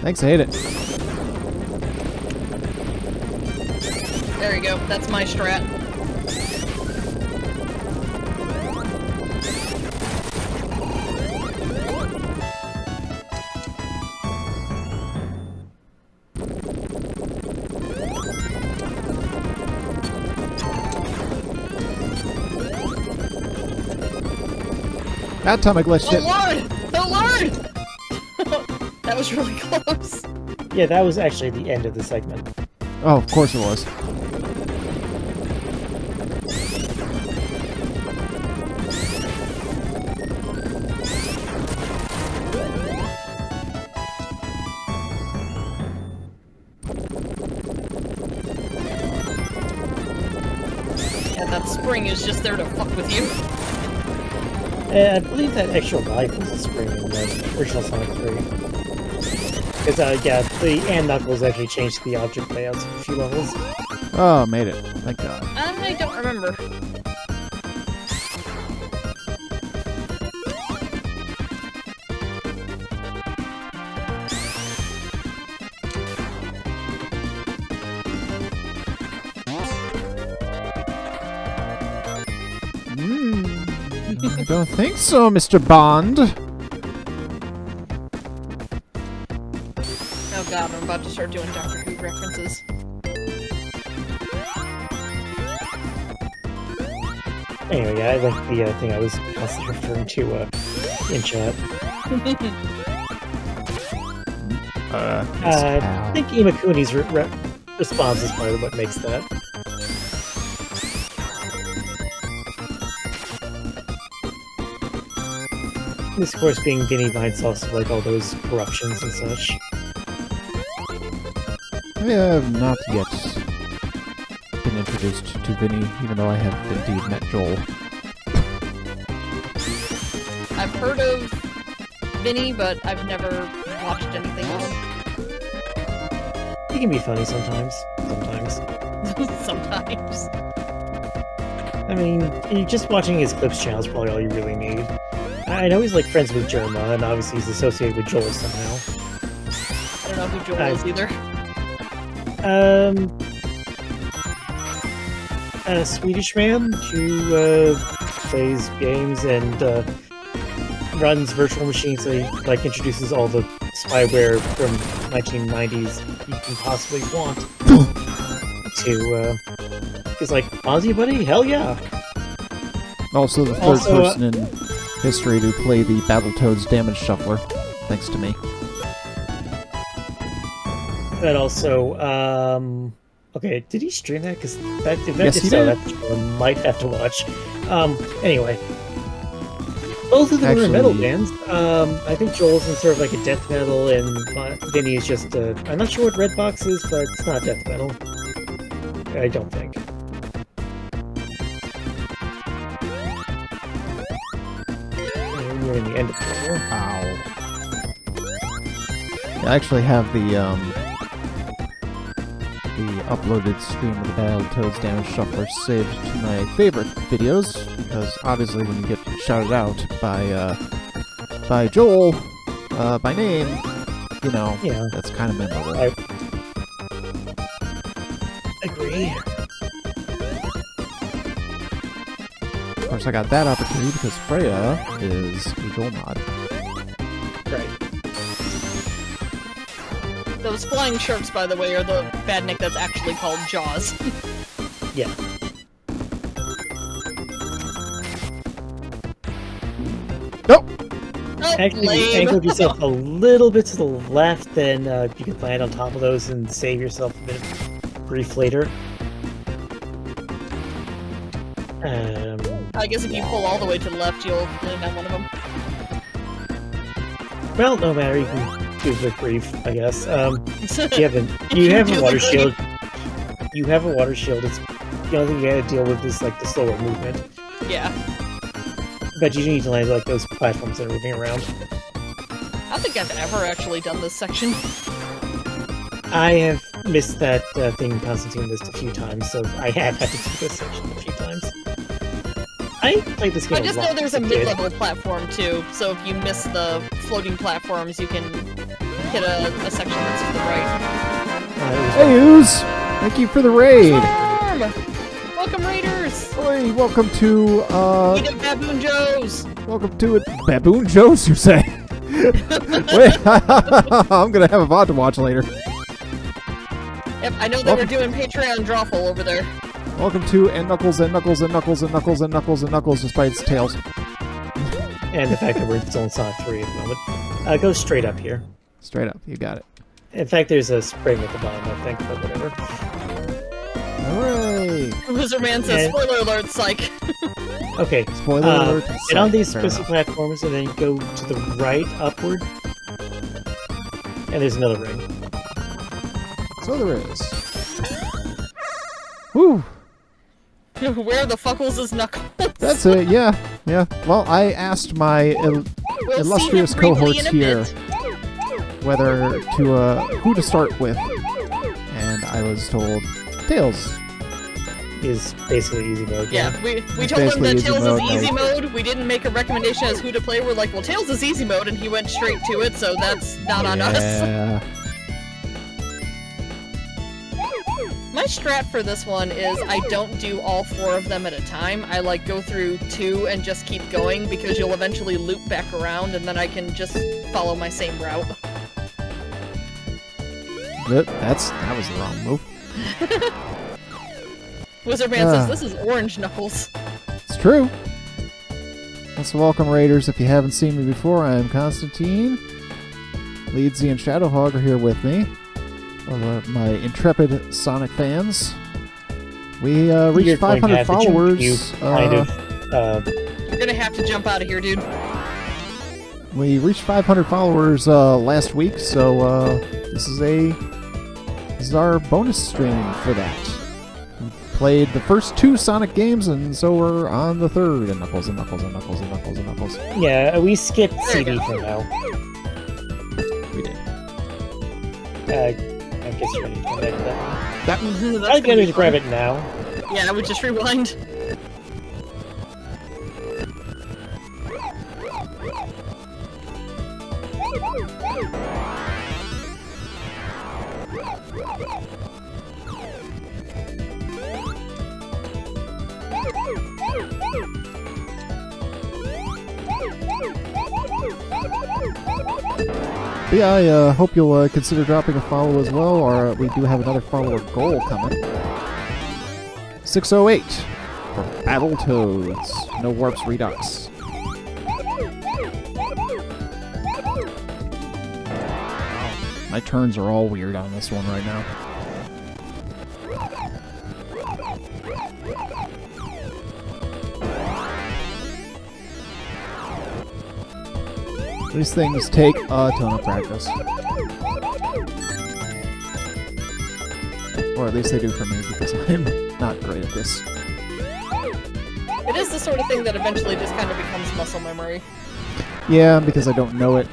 Thanks, I hate it. There you go. That's my strat. That time I glitched it. Oh Lord! That was really close. Yeah, that was actually the end of the segment. Oh, of course it was. Yeah, that spring is just there to fuck with you. I believe that extra life was a spring in the original Sonic 3. Because, yeah, the and Knuckles actually changed the object layouts for a few levels. Oh, made it. Thank God. I don't remember. I don't think so, Mr. Bond. Oh god, I'm about to start doing Doctor Who references. Anyway, yeah, I like the thing I was constantly referring to in chat. I think Imakuni's response is part of what makes that. This, of course, being Vinny Vine's also like all those corruptions and such. I have not yet been introduced to Vinny, even though I have indeed met Joel. I've heard of Vinny, but I've never watched anything of him. He can be funny sometimes. Sometimes. I mean, just watching his clips channel is probably all you really need. I know he's like friends with Germa, and obviously he's associated with Joel somehow. I don't know who Joel is either. A Swedish man who plays games and runs virtual machines, so he like introduces all the spyware from 1990s you can possibly want to. He's like, Ozzy, buddy, hell yeah! Also, the third person in history to play the Battletoads damage shuffler, thanks to me. But also, okay, did he stream that? Because that, Yes, he did. That I might have to watch. Anyway, both of them are metal bands. I think Joel's in sort of like a death metal, and Vinny is just I'm not sure what Redbox is, but it's not death metal. I don't think. We're in the end of the level. Ow. I actually have the uploaded stream of the Battletoads damage shuffler saved to my favorite videos, because obviously when you get shouted out by Joel, by name, you know, Yeah. that's kind of memorable. I agree. Of course, I got that opportunity because Freya is a Joel mod. Right. Those flying sharks, by the way, are the badnik that's actually called Jaws. Yeah. Nope! Oh, Actually, if you lame. angled yourself a little bit to the left, then you can land on top of those and save yourself a bit of grief later. I guess if you pull all the way to the left, you'll land on one of them. Well, no matter, you can do the grief, I guess. You have do a water the shield. You have a water shield. It's the only thing you gotta deal with is like the slower movement. Yeah. But you need to land like those platforms that are moving around. I don't think I've ever actually done this section. I have missed that thing Constantine missed a few times, so I have had to do this section a few times. I played this game I just a lot know there's as a kid. mid-level platform too, so if you miss the floating platforms, you can hit a section that's to the right. Hey, Ooze! Thank you for the raid. Storm! Welcome, Raiders! Hey, welcome to, Eat up Baboon Joe's! welcome to it. Baboon Joe's, you say? Wait, I'm gonna have a VOD to watch later. Yep, I know they were doing Patreon drawful over there. Welcome to and Knuckles and Knuckles and Knuckles and Knuckles and Knuckles and Knuckles despite its tails. And the fact that we're still in Sonic 3 at the moment. Go straight up here. Straight up, you got it. In fact, there's a spring at the bottom, I think, but whatever. Hooray! Loserman says, And- spoiler alert, psych. Okay. Spoiler alert. Get on these Fair crystal enough. platforms and then go to the right, upward. And there's another ring. So there is. Woo! Where the fuckles is Knuckles? That's it, yeah. Yeah. Well, I asked my We'll illustrious see him briefly cohorts in a here bit. whether to, who to start with. And I was told Tails. Is basically easy mode. Yeah, we It's told him basically that easy Tails mode, is easy like- mode. We didn't make a recommendation as who to play. We're like, well, Tails is easy mode, and he went straight to it, so that's not on us. Yeah. My strat for this one is I don't do all 4 of them at a time. I like go through 2 and just keep going because you'll eventually loop back around and then I can just follow my same route. That was the wrong move. Wizardman says this is orange Knuckles. It's true. Also, welcome Raiders. If you haven't seen me before, I am Constantine. Leedzie and Shadowhog are here with me. My intrepid Sonic fans. We reached You're going to 500 have to jump. followers. You kind of, You're gonna have to jump out of here, dude. We reached 500 followers last week, so this is our bonus stream for that. We played the first 2 Sonic games, and so we're on the 3rd. And Knuckles and Knuckles and Knuckles and Knuckles and Knuckles. yeah, we skipped There you CD go. for now. We did. I guess you're ready to come back to that. That's I'd gonna get be to grab fun. it now. Yeah, I would just rewind. But yeah, I hope you'll consider dropping a follow as well, or we do have another follower goal coming. 608 for Battletoads. No Warps Redux. My turns are all weird on this one right now. These things take a ton of practice. Or at least they do for me, because I'm not great at this. It is the sort of thing that eventually just kind of becomes muscle memory. Yeah, because I don't know it.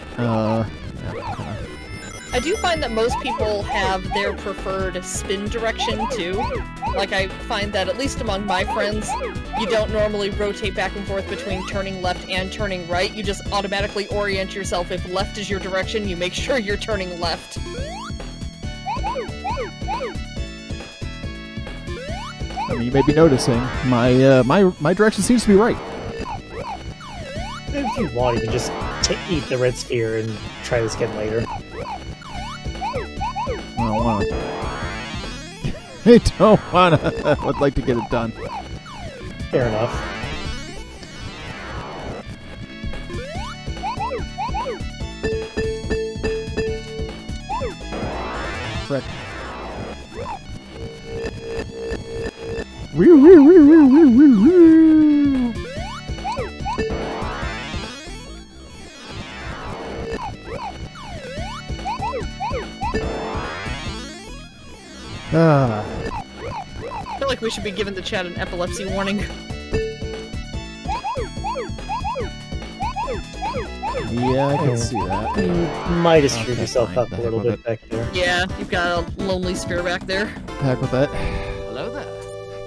I do find that most people have their preferred spin direction too. Like I find that at least among my friends, you don't normally rotate back and forth between turning left and turning right. You just automatically orient yourself. If left is your direction, you make sure you're turning left. I mean, you may be noticing my direction seems to be right. If you want, you can just eat the red sphere and try this again later. I don't want to. I don't want to. I would like to get it done. Fair enough. Frick. Woo, woo, woo, woo, woo, woo, woo. Ah, I feel like we should be giving the chat an epilepsy warning. yeah, I can see that. You might have screwed Okay, yourself fine. up The a heck little with bit back there. Yeah, you've got a lonely sphere back there. Heck with that. Hello there.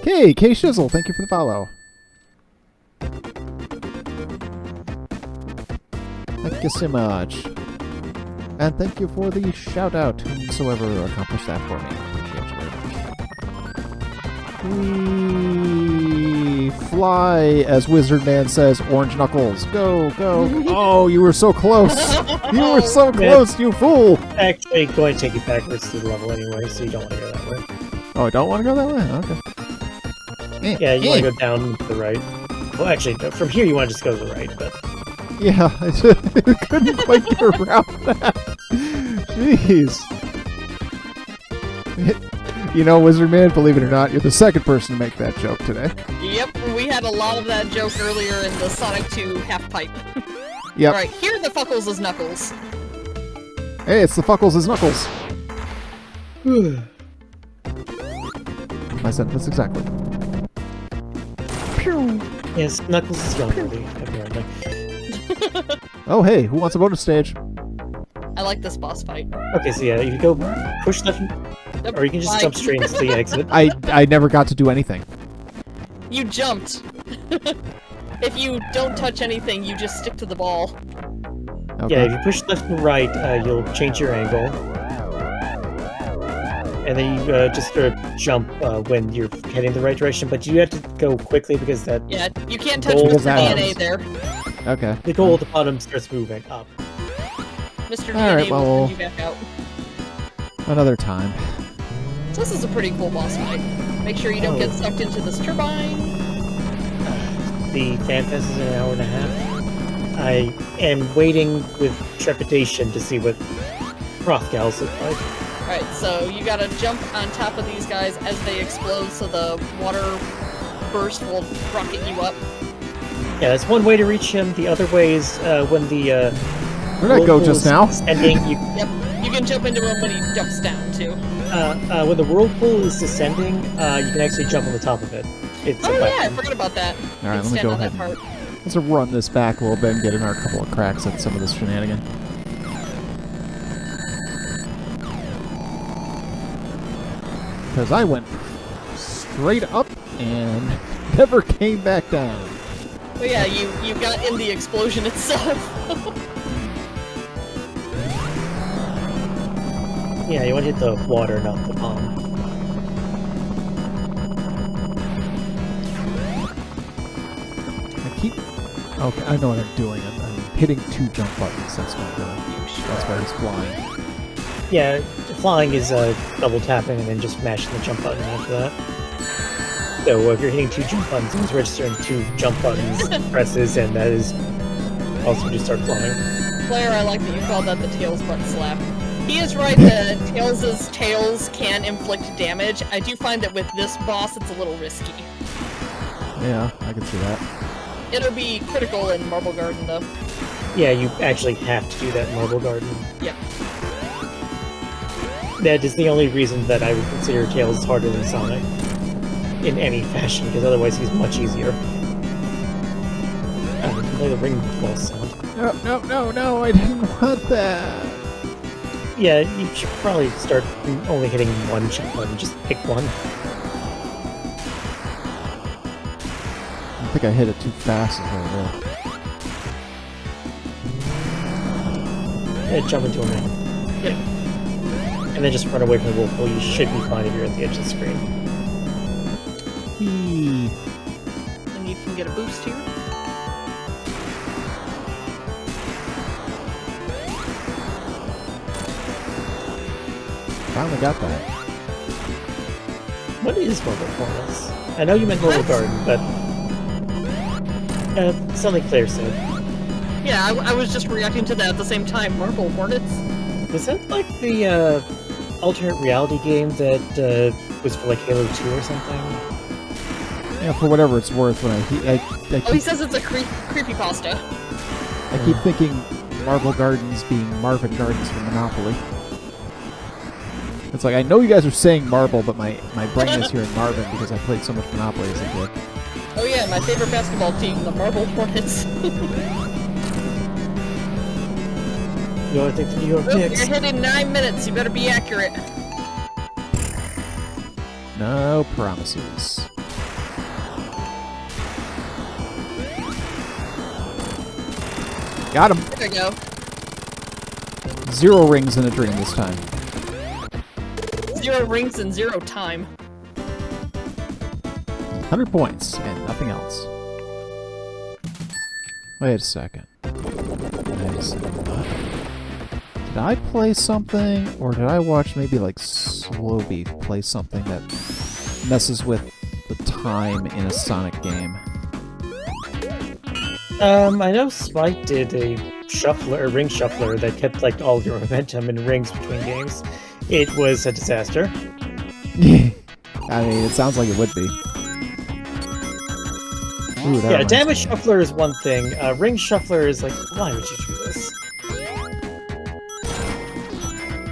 Okay, K Shizzle, thank you for the follow. Thank you so much. And thank you for the shout out, whosoever accomplished that for me. Appreciate you very much. We fly, as Wizard Man says, Orange Knuckles. Go, go. Oh, you were so close. You were so close, you fool. Actually, going to take you backwards to the level anyway, so you don't want to go that way. Oh, I don't want to go that way? Okay. Yeah, you want to go down to the right. Well, actually, no, from here you want to just go to the right, but... Yeah, I couldn't quite get around that. Jeez. You know, Wizard Man, believe it or not, you're the second person to make that joke today. Yep, we had a lot of that joke earlier in the Sonic 2 half pipe. Yep. Alright, here the Fuckles is Knuckles. Hey, it's the Fuckles' Knuckles. My sentence exactly. Pew. Yes, Knuckles is young, apparently. Oh, hey, who wants a bonus stage? I like this boss fight. Okay, so yeah, you go push left, Yep, or you can just bye. jump straight into the exit. I never got to do anything. You jumped. If you don't touch anything, you just stick to the ball. Okay. Yeah, if you push left and right, you'll change your angle. And then you just sort of jump when you're heading the right direction, but you have to go quickly because that Yeah, you can't touch Gold Mr. that DNA helps. there. Okay. the goal at the bottom starts moving up. Mr. Alright, DNA well, will send you back out. Another time. So this is a pretty cool boss fight. Make sure you don't get sucked into this turbine. The fan fest is in an hour and a half. I am waiting with trepidation to see what Rothgals look like. Alright, so you gotta jump on top of these guys as they explode so the water burst will rocket you up. Yeah, that's one way to reach him. The other way is when the Where'd I go just now? Descending, you, Yep, you can jump into him when he jumps down too. when the whirlpool is descending, you can actually jump on the top of it. It's Oh a yeah, I weapon. forgot about that. Alright, let me Stand go on ahead. that part. Let's run this back a little bit and get in our couple of cracks at some of this shenanigan. Because I went straight up and never came back down. But yeah, you got in the explosion itself. Yeah, you want to hit the water, not the pond. I keep... Okay, I know what I'm doing. I'm hitting two jump buttons. That's why he's flying. Yeah, flying is double tapping and then just mashing the jump button after that. So if you're hitting two jump buttons, it's registering two jump buttons presses, and that is also just start flying. Claire, I like that you called that the Tails butt slap. He is right that Tails' tails can inflict damage. I do find that with this boss, it's a little risky. Yeah, I can see that. It'll be critical in Marble Garden, though. Yeah, you actually have to do that in Marble Garden. Yep. That is the only reason that I would consider Tails harder than Sonic. In any fashion, because otherwise he's much easier. You can play the ring ball sound. No, I didn't want that. Yeah, you should probably start only hitting one jump button, just pick one. I think I hit it too fast. Yeah, jump into a man. Yep. And then just run away from the whirlpool. You should be fine if you're at the edge of the screen. Whee. And you can get a boost here. Finally got that. What is Marble Hornets? I know you meant Marble Garden, but... something Claire said. Yeah, I was just reacting to that at the same time. Marble Hornets? Was that like the, alternate reality game that, was for like Halo 2 or something? Yeah, for whatever it's worth, when I Oh, he keep, says it's a creepypasta. I keep thinking Marble Gardens being Marvin Gardens from Monopoly. It's like, I know you guys are saying Marble, but my brain is here in Marvin because I played so much Monopoly as a kid. Oh yeah, my favorite basketball team, the Marble Hornets. You only think the New York Oh, Knicks. you're hitting 9 minutes, you better be accurate. No promises. Got him. There we go. 0 rings in a dream this time. 0 rings and 0 time. 100 points and nothing else. Wait a second. What? Did I play something, or did I watch maybe like Slowbeef play something that messes with the time in a Sonic game? I know Spike did a ring shuffler that kept like all your momentum in rings between games. It was a disaster. I mean, it sounds like it would be. Ooh, that Yeah, reminds damage me. shuffler is one thing. Ring shuffler is like, why would you do this?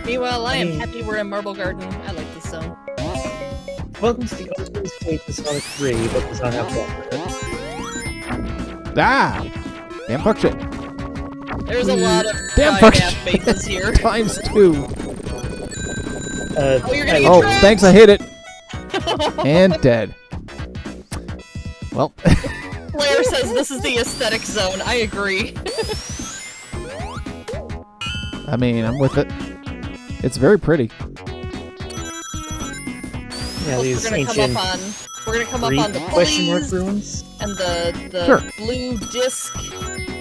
Meanwhile, I am happy we're in Marble Garden. I like this zone. Welcome to the opening stage of Sonic 3, but does not have water. Ah! Damn fuck shit. There's a lot of Damn giant fuck ass faces here. Times 2. Oh, you're gonna get Oh, trapped! thanks, I hit it. And dead. Well, Blair says this is the aesthetic zone. I agree. I mean, I'm with it. It's very pretty. Yeah, We're these gonna ancient come up on the question mark pulleys ruins. and the Sure. blue disc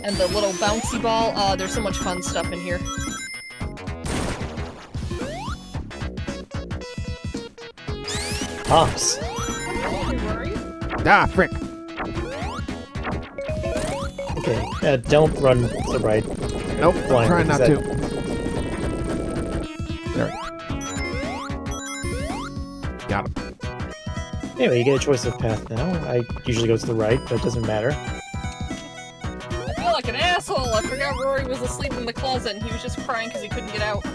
and the little bouncy ball. There's so much fun stuff in here. Pops. Ah, frick. Okay, don't run to the right. Nope, Blind, trying not because to. There. Got him. Anyway, you get a choice of path now. I usually go to the right, but it doesn't matter. I feel like an asshole. I forgot Rory was asleep in the closet and he was just crying because he couldn't get out.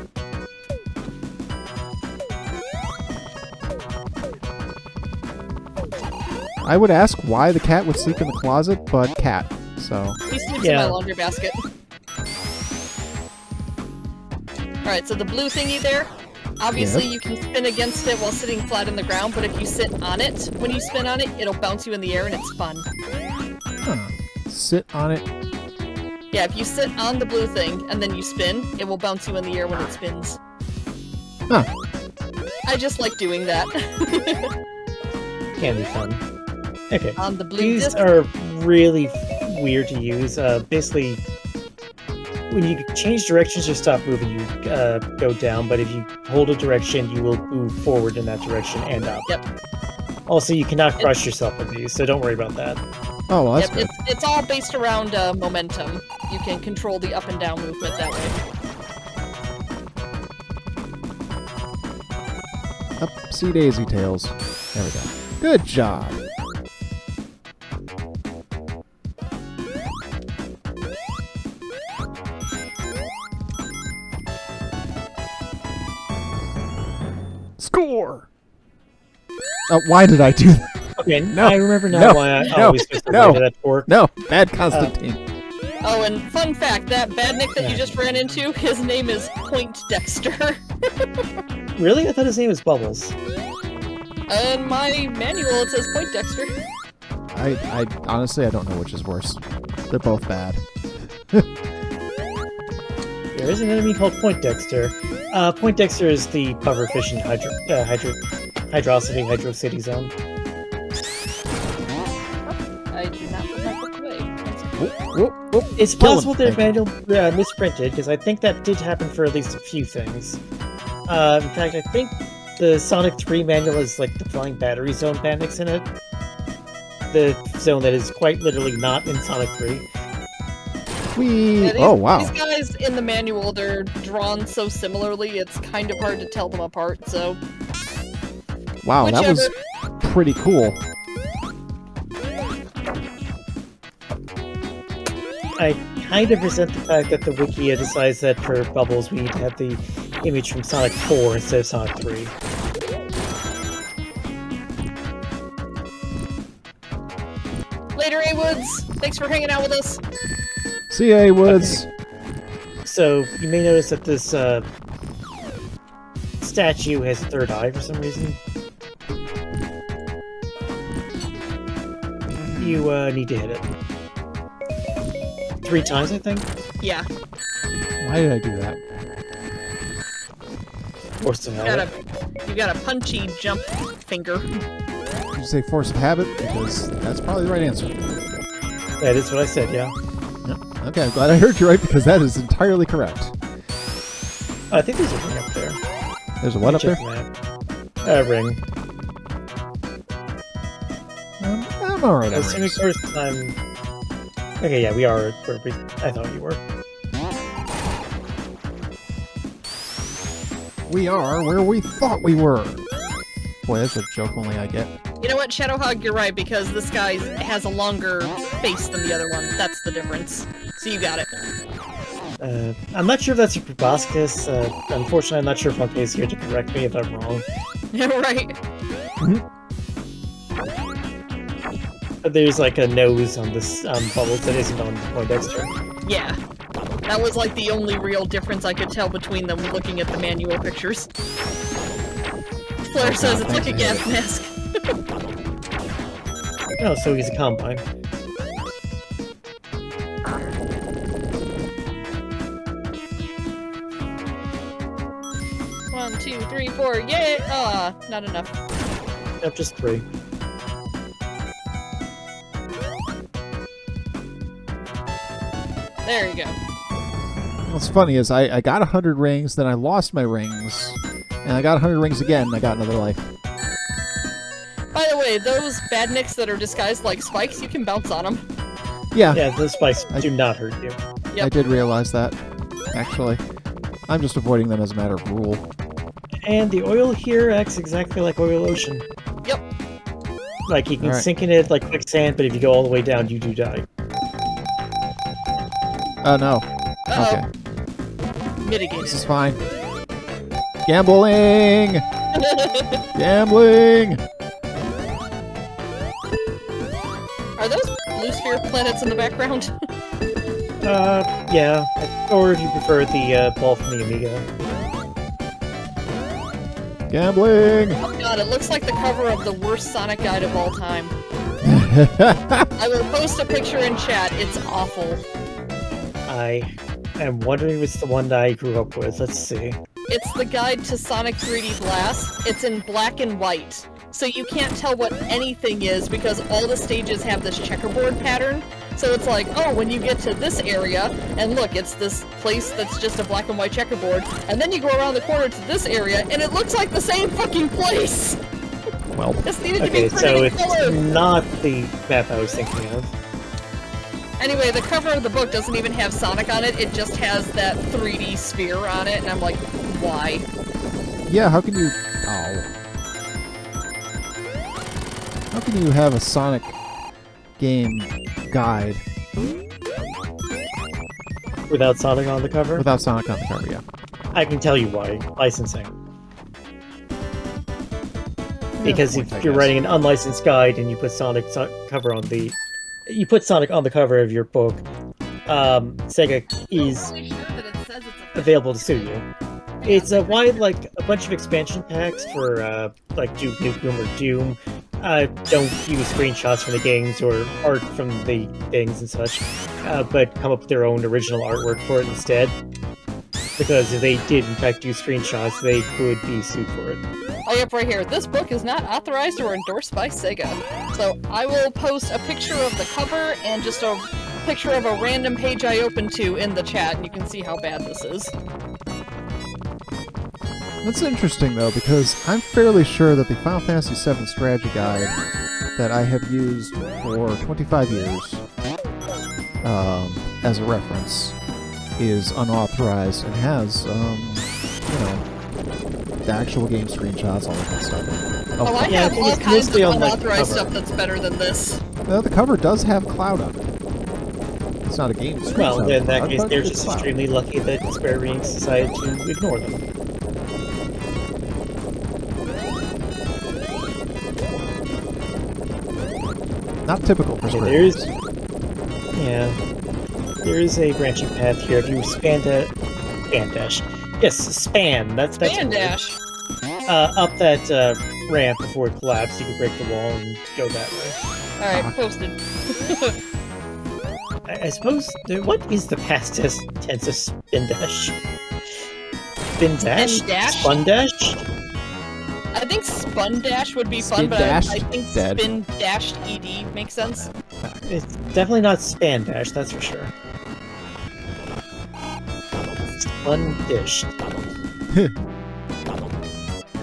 I would ask why the cat would sleep in the closet, but cat. So, He sleeps Yeah. in my laundry basket. Alright, so the blue thingy there, obviously you can spin against it while sitting flat in the ground, but if you sit on it, when you spin on it, it'll bounce you in the air and it's fun. huh. Sit on it. Yeah, if you sit on the blue thing and then you spin, it will bounce you in the air when it spins. Huh. I just like doing that. Can be fun. Okay. On the blue These disc. are really weird to use. Basically, when you change directions or stop moving, you go down, but if you hold a direction, you will move forward in that direction and up. Yep. Also, you cannot crush yourself with these, so don't worry about that. Oh, well, that's Yep, good. it's all based around momentum. You can control the up and down movement that way. Upsy daisy tails. There we go. Good job. Score! Why did I do that? Okay, No, I remember now no, why I no, always just no. avoided that fork. No, bad Constantine. Oh, and fun fact, that badnik that you just ran into, his name is Point Dexter. Really? I thought his name was Bubbles. In my manual, it says Point Dexter. I honestly, I don't know which is worse. They're both bad. There is an enemy called Point Dexter. Point Dexter is the pufferfish in Hydro-City zone. I do not put my book away. Whoop, whoop, whoop. It's Kill him. possible their Thank manual misprinted, because I think that did happen for at least a few things. In fact, I think the Sonic 3 manual is like the Flying Battery Zone bandits in it. The zone that is quite literally not in Sonic 3. Whee! Yeah, Oh, wow. These guys in the manual, they're drawn so similarly, it's kind of hard to tell them apart, so... Wow, that was Whichever- pretty cool. I kind of resent the fact that the Wikia decides that for Bubbles we need to have the image from Sonic 4 instead of Sonic 3. Later, A Woods! Thanks for hanging out with us. See ya, Woods. So, you may notice that this statue has a third eye for some reason. You need to hit it. 3 times, I think? Yeah. Why did I do that? Force of habit. You got a punchy jump finger. Did you say force of habit? Because that's probably the right answer. That is what I said, yeah. Yep. Okay, I'm glad I heard you right because that is entirely correct. I think there's a ring up there. There's a what up there? A ring. I'm alright. Assuming first time. Okay, yeah, we are. I thought you were. We are where we thought we were. Boy, that's a joke only I get. You know what, Shadowhog, you're right, because this guy has a longer face than the other one. That's the difference. So you got it. I'm not sure if that's a proboscis. Unfortunately, I'm not sure if Funky is here to correct me if I'm wrong. Right. There's like a nose on this Bubbles that isn't on Poindexter. Yeah. That was like the only real difference I could tell between them looking at the manual pictures. Flare says it's like a gas mask. Oh, so he's a Combine. One, 2, 3, 4, yay! Ah, not enough. Nope, just 3. There you go. What's funny is I got 100 rings, then I lost my rings, and I got 100 rings again, and I got another life. By the way, those badniks that are disguised like spikes, you can bounce on them. Yeah, Yeah, those spikes do not hurt you. Yep. I did realize that, actually. I'm just avoiding them as a matter of rule. And the oil here acts exactly like Oil Ocean. Yep. Like, you can Alright. sink in it like quicksand, but if you go all the way down, you do die. Oh, no. Uh-oh. Okay, Mitigated. this is fine. Gambling! Gambling! Are those blue sphere planets in the background? Yeah. Or if you prefer, the ball from the Amiga. Gambling! Oh god, it looks like the cover of the worst Sonic guide of all time. I will post a picture in chat. It's awful. I am wondering if it's the one that I grew up with. Let's see. It's the guide to Sonic 3D Blast. It's in black and white. So you can't tell what anything is because all the stages have this checkerboard pattern. So it's like, oh, when you get to this area, and look, it's this place that's just a black and white checkerboard, and then you go around the corner to this area, and it looks like the same fucking place! Well, This needed to Okay, be printed so in it's color! not the map I was thinking of. Anyway, the cover of the book doesn't even have Sonic on it, it just has that 3D sphere on it, and I'm like, why? yeah, how can you... Oh. How can you have a Sonic game guide Without Sonic on the cover? without Sonic on the cover? Yeah. I can tell you why. Licensing. Because point, I if you're guess. writing an unlicensed guide and you put Sonic cover on the... You put Sonic on the cover of your book, Sega is available to sue you. It's a wide, like, a bunch of expansion packs for, like, Duke Nukem or Doom. Don't use screenshots from the games or art from the things and such, but come up with their own original artwork for it instead. Because if they did, in fact, use screenshots, they could be sued for it. Oh, yep, right here. This book is not authorized or endorsed by Sega. So I will post a picture of the cover and just a picture of a random page I opened to in the chat, and you can see how bad this is. That's interesting, though, because I'm fairly sure that the Final Fantasy VII Strategy Guide that I have used for 25 years as a reference is unauthorized and has, the actual game screenshots, all that kind of stuff. Oh, I yeah, I have think all it's kinds of mostly on the unauthorized cover. stuff that's better than this. Well, the cover does have Cloud on it. It's not a game screenshot. Well, then in that of case, Cloud, they're but just it's Cloud. extremely lucky that Square Enix decided to ignore them. Not typical for Okay, Square there's... Enix. Yeah. There is a branching path here. If you span dash. Yes, span. That's Fan the word. dash. Up that ramp before it collapsed, you can break the wall and go that way. Alright, posted. I suppose... What is the past tense of spin dash? Spin dash? Spin dash? Spun dash? I think Spun Dash would be fun, Spin but Dashed? I think Dead. Spin Dashed ED makes sense. It's definitely not Span dash, that's for sure. Spun dished.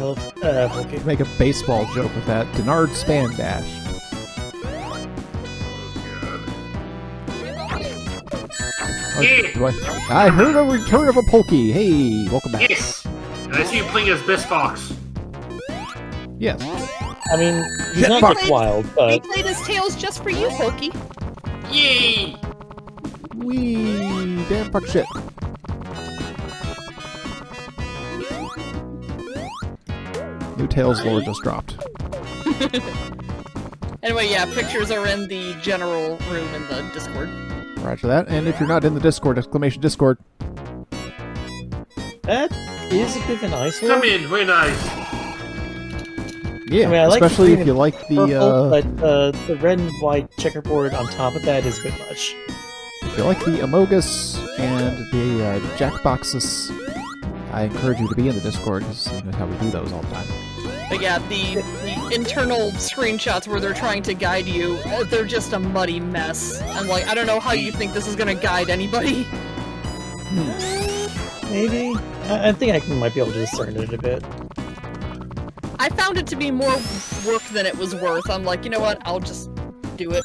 Okay. Make a baseball joke with that. Denard Span Dash. I heard a return of a Pokey. Hey, welcome back. Yes! And I see you playing as Best Fox. Yes. I mean, he's Shit, not fuck. like wild, He but played his Tails just for you, Pokey. Yay! Wee, damn fuck shit. New Tails lore just dropped. Anyway, yeah, pictures are in the general room in the Discord. Roger that. And if you're not in the Discord, exclamation Discord. that is a bit of an eyesore. Come in, we're nice. Yeah, I mean, I like especially green if you like the Purple, but the red and white checkerboard on top of that is a bit much. if you like the Amogus and the Jackboxes, I encourage you to be in the Discord because you know how we do those all the time. But yeah, the internal screenshots where they're trying to guide you, they're just a muddy mess. I'm like, I don't know how you think this is gonna guide anybody. Maybe? I think I might be able to discern it a bit. I found it to be more work than it was worth. I'm like, you know what? I'll just do it.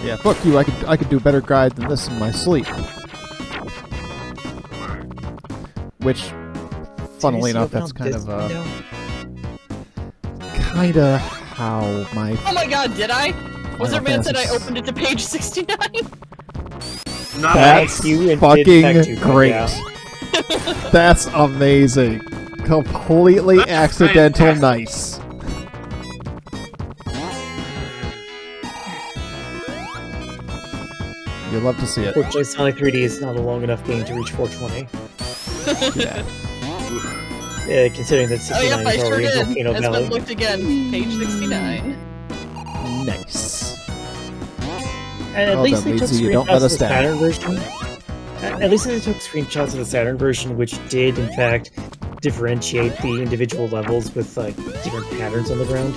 Yeah, fuck you. I could do a better guide than this in my sleep. Which, funnily enough, that's kind of how my Oh my god, did I? Wizard Man said I Fantasy- opened it to page 69. Not That's you and did fucking fact you, great. yeah. That's amazing. Completely That's accidental fantastic. nice. You'll love to see it. Fortunately, Sonic 3D is not a long enough game to reach 420. Yeah. Considering that Oh 69 yep, I is sure already in did. Volcano It's Valley. been looked again. Page 69. Nice. And at Well least done, they took Leedzie, you don't screenshots let of us the down. Saturn version. At least they took screenshots of the Saturn version, which did, in fact, differentiate the individual levels with like different patterns on the ground.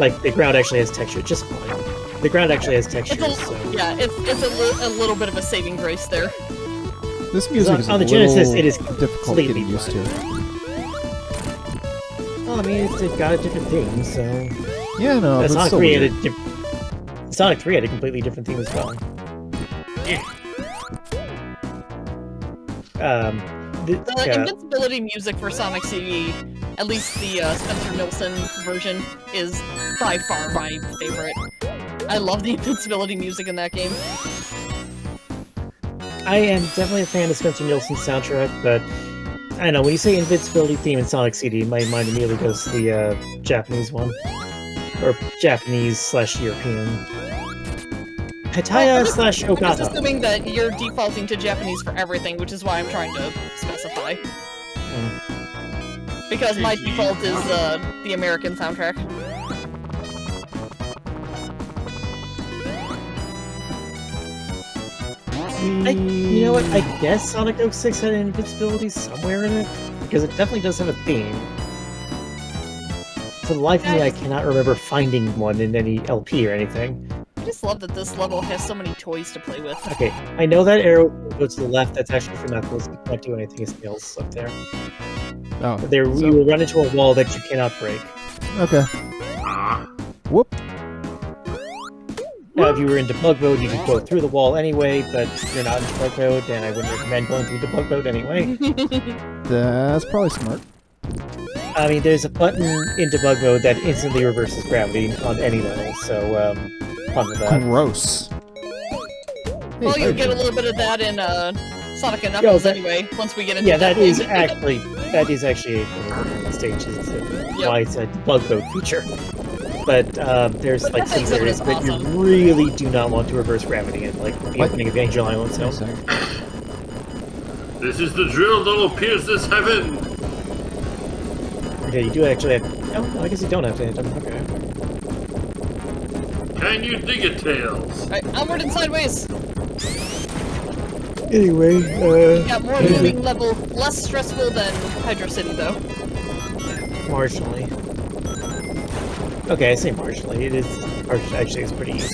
Like the ground actually has texture, just fine. The ground actually has textures, It's a, so. yeah, it's a little bit of a saving grace there. This music is a on the little Genesis, it is difficult completely getting used to. Well, I mean, they've got a different theme, so. Yeah, no, but Sonic still 3 had weird. Sonic 3 had a completely different theme as well. Yeah. The invincibility music for Sonic CD, at least the Spencer Nilsson version, is by far my favorite. I love the invincibility music in that game. I am definitely a fan of Spencer Nilsson's soundtrack, but I don't know, when you say invincibility theme in Sonic CD, my mind immediately goes to the Japanese one. Or Japanese/European. Hataya slash I'm just Ogata. assuming that you're defaulting to Japanese for everything, which is why I'm trying to specify. Because my default is the American soundtrack. You know what, I guess Sonic 06 had invincibility somewhere in it, because it definitely does have a theme. For the life of me, I cannot remember finding one in any LP or anything. I just love that this level has so many toys to play with. Okay, I know that arrow goes to the left, that's actually for Knuckles, you can't do anything as Tails up there. Oh, There, you will run into a wall that you cannot break. okay. Whoop. Now, if you were in debug mode, you could go through the wall anyway, but you're not in debug mode, and I wouldn't recommend going through debug mode anyway. That's probably smart. I mean, there's a button in debug mode that instantly reverses gravity on any level, so, fun with that. Gross. Well, Hey, you'll get a little bit of that in Sonic and Knuckles anyway, once we get into Yeah, that is thing. actually a stage. It's why it's a debug mode feature. But there's like some Exhibit areas is that you awesome. really do not want to reverse gravity in, like the What? opening of Angel Island Wait a Zone. second. This is the drill that will pierce this heaven. Okay, you do actually have. Oh, no, I guess you don't have to hit them. Okay. Can you dig it, Tails? Alright, onward and sideways! Anyway, Yeah, more moving level, less stressful than Hydro City, though. marginally. Okay, I say marginally. It is actually it's pretty easy,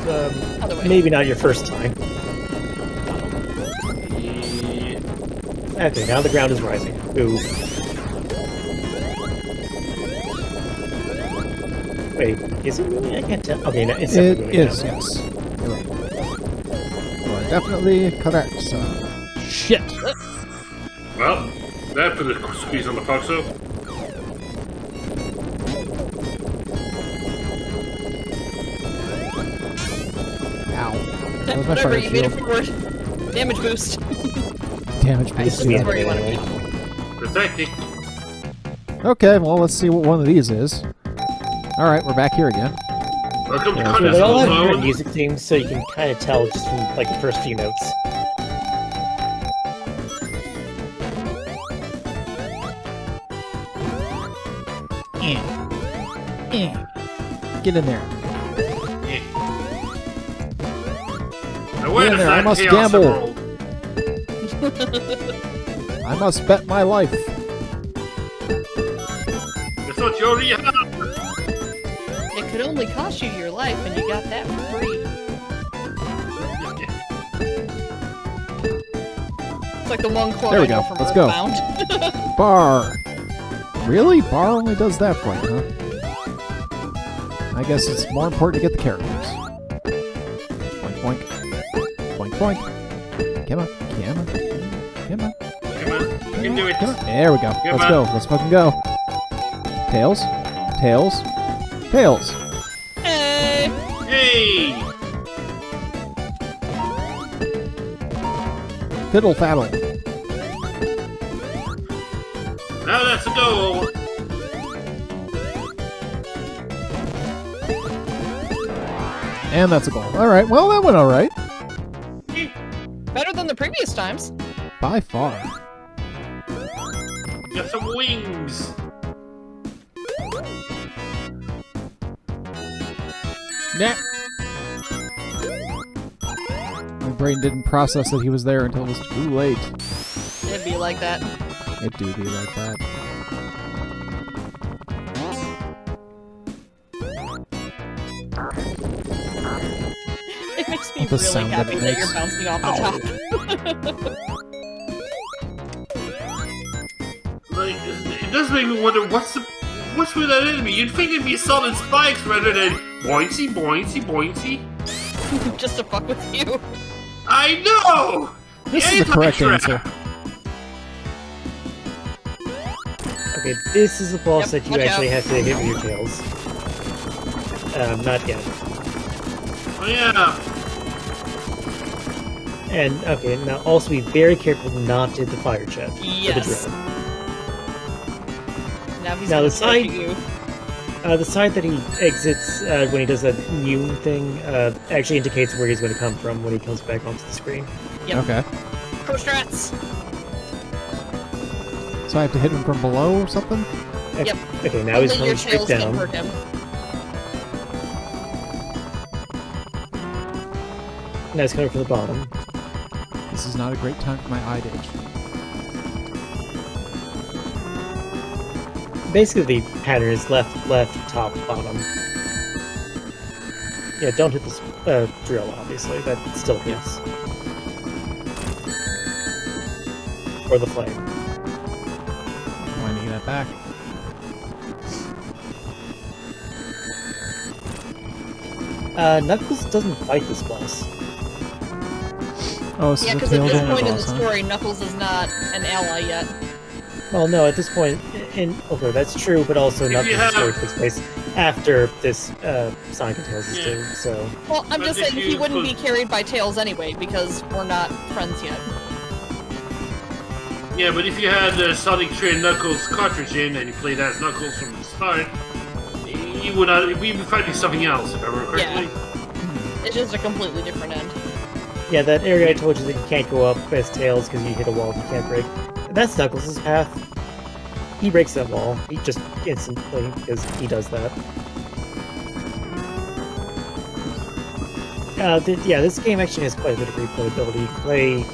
but Other way. maybe not your first time. Okay, now the ground is rising. Ooh. Wait, is it moving? I can't tell. Okay, no, it's It definitely moving is, now. yes. You're right. You are definitely correct, so. Shit! Well, that put a squeeze on the Foxo. Ow. That was my Whatever, fire you made it shield. forward. Damage boost. Damage Right, boost. this is where you want to be. Protecting. Okay, well, let's see what one of these is. Alright, we're back here again. Welcome to Yeah, So they all have Condescending different Zone. music themes, so you can kind of tell just from like the first few notes. Get in there. Now where Yeah, does there, I that must chaos gamble. emerald? I must bet my life. It's what you already have. It could only cost you your life, and you got that for free. It's like the one quote There we I know go. from Let's go. Earthbound. Bar. Really? Bar only does that for you, huh? I guess it's more important to get the characters. Boink, boink. Boink, boink. Come on. Come on. Come on. Come on, you can do it. Come on. There we go. Come Let's on. go. Let's fucking go. Tails. Tails. Tails. Hey! Hey! Fiddle faddle. Now that's a go. And that's a goal. Alright, well, that went alright. Better than the previous times. By far. Got some wings. Nah. My brain didn't process that he was there until it was too late. It'd be like that. It do be like that. It makes me The really sound that happy it that you're makes. bouncing off the Ow. top. Like, it does make me wonder what's with that enemy. You'd think it'd be solid spikes rather than boincy, boincy, boincy. Just to fuck with you. I know. This is the correct Anti-trap. answer. Okay, this is the boss Yep, that you watch actually out. have to hit with your tails. Not yet. Oh yeah. And, okay, now also be very careful not to hit the fire jet. or the Yes. drill. Now he's Now gonna the side- torture you. The side that he exits when he does that new thing actually indicates where he's going to come from when he comes back onto the screen. Yep. Okay. Pro strats. So I have to hit him from below or something? Yep. Okay, now he's Only your coming straight tails can down. hurt him. Now he's coming from the bottom. This is not a great time for my eye to itch. Basically, the pattern is left, left, top, bottom. Yeah, don't hit this drill, obviously. That still hits. Or the flame. Winding that back. Knuckles doesn't fight this boss. Oh, this Yeah, is a because at tail this damage point in the boss, huh? story, Knuckles is not an ally yet. Well, no, at this point, okay, that's true, but also If you Knuckles' have- story takes place after this Sonic and Tails is Yeah. due, so... Well, I'm But just if saying he you wouldn't be put- carried by Tails anyway, because we're not friends yet. Yeah, but if you had Sonic 3 and Knuckles cartridge in and you played as Knuckles from the start, you would not. We'd be fighting something else, if I remember correctly. It's just a completely different end. Yeah, that area I told you that you can't go up as Tails because you hit a wall you can't break. That's Knuckles' path. He breaks that wall. He just instantly, because he does that. Yeah, this game actually has quite a bit of replayability. You can play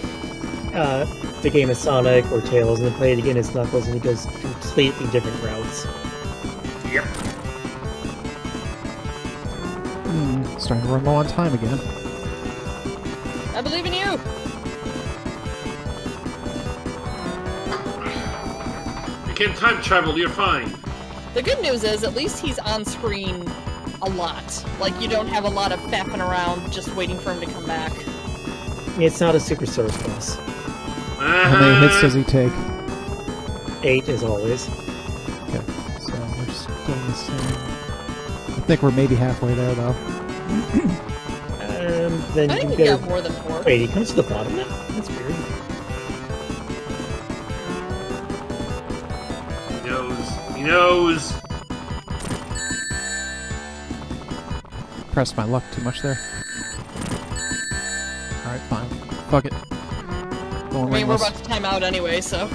the game as Sonic or Tails, and then play it again as Knuckles, and he goes completely different routes. Yep. Starting to run low on time again. I believe in you! You can time travel, you're fine. The good news is, at least he's on screen a lot. Like, you don't have a lot of faffing around just waiting for him to come back. It's not a Super Source boss. How many hits does he take? 8 as always. Okay, so we're still the same. I think we're maybe halfway there, though. Then I think you we go. got more than 4. Wait, he comes to the bottom now? That's weird. He knows. Pressed my luck too much there. Alright, fine. Fuck it. I Going mean, we're wingless. about to time out anyway, so...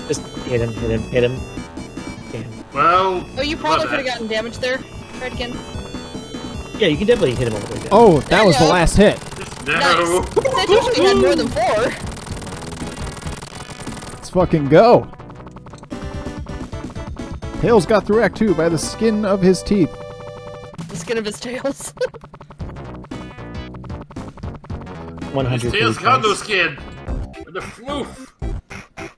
Just hit him. Damn. Well. Oh, you probably not could have that. gotten damage there. Try it again. Yeah, you can definitely hit him all the way down. Oh, that There was you the go. last hit. No. Nice! That usually had more than 4. Let's fucking go. Tails got through Act 2 by the skin of his teeth. The skin of his tails. 100. Tails got no skin. And the floof.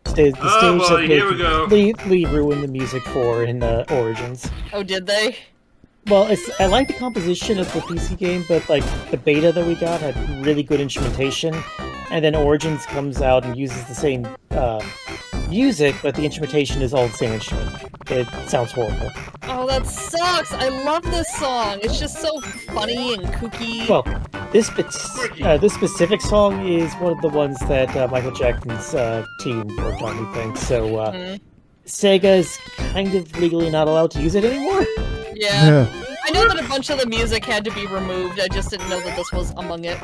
The stage Oh, well, that here we go. Lee ruined the music for in Origins. Oh, did they? Well, I like the composition of the PC game, but like the beta that we got had really good instrumentation, and then Origins comes out and uses the same music, but the instrumentation is all the same instrument. It sounds horrible. Oh, that sucks! I love this song! It's just so funny and kooky. Well, this specific song is one of the ones that Michael Jackson's team worked on, we think. So Sega is kind of legally not allowed to use it anymore. Yeah. I know that a bunch of the music had to be removed, I just didn't know that this was among it.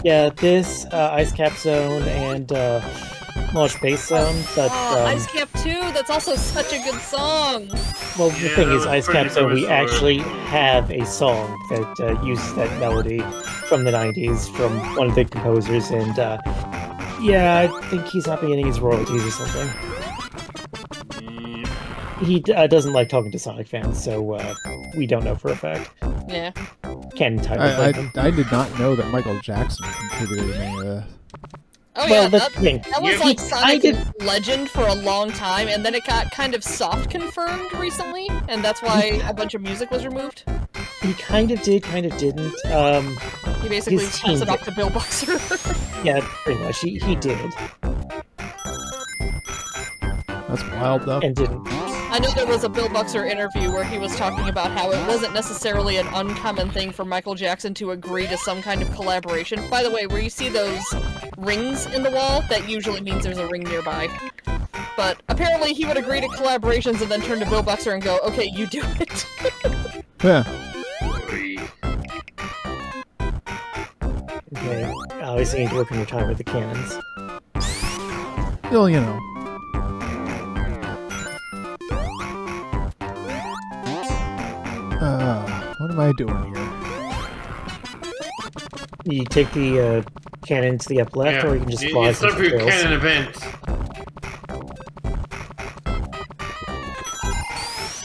Yeah, this, Ice Cap Zone, and Launch Base Zone, but, Ice Cap 2, that's also such a good song! well, the Yeah, thing that is, was Ice pretty Cap Zone, we good. actually have a song that uses that melody from the 90s from one of the composers, and, yeah, I think he's not getting his royalties or something. He doesn't like talking to Sonic fans, so we don't know for a fact. Yeah. Can't entirely blame him. I did not know that Michael Jackson contributed to any of that. Oh Well, yeah, that's the thing. that was Yeah, like he Sonic kind Legend for a long time, and then it got kind of soft confirmed recently, and that's why a bunch of music was removed. He kind of did, kind of didn't. He basically His passed team it off did. to Bill Boxer. Yeah, pretty much. He did, That's wild, though. and didn't. I know there was a Bill Boxer interview where he was talking about how it wasn't necessarily an uncommon thing for Michael Jackson to agree to some kind of collaboration. By the way, where you see those rings in the wall, that usually means there's a ring nearby. But apparently he would agree to collaborations and then turn to Bill Boxer and go, okay, you do it. Yeah. Okay, obviously you need to work on your time with the cannons. Still, you know. What am I doing here? You take the cannon to the up left, or you can just fly It's time for your trails. cannon event.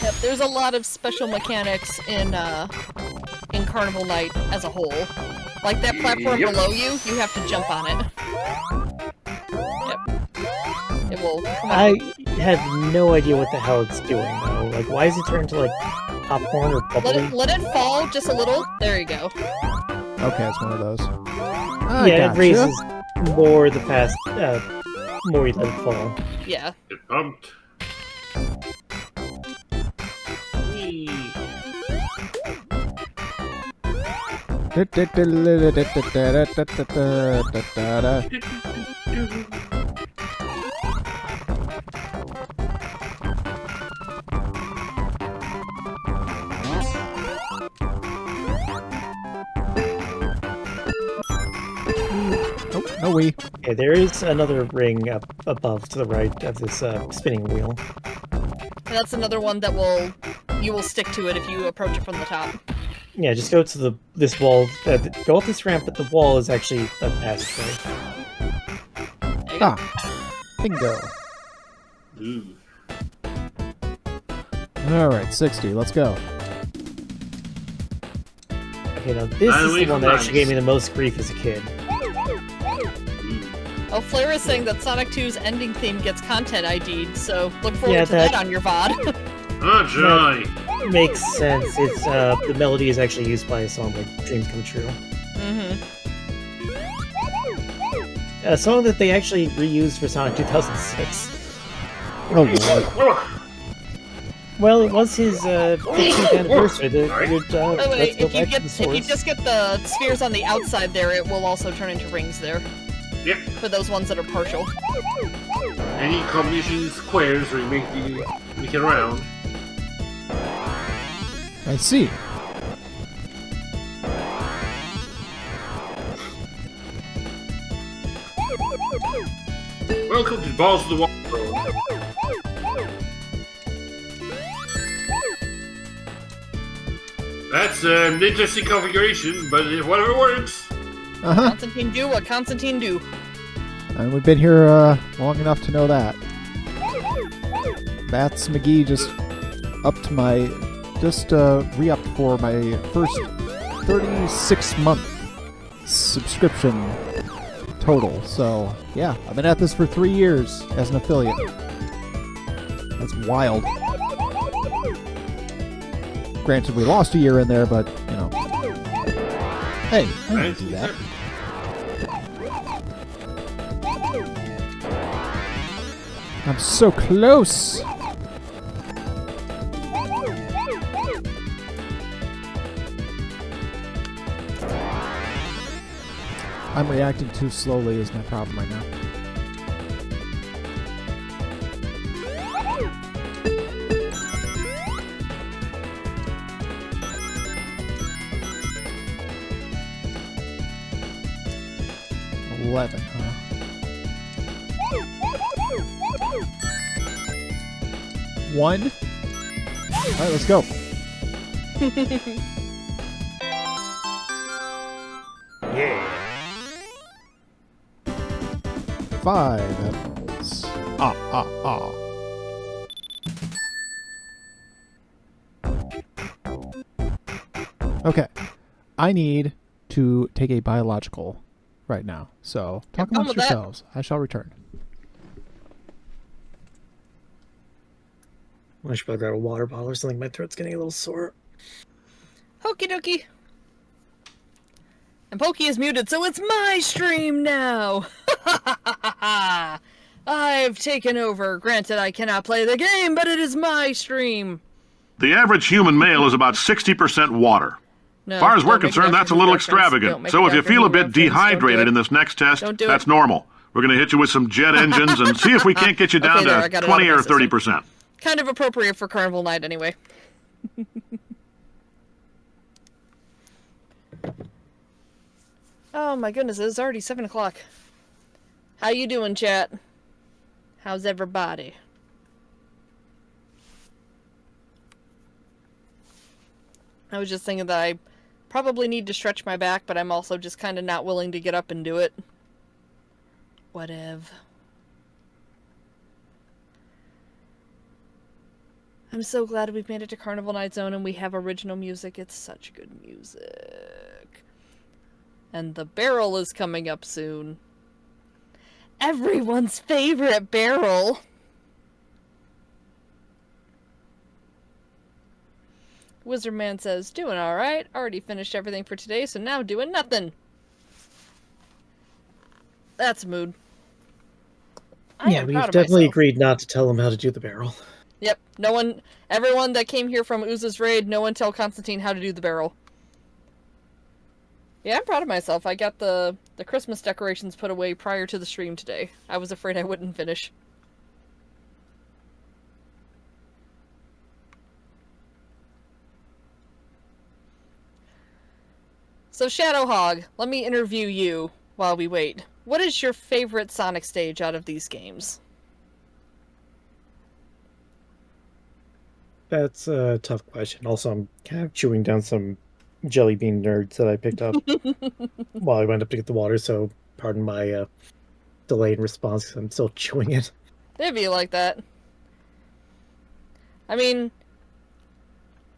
Yep, there's a lot of special mechanics in Carnival Night as a whole. Like that platform Yep. below you, you have to jump on it. Yep. It will come up. I have no idea what the hell it's doing, though. Like, why is it turned to, like, popcorn or bubbly? Let it fall just a little. There you go. Okay, it's one of those. Yeah, it raises more the fast, more you let it fall. Yeah. Get pumped. Whee. Oh, no we. Okay, there is another ring up above to the right of this spinning wheel. And that's another one that you will stick to it if you approach it from the top. Yeah, just go to this wall. Go up this ramp, but the wall is actually a passageway. Bingo. Ooh. Alright, 60. Let's go. Okay, now this is the one that actually gave me the most grief as a kid. Oh, Flair is saying that Sonic 2's ending theme gets content ID'd, so look forward to that on your VOD. Oh, joy! That makes sense. It's the melody is actually used by a song like Dreams Come True. A song that they actually reused for Sonic 2006. Oh, Lord. Well, it was his 15th anniversary. Oh, wait, let's go back to the if source. you just get the spheres on the outside there, it will also turn into rings there. Yep. For those ones that are partial. Any combination squares where you make it round. I see. Welcome to Balls of the Wall. That's an interesting configuration, but whatever works. Constantine do what Constantine do. And we've been here long enough to know that. Bats McGee just upped my... Just re-upped for my first 36-month subscription total. So, yeah, I've been at this for 3 years as an affiliate. That's wild. Granted, we lost a year in there, but, you know. Hey, I didn't do that. I'm so close! I'm reacting too slowly is my problem right now. $11, huh? $1? Alright, let's go. Yeah. 5 emeralds. Okay. I need to take a biological right now. So, talk amongst yourselves. I shall return. I should probably grab a water bottle or something. My throat's getting a little sore. Okie dokie. And Pokey is muted, so it's my stream now! I've taken over. Granted, I cannot play the game, but it is my stream. The average human male is about 60% water. No, As far as we're don't make concerned, that's a Dr. little Who reference. Don't extravagant. make So if you Dr. feel Who a bit reference. Don't do dehydrated it. in this next test, Don't do that's it. normal. We're going to hit you with some jet engines and see if we can't get you down Okay, there, I got to it out 20 of or my system. 30%. Kind of appropriate for Carnival Night, anyway. Oh my goodness, it's already 7 o'clock. How you doing, chat? How's everybody? I was just thinking that I probably need to stretch my back, but I'm also just kind of not willing to get up and do it. Whatever. I'm so glad we've made it to Carnival Night Zone and we have original music. It's such good music. And the barrel is coming up soon. Everyone's favorite barrel. Wizardman says, doing alright. Already finished everything for today, so now doing nothing. That's a mood. Yeah, we've definitely agreed not to tell him how to do the barrel. Yep, no one, everyone that came here from Ooza's raid, no one tell Constantine how to do the barrel. Yeah, I'm proud of myself. I got the Christmas decorations put away prior to the stream today. I was afraid I wouldn't finish. So Shadowhog, let me interview you while we wait. What is your favorite Sonic stage out of these games? That's a tough question. Also, I'm kind of chewing down some jelly bean nerds that I picked up while I went up to get the water. So pardon my delay in response. 'Cause I'm still chewing it. It'd be like that. I mean,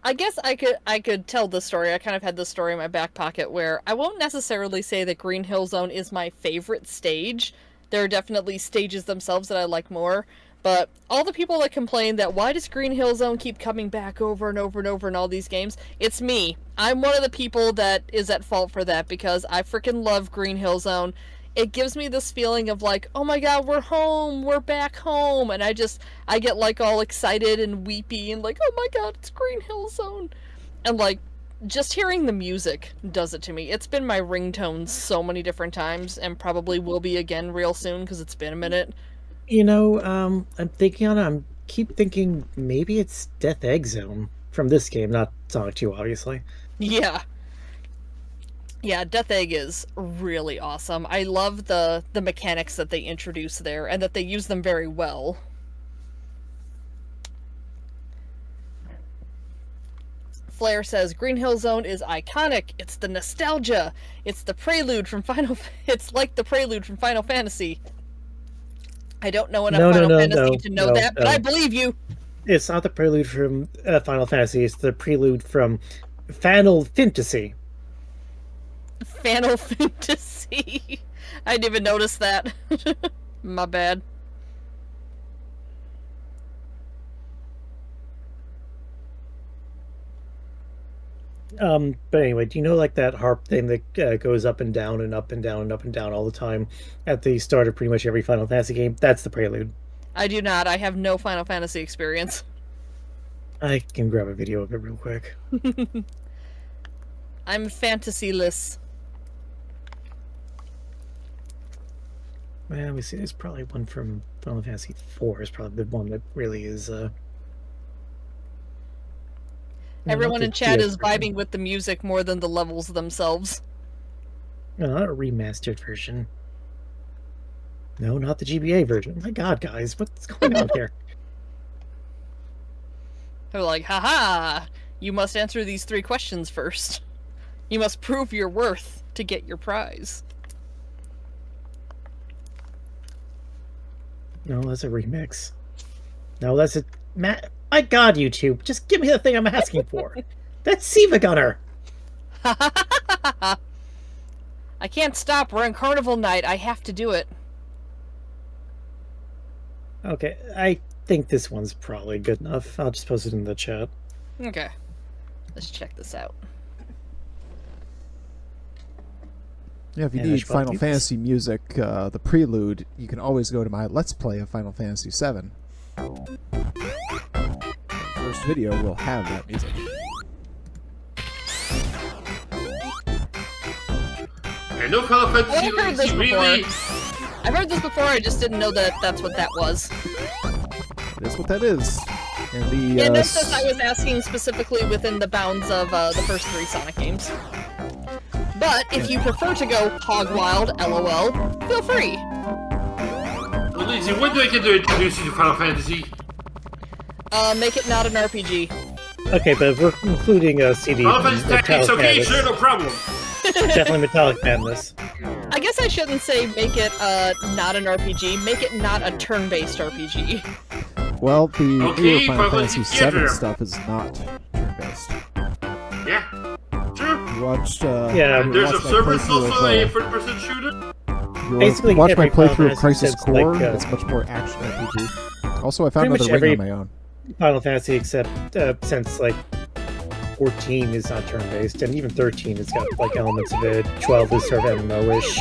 I guess I could tell this story. I kind of had this story in my back pocket where I won't necessarily say that Green Hill Zone is my favorite stage. There are definitely stages themselves that I like more. But all the people that complain that why does Green Hill Zone keep coming back over and over and over in all these games, it's me. I'm one of the people that is at fault for that because I freaking love Green Hill Zone. It gives me this feeling of like, oh my god, we're home, we're back home, and I get like all excited and weepy and like, oh my god, it's Green Hill Zone. And like, just hearing the music does it to me. It's been my ringtone so many different times and probably will be again real soon because it's been a minute. You know, I'm thinking on it. I'm keep thinking maybe it's Death Egg Zone from this game, not Sonic 2, obviously. Yeah. Yeah, Death Egg is really awesome. I love the mechanics that they introduce there and that they use them very well. Flair says Green Hill Zone is iconic. It's the nostalgia. It's the prelude from It's like the prelude from Final Fantasy. I don't know enough Final Fantasy to know that, but I believe you. It's not the prelude from Final Fantasy. It's the prelude from Final Fantasy. Final Fantasy. I didn't even notice that. My bad. But anyway, do you know like that harp thing that goes up and down and up and down and up and down all the time at the start of pretty much every Final Fantasy game? That's the prelude. I do not. I have no Final Fantasy experience. I can grab a video of it real quick. I'm fantasy-less. Well, let me see. There's probably one from Final Fantasy 4 is probably the one that really is. Everyone in chat is vibing with the music more than the levels themselves. No, not a remastered version. No, not the GBA version. Oh my god, guys, what's going on here? They're like, haha! You must answer these 3 questions first. You must prove your worth to get your prize. No, that's a remix. No, that's a... My god, YouTube, just give me the thing I'm asking for. That's Siva Gunner! I can't stop. We're in Carnival Night. I have to do it. Okay, I think this one's probably good enough. I'll just post it in the chat. Okay. Let's check this out. Yeah, if you need Final Fantasy music, the prelude, you can always go to my Let's Play of Final Fantasy VII. First video will have that music. I know Final Fantasy I've heard this really... before. I've heard this before, I just didn't know that that's what that was. That's what that is. And the, yeah, note that I was asking specifically within the bounds of the first 3 Sonic games. But if you prefer to go hog wild, LOL, feel free. Leedzie, when do I get to introduce you to Final Fantasy? Make it not an RPG. Okay, but if we're including a CD. Final Fantasy Tactics, okay, sure, no problem. Definitely Metallic Madness. I guess I shouldn't say make it not an RPG, make it not a turn-based RPG. Well, the newer Final Fantasy VII Theater. stuff is not turn-based. Yeah, sure. You watched, Yeah, you There's watched my Observers playthrough also of, a first-person shooter. you basically watch my every Final playthrough of Fantasy Crisis since, Core. like, It's much more action RPG. Also, I found pretty another much ring on my own. Final Fantasy, except since like 14 is not turn-based, and even 13 has got like elements of it. 12 is sort of MMO-ish.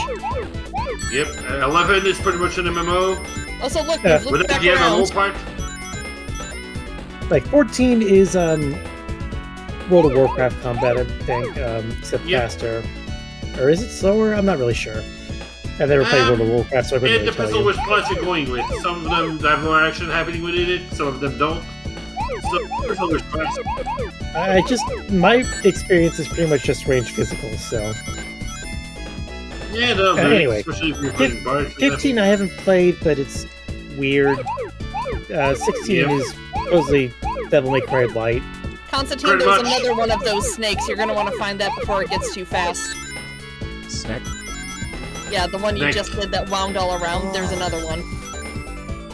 Yep, 11 is pretty much an MMO. Also, look, Yeah. we've looked Without back the MMO around. part. Like 14 is World of Warcraft combat, I think, except Yep. faster. Or is it slower? I'm not really sure. I've never played World of Warcraft, so I couldn't It really depends tell on you. which class you're going with. Some of them have more action happening within it, some of them don't. So there's always class. My experience is pretty much just range physical, so. Yeah, no, Anyway, especially if you're playing Bard. 15 I haven't played, but it's weird. 16 Yeah. is supposedly Devil May Cry Light. Constantine, Pretty there's much. another one of those snakes. You're gonna want to find that before it gets too fast. Snack. Yeah, the one you Snake. just did that wound all around. There's another one.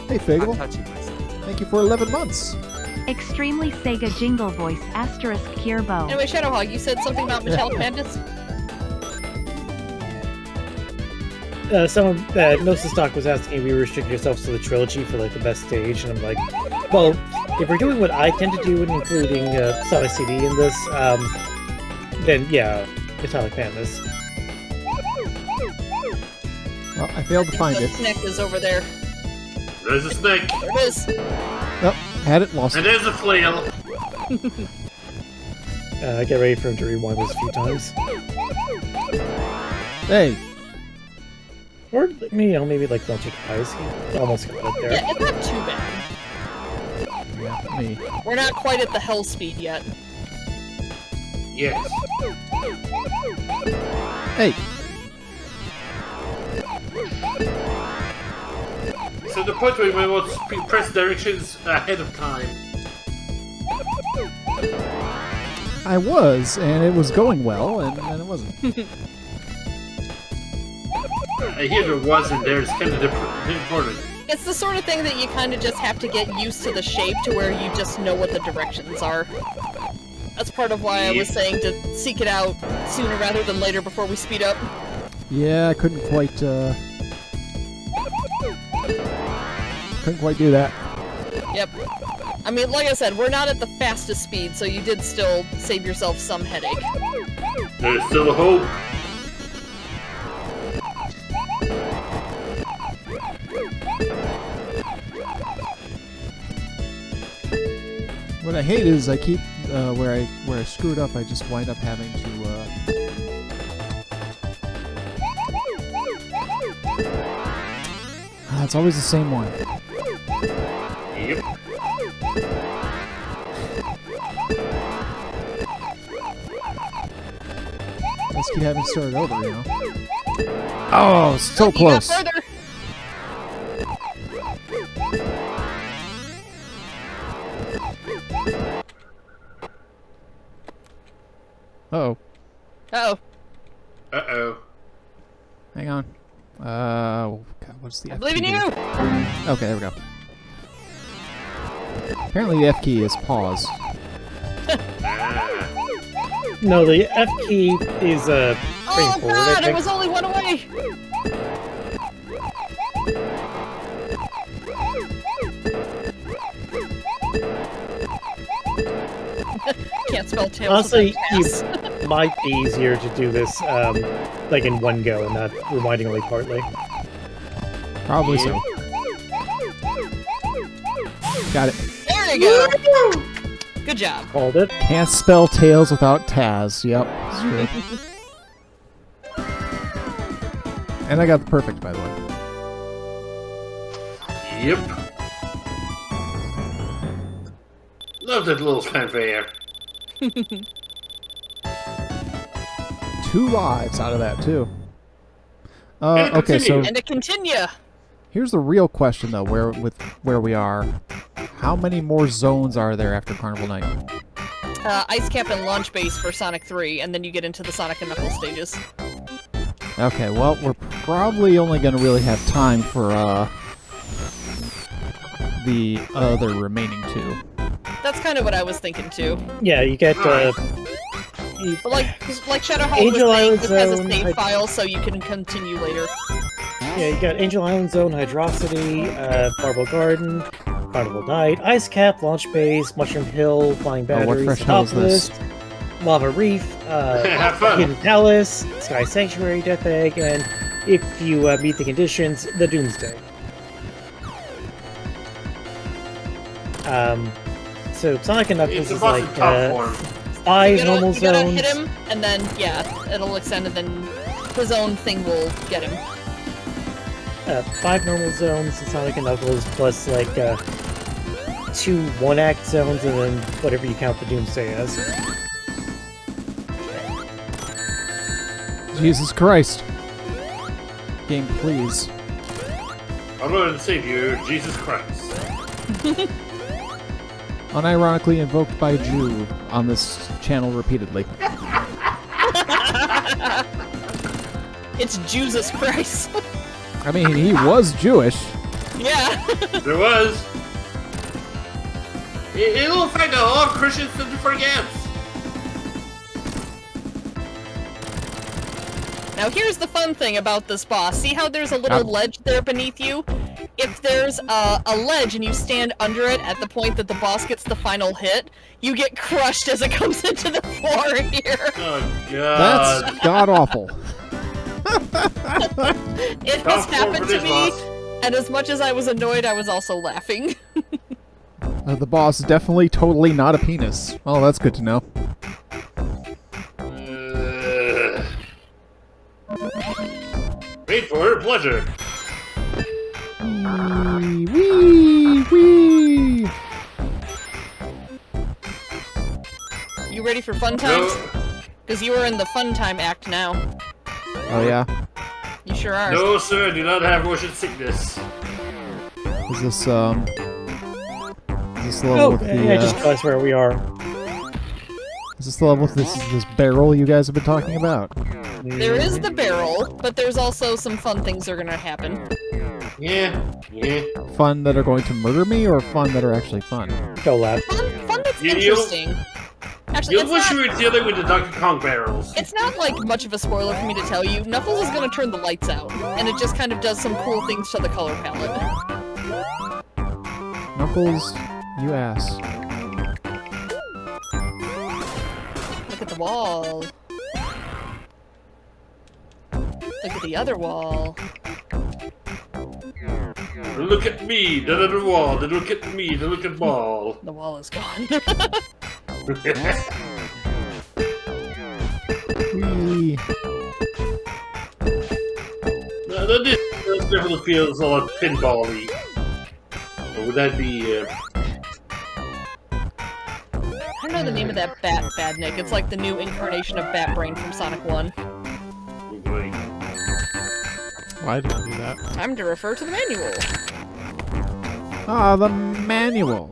Hey, I'm Figgle. touching myself. Thank you for 11 months. Extremely Sega Jingle Voice asterisk Kierbo. Anyway, Shadowhog, you said something about Metallic Madness? Someone, Gnosis Doc was asking if we restrict yourselves to the trilogy for like the best stage, and I'm like, well, if we're doing what I tend to do, including Sonic CD in this, then yeah, Metallic Madness. Well, I failed to find The it. snake is over there. There's a snake. There it is. Oh, had it, lost And it. there's a flail. Get ready for him to rewind this a few times. Hey, Or, maybe like Logic Eyes. He almost got it there. Yeah, it's not too bad. yeah, me. We're not quite at the hell speed yet. Yes. Hey, So the point where we want to press directions ahead of time. I was, and it was going well, and then it wasn't. I hear there was and there's kind of important. It's the sort of thing that you kind of just have to get used to the shape to where you just know what the directions are. That's part of why I was saying to seek it out sooner rather than later before we speed up. Yeah, I couldn't quite do that. Yep. I mean, like I said, we're not at the fastest speed, so you did still save yourself some headache. There's still a hope. What I hate is I keep where I screwed up. I just wind up having to. It's always the same one. Yep. Let's keep having to start it over, you know. Oh, so You got close. further. Uh-oh. Uh-oh. Uh-oh. Hang on. God, what's the I F believe in key you! do? Okay, there we go. Apparently the F key is pause. Ah. No, the F key is Oh straightforward. I god, it think. was only one away! Can't spell tails Honestly, without pass. might be easier to do this like in one go and not rewinding only partly. Probably so. Got it. There you go! Good job. Called it. Can't spell tails without Taz. Yep, it's true. And I got the perfect, by the way. Yep. Love that little fanfare. 2 lives out of that too. And Okay, so continue. And to continue! here's the real question though. Where we are, how many more zones are there after Carnival Night? Ice Cap and Launch Base for Sonic 3, and then you get into the Sonic and Knuckles stages. Okay, well we're probably only going to really have time for the other remaining 2. That's kind of what I was thinking too. Yeah, you get But like Shadowhawk Angel was saying, Island this has a Zone, save file, so you can continue later. yeah, you got Angel Island Zone, Hydrocity, Marble Garden, Carnival Night, Ice Cap, Launch Base, Mushroom Hill, Flying what Batteries, fresh hell is this? Topplist, Lava Reef, Have fun. Hidden Palace, Sky Sanctuary, Death Egg, and if you meet the conditions, the Doomsday. So Sonic and Knuckles It's a is boss like in top form. 5 You normal gotta zones. hit him, and then, yeah, it'll extend, and then his own thing will get him. 5 normal zones in Sonic and Knuckles, plus like 2 one-act zones, and then whatever you count the Doomsday as. Jesus Christ. Game, please. Our Lord and Savior, Jesus Christ. Unironically invoked by Jew on this channel repeatedly. It's Jesus Christ. I mean, he was Jewish. Yeah. There was. A little fact that a lot of Christians tend to forget. Now here's the fun thing about this boss. See how there's a little ledge there beneath you? If there's a ledge and you stand under it at the point that the boss gets the final hit, you get crushed as it comes into the floor here. Oh, God. That's god-awful. It has happened to me, and as much as I was annoyed, I was also laughing. The boss is definitely totally not a penis. Oh, that's good to know. Wait for her pleasure. Wee, wee. You ready for fun times? Because you are in the fun time act now. Oh yeah. You sure are. No, sir, I do not have motion sickness. Is this the level with the? Yeah, just that's where we are. Is this the level with this barrel you guys have been talking about? There is the barrel, but there's also some fun things that are gonna happen. Yeah. Fun that are going to murder me, or fun that are actually fun? Go left. Fun that's You- interesting. Actually, You wish you were dealing with the Donkey Kong barrels. it's not like much of a spoiler for me to tell you. Knuckles is gonna turn the lights out, and it just kind of does some cool things to the color palette. Knuckles, you ass. Look at the wall. Look at the other wall. Look at me, the little wall. Then look at me, the look at ball. The wall is gone. Wee. This definitely feels a lot pinball-y. Or would that be, I don't know the name of that bat, Badnik. It's like the new incarnation of Bat Brain from Sonic 1. oh boy. Why did you do that? Time to refer to the manual. Ah, the manual.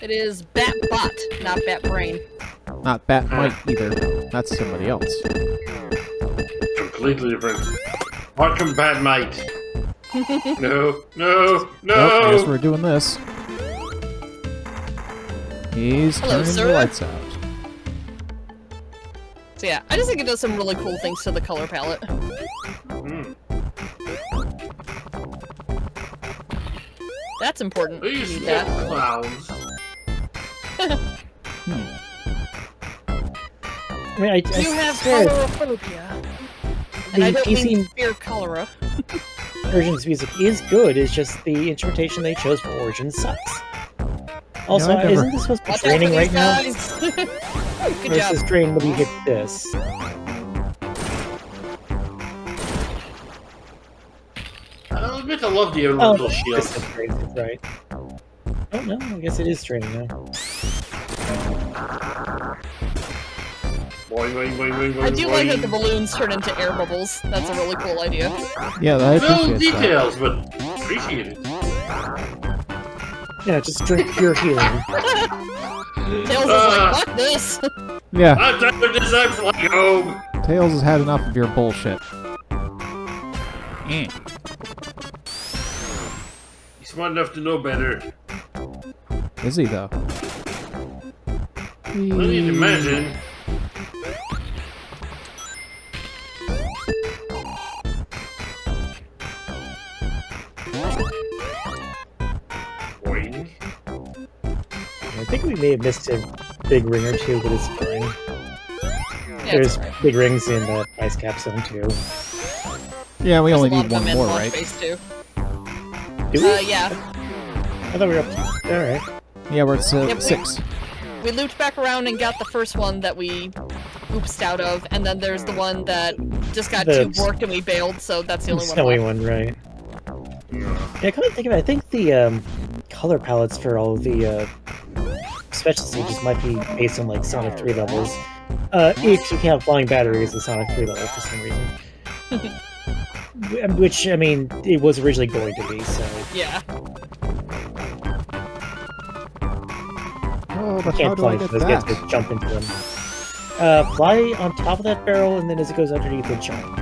It is Bat-Bot, not Bat Brain. Not Bat-Mite either. That's somebody else. Completely different. Welcome, Bad Mite. No. Nope, I guess we're doing this. He's Hello, turning sir. the lights out. So yeah, I just think it does some really cool things to the color palette. Hmm. That's important. You These need that. clowns. I mean, I You have said colorophobia. And the I don't mean PC fear of cholera. Origins music is good. It's just the instrumentation they chose for Origins sucks. Also, I've never- isn't this supposed to be Watch out for draining these right now? guys. Good Or is job. this draining when you hit this? I'll admit I love the Oh, original shield. this is crazy, right? Oh no, I guess it is draining now. Boing, boing, boing, boing, boing, I do like that the boing. balloons turn into air bubbles. That's a really cool idea. Yeah, I Little appreciate that. details, but appreciate it. Yeah, just drink pure healing. Tails is like, fuck this! Yeah, I'm tired of this, I'm flying home. Tails has had enough of your bullshit. He's smart enough to know better. Is he, though? I need to imagine. Boing. I think we may have missed a big ring or two, but it's fine. Yeah, There's it's alright. big rings in the Ice Cap Zone too. Yeah, we only There's a need lot of one them in more, Launch right? Phase 2. Do we? Yeah. I thought we were up to... Alright. Yeah, we're at Yep, 6. We looped back around and got the first one that we oopsed out of, and then there's the one that just got The too borked and we bailed, so that's the The only one snowy left. one, right. Yeah, come to think of it, I think the color palettes for all of the special stages might be based on like Sonic 3 levels. If you count flying batteries as Sonic 3 level for some reason. Which, I mean, it was originally going to be, so... Yeah. Oh, but how Can't do fly I into get those, you have that? to jump into them. Fly on top of that barrel, and then as it goes underneath it, jump.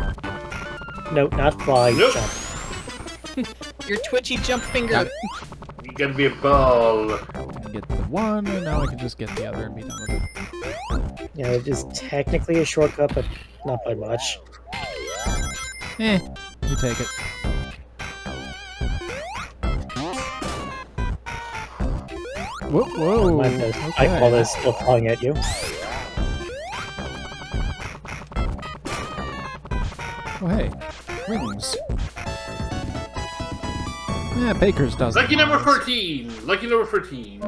No, not fly, Nope. jump. Your twitchy jump finger. Got it. You gotta be a ball. I can get the one, and now I can just get the other and be done with it. Yeah, it is technically a shortcut, but not by much. You take it. Whoa, whoa. My bad. I okay. call this still flying at you. Oh, hey. Rings. Yeah, Baker's doesn't. Lucky number 13. Lucky number 13.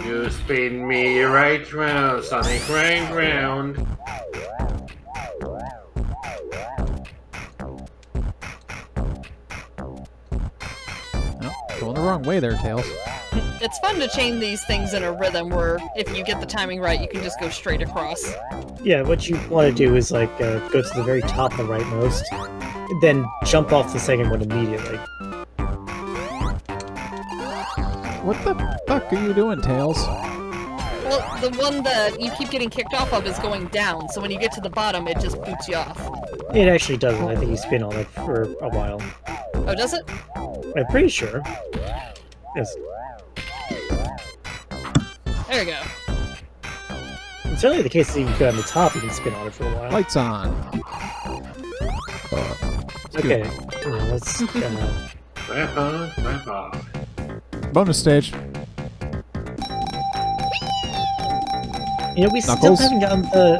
You spin me right round, Sonic, right round. No, going the wrong way there, Tails. It's fun to chain these things in a rhythm where if you get the timing right, you can just go straight across. Yeah, what you want to do is like go to the very top, the rightmost, then jump off the second one immediately. What the fuck are you doing, Tails? Well, the one that you keep getting kicked off of is going down, so when you get to the bottom, it just boots you off. It actually doesn't. I think you spin on it for a while. Oh, does it? I'm pretty sure. Yes. There we go. It's certainly the case that you go on the top, you can spin on it for a while. Lights on. Okay, let's. Grandpa. Bonus stage. You know, we still Knuckles? haven't gotten the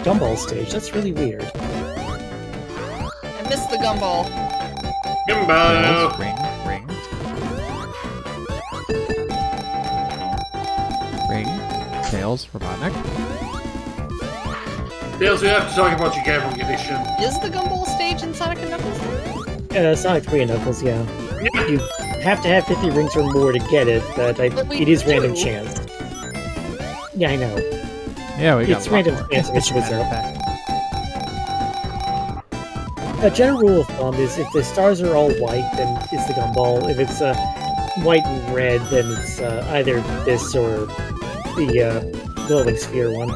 gumball stage. That's really weird. I missed the gumball. Gimbo. Tails, ring. Ring. Tails, Robotnik. Tails, we have to talk about your gambling addiction. Is the gumball stage in Sonic and Knuckles? Sonic 3 and Knuckles, yeah. You have to have 50 rings or more to get it, but we it is do. random chance. Yeah, I know. Yeah, we got It's a lot random more. chance It's it shows matter of up. fact. A general rule of thumb is if the stars are all white, then it's the gumball. If it's white and red, then it's either this or the glowing sphere one.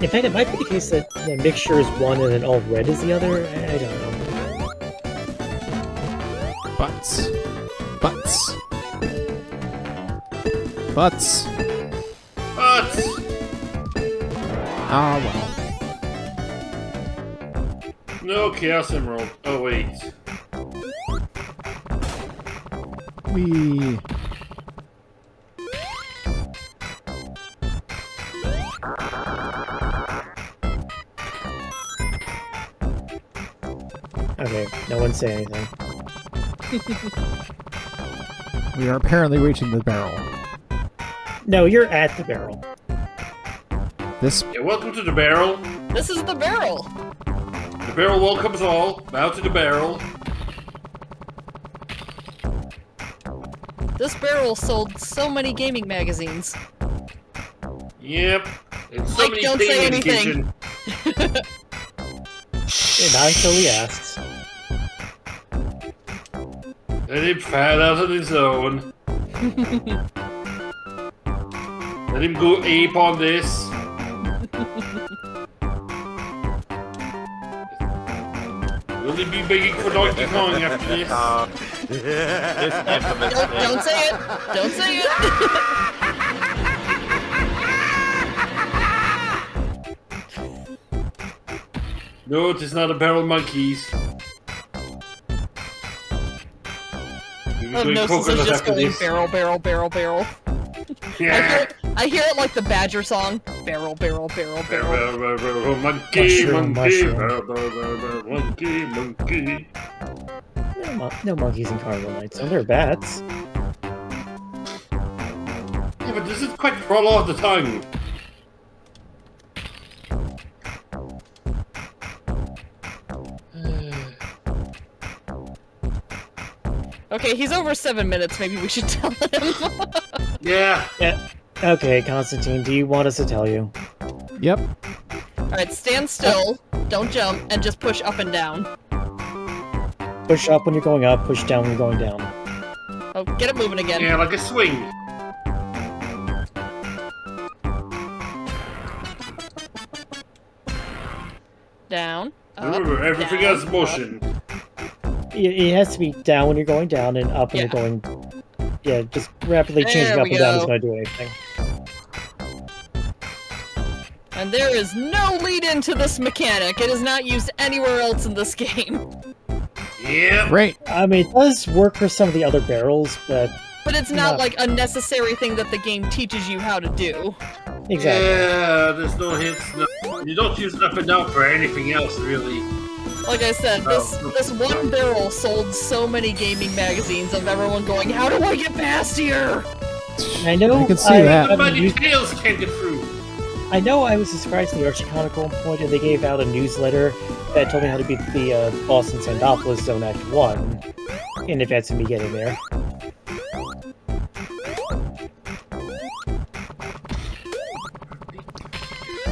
In fact, it might be the case that the mixture is one and then all red is the other. I don't know. Butts. But Ah, well. no Chaos Emerald. Oh wait. We. Okay, no one say anything. We are apparently reaching the barrel. No, you're at the barrel. This. Yeah, welcome to the barrel. This is the barrel. The barrel welcomes all. Bow to the barrel. This barrel sold so many gaming magazines. Yep. And so Mike, many don't say pain anything. medication. Not until he asks. Let him fat out on his own. Let him go ape on this. Will he be begging for Donkey Kong after this? Don't say it. Don't say it. No, it is not a barrel monkeys. Oh no, this is just going barrel, barrel, barrel, barrel. Yeah. I hear it like the Badger song. Barrel, barrel, barrel, barrel. Monkey, Mushroom, monkey, mushroom. monkey. No monkeys in Carnival Nights. Oh, they're bats. Yeah, but this is quite roll off the tongue. Okay, he's over 7 minutes. Maybe we should tell him. Yeah. Okay, Constantine, do you want us to tell you? Yep. Alright, stand still, don't jump, and just push up and down. Push up when you're going up, push down when you're going down. Oh, get it moving again. Yeah, like a swing. Down. Up, Remember, everything down, has motion. It has to be down when you're going down and up when you're going... Yeah, just rapidly There changing up we and down go. isn't going to do anything. And there is no lead into this mechanic. It is not used anywhere else in this game. Yep. Great. I mean, it does work for some of the other barrels, but... But it's not like a necessary thing that the game teaches you how to do. Exactly. Yeah, there's no hints. No. You don't use it up and down for anything else, really. Like I said, this one barrel sold so many gaming magazines of everyone going, how do I get past here? I know. I can see that. But the tails can't get through. I know I was surprised in the Archie Chronicle point and they gave out a newsletter that told me how to beat the boss in Sandopolis Zone Act 1 in advance of me getting there.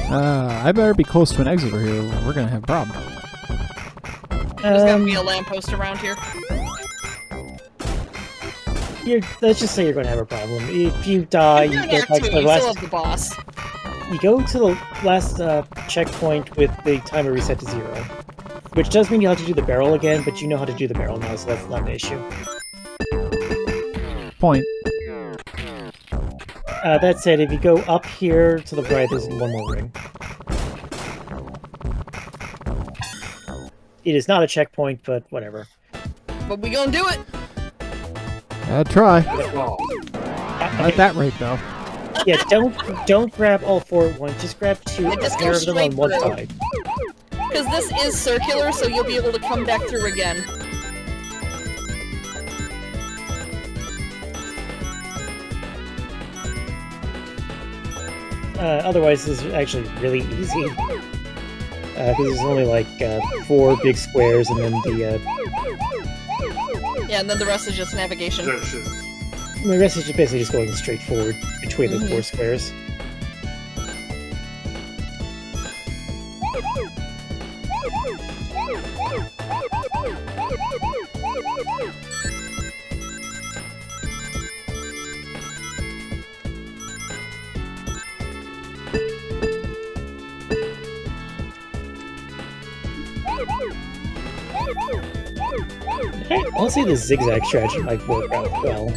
I better be close to an exit or here. We're gonna have a problem. There's gotta be a lamppost around here. Let's just say you're going to have a problem. If you die, You're you in go Act back 2, to the you still last. have the boss. You go to the last checkpoint with the timer reset to 0, which does mean you have to do the barrel again. But you know how to do the barrel now, so that's not an issue. Point. That said, if you go up here to the right, there's one more ring. It is not a checkpoint, but whatever. But we gonna do it. I'd try. Oh. Not at that rate, though. Yeah, don't grab all 4 at once. Just grab 2 Yeah, and just go pair of them on straight one through. side. Because this is circular, so you'll be able to come back through again. Otherwise, this is actually really easy. Because there's only like 4 big squares, and then the Yeah, and then the rest is just navigation. rest is just basically just going straight forward between the 4 squares. Honestly, the zigzag strategy might work out well.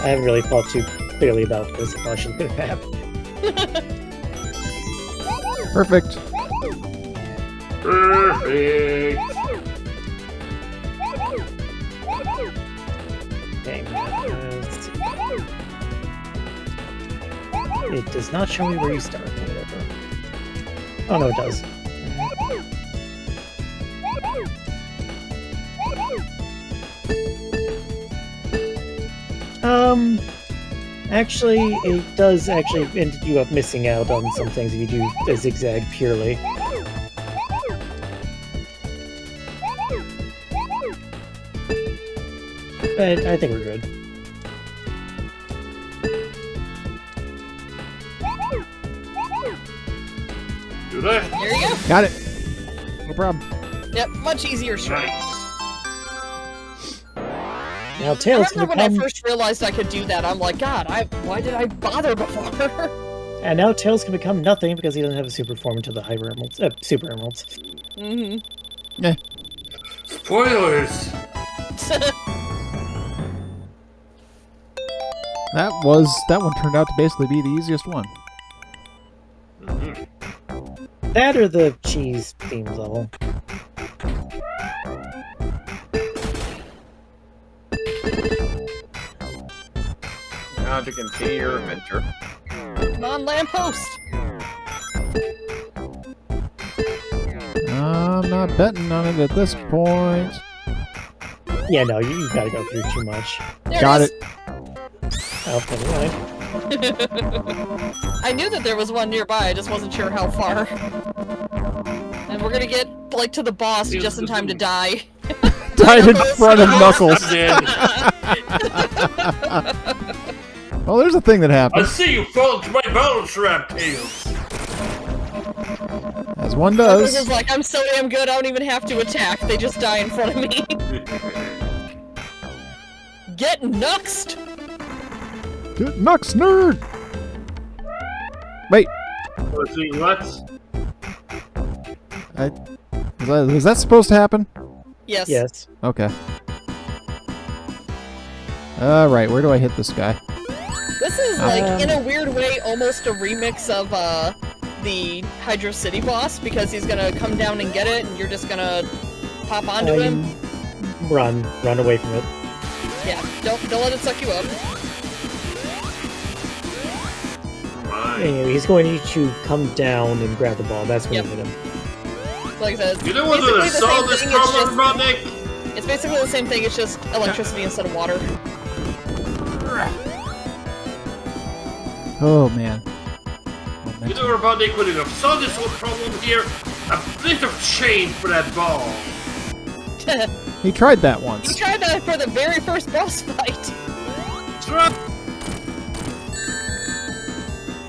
I haven't really thought too clearly about this. I probably should have. Perfect. Perfect. Okay, it does not show me where you start. Whatever. Oh no, it does. Actually, it does actually end you up missing out on some things if you do a zigzag purely. But I think we're good. Do that. There you go. Got it. No problem. Yep, much easier straight. Nice. Now I Tails can remember when I become, first realized I could do that, I'm like, God, why did I bother before? and now Tails can become nothing because he doesn't have a super form until the Hyper Emeralds, Super Emeralds. Mm-hmm. Spoilers. That one turned out to basically be the easiest one. That or the cheese themed level. Now to continue your adventure. Non-lamppost. I'm not betting on it at this point. Yeah, no, you gotta go through too much. There Got it. it. Oh, never mind. I knew that there was one nearby, I just wasn't sure how far. And we're gonna get, like, to the boss just in time to die. Died in front of Knuckles. I'm dead. Well, there's a thing that I happened. see you fall into my battle trap, Tails. As one Knuckles does. is like, I'm so damn good, I don't even have to attack. They just die in front of me. Get nuxed! Get Nux, nerd! Wait, Was he what? was that supposed to happen? Yes. Yes. Okay. Alright, where do I hit this guy? This is, like, in a weird way, almost a remix of, the Hydro City boss, because he's gonna come down and get it, and you're just gonna pop onto him. Run away from it. Yeah, don't let it suck you up. My. Anyway, he's going to need to come down and grab the ball. That's when Yep. you hit him. Like I said, You know what would have solved this problem, Rodney? it's basically the same thing, it's just electricity instead of water. Oh, man. You know what Rodney would have solved this whole problem here? A bit of change for that ball. He tried that You once. tried that for the very first boss fight. That's right.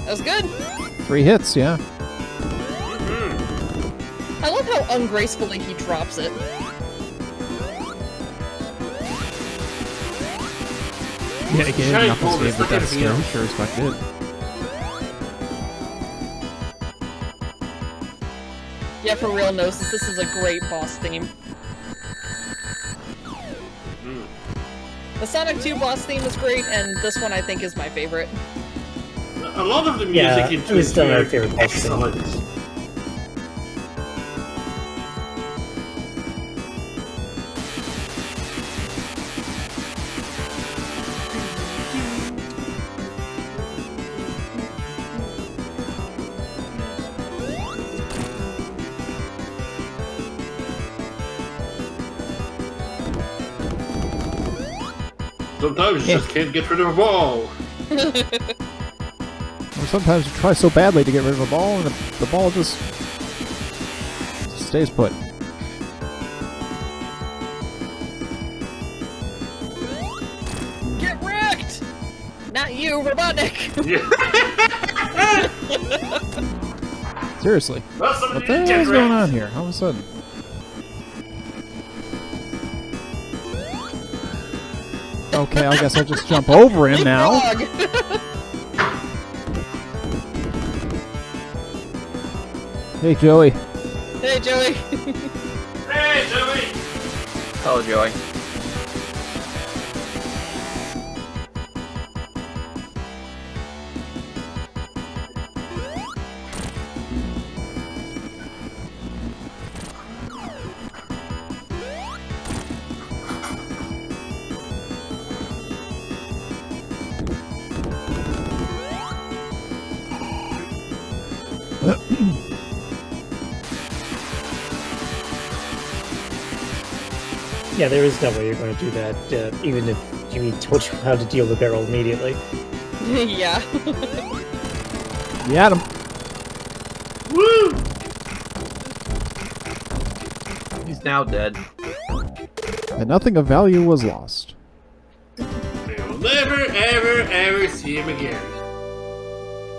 That was good. 3 hits, yeah. I love how ungracefully he drops it. Yeah, again, Giant Knuckles ball gave is the not gonna death be scare. enough. Sure as fuck did. Yeah, for real, Gnosis, this is a great boss theme. The Sonic 2 boss theme is great, and this one I think is my favorite. A lot of the Yeah, music in it was still my 2 favorite boss thing. excellent. Sometimes you just can't get rid of a ball. Or sometimes you try so badly to get rid of a ball, and the ball just stays put. Get wrecked! Not you, Robotnik! Seriously. Well, What somebody the did hell get is going wrecked. on here? All of a sudden. Okay, I guess I'll just jump over him now. Frog. Hey, Joey. Hey, Joey. Hey, Joey! Hello, Joey. Yeah, there is no way you're going to do that, even if Jimmy told you how to deal with Barrel immediately. Yeah. You had him. Woo! He's now dead. And nothing of value was lost. We will never, ever, ever see him again.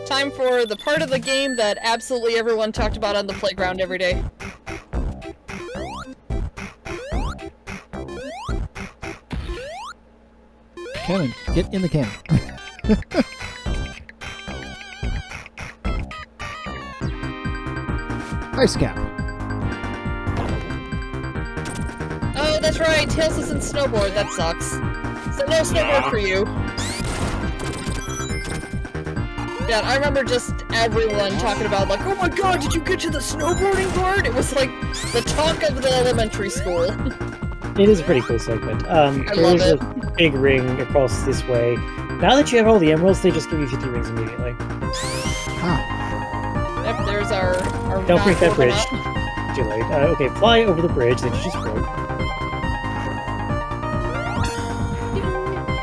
Time for the part of the game that absolutely everyone talked about on the playground every day. Cannon, get in the cannon. Ice cap. Oh, that's right, Tails isn't snowboard, that sucks. So no snowboard for you. Yeah, I remember just everyone talking about like, oh my god, did you get to the snowboarding part? It was like the talk of the elementary school. It is a pretty cool segment. love There is it. a big ring across this way. Now that you have all the emeralds, they just give you 50 rings immediately. Ah, Yep, there's our Don't break that bridge. not-ornament. Too late. Okay, fly over the bridge that you just broke.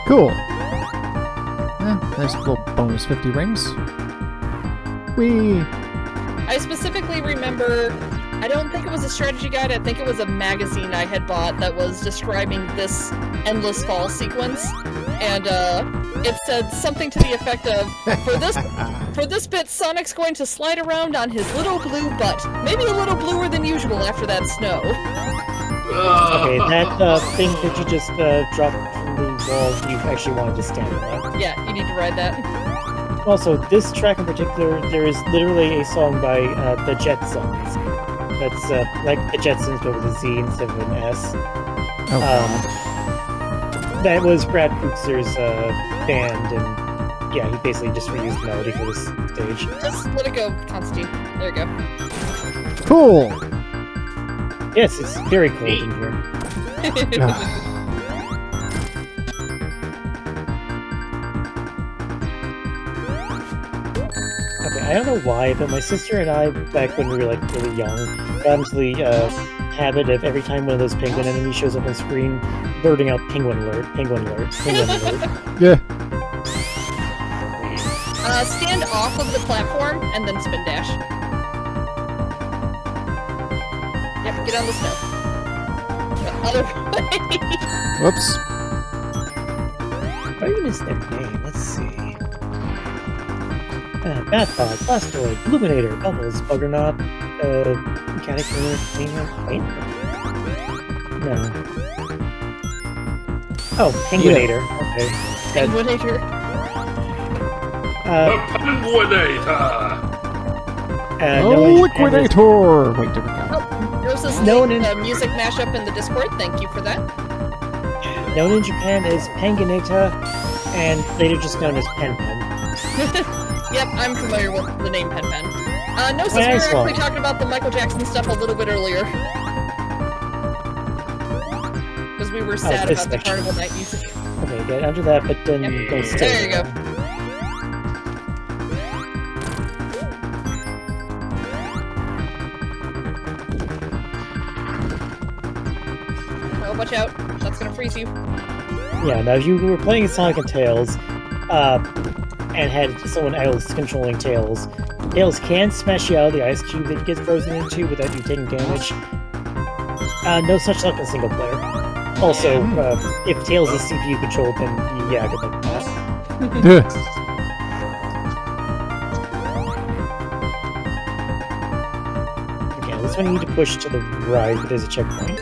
cool. There's a little bonus 50 rings. Whee! I specifically remember, I don't think it was a strategy guide, I think it was a magazine I had bought that was describing this endless fall sequence. And it said something to the effect of, for this bit, Sonic's going to slide around on his little blue butt. Maybe a little bluer than usual after that snow. Okay, that thing that you just dropped from the wall, you actually wanted to stand on that. Yeah, you need to ride that. Also, this track in particular, there is literally a song by the Jetsons. That's like the Jetsons, but with a Z instead of an S. Oh, That was Brad Fuchser's band, and yeah, he basically just reused the melody for this stage. Just let it go, Constantine. There you go. cool. Yes, it's very cold in here. Okay, I don't know why, but my sister and I, back when we were like really young, got into the habit of every time one of those penguin enemies shows up on screen, blurting out "Penguin alert! Penguin alert! Penguin alert!" Yeah. Stand off of the platform and then spin dash. Yep, get on the snow. The other way. Whoops. I even missed their name. Let's see. Batpod, Blastoid, Illuminator, Bubbles, Buggernut, Mechanic Paint? No. Oh, Penguinator. Okay. Penguinator. The Penguinator! Oh, Liquidator! Wait, different guy. There was this No one link, in- music mashup in the Discord. Thank you for that. Known in Japan as Penguinator, and later just known as Pen Pen. Yep, I'm familiar with the name Pen Pen. No, since we were Nice actually one. talking about the Michael Jackson stuff a little bit earlier. Because we were sad this about the section. Carnival Night music. Okay, get under that, but then Yep. don't stay. There you go. Oh, watch out. That's gonna freeze you. Yeah, now if you were playing Sonic and Tails, and had someone else controlling Tails, Tails can smash you out of the ice cube that you get frozen into without you taking damage. No such luck in single player. Also, if Tails is CPU controlled, then yeah, good luck with that. Okay, this one you need to push to the right, but there's a checkpoint.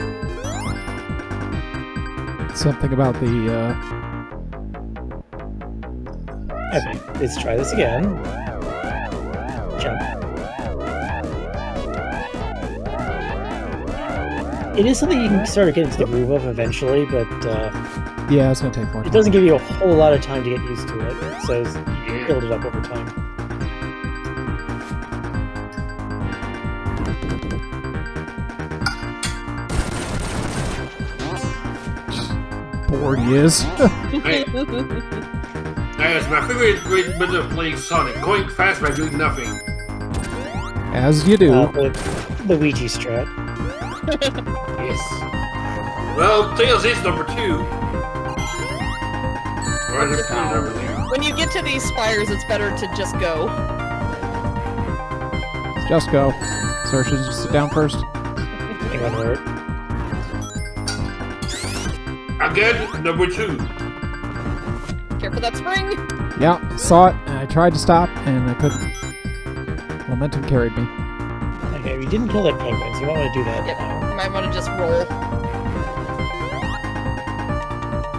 Something about the, Okay, let's try this again. Jump. It is something you can sort of get into the groove of eventually, but yeah, it's gonna take more it time. doesn't give you a whole lot of time to get used to it, so you build it up over time. Bored he is. Hey. That's my favorite great method of playing Sonic. Going fast by doing nothing. As you do. With Luigi strat. Yes. Well, Tails is number 2. Or is it number 2? When you get to these spires, it's better to just go. Just go. Sir, should you sit down first? Hang on, alert. Again, number 2. Careful that spring. Yeah, saw it, and I tried to stop, and I couldn't. Momentum carried me. Okay, you didn't kill that penguin, so you might want to do that Yep. now. You might want to just roll.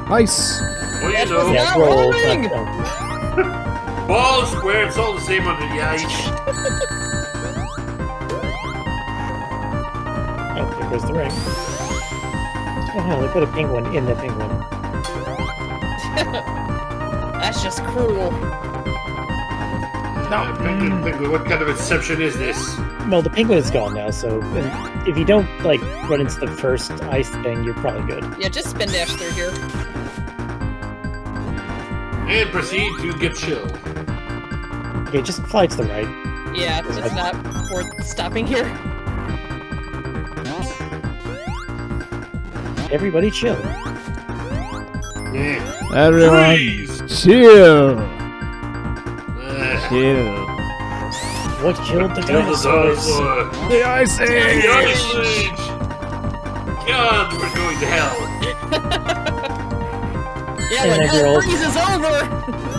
Nice! Well, you That know, was Yeah, not roll. rolling! ball, square, it's all the same under the ice. Oh, there goes the ring. Oh no, they put a penguin in the penguin. That's just cruel. Penguin, what kind of inception is this? Well, the penguin is gone now, so if you don't, like, run into the first ice thing, you're probably good. Yeah, just spin dash through here. And proceed to get chill. Okay, just fly to the right. Yeah, it's not worth stopping here. Everybody chill. Yeah. Everyone, Freeze! chill! Uh, Chill. What killed the kill the dinosaurs? dinosaur. The Ice The Age! Ice Age! God, we're going to hell. Yeah, And when then we're hell all- freezes over!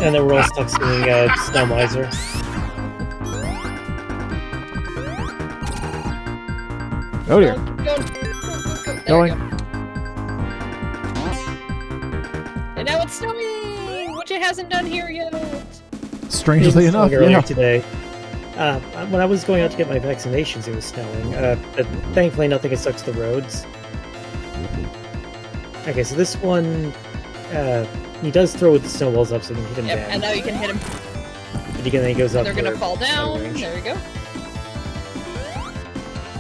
And then we're all stuck singing Snow Miser. Oh dear. Go. Going. And now it's snowing, which it hasn't done here yet. Strangely It enough, snowed earlier yeah. today. When I was going out to get my vaccinations, it was snowing. But thankfully, nothing has stuck to the roads. Okay, so this one, he does throw the snowballs up so you can hit him Yep, down. and now you can hit him. And again, then he goes up. They're gonna for fall down. range. There you go.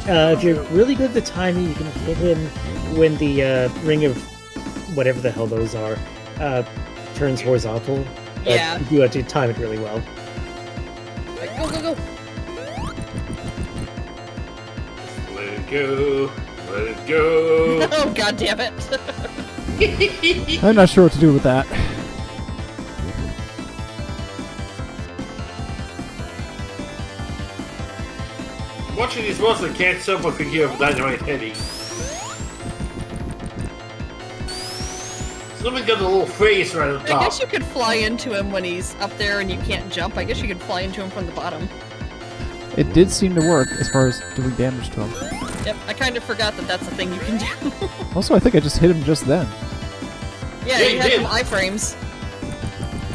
If you're really good at the timing, you can hit him when the ring of whatever the hell those are turns horizontal. But Yeah. you do have to time it really well. Right, go. Let it go. Let it go. Oh, god damn it. I'm not sure what to do with that. Watching these monsters, I can't help but thinking of Dynamite Heady. Someone got a little face right on I top. guess you could fly into him when he's up there and you can't jump. I guess you could fly into him from the bottom. It did seem to work as far as doing damage to him. Yep, I kind of forgot that that's a thing you can do. Also, I think I just hit him just then. Yeah, Yeah, you you had did. some iframes.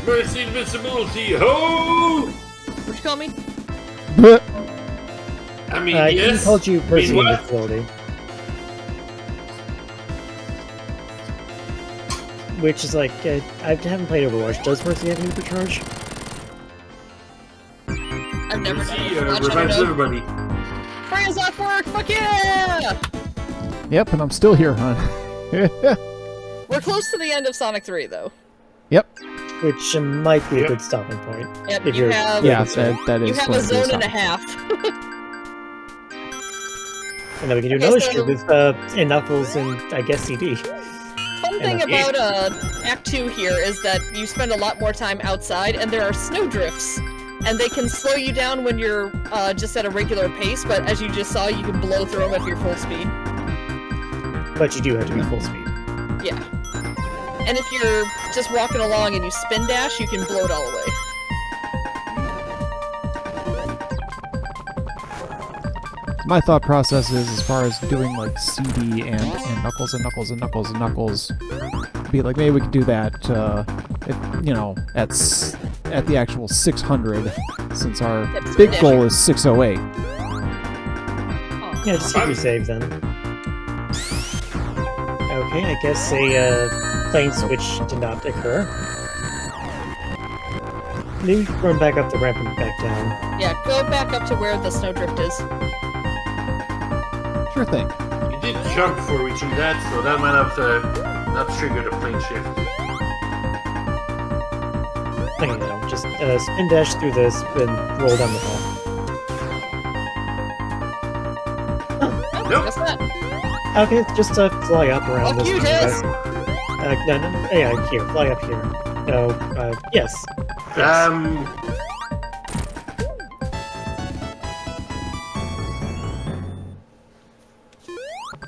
Mercy invincibility, ho! What'd you call me? But I mean, He yes. called you Mercy what? Invincibility. Which is like, I haven't played Overwatch. Does Mercy have any recharge? I've never done Mercy it. Watch, I revives don't know. everybody. Freya's off work! Fuck yeah! yep, and I'm still here, hon. We're close to the end of Sonic 3, though. Yep. Which might be a Yep. good stopping point. Yep, If you you're- have, Yeah, so- that you is have going a to be zone and a something. half. And then we can do Okay, another so- shit with and Knuckles and, I guess, CD. Fun thing And about Act 2 here is that you spend a lot more time outside, and there are snowdrifts. And they can slow you down when you're just at a regular pace, but as you just saw, you can blow through them if you're full speed. But you do have to be full speed. Yeah. And if you're just walking along and you spin dash, you can blow it all away. My thought process is, as far as doing like CD and Knuckles and Knuckles and Knuckles and Knuckles, be like maybe we could do that, at the actual 600, since our Yep, spin big dash. goal is 608. Oh. Yeah, just keep your save then. Okay, I guess a plane switch did not occur. Maybe run back up the ramp and back down. Yeah, go back up to where the snowdrift is. Sure thing. You did jump before reaching that, so that might have not triggered a plane shift. Okay, no, just spin dash through this and roll down the hall. Oh, Nope. guess not. Okay, just fly up around Fuck this. you, one, Taz. guys. No, yeah, here, fly up here. No, yes.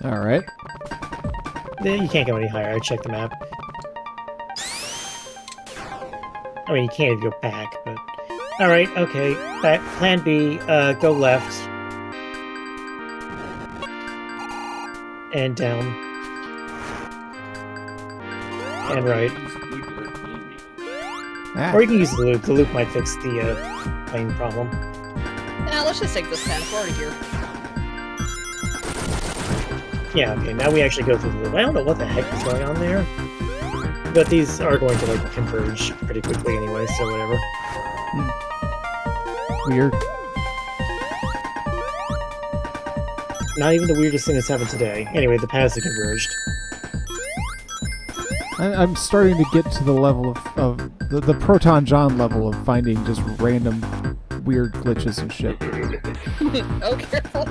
All right. You can't go any higher. I checked the map. I mean, you can't even go back, but... Alright, okay. Plan B, go left. And down. And right. Ah, Or you can use the loop. The loop might fix the plane problem. Now let's just take this path. We're already here. Yeah, okay, now we actually go through the loop. I don't know what the heck is going on there. But these are going to, like, converge pretty quickly anyway, so whatever. weird. Not even the weirdest thing that's happened today. Anyway, the paths have converged. I'm starting to get to the level of the Proton John level of finding just random weird glitches and shit. Oh, careful.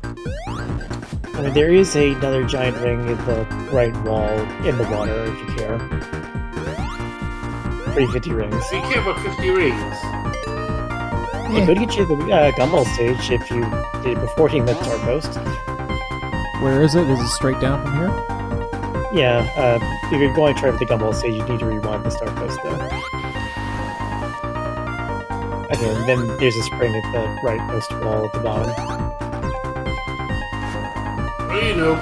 I mean, there is another giant ring at the right wall in the water, if you care. 350 rings. We care about 50 rings. It could get you the Gumball stage if you did it before you met Dark Ghost. Where is it? Is it straight down from here? Yeah, if you're going to try with the gumball stage, you need to rewind the start post though. Okay, and then there's a spring at the rightmost wall at the bottom. Well, you know,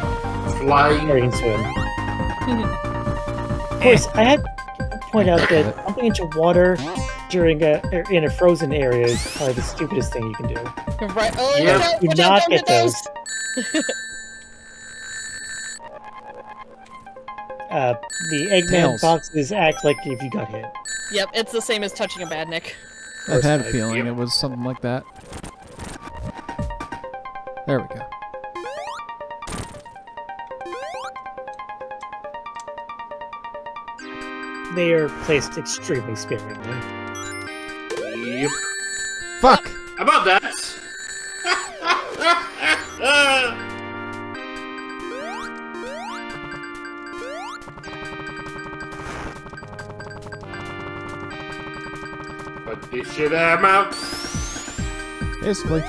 flying. Or you can swim. Of course, I had to point out that jumping into water during in a frozen area is probably the stupidest thing you can do. Right. Oh, Yeah. Do watch out, not don't get those. The Eggman Tails. boxes act like if you got hit. Yep, it's the same as touching a badnik. I've had a First feeling Yep. it was something like that. There we go. They are placed extremely sparingly. Yep. Fuck! How about that? But this shit out. Basically.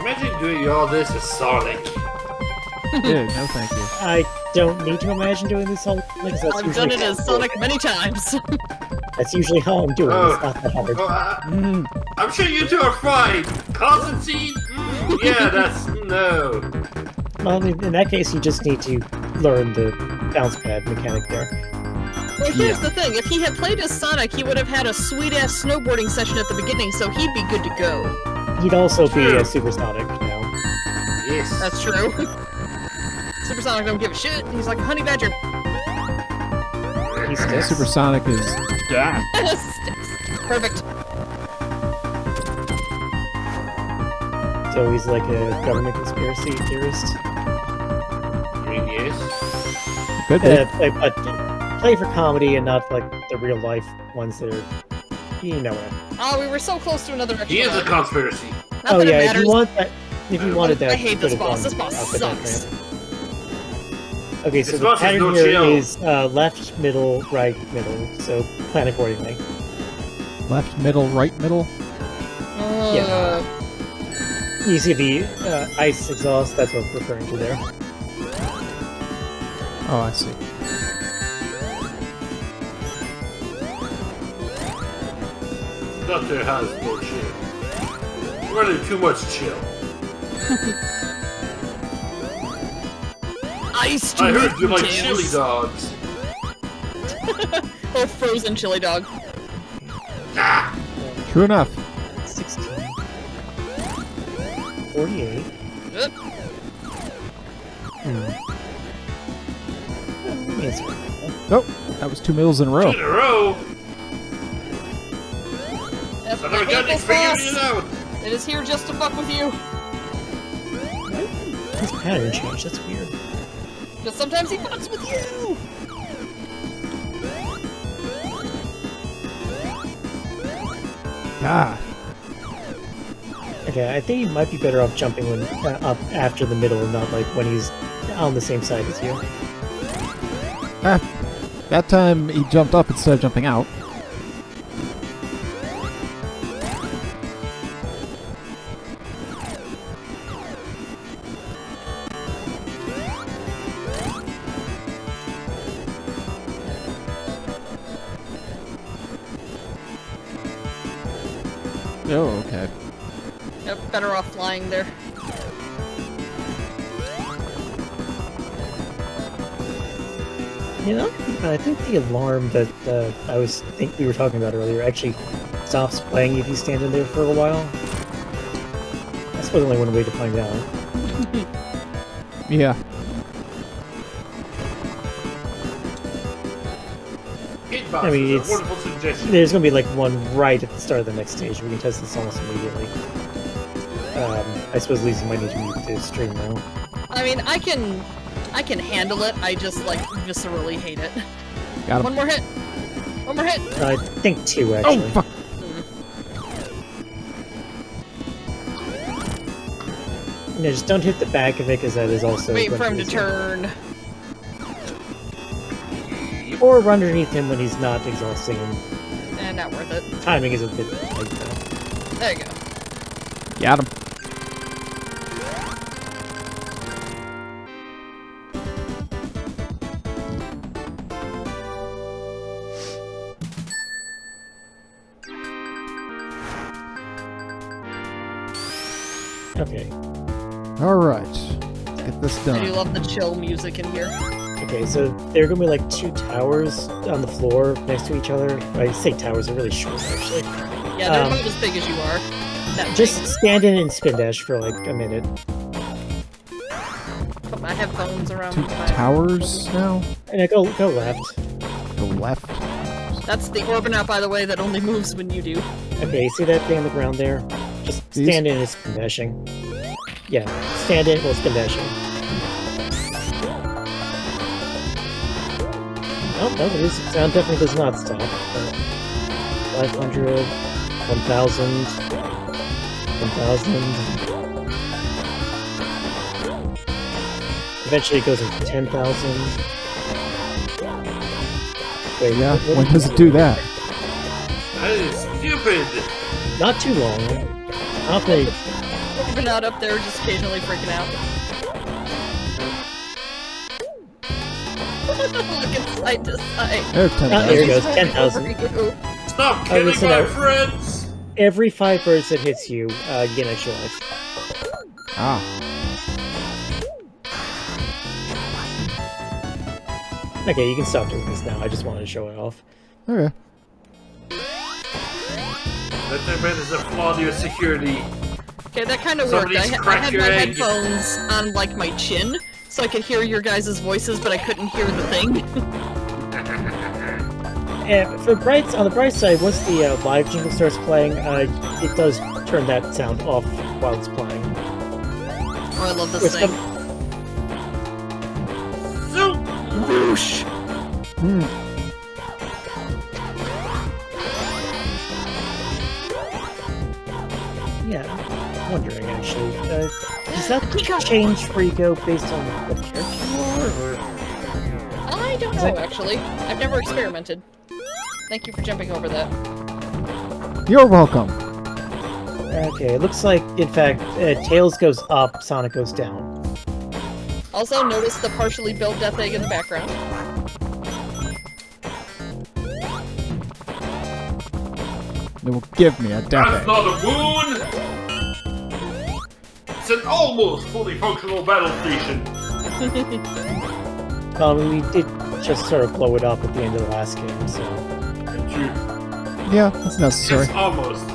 Imagine doing all this as Sonic. Dude, no thank you. I don't need to imagine doing this all because that's I've usually done it as Sonic many times. That's usually how I'm doing it. Oh. It's not that hard. Well, I'm sure you two are fine. Constantine? Yeah, that's no. Well, in that case, you just need to learn the bounce pad mechanic there. Well, here's the thing. If he had played as Sonic, he would have had a sweet-ass snowboarding session at the beginning, so he'd be good to go. He'd also be True. a Supersonic now. Yes. That's true. Super Sonic don't give a shit. He's like a honey badger. He's Yeah, Supersonic is... Yeah. Perfect. So he's like a government conspiracy theorist. Yes. Good day. But play for comedy and not like the real life ones that are, you know what. Oh, we were so close to another extra He is a life. conspiracy. Not Oh that it yeah, if matters. you want that, if you wanted that, I hate you this could've boss. gone This boss out with that sucks. trans. Okay, so This the boss is pattern no here chill. is left, middle, right, middle. So plan accordingly. Left, middle, right, middle. Uh, You see the ice exhaust? That's what I'm referring to there. Oh, I see. Doctor has no chill. Running too much chill. Ice I heard you like tails. chili dogs. Oh, frozen chili dog. True enough. 16. 48. Yep. Yes. Oh, that was 2 meals in a row. In a row. That's I my never got hateful figured boss. it out. It is here just to fuck with you. His pattern changed. That's weird. Because sometimes he fucks with you. God. Okay, I think he might be better off jumping when up after the middle, and not like when he's on the same side as you. Ah, that time he jumped up instead of jumping out. Oh, okay. Yep, better off flying there. You know, I think the alarm that we were talking about earlier actually stops playing if you stand in there for a while. That's the only one way to find out. Yeah. Hitbox I mean, is it's- a wonderful suggestion. There's gonna be like one right at the start of the next stage. We can test this almost immediately. I suppose Leedzie might need to mute the stream now. I mean, I can handle it. I just like viscerally hate it. Got him. One more hit. One more hit. I think 2 actually. Oh, fuck. No, just don't hit the back of it because that is also. Wait going for him to lose you. turn. or underneath him when he's not exhausting. And not worth it. Timing is a bit like that. There you go. Got him. Okay. Alright. Let's get this I do done. love the chill music in here. Okay, so there are gonna be like 2 towers on the floor next to each other. I say towers, they're really short actually. Yeah, they're not as big as you are. That Just big. stand in and spin dash for like a minute. Put my headphones around 2 my... towers now? And I go left. Go left. That's the Orbinaut, by the way, that only moves when you do. Okay, you see that thing on the ground there? Just These? stand in and spin dashing. Yeah, stand in while spin dashing. Oh, no, this sound definitely does not stop. 500, 1,000, 1,000. Eventually it goes into 10,000. Wait, Yeah, what- when does it do that? That is stupid. Not too long. I don't think. Orbinaut up there just occasionally freaking out. Looking side to side. There's Oh, there it 10,000. goes, 10,000. Stop killing listen my out. friends. Every 5 birds that hits you, you get an extra life. Ah. Okay, you can stop doing this now. I just wanted to show it off. Okay. That man is a flaw to your security. Okay, that kind of worked. Somebody's I cracked had your my egg. headphones on, like, my chin, so I could hear your guys' voices, but I couldn't hear the thing. And for on the bright side, once the live jingle starts playing, it does turn that sound off while it's playing. Oh, I love this It's thing. Zoom. Whoosh! Hmm. Yeah, I'm wondering actually. Does that change where you go based on what character you are? Or... I don't know, actually. I've never experimented. Thank you for jumping over that. You're welcome. Okay, it looks like, in fact, Tails goes up, Sonic goes down. Also, notice the partially built death egg in the background. It will give me a death That's egg. not a moon. It's an almost fully functional battle station. We did just sort of blow it up at the end of the last game, so... True. Yeah, that's necessary. It's almost.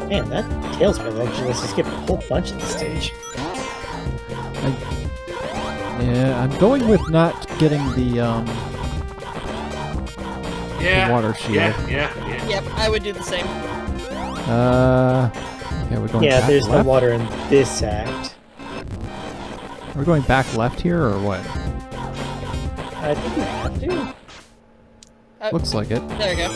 Man, that Tails path actually lets you skip a whole bunch of the stage. Yeah, I'm going with not getting the water shield. Yeah. Yep, I would do the same. Okay, we're going Yeah, back there's no left? water in this act. Are we going back left here, or what? I think you have to. Looks like it. There you go.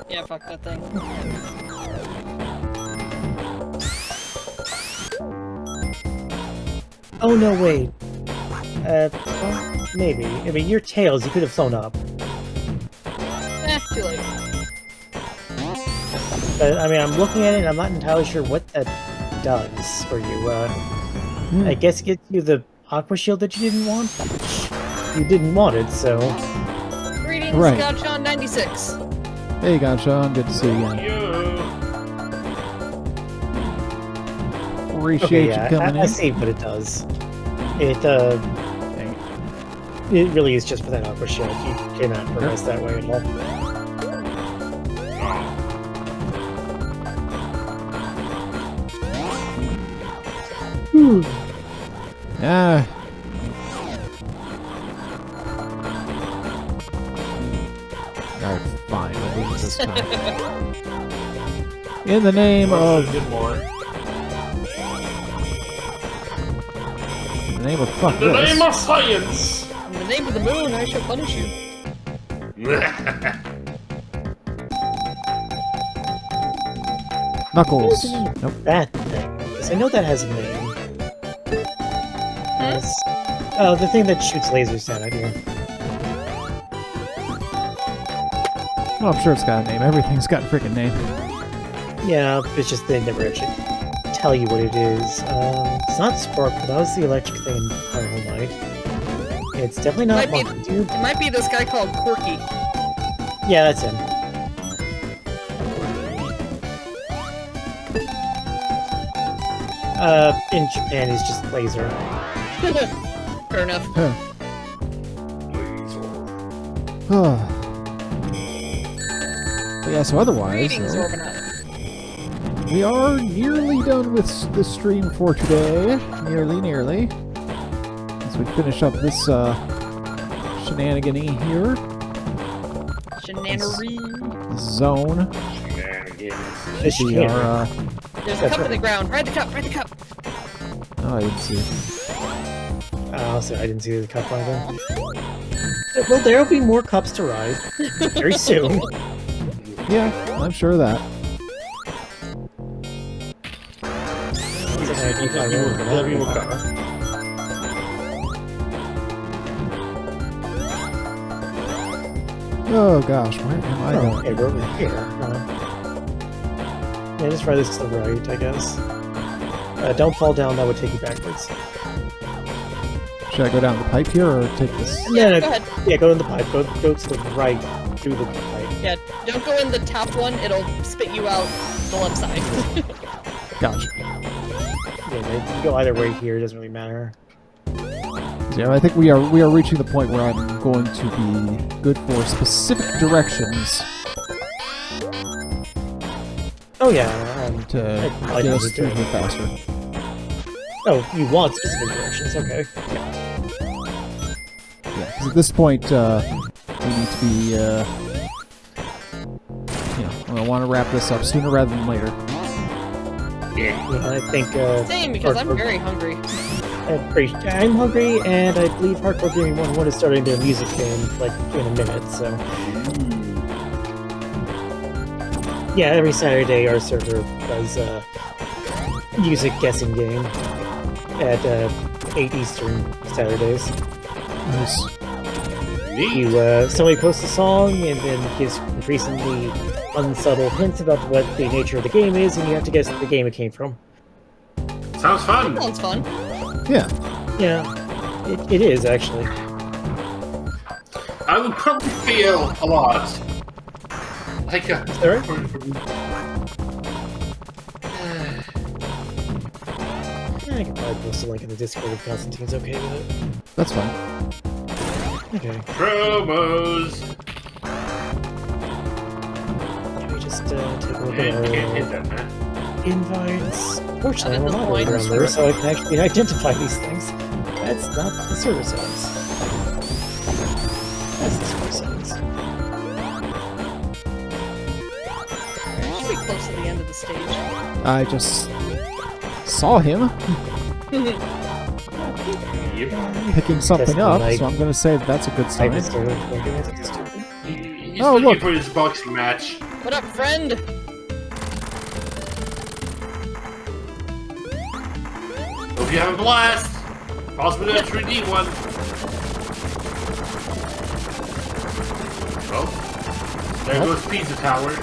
Yeah, fuck that thing. Oh, no, wait. Well, maybe. I mean, your Tails, you could have flown up. Too late. But, I mean, I'm looking at it, and I'm not entirely sure what that does for you. I guess it gets you the Aqua Shield that you didn't want? You didn't want it, so... Greetings, Right. Gotchon96. Hey, Gotcha, good to see you again. Yo. Appreciate Okay, you yeah, coming I in. see what it does. It really is just for that Aqua Shield. You cannot progress that way at all. Ah. Alright, fine. We'll lose this time. In the name of... Get more. In the name of fuck In the this. name of science. In the name of the moon, I shall punish you. Knuckles. Nope. That thing. Because I know that has a name. Oh, the thing that shoots lasers down at you. Well, I'm sure it's got a name. Everything's got a freaking name. Yeah, it's just they never actually tell you what it is. It's not Sparkle. That was the electric thing in Hollow Knight. It's definitely not Might be- Monkey Dude. It might be this guy called Corky. Yeah, that's him. In Japan, he's just laser. Fair enough. But yeah, so otherwise, Greetings, though, Orbinaut. we are nearly done with the stream for today. Nearly. As we finish up this shenanigan-y here. Shenanery. This zone. This We shit. are, There's a cup in the ground. Ride the cup, ride the cup. oh, I didn't see. So I didn't see the cup either. Well, there will be more cups to ride very soon. Yeah, I'm sure of that. Oh gosh, where am I going? Okay, we're over here. Yeah, just ride this to the right, I guess. Don't fall down, that would take you backwards. Should I go down the pipe here or take this? Yeah, go ahead. Yeah, go in the pipe. Go to the right through the pipe. Yeah, don't go in the top one. It'll spit you out the left side. Gotcha. Yeah, you can go either way here. It doesn't really matter. Yeah, I think we are reaching the point where I'm going to be good for specific directions Oh yeah. to I get us would through do here it. faster. Oh, you want specific directions? Okay. Yeah, because at this point we need to be, I want to wrap this up sooner rather than later. Yeah, I think. Same, because I'm Hardcore- very hungry. I'm hungry, and I believe Hardcore Gaming 101 is starting their music game like in a minute. So. Yeah, every Saturday our server does a music guessing game at 8 Eastern Saturdays. Nice. Somebody posts a song and then gives increasingly unsubtle hints about what the nature of the game is, and you have to guess the game it came from. Sounds fun. Sounds fun. Yeah. Yeah, it is actually. I would probably fail a lot. Like a. Sorry? I can probably post a link in the Discord if Constantine's okay with it. That's fine. Okay. Promos. Can we just take a look Man, at can't hit our that, man. invites? Fortunately, I'm At a this moderator point- on there, so I can actually identify these things. That's not the server settings. That's the server settings. Should be close to the end of the stage. I just saw him Yep. picking something Just up, like- so I'm going to say that's a good I sign. just started looking at it. He's Oh, looking look. for his boxing match. What up, friend? Hope you have a blast. Possibly a 3D one. Oh, there goes Pizza Tower.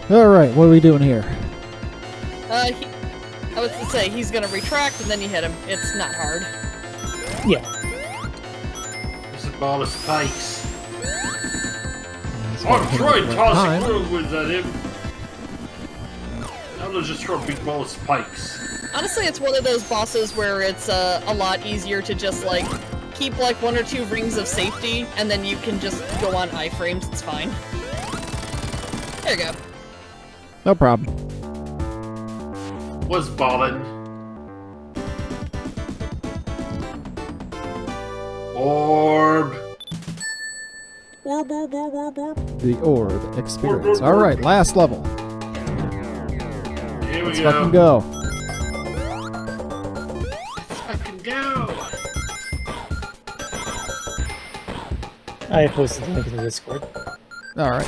All right, what are we doing here? I was to say, he's gonna retract and then you hit him. It's not hard. Yeah. There's a ball of spikes. Let's I'm hit him trying at the right tossing time. whirlwinds at him. Now let's just throw a big ball of spikes. Honestly, it's one of those bosses where it's a lot easier to just like keep like 1 or 2 rings of safety, and then you can just go on iframes. It's fine. There you go. No problem. Was ballin'. Orb. The orb experience. All right, last level. Here we Let's go. fucking go. go. I posted the link in the Discord. All right.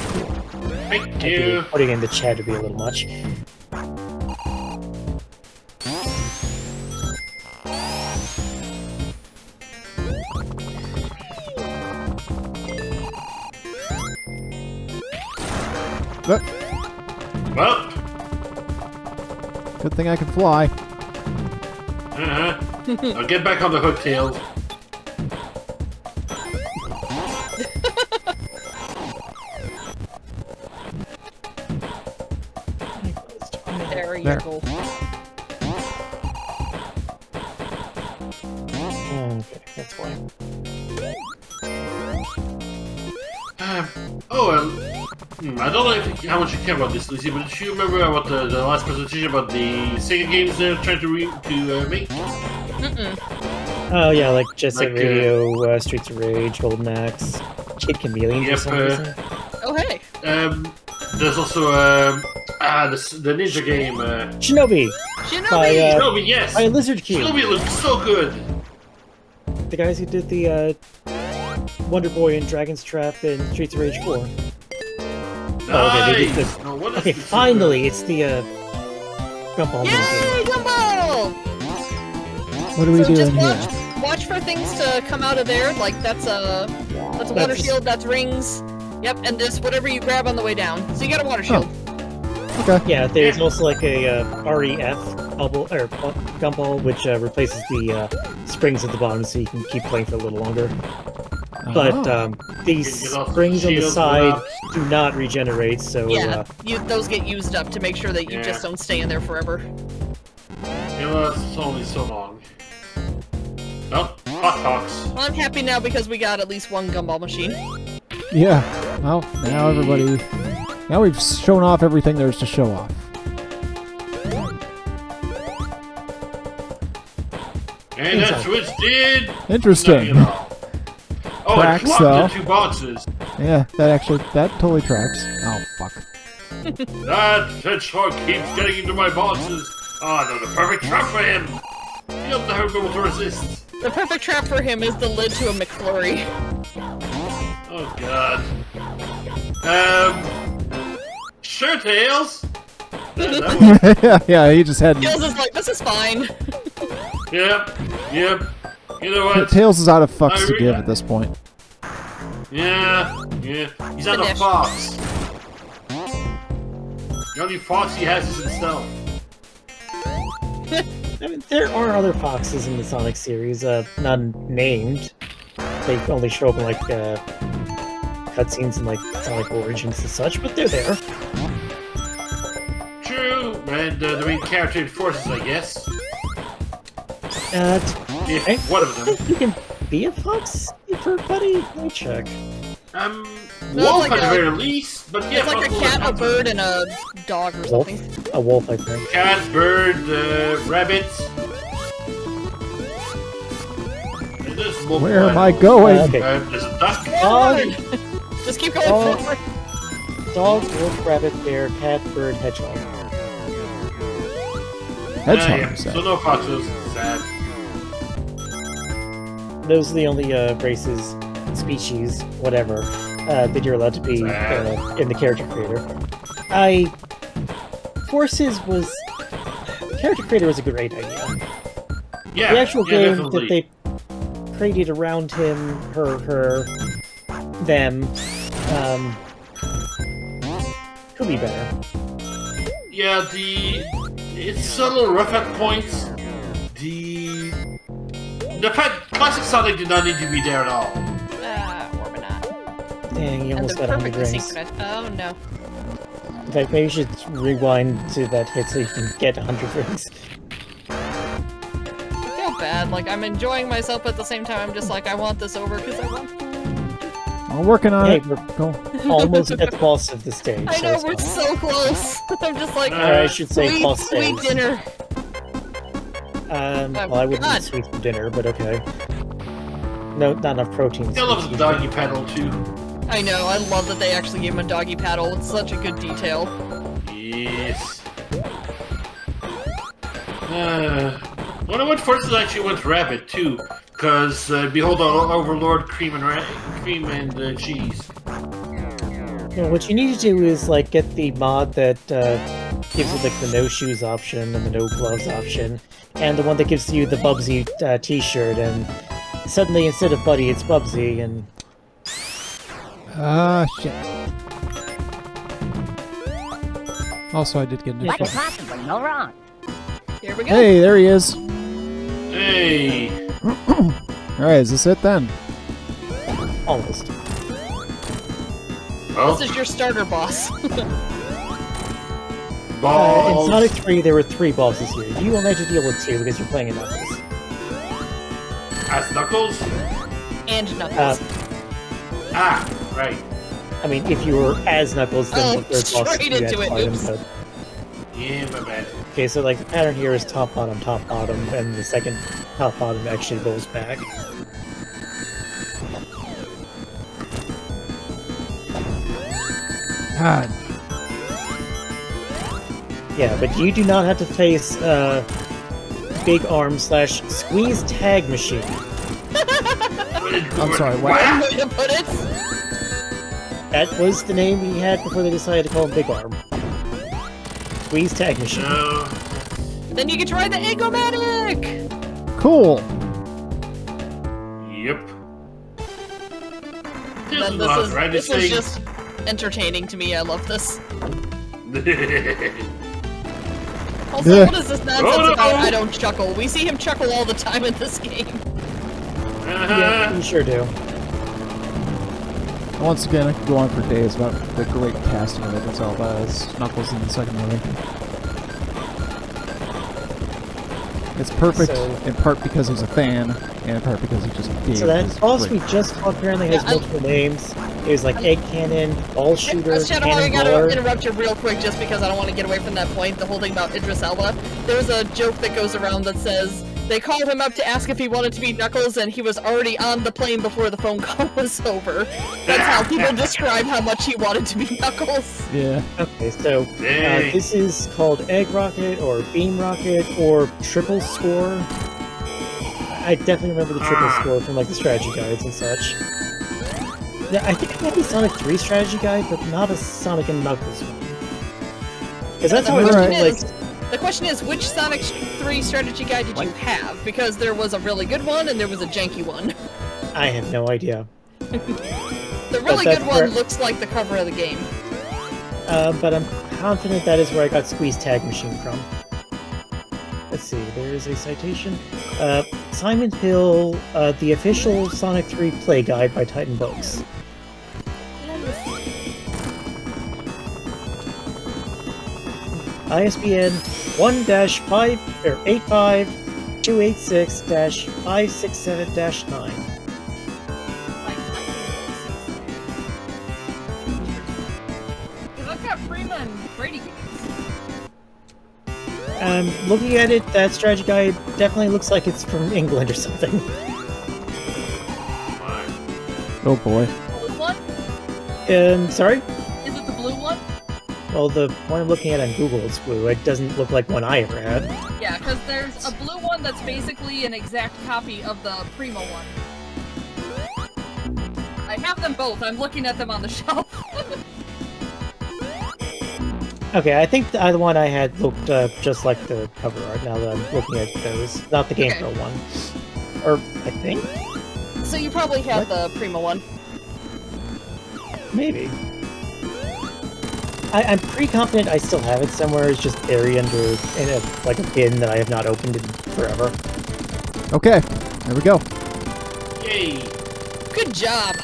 Thank you. Putting in the chat would be a little much. But Well, good thing I can fly. I'll get back on the hook, Tails. There you There. go. Okay, that's why. I don't know how much you care about this, Lucy, but do you remember about the last presentation about the Sega games they're trying to make? Oh yeah, like Jet Set Like, Radio, Streets of Rage, Golden Axe, Kid Chameleon for Yep, some reason. Oh hey. There's also the ninja game. Shinobi! Shinobi! By, Shinobi, yes. by Lizard King. Shinobi looks so good. The guys who did the Wonder Boy and Dragon's Trap and Streets of Rage 4. Oh, okay, they did Nice. this. No, what is Okay, this? finally, it's the Gumball Yay, game. Gumball! What are we So just doing here? watch for things to come out of there. Like that's a water That's- shield. That's rings. Yep, and this whatever you grab on the way down. So you got a water shield. Okay. Yeah, there's also like a REF bubble or Gumball, which replaces the springs at the bottom, so you can keep playing for a little longer. But Oh. these Get off springs on the shield, side Rob. do not regenerate, so Yeah, those get used up to make sure that you Yeah. just don't stay in there forever. You know, it's only so long. Oh, hot box. Well, I'm happy now because we got at least one gumball machine. Yeah. Well, now everybody. Now we've shown off everything there's to show off. And that switch did Interesting. nothing at all. Oh, Tracks, it dropped though. the two boxes. Yeah, that totally tracks. Oh fuck. That hedgehog keeps getting into my boxes. Oh, no, the perfect trap for him. He doesn't have able to resist. The perfect trap for him is the lid to a McFlurry. Oh, God. Sure, Tails. Yeah, he just had. Tails is like, this is fine. Yep. You know what? Tails is out of fucks I to re- give at this point. Yeah. He's not a Finish. fox. The only fox he has is himself. I mean, there are other foxes in the Sonic series, not named. They only show up in like cutscenes and like Sonic Origins and such, but they're there. True. And the main character enforces, I guess. If Hey. one of them. You can be a fox, buddy. Let me check. Wolf like at the a- very least, but yeah. It's like a but- cat, a bird, and a dog or Wolf, something. a wolf, I think. Cat, bird, rabbit. And there's multiple Where am I animals. going? Okay. There's a duck. Dog, Just keep going Oh. forward. dog, wolf, rabbit, bear, cat, bird, hedgehog. Hedgehog. Yeah. So. So no foxes. Sad. Those are the only races, species, whatever, that you're allowed to be in the character creator. Forces was... Character creator was a great idea. Yeah. The actual yeah, game definitely. that they created around him, her, them, could be better. Yeah, it's a little rough at points. The fact classic Sonic did not need to be there at all. Or not. Dang, you And almost they're got 100 perfectly rings. synchronized. Oh no. In fact, maybe you should rewind to that hit so you can get 100 rings. I feel bad. Like I'm enjoying myself, but at the same time, I'm just like, I want this over because I want. I'm working on Hey, it. we're Go. almost at the boss of the stage. I know so we're it's so close. I'm just like, fine. Or I should say sweet, boss sweet stage. dinner. Well, I wouldn't God. eat sweet for dinner, but okay. No, not enough protein. I love the doggy paddle too. I know. I love that they actually gave him a doggy paddle. It's such a good detail. Yes. When I went first, I actually went Rabbit too, because behold, Overlord cream and cheese. What you need to do is like get the mod that gives you like the no shoes option and the no gloves option, and the one that gives you the Bubsy T-shirt, and suddenly instead of Buddy, it's Bubsy, and Shit. Also, I did get an What could possibly go wrong? Here we go. Hey, there he is. Hey! Alright, is this it then? almost. Oh, This is your starter boss. In balls. Sonic 3, there were 3 bosses here. You will need to deal with 2 because you're playing in Knuckles. As Knuckles? And Knuckles. Right. I mean, if you were as Knuckles, then the third boss straight you had into to it, fight him, oops. but... Yeah, my bad. Okay, so like the pattern here is top, bottom, and the second top, bottom actually rolls back. God. Yeah, but you do not have to face Big Arm / Squeeze Tag Machine. I'm sorry, what? Way to put it. That was the name he had before they decided to call him Big Arm. Squeeze Tag Machine. No. Then you get to ride the Egomatic! Cool. Yep. Then this is just entertaining to me. I love this. Also, Yeah. what is this nonsense Oh, no. about I don't chuckle? We see him chuckle all the time in this game. Yeah, you sure do. Once again, I could go on for days about the great casting of Idris Elba as Knuckles in the second movie. It's perfect So- in part because he's a fan, and in part because he just gave So that his boss we great- just fought apparently has Yeah, multiple names. There's like Egg Cannon, Ball Shooter, Shadow, I gotta Cannonballer. interrupt you real quick just because I don't want to get away from that point, the whole thing about Idris Elba. There's a joke that goes around that says, they called him up to ask if he wanted to be Knuckles and he was already on the plane before the phone call was over. That's how people describe how much he wanted to be Knuckles. Yeah. Okay, so Dang. this is called Egg Rocket, or Beam Rocket, or Triple Score. I definitely remember the Triple Score from like the strategy guides and such. Yeah, I think it might be Sonic 3 strategy guide, but not a Sonic and Knuckles one. Because that's how I Alright. remember, like, The question is, which Sonic 3 strategy guide did you have? Because there was a really good one and there was a janky one. I have no idea. The really that's good one correct. looks like the cover of the game. But I'm confident that is where I got Squeeze Tag Machine from. Let's see, there is a citation. Simon Hill, the official Sonic 3 play guide by Titan Books. ISBN 1-85286-567-9. Because I've got Prima and Brady games. Looking at it, that strategy guide definitely looks like it's from England or something. Oh boy. Blue one? Sorry? Is it the blue one? Well, the one I'm looking at on Google is blue. It doesn't look like one I ever had. Yeah, because there's a blue one that's basically an exact copy of the Primo one. I have them both. I'm looking at them on the shelf. Okay, I think the other one I had looked just like the cover art now that I'm looking at those. Not the GamePro one. Or, I think? So you probably have the Prima one. Maybe. I'm pretty confident I still have it somewhere. It's just buried under in a like a bin that I have not opened in forever. Okay, there we go. Yay! Good job!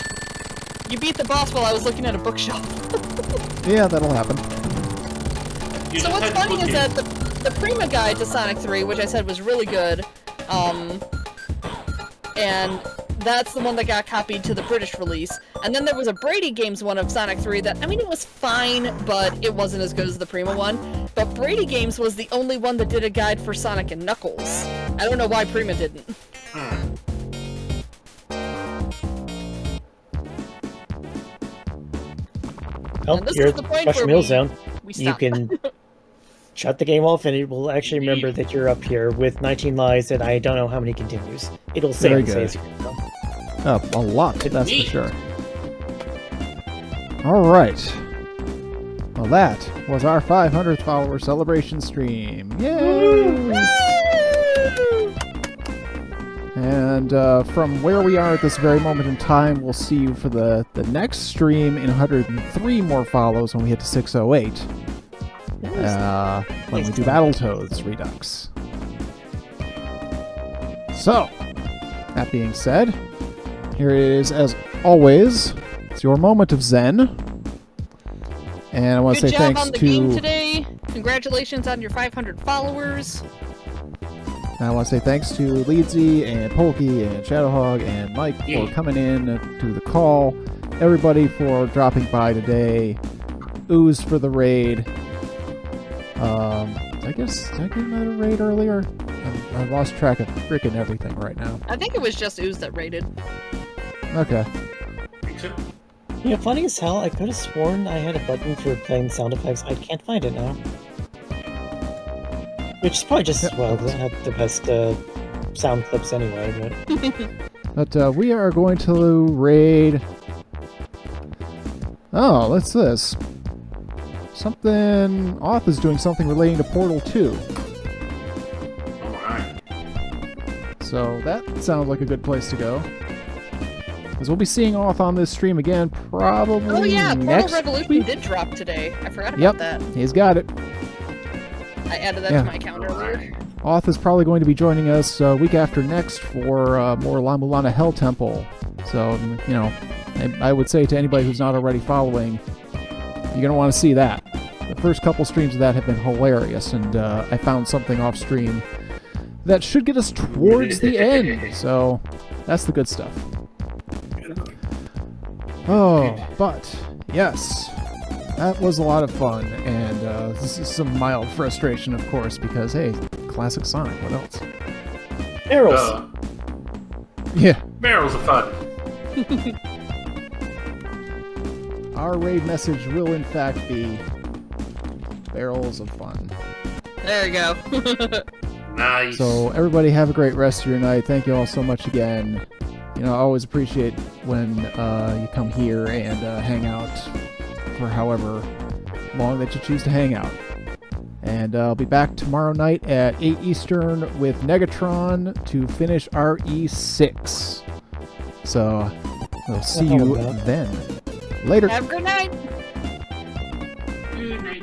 You beat the boss while I was looking at a bookshelf. Yeah, that'll happen. You So just what's had to funny look is in. that the Prima guide to Sonic 3, which I said was really good, and that's the one that got copied to the British release. And then there was a Brady Games one of Sonic 3 that, I mean, it was fine, but it wasn't as good as the Prima one. But Brady Games was the only one that did a guide for Sonic and Knuckles. I don't know why Prima didn't. Oh, And this you're is the point Mushroom where Hill Zone. We You stop. can shut the game off and it will actually remember that you're up here with 19 lives and I don't know how many continues. It'll say Very and say good. as you go. A lot, that's for neat. sure. All right. Well, that was our 500th follower celebration stream. Yay! And from where we are at this very moment in time, we'll see you for the next stream in 103 more follows when we hit to 608. When we do Battletoads Redux. So, that being said, here it is as always. It's your moment of Zen. And I want to Good say job thanks on the to... game today. Congratulations on your 500 followers. I want to say thanks to Leedzie and Polky and Shadowhog and Mike for coming in to the call. Everybody for dropping by today. Ooze for the raid. I guess, did I get another raid earlier? I've lost track of freaking everything right now. I think it was just Ooze that raided. Okay. Yeah, funny as hell, I could have sworn I had a button for playing sound effects. I can't find it now. Which is probably just as well, because I have the best sound clips anyway, but... But we are going to raid... Oh, what's this? Something... Oth is doing something relating to Portal 2. Alright. So that sounds like a good place to go. Because we'll be seeing Oth on this stream again probably Oh yeah, Portal next Revolution week. did drop today. I forgot about Yep, that. he's got it. I added that Yeah. to my account earlier. Oth is probably going to be joining us week after next for more La Mulana Hell Temple. So, you know, I would say to anybody who's not already following, you're going to want to see that. The first couple streams of that have been hilarious, and I found something off stream that should get us towards the end. So, that's the good stuff. Oh, but, yes. That was a lot of fun, and this is some mild frustration, of course, because, hey, classic Sonic, what else? Arrows! Yeah. Barrels of fun. Our raid message will, in fact, be barrels of fun. There you go. Nice. So, everybody have a great rest of your night. Thank you all so much again. You know, I always appreciate when you come here and hang out for however long that you choose to hang out. And I'll be back tomorrow night at 8 Eastern with Negatron to finish RE6. So, we'll see you then. Later. Have a good night. Good night.